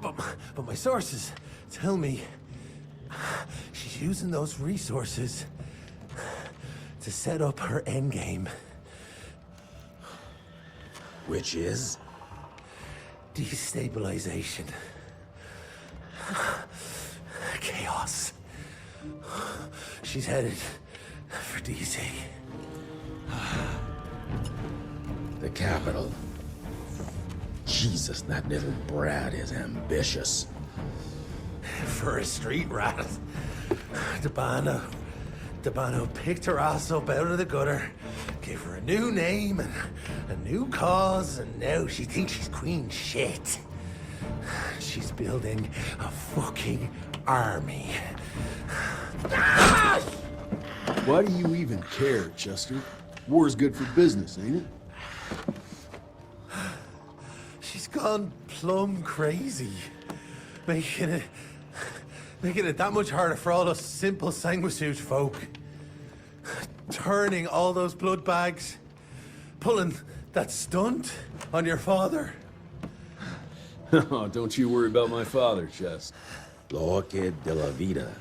But my sources tell me she's using those resources to set up her endgame. Which is? Destabilization. Chaos. She's headed for DC. The capital. Jesus, that little brat is ambitious. For a street rat. Debano picked her ass up out of the gutter, gave her a new name and a new cause, and now she thinks she's queen shit. She's building a fucking army. Why do you even care, Chester? War's good for business, ain't it? She's gone plumb crazy, making it that much harder for all us simple sanguisuge folk. Turning all those blood bags, pulling that stunt on your father. Oh, don't you worry about my father, Chest. L'orchid de la vida.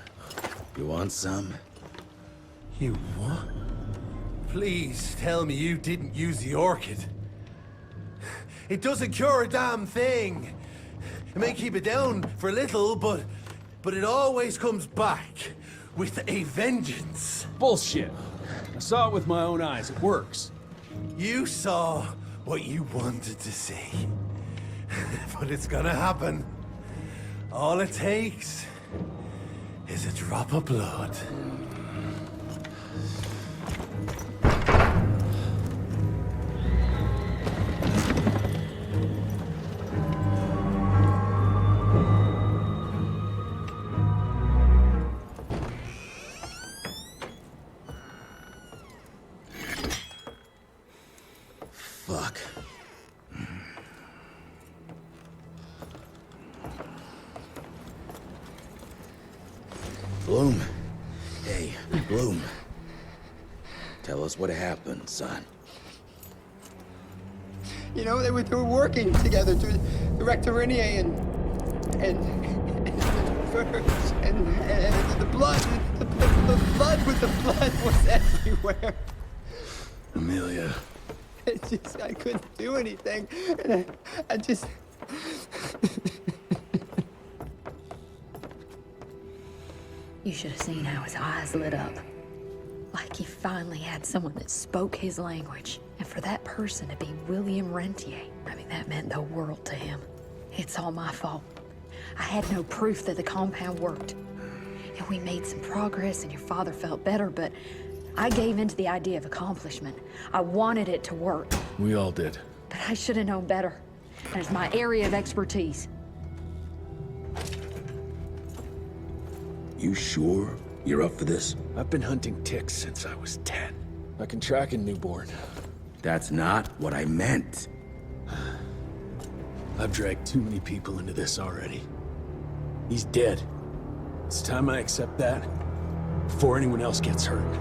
You want some? You what? Please tell me you didn't use the orchid. It doesn't cure a damn thing. It may keep it down for a little, but it always comes back with a vengeance. Bullshit. I saw it with my own eyes. It works. You saw what you wanted to see. But it's gonna happen. All it takes is a drop of blood. Fuck. Bloom. Hey, Bloom. Tell us what happened, son. You know, they were working together to direct Renier and the blood was everywhere. Amelia. I couldn't do anything. And I just... You should have seen how his eyes lit up. Like he finally had someone that spoke his language. And for that person to be William Rentier, I mean, that meant the world to him. It's all my fault. I had no proof that the compound worked. And we made some progress and your father felt better, but I gave in to the idea of accomplishment. I wanted it to work. We all did. But I should have known better. And it's my area of expertise. You sure you're up for this? I've been hunting ticks since I was 10. I can track a newborn. That's not what I meant. I've dragged too many people into this already. He's dead. It's time I accept that before anyone else gets hurt.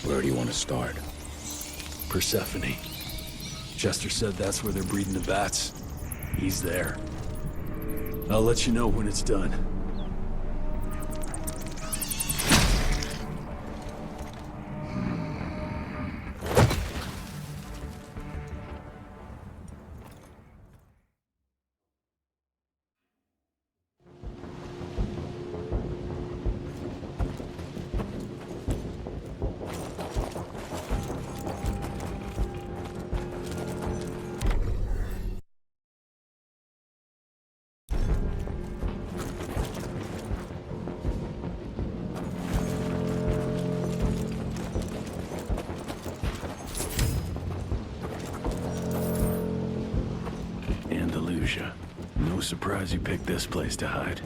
Where do you want to start? Persephone. Chester said that's where they're breeding the bats. He's there. I'll let you know when it's done. Andalusia. No surprise you picked this place to hide.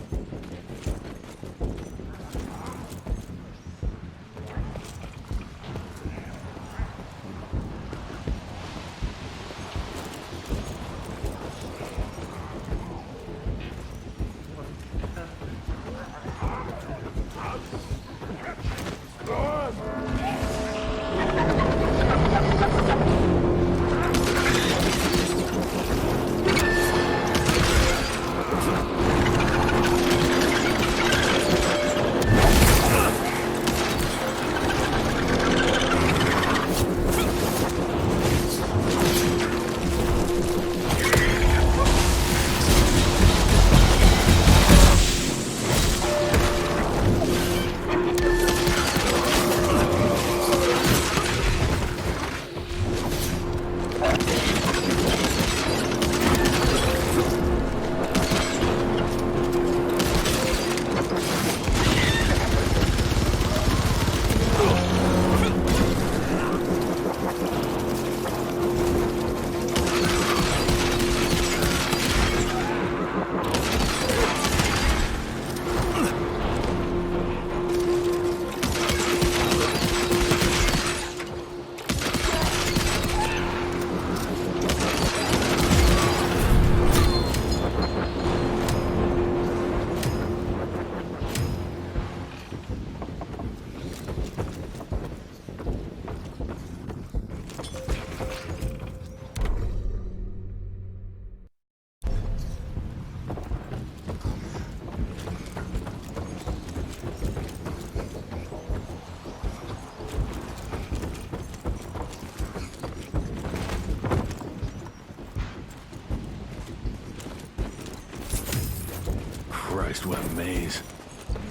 Christ, what a maze.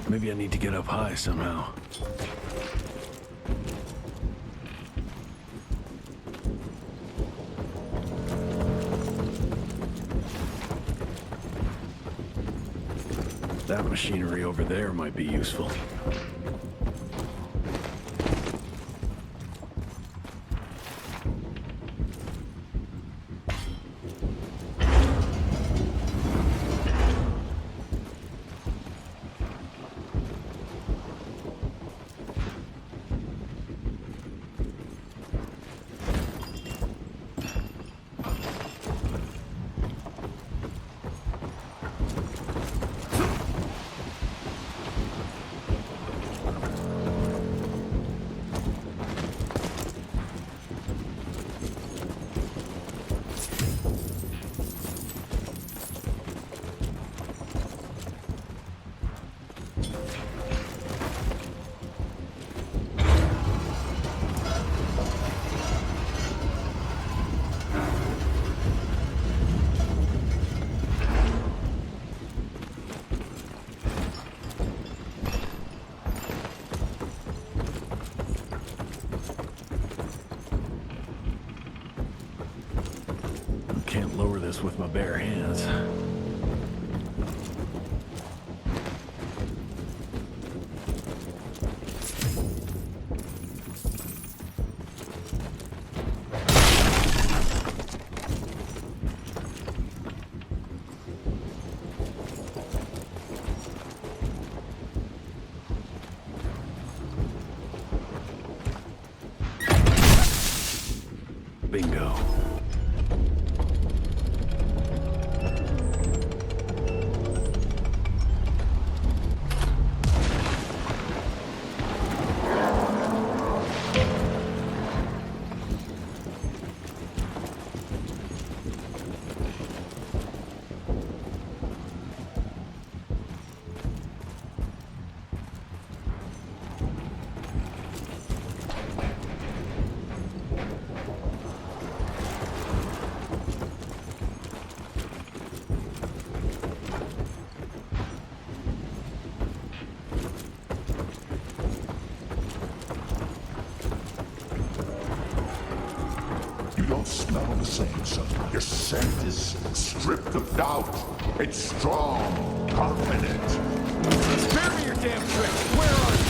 Maybe I need to get up high somehow. That machinery over there might be useful. Can't lower this with my bare hands. Bingo. smell the same, son. Your scent is stripped of doubt. It's strong, confident. Spare me your damn tricks! Where are you?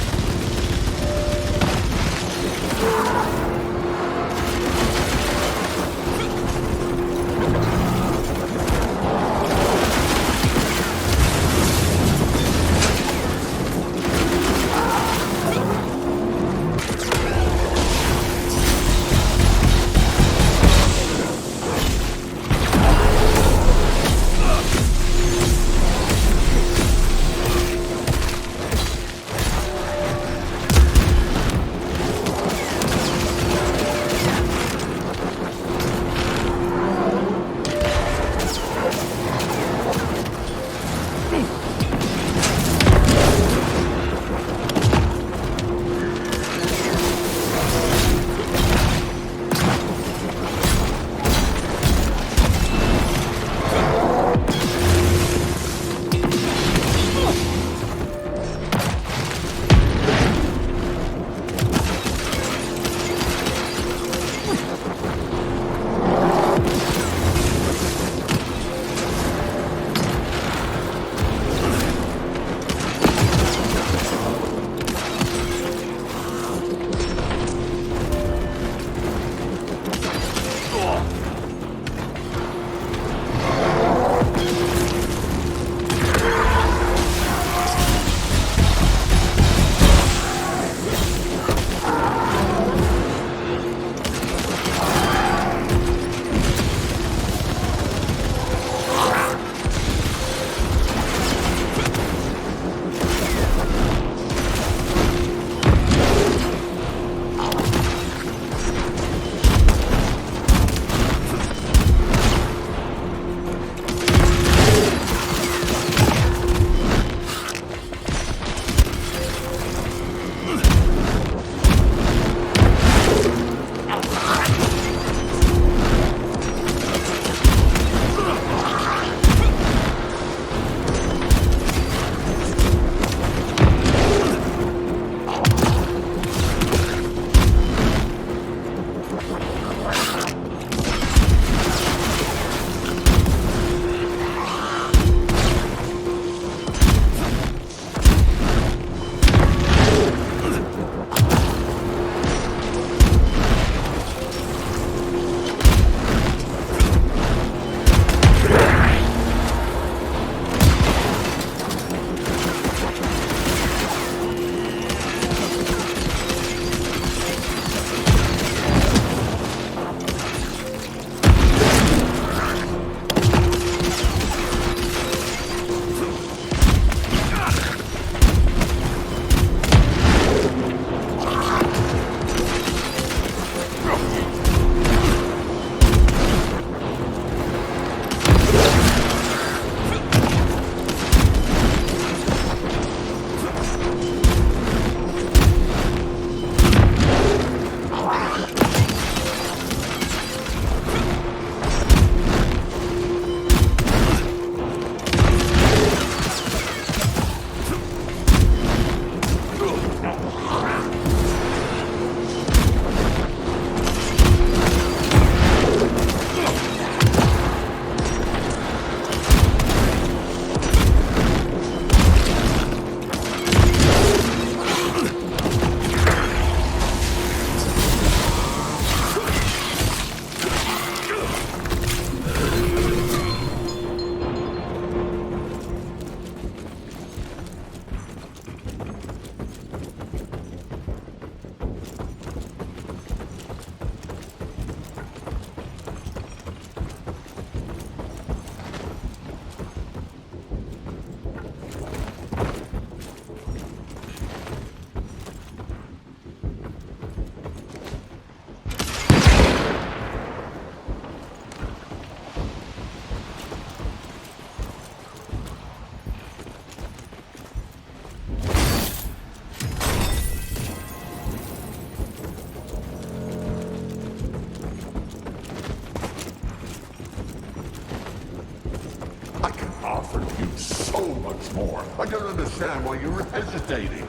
more. I don't understand why you're hesitating.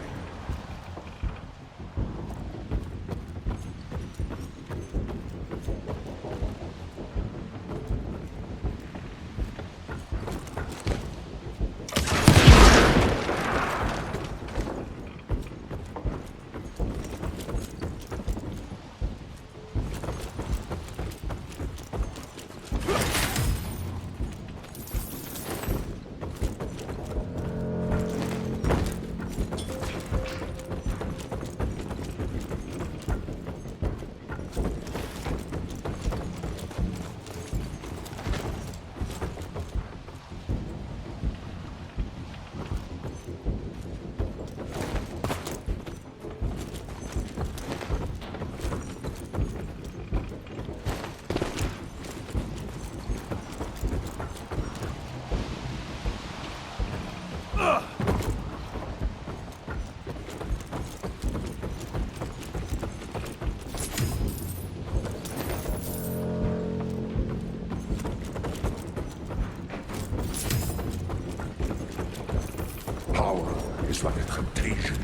tastes like a temptation.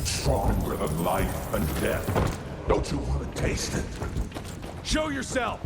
Stronger than life and death. Don't you want to taste it? Show yourself!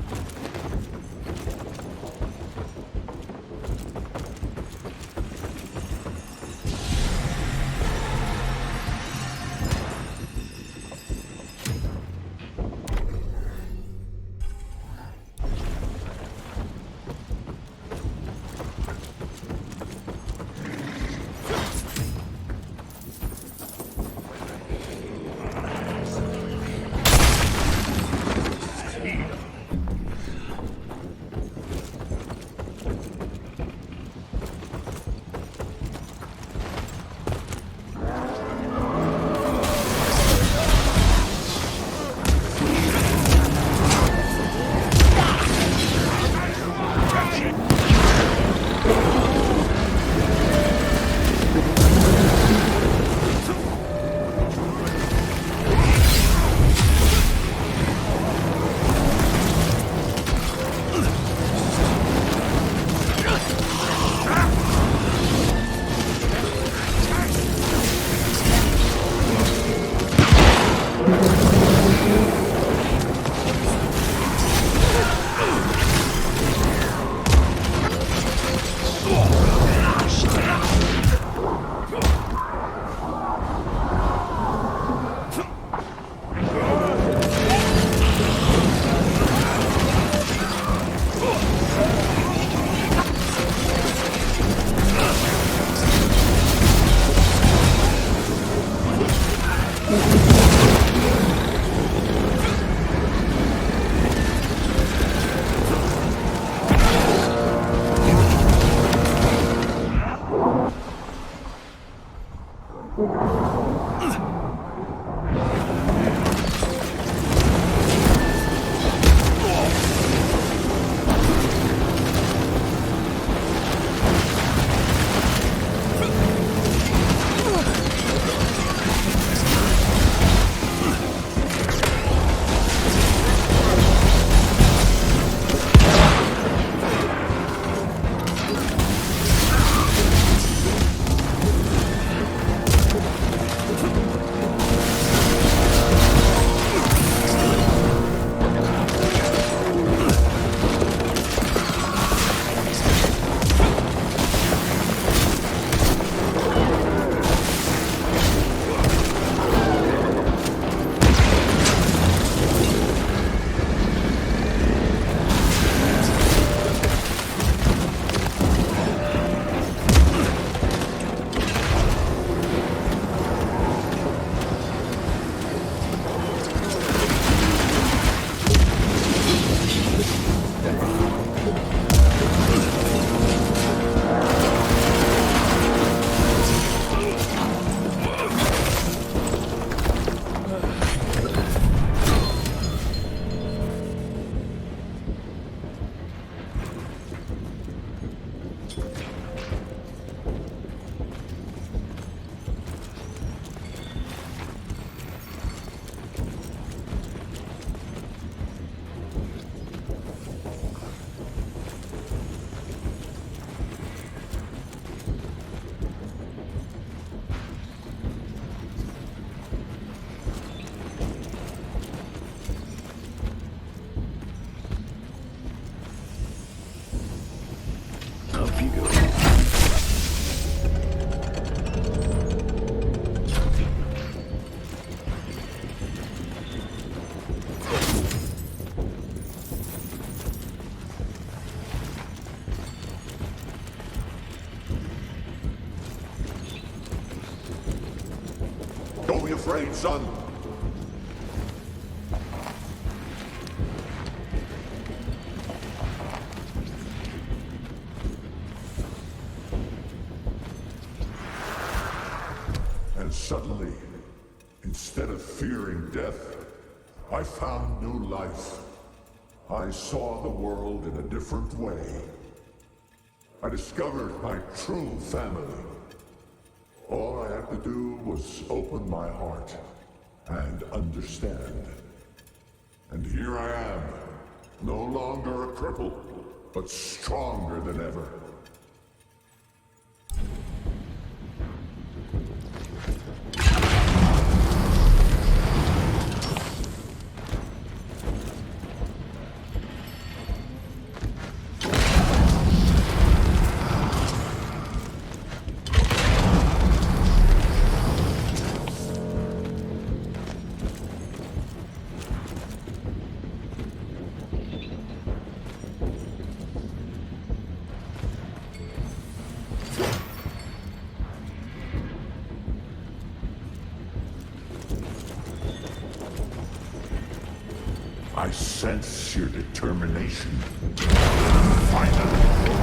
Don't be afraid, son. And suddenly, instead of fearing death, I found new life. I saw the world in a different way. I discovered my true family. All I had to do was open my heart and understand. And here I am, no longer a cripple, but stronger than ever. I sense your determination. Finally, boy.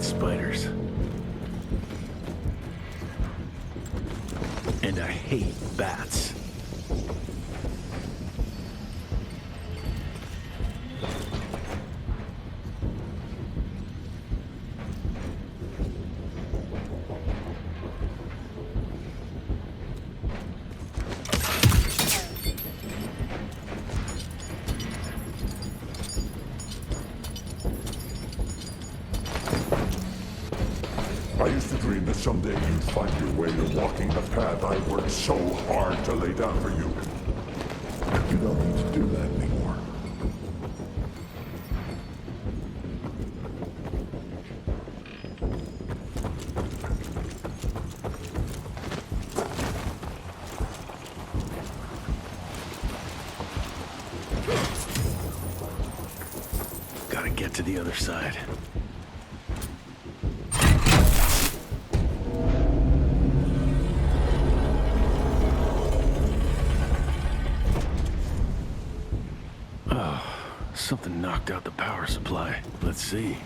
Spiders. And I hate bats. I used to dream that someday you'd find your way to walking the path I worked so hard to lay down for you. You don't need to do that anymore. Gotta get to the other side. Something knocked out the power supply. Let's see.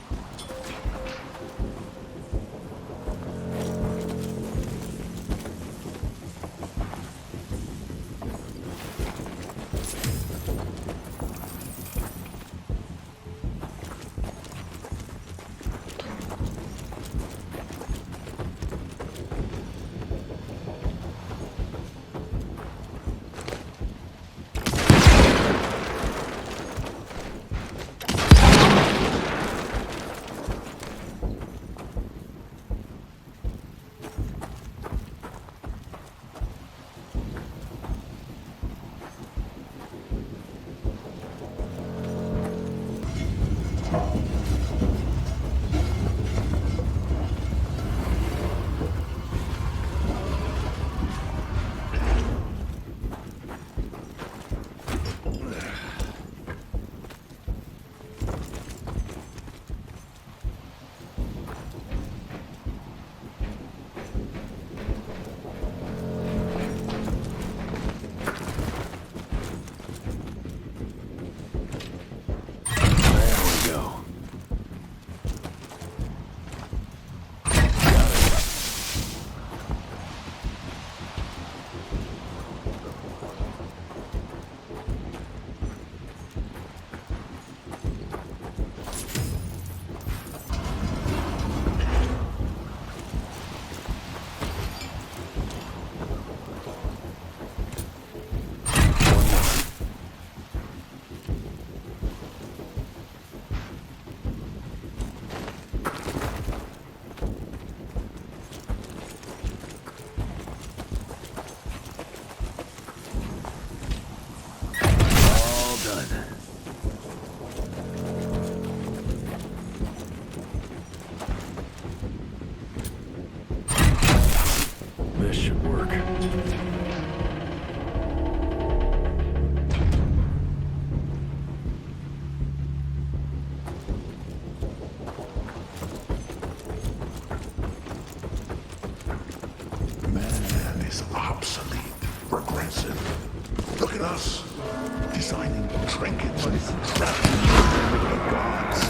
This should work. Man is obsolete, regressive. Look at us, designing trinkets and trapping the gods.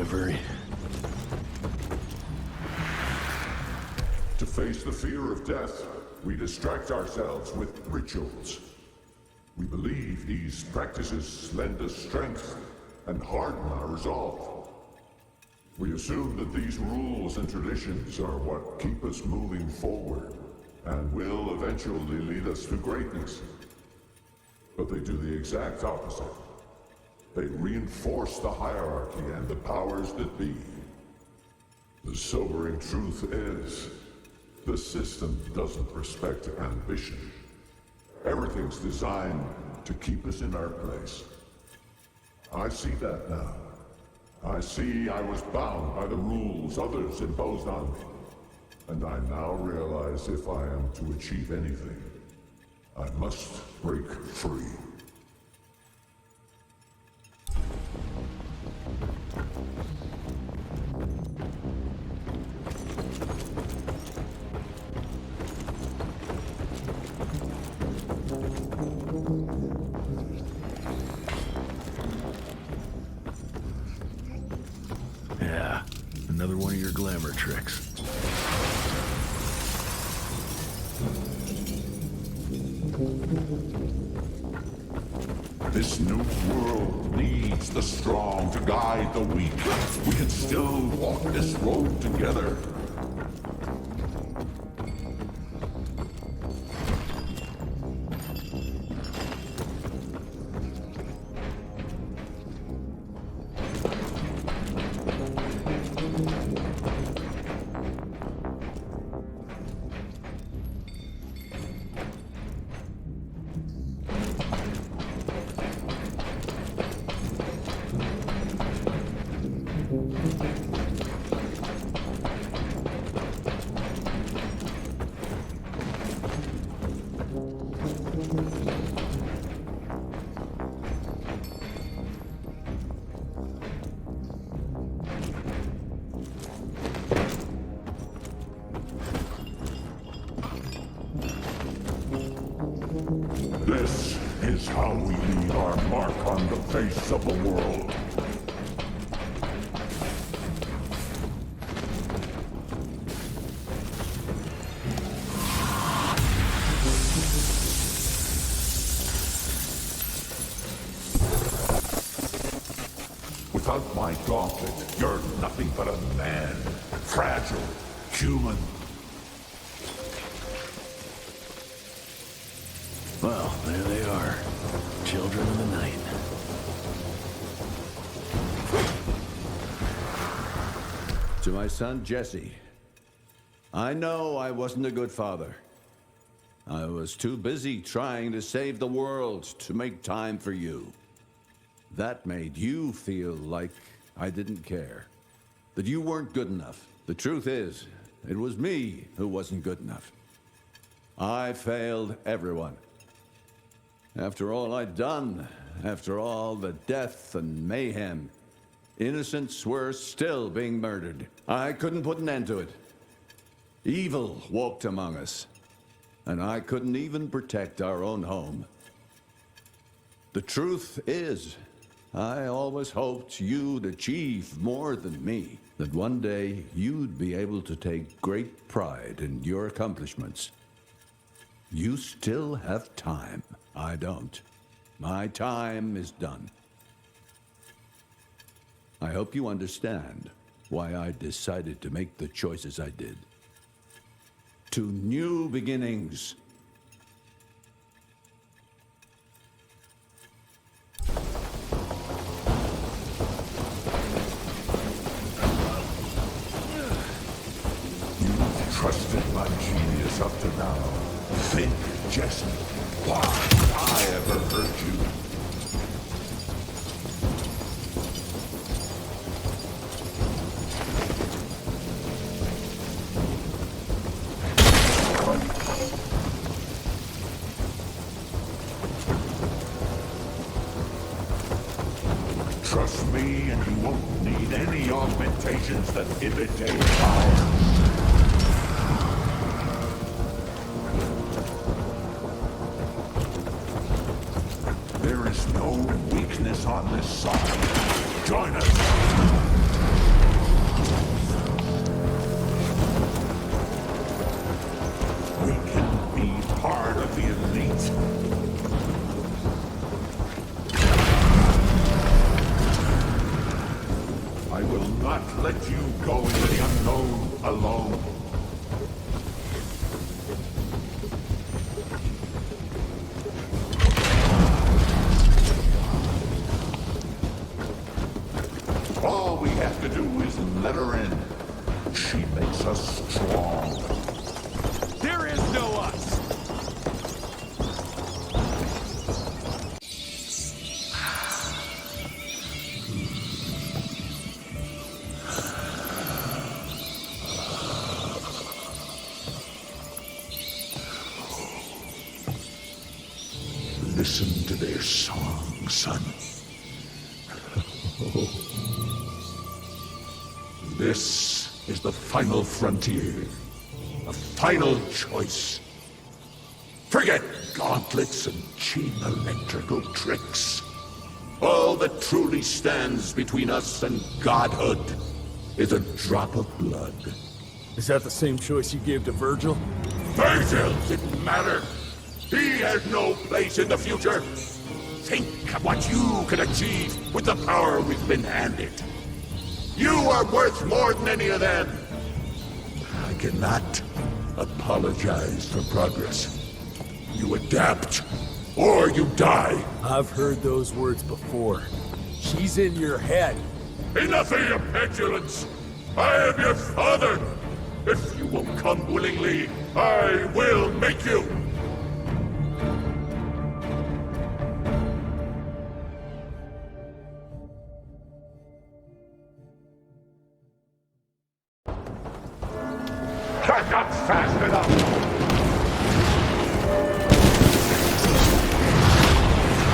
delivery. To face the fear of death, we distract ourselves with rituals. We believe these practices lend us strength and harden our resolve. We assume that these rules and traditions are what keep us moving forward and will eventually lead us to greatness. But they do the exact opposite. They reinforce the hierarchy and the powers that be. The sobering truth is, the system doesn't respect ambition. Everything's designed to keep us in our place. I see that now. I see I was bound by the rules others imposed on me. And I now realize if I am to achieve anything, I must break free. Yeah, another one of your glamour tricks. This new world needs the strong to guide the weak. We can still walk this road together. This is how we leave our mark on the face of the world. Without my gauntlet, you're nothing but a man. Fragile, human. Well, there they are. Children of the night. To my son, Jesse. I know I wasn't a good father. I was too busy trying to save the world to make time for you. That made you feel like I didn't care. That you weren't good enough. The truth is, it was me who wasn't good enough. I failed everyone. After all I'd done, after all the death and mayhem, innocents were still being murdered. I couldn't put an end to it. Evil walked among us, and I couldn't even protect our own home. The truth is, I always hoped you'd achieve more than me, that one day you'd be able to take great pride in your accomplishments. You still have time. I don't. My time is done. I hope you understand why I decided to make the choices I did. To new beginnings. You've trusted my genius up to now. Think, Jesse. Why would I ever hurt you? Trust me and you won't need any augmentations that imitate power. There is no weakness on this side. Join us! let you go into the unknown alone. All we have to do is let her in. She makes us strong. There is no us! Listen to their song, son. This is the final frontier. A final choice. Forget gauntlets and cheap electrical tricks. All that truly stands between us and godhood is a drop of blood. Is that the same choice you gave to Virgil? Virgil didn't matter. He had no place in the future. Think of what you can achieve with the power we've been handed. You are worth more than any of them. I cannot apologize for progress. You adapt, or you die. I've heard those words before. She's in your head. Enough of your petulance. I am your father. If you won't come willingly, I will make you. I'm not fast enough!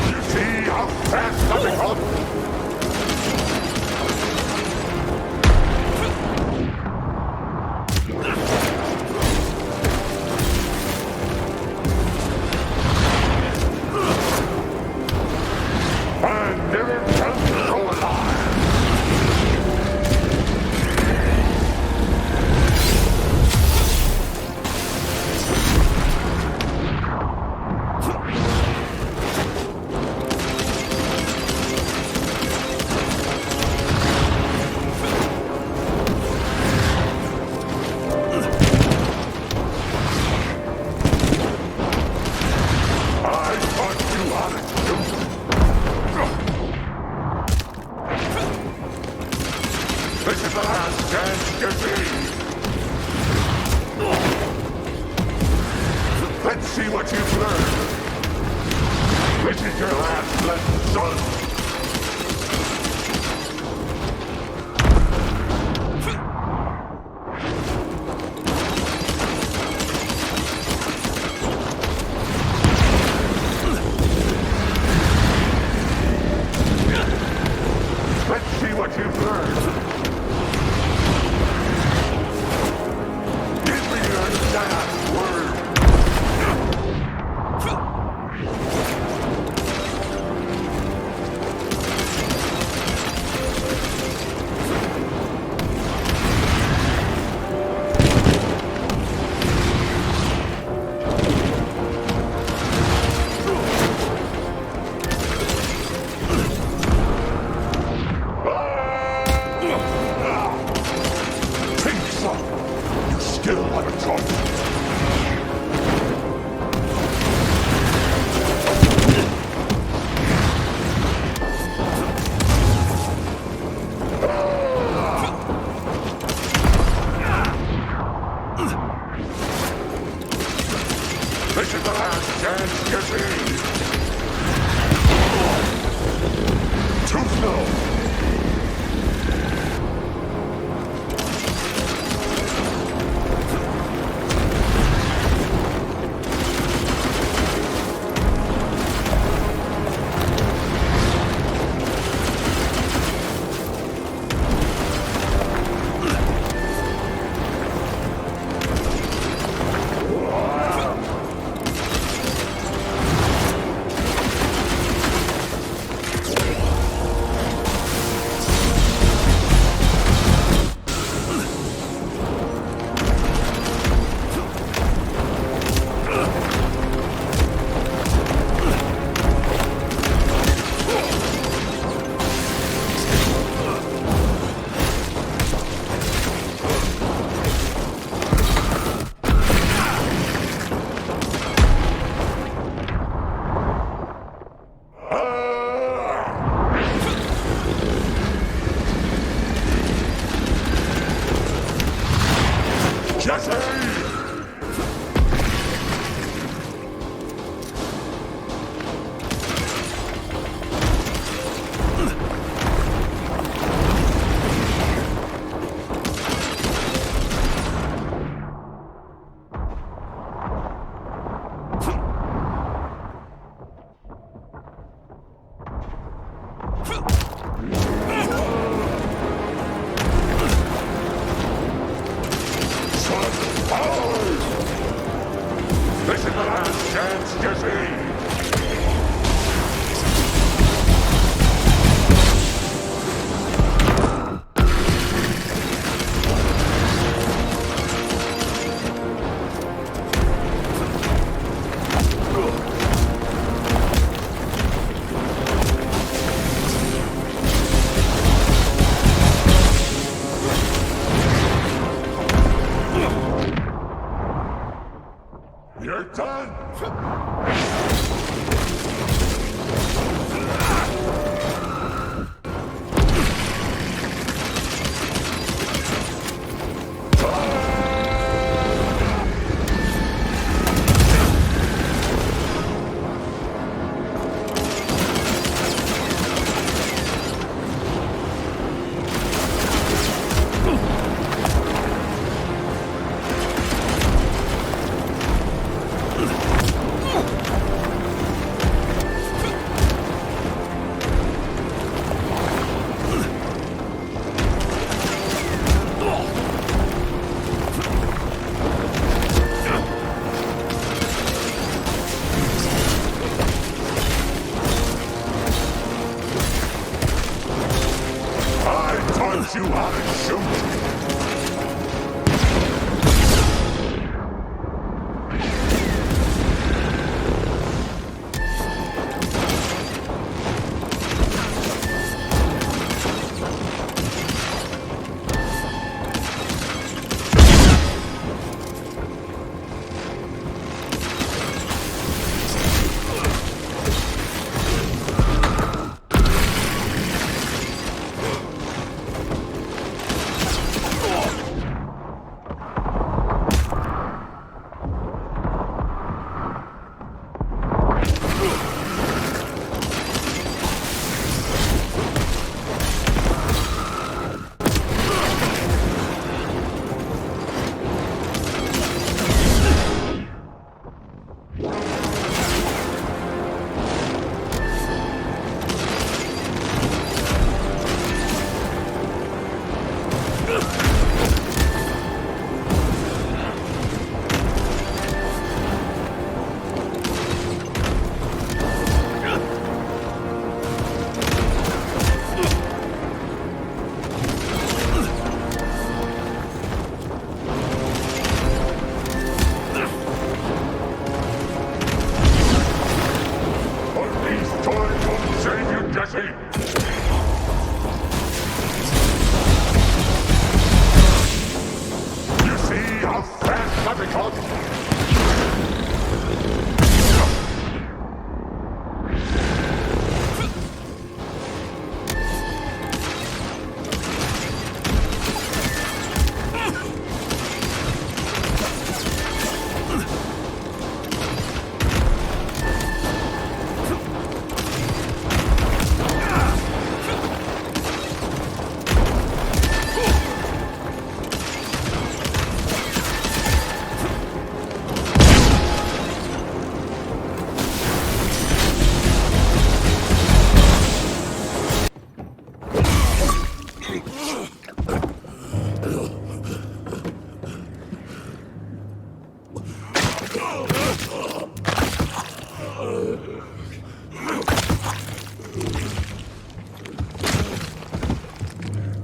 You see how fast I become? I never felt so alive! This is the last chance you see! Let's see what you've learned! This is your last lesson, son! Let's see what you've learned! Give me your last word! Think so! You still have a choice! This is the last chance you see! Too slow! chance, Jesse! You're done! You how to shoot!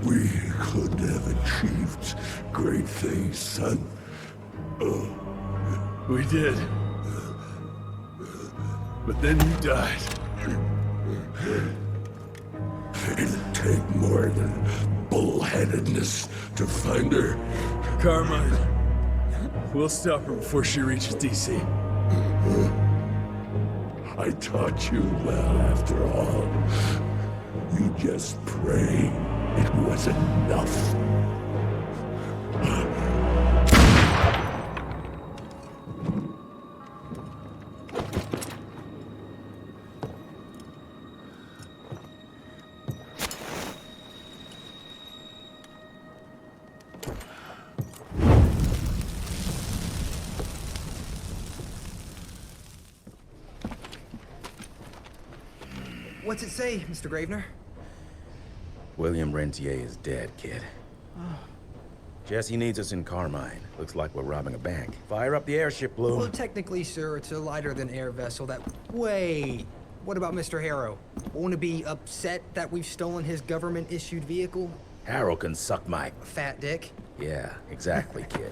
We could have achieved great things, son. We did. But then you died. It'd take more than bullheadedness to find her. Carmine, we'll stop her before she reaches DC. I taught you well after all. You just pray it was enough. What's it say, Mr. Gravener? William Rentier is dead, kid. Jesse needs us in Carmine. Looks like we're robbing a bank. Fire up the airship, Blue. Well, technically, sir, it's a lighter-than-air vessel that... Wait, what about Mr. Harrow? Won't he be upset that we've stolen his government-issued vehicle? Harrow can suck my... Fat dick? Yeah, exactly, kid.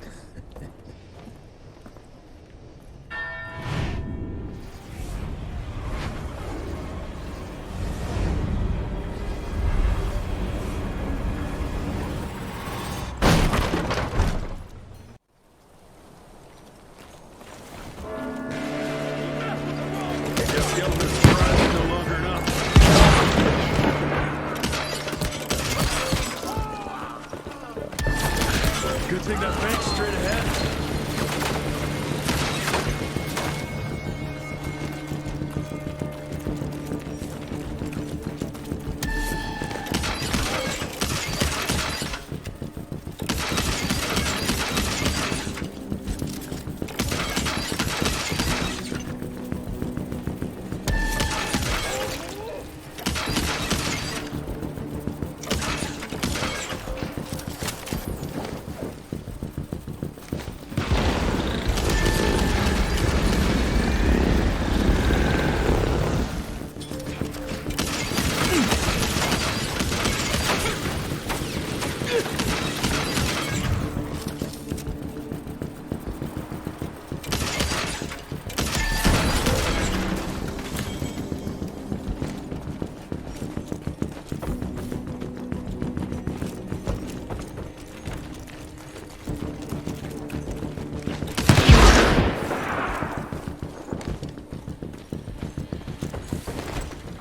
Good thing that bank's straight ahead.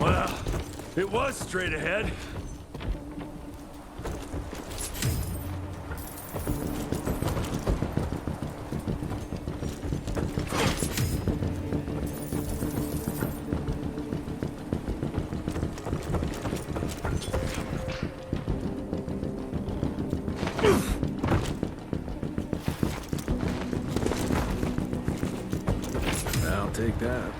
Well, it was straight ahead. I'll take that.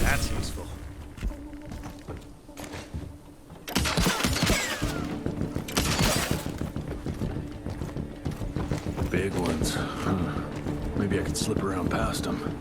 That's useful. Big ones. Huh. Maybe I could slip around past them.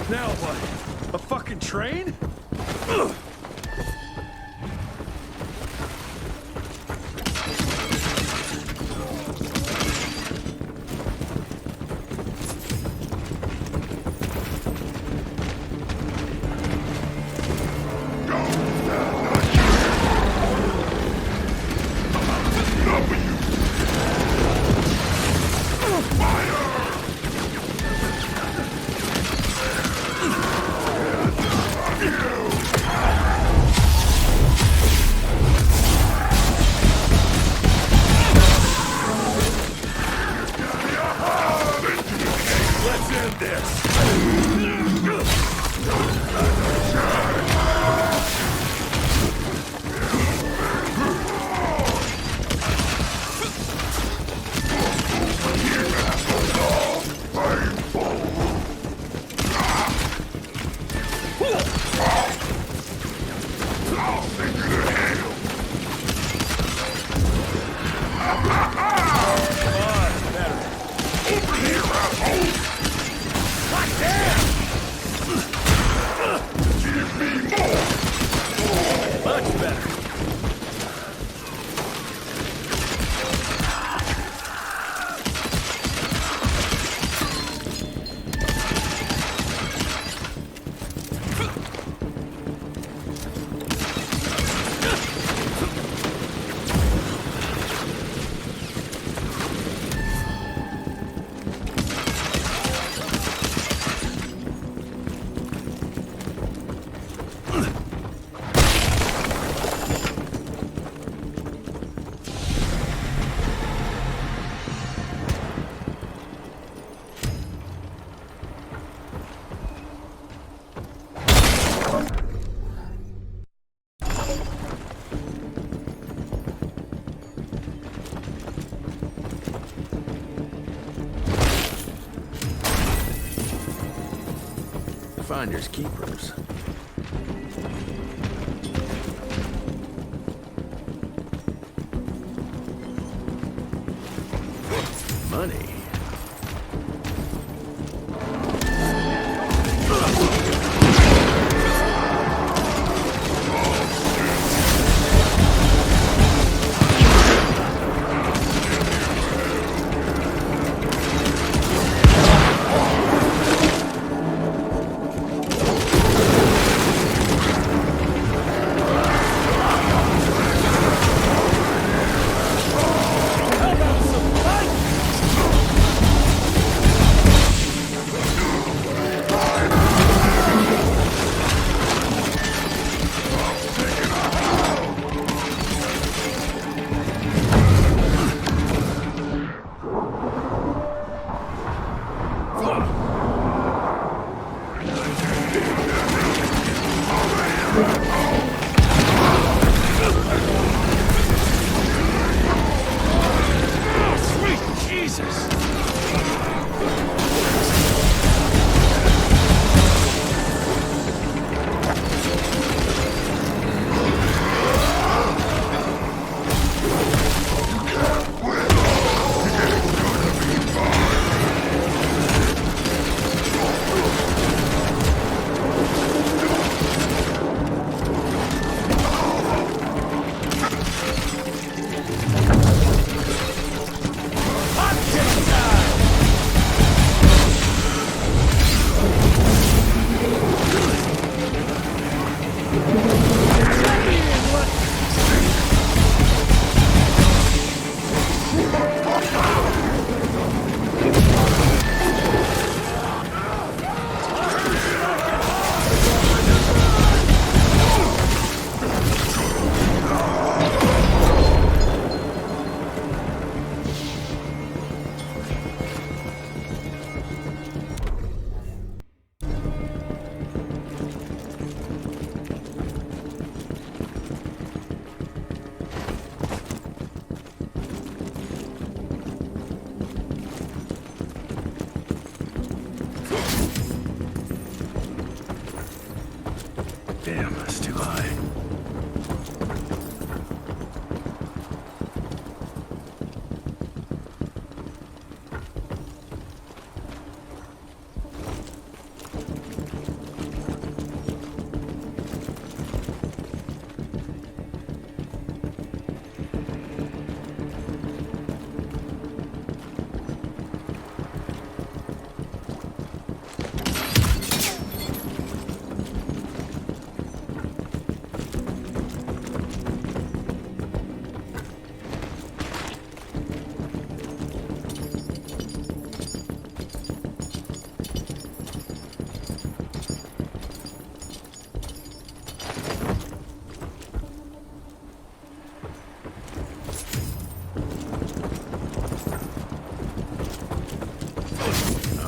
Now what? A fucking train? Ugh. You! finders keepers. Money. Damn, that's too high.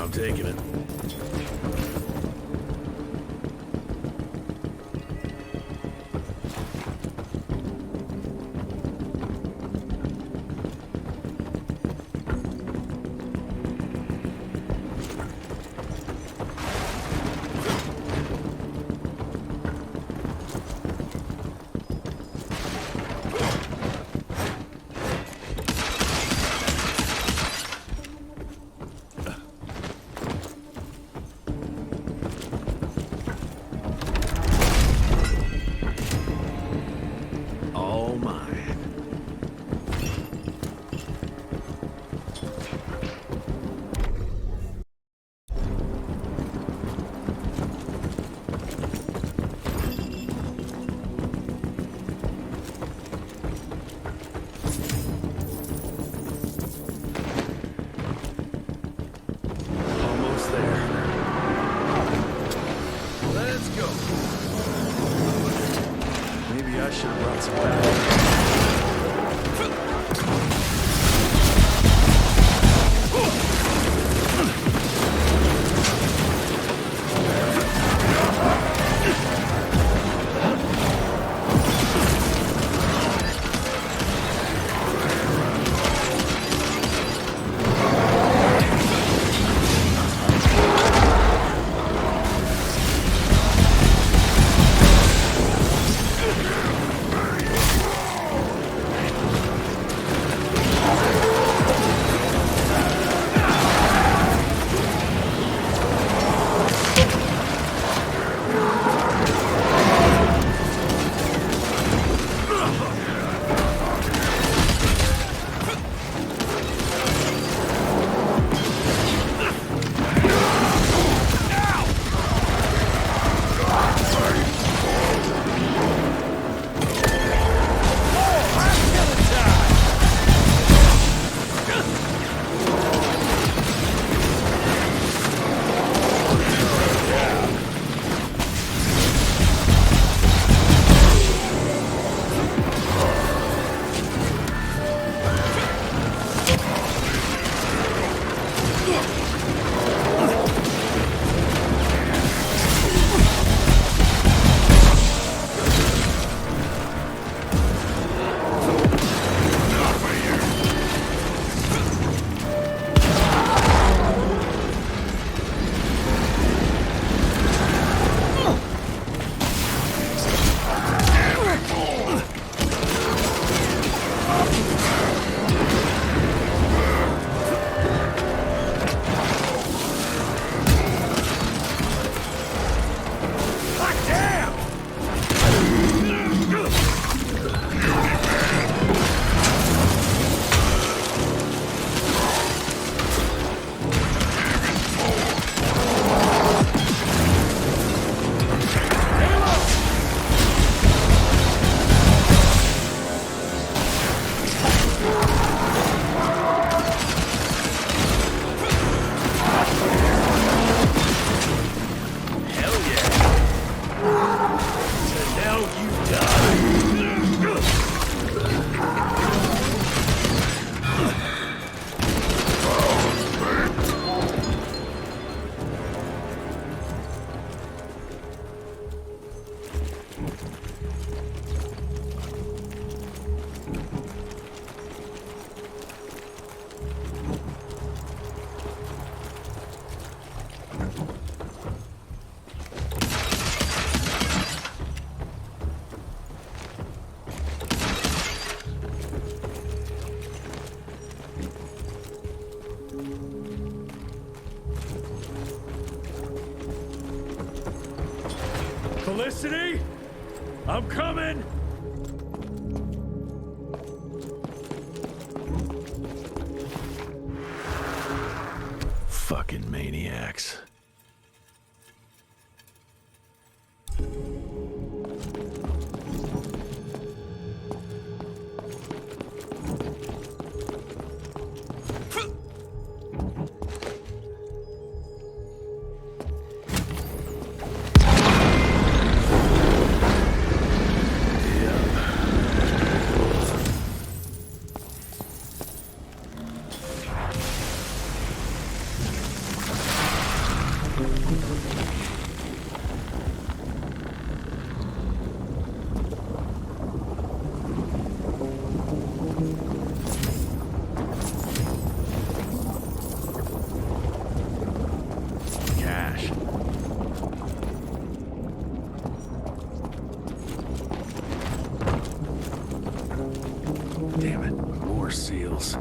I'm taking it. I should have brought some back. Felicity? I'm coming! Fucking maniacs. Damn it, more seals.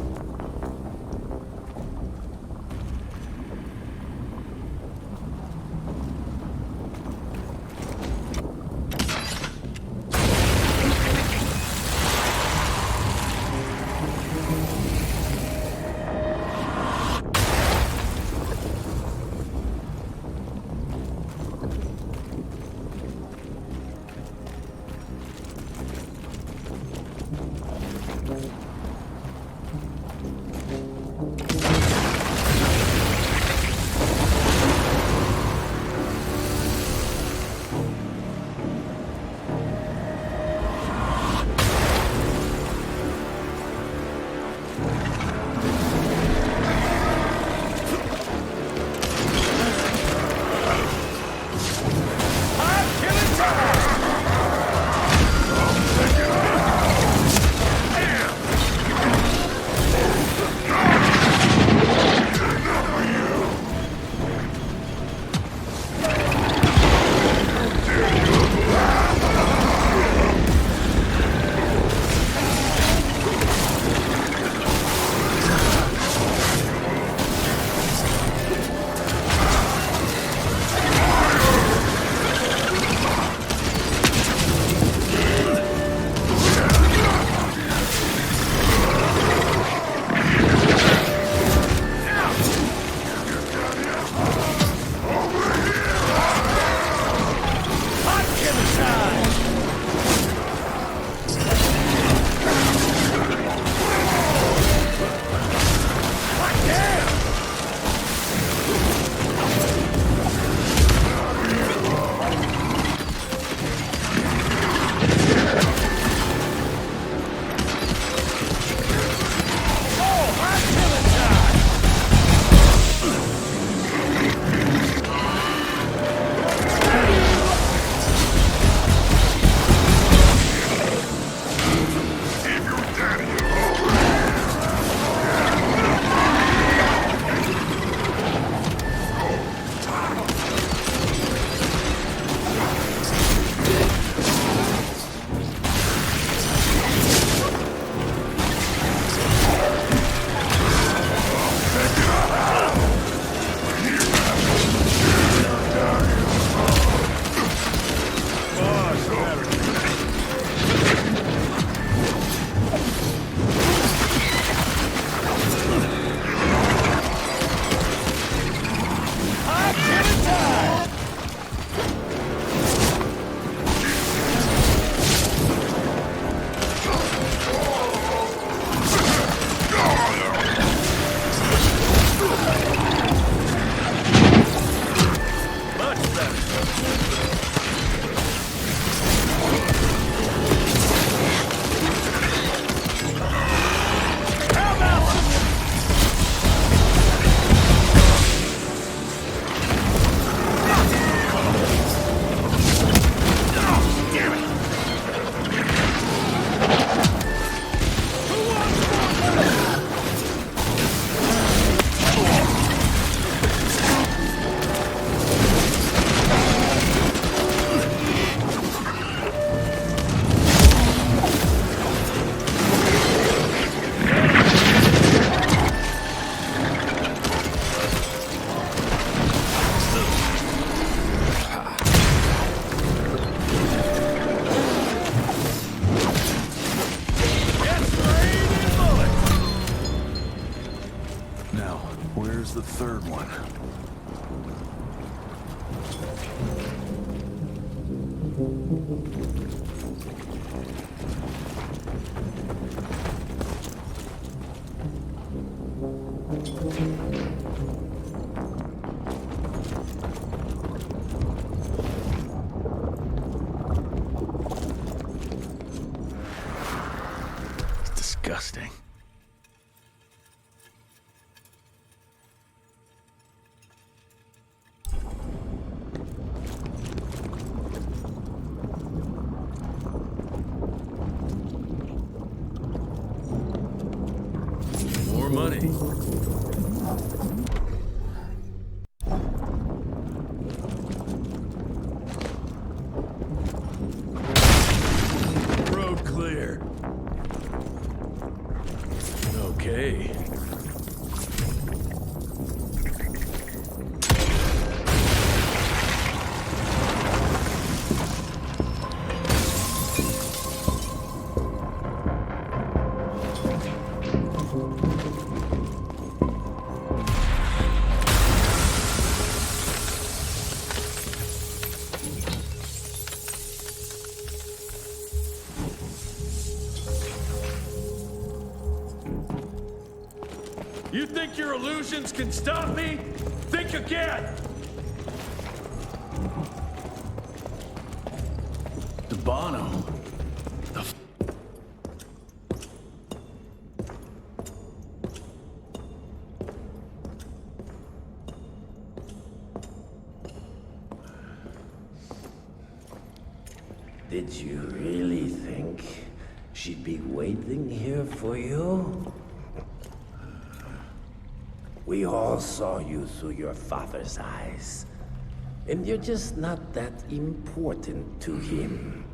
Where's the third one? It's disgusting. More money. Road clear. Okay. You think your illusions can stop me? Think again! Debano. Did you really think she'd be waiting here for you? We all saw you through your father's eyes. And you're just not that important to him.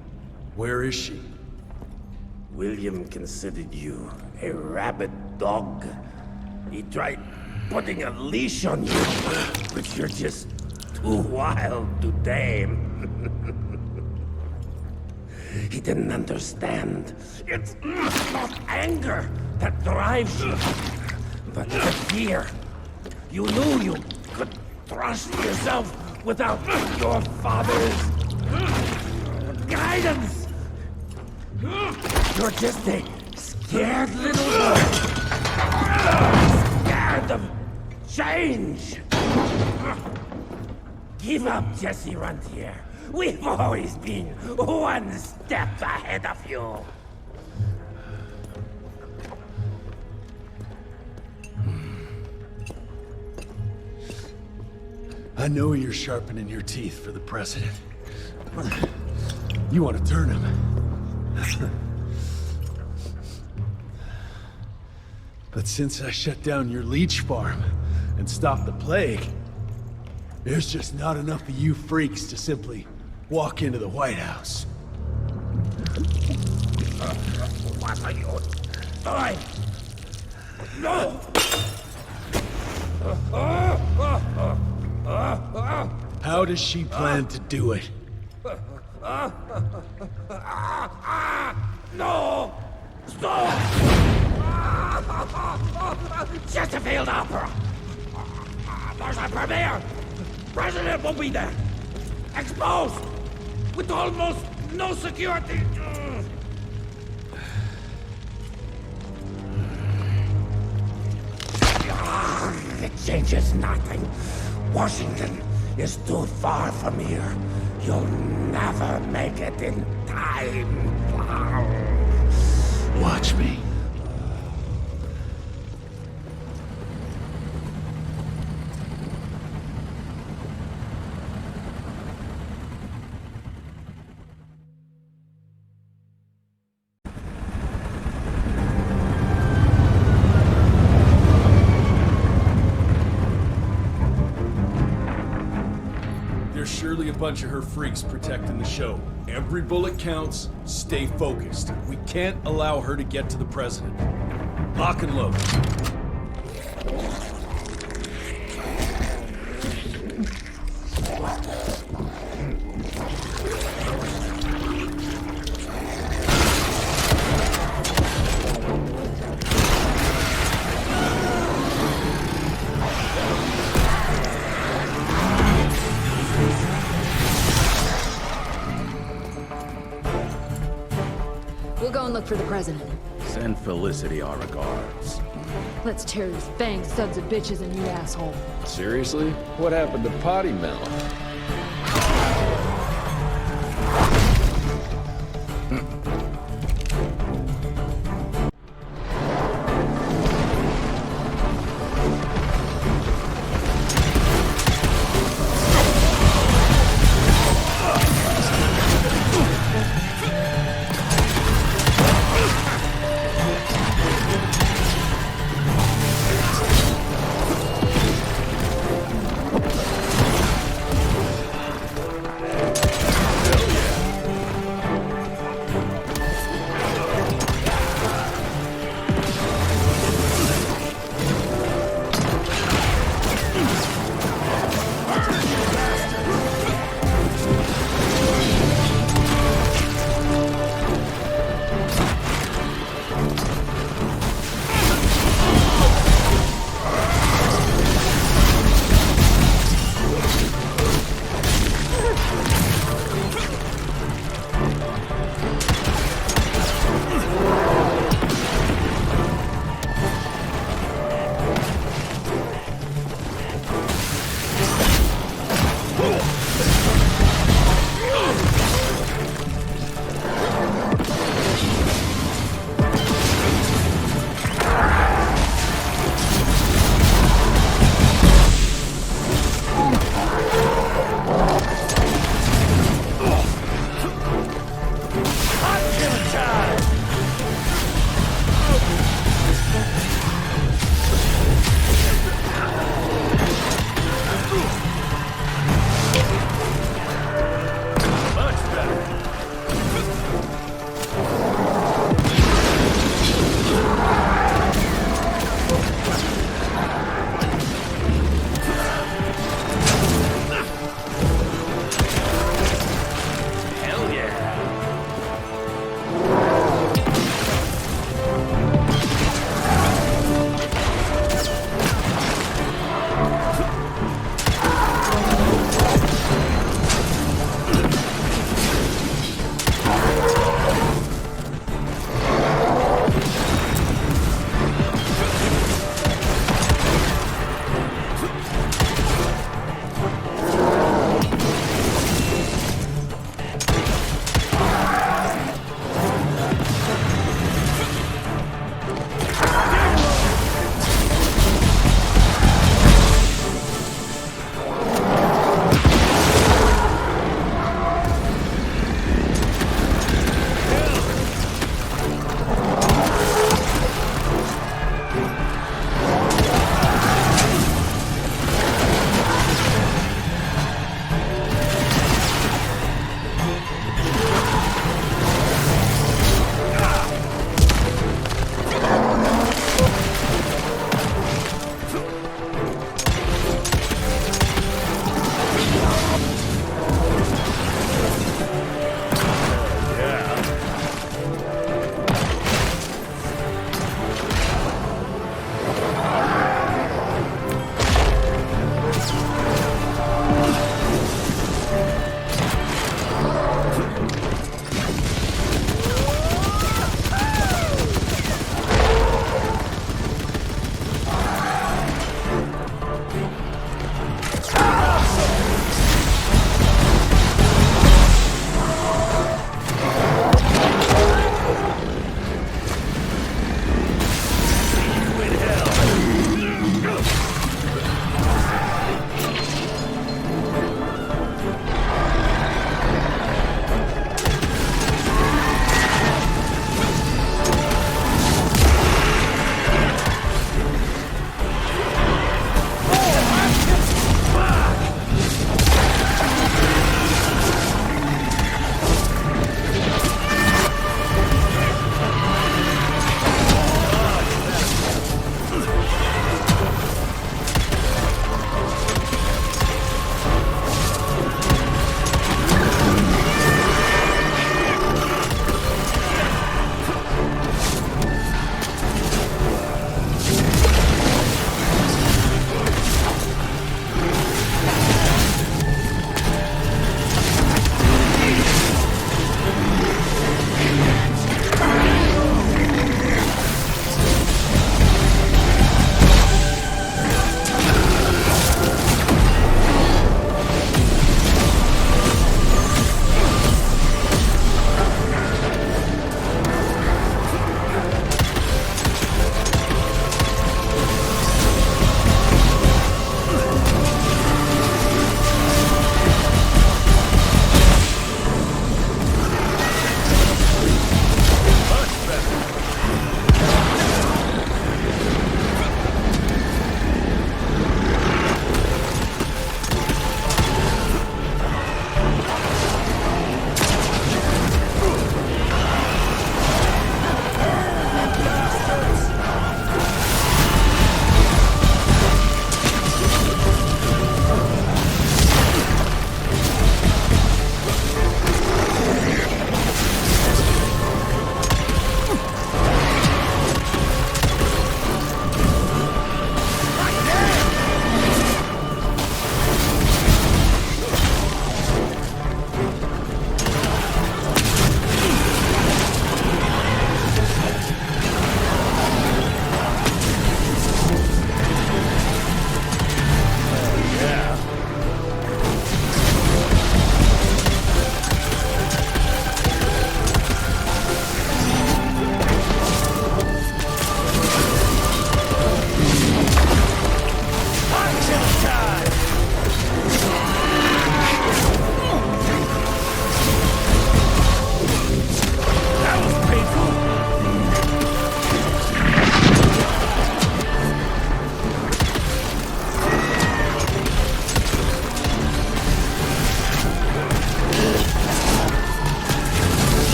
Where is she? William considered you a rabid dog. He tried putting a leash on you, but you're just too wild to tame. He didn't understand. It's not anger that drives you, but the fear. You knew you could trust yourself without your father's guidance. You're just a scared little boy. Scared of change. Give up, Jesse Runtier. We've always been one step ahead of you. I know you're sharpening your teeth for the president. You want to turn him. But since I shut down your leech farm and stopped the plague, there's just not enough of you freaks to simply walk into the White House. What are you doing? No! How does she plan to do it? No! Stop! Chesterfield Opera! There's a premiere! President won't be there! Exposed! With almost no security! It changes nothing. Washington is too far from here. You'll never make it in time. Watch me. Surely a bunch of her freaks protecting the show. Every bullet counts. Stay focused. We can't allow her to get to the president. Lock and load. look for the president. Send Felicity our regards. Let's tear these fanged sons of bitches a new asshole. Seriously? What happened to Potty Mouth?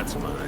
That's mine.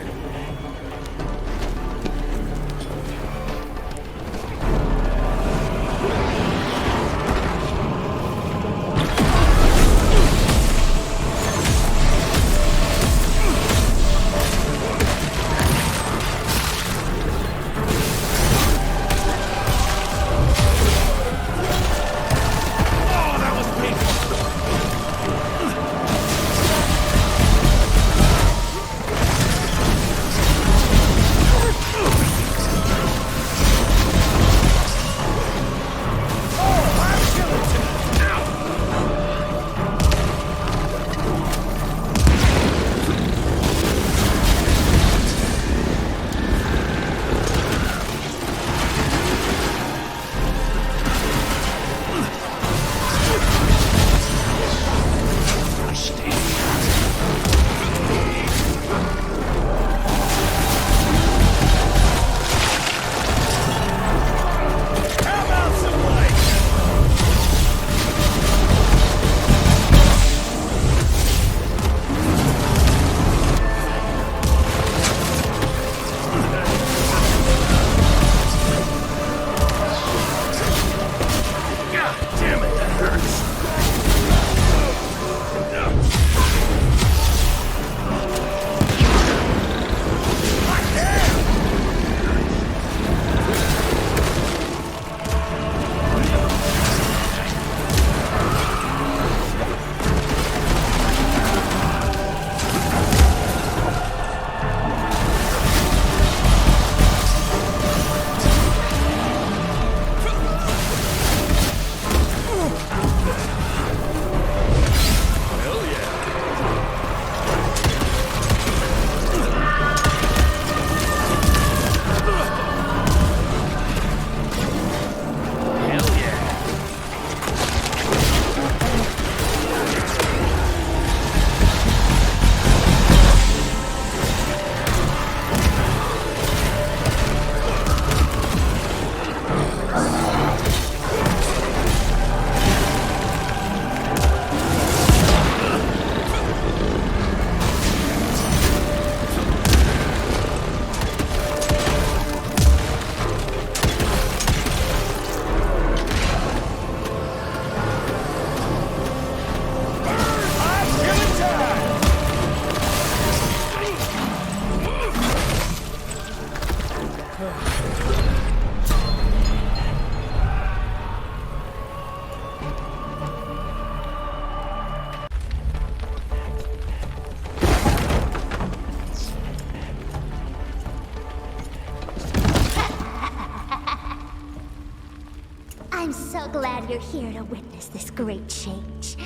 I'm so glad you're here to witness this great change.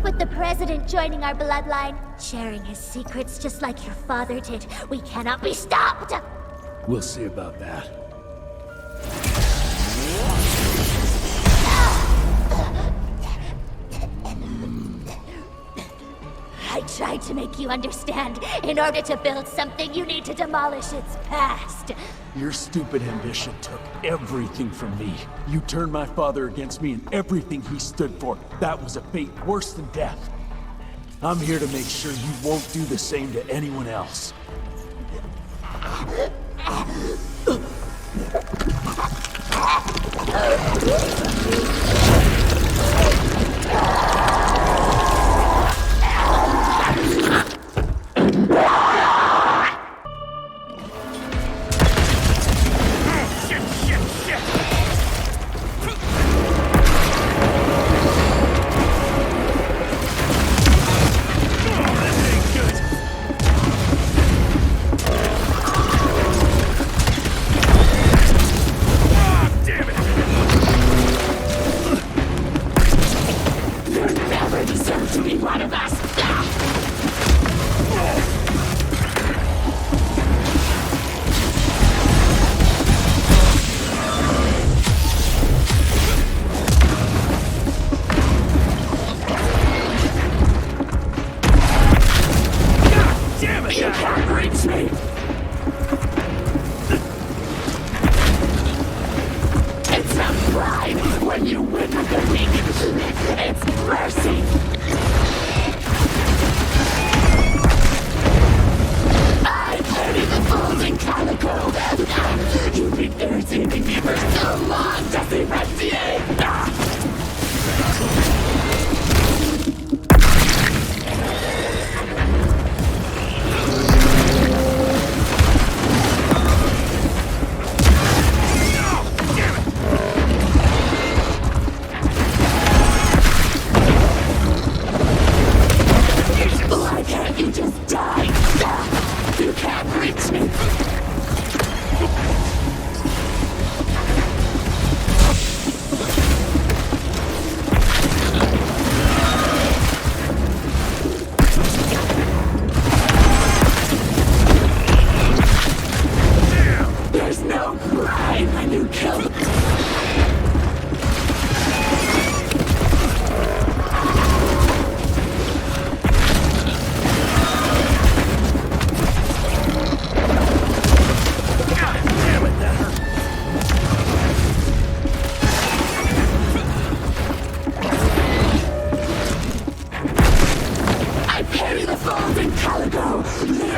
With the President joining our bloodline, sharing his secrets just like your father did, we cannot be stopped! We'll see about that. I tried to make you understand. In order to build something, you need to demolish its past. Your stupid ambition took everything from me. You turned my father against me and everything he stood for. That was a fate worse than death. I'm here to make sure you won't do the same to anyone else. Damn it!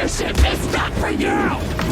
This ship is not for you!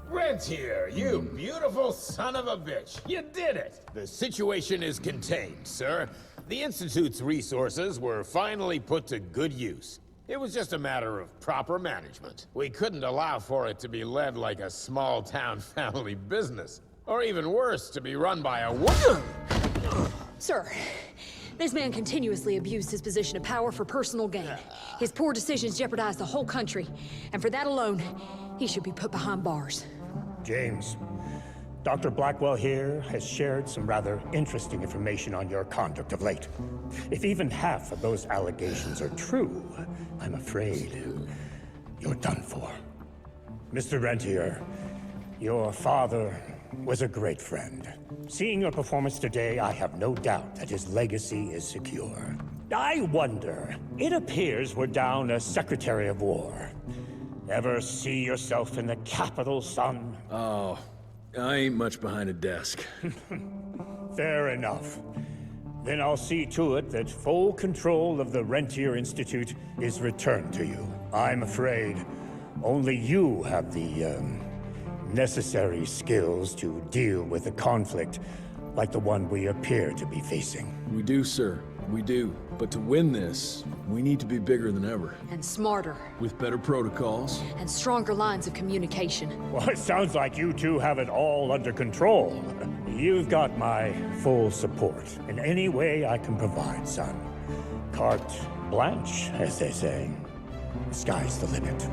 Rentier, you beautiful son of a bitch. You did it. The situation is contained, sir. The Institute's resources were finally put to good use. It was just a matter of proper management. We couldn't allow for it to be led like a small-town family business. Or even worse, to be run by a woman. Sir, this man continuously abused his position of power for personal gain. His poor decisions jeopardized the whole country. And for that alone, he should be put behind bars. James, Dr. Blackwell here has shared some rather interesting information on your conduct of late. If even half of those allegations are true, I'm afraid you're done for. Mr. Rentier, your father was a great friend. Seeing your performance today, I have no doubt that his legacy is secure. I wonder, it appears we're down a Secretary of War. Ever see yourself in the capital, son? Oh, I ain't much behind a desk. Fair enough. Then I'll see to it that full control of the Rentier Institute is returned to you. I'm afraid only you have the, necessary skills to deal with a conflict like the one we appear to be facing. We do, sir. We do. But to win this, we need to be bigger than ever. And smarter. With better protocols. And stronger lines of communication. Well, it sounds like you two have it all under control. You've got my full support in any way I can provide, son. Carte blanche, as they say. Sky's the limit.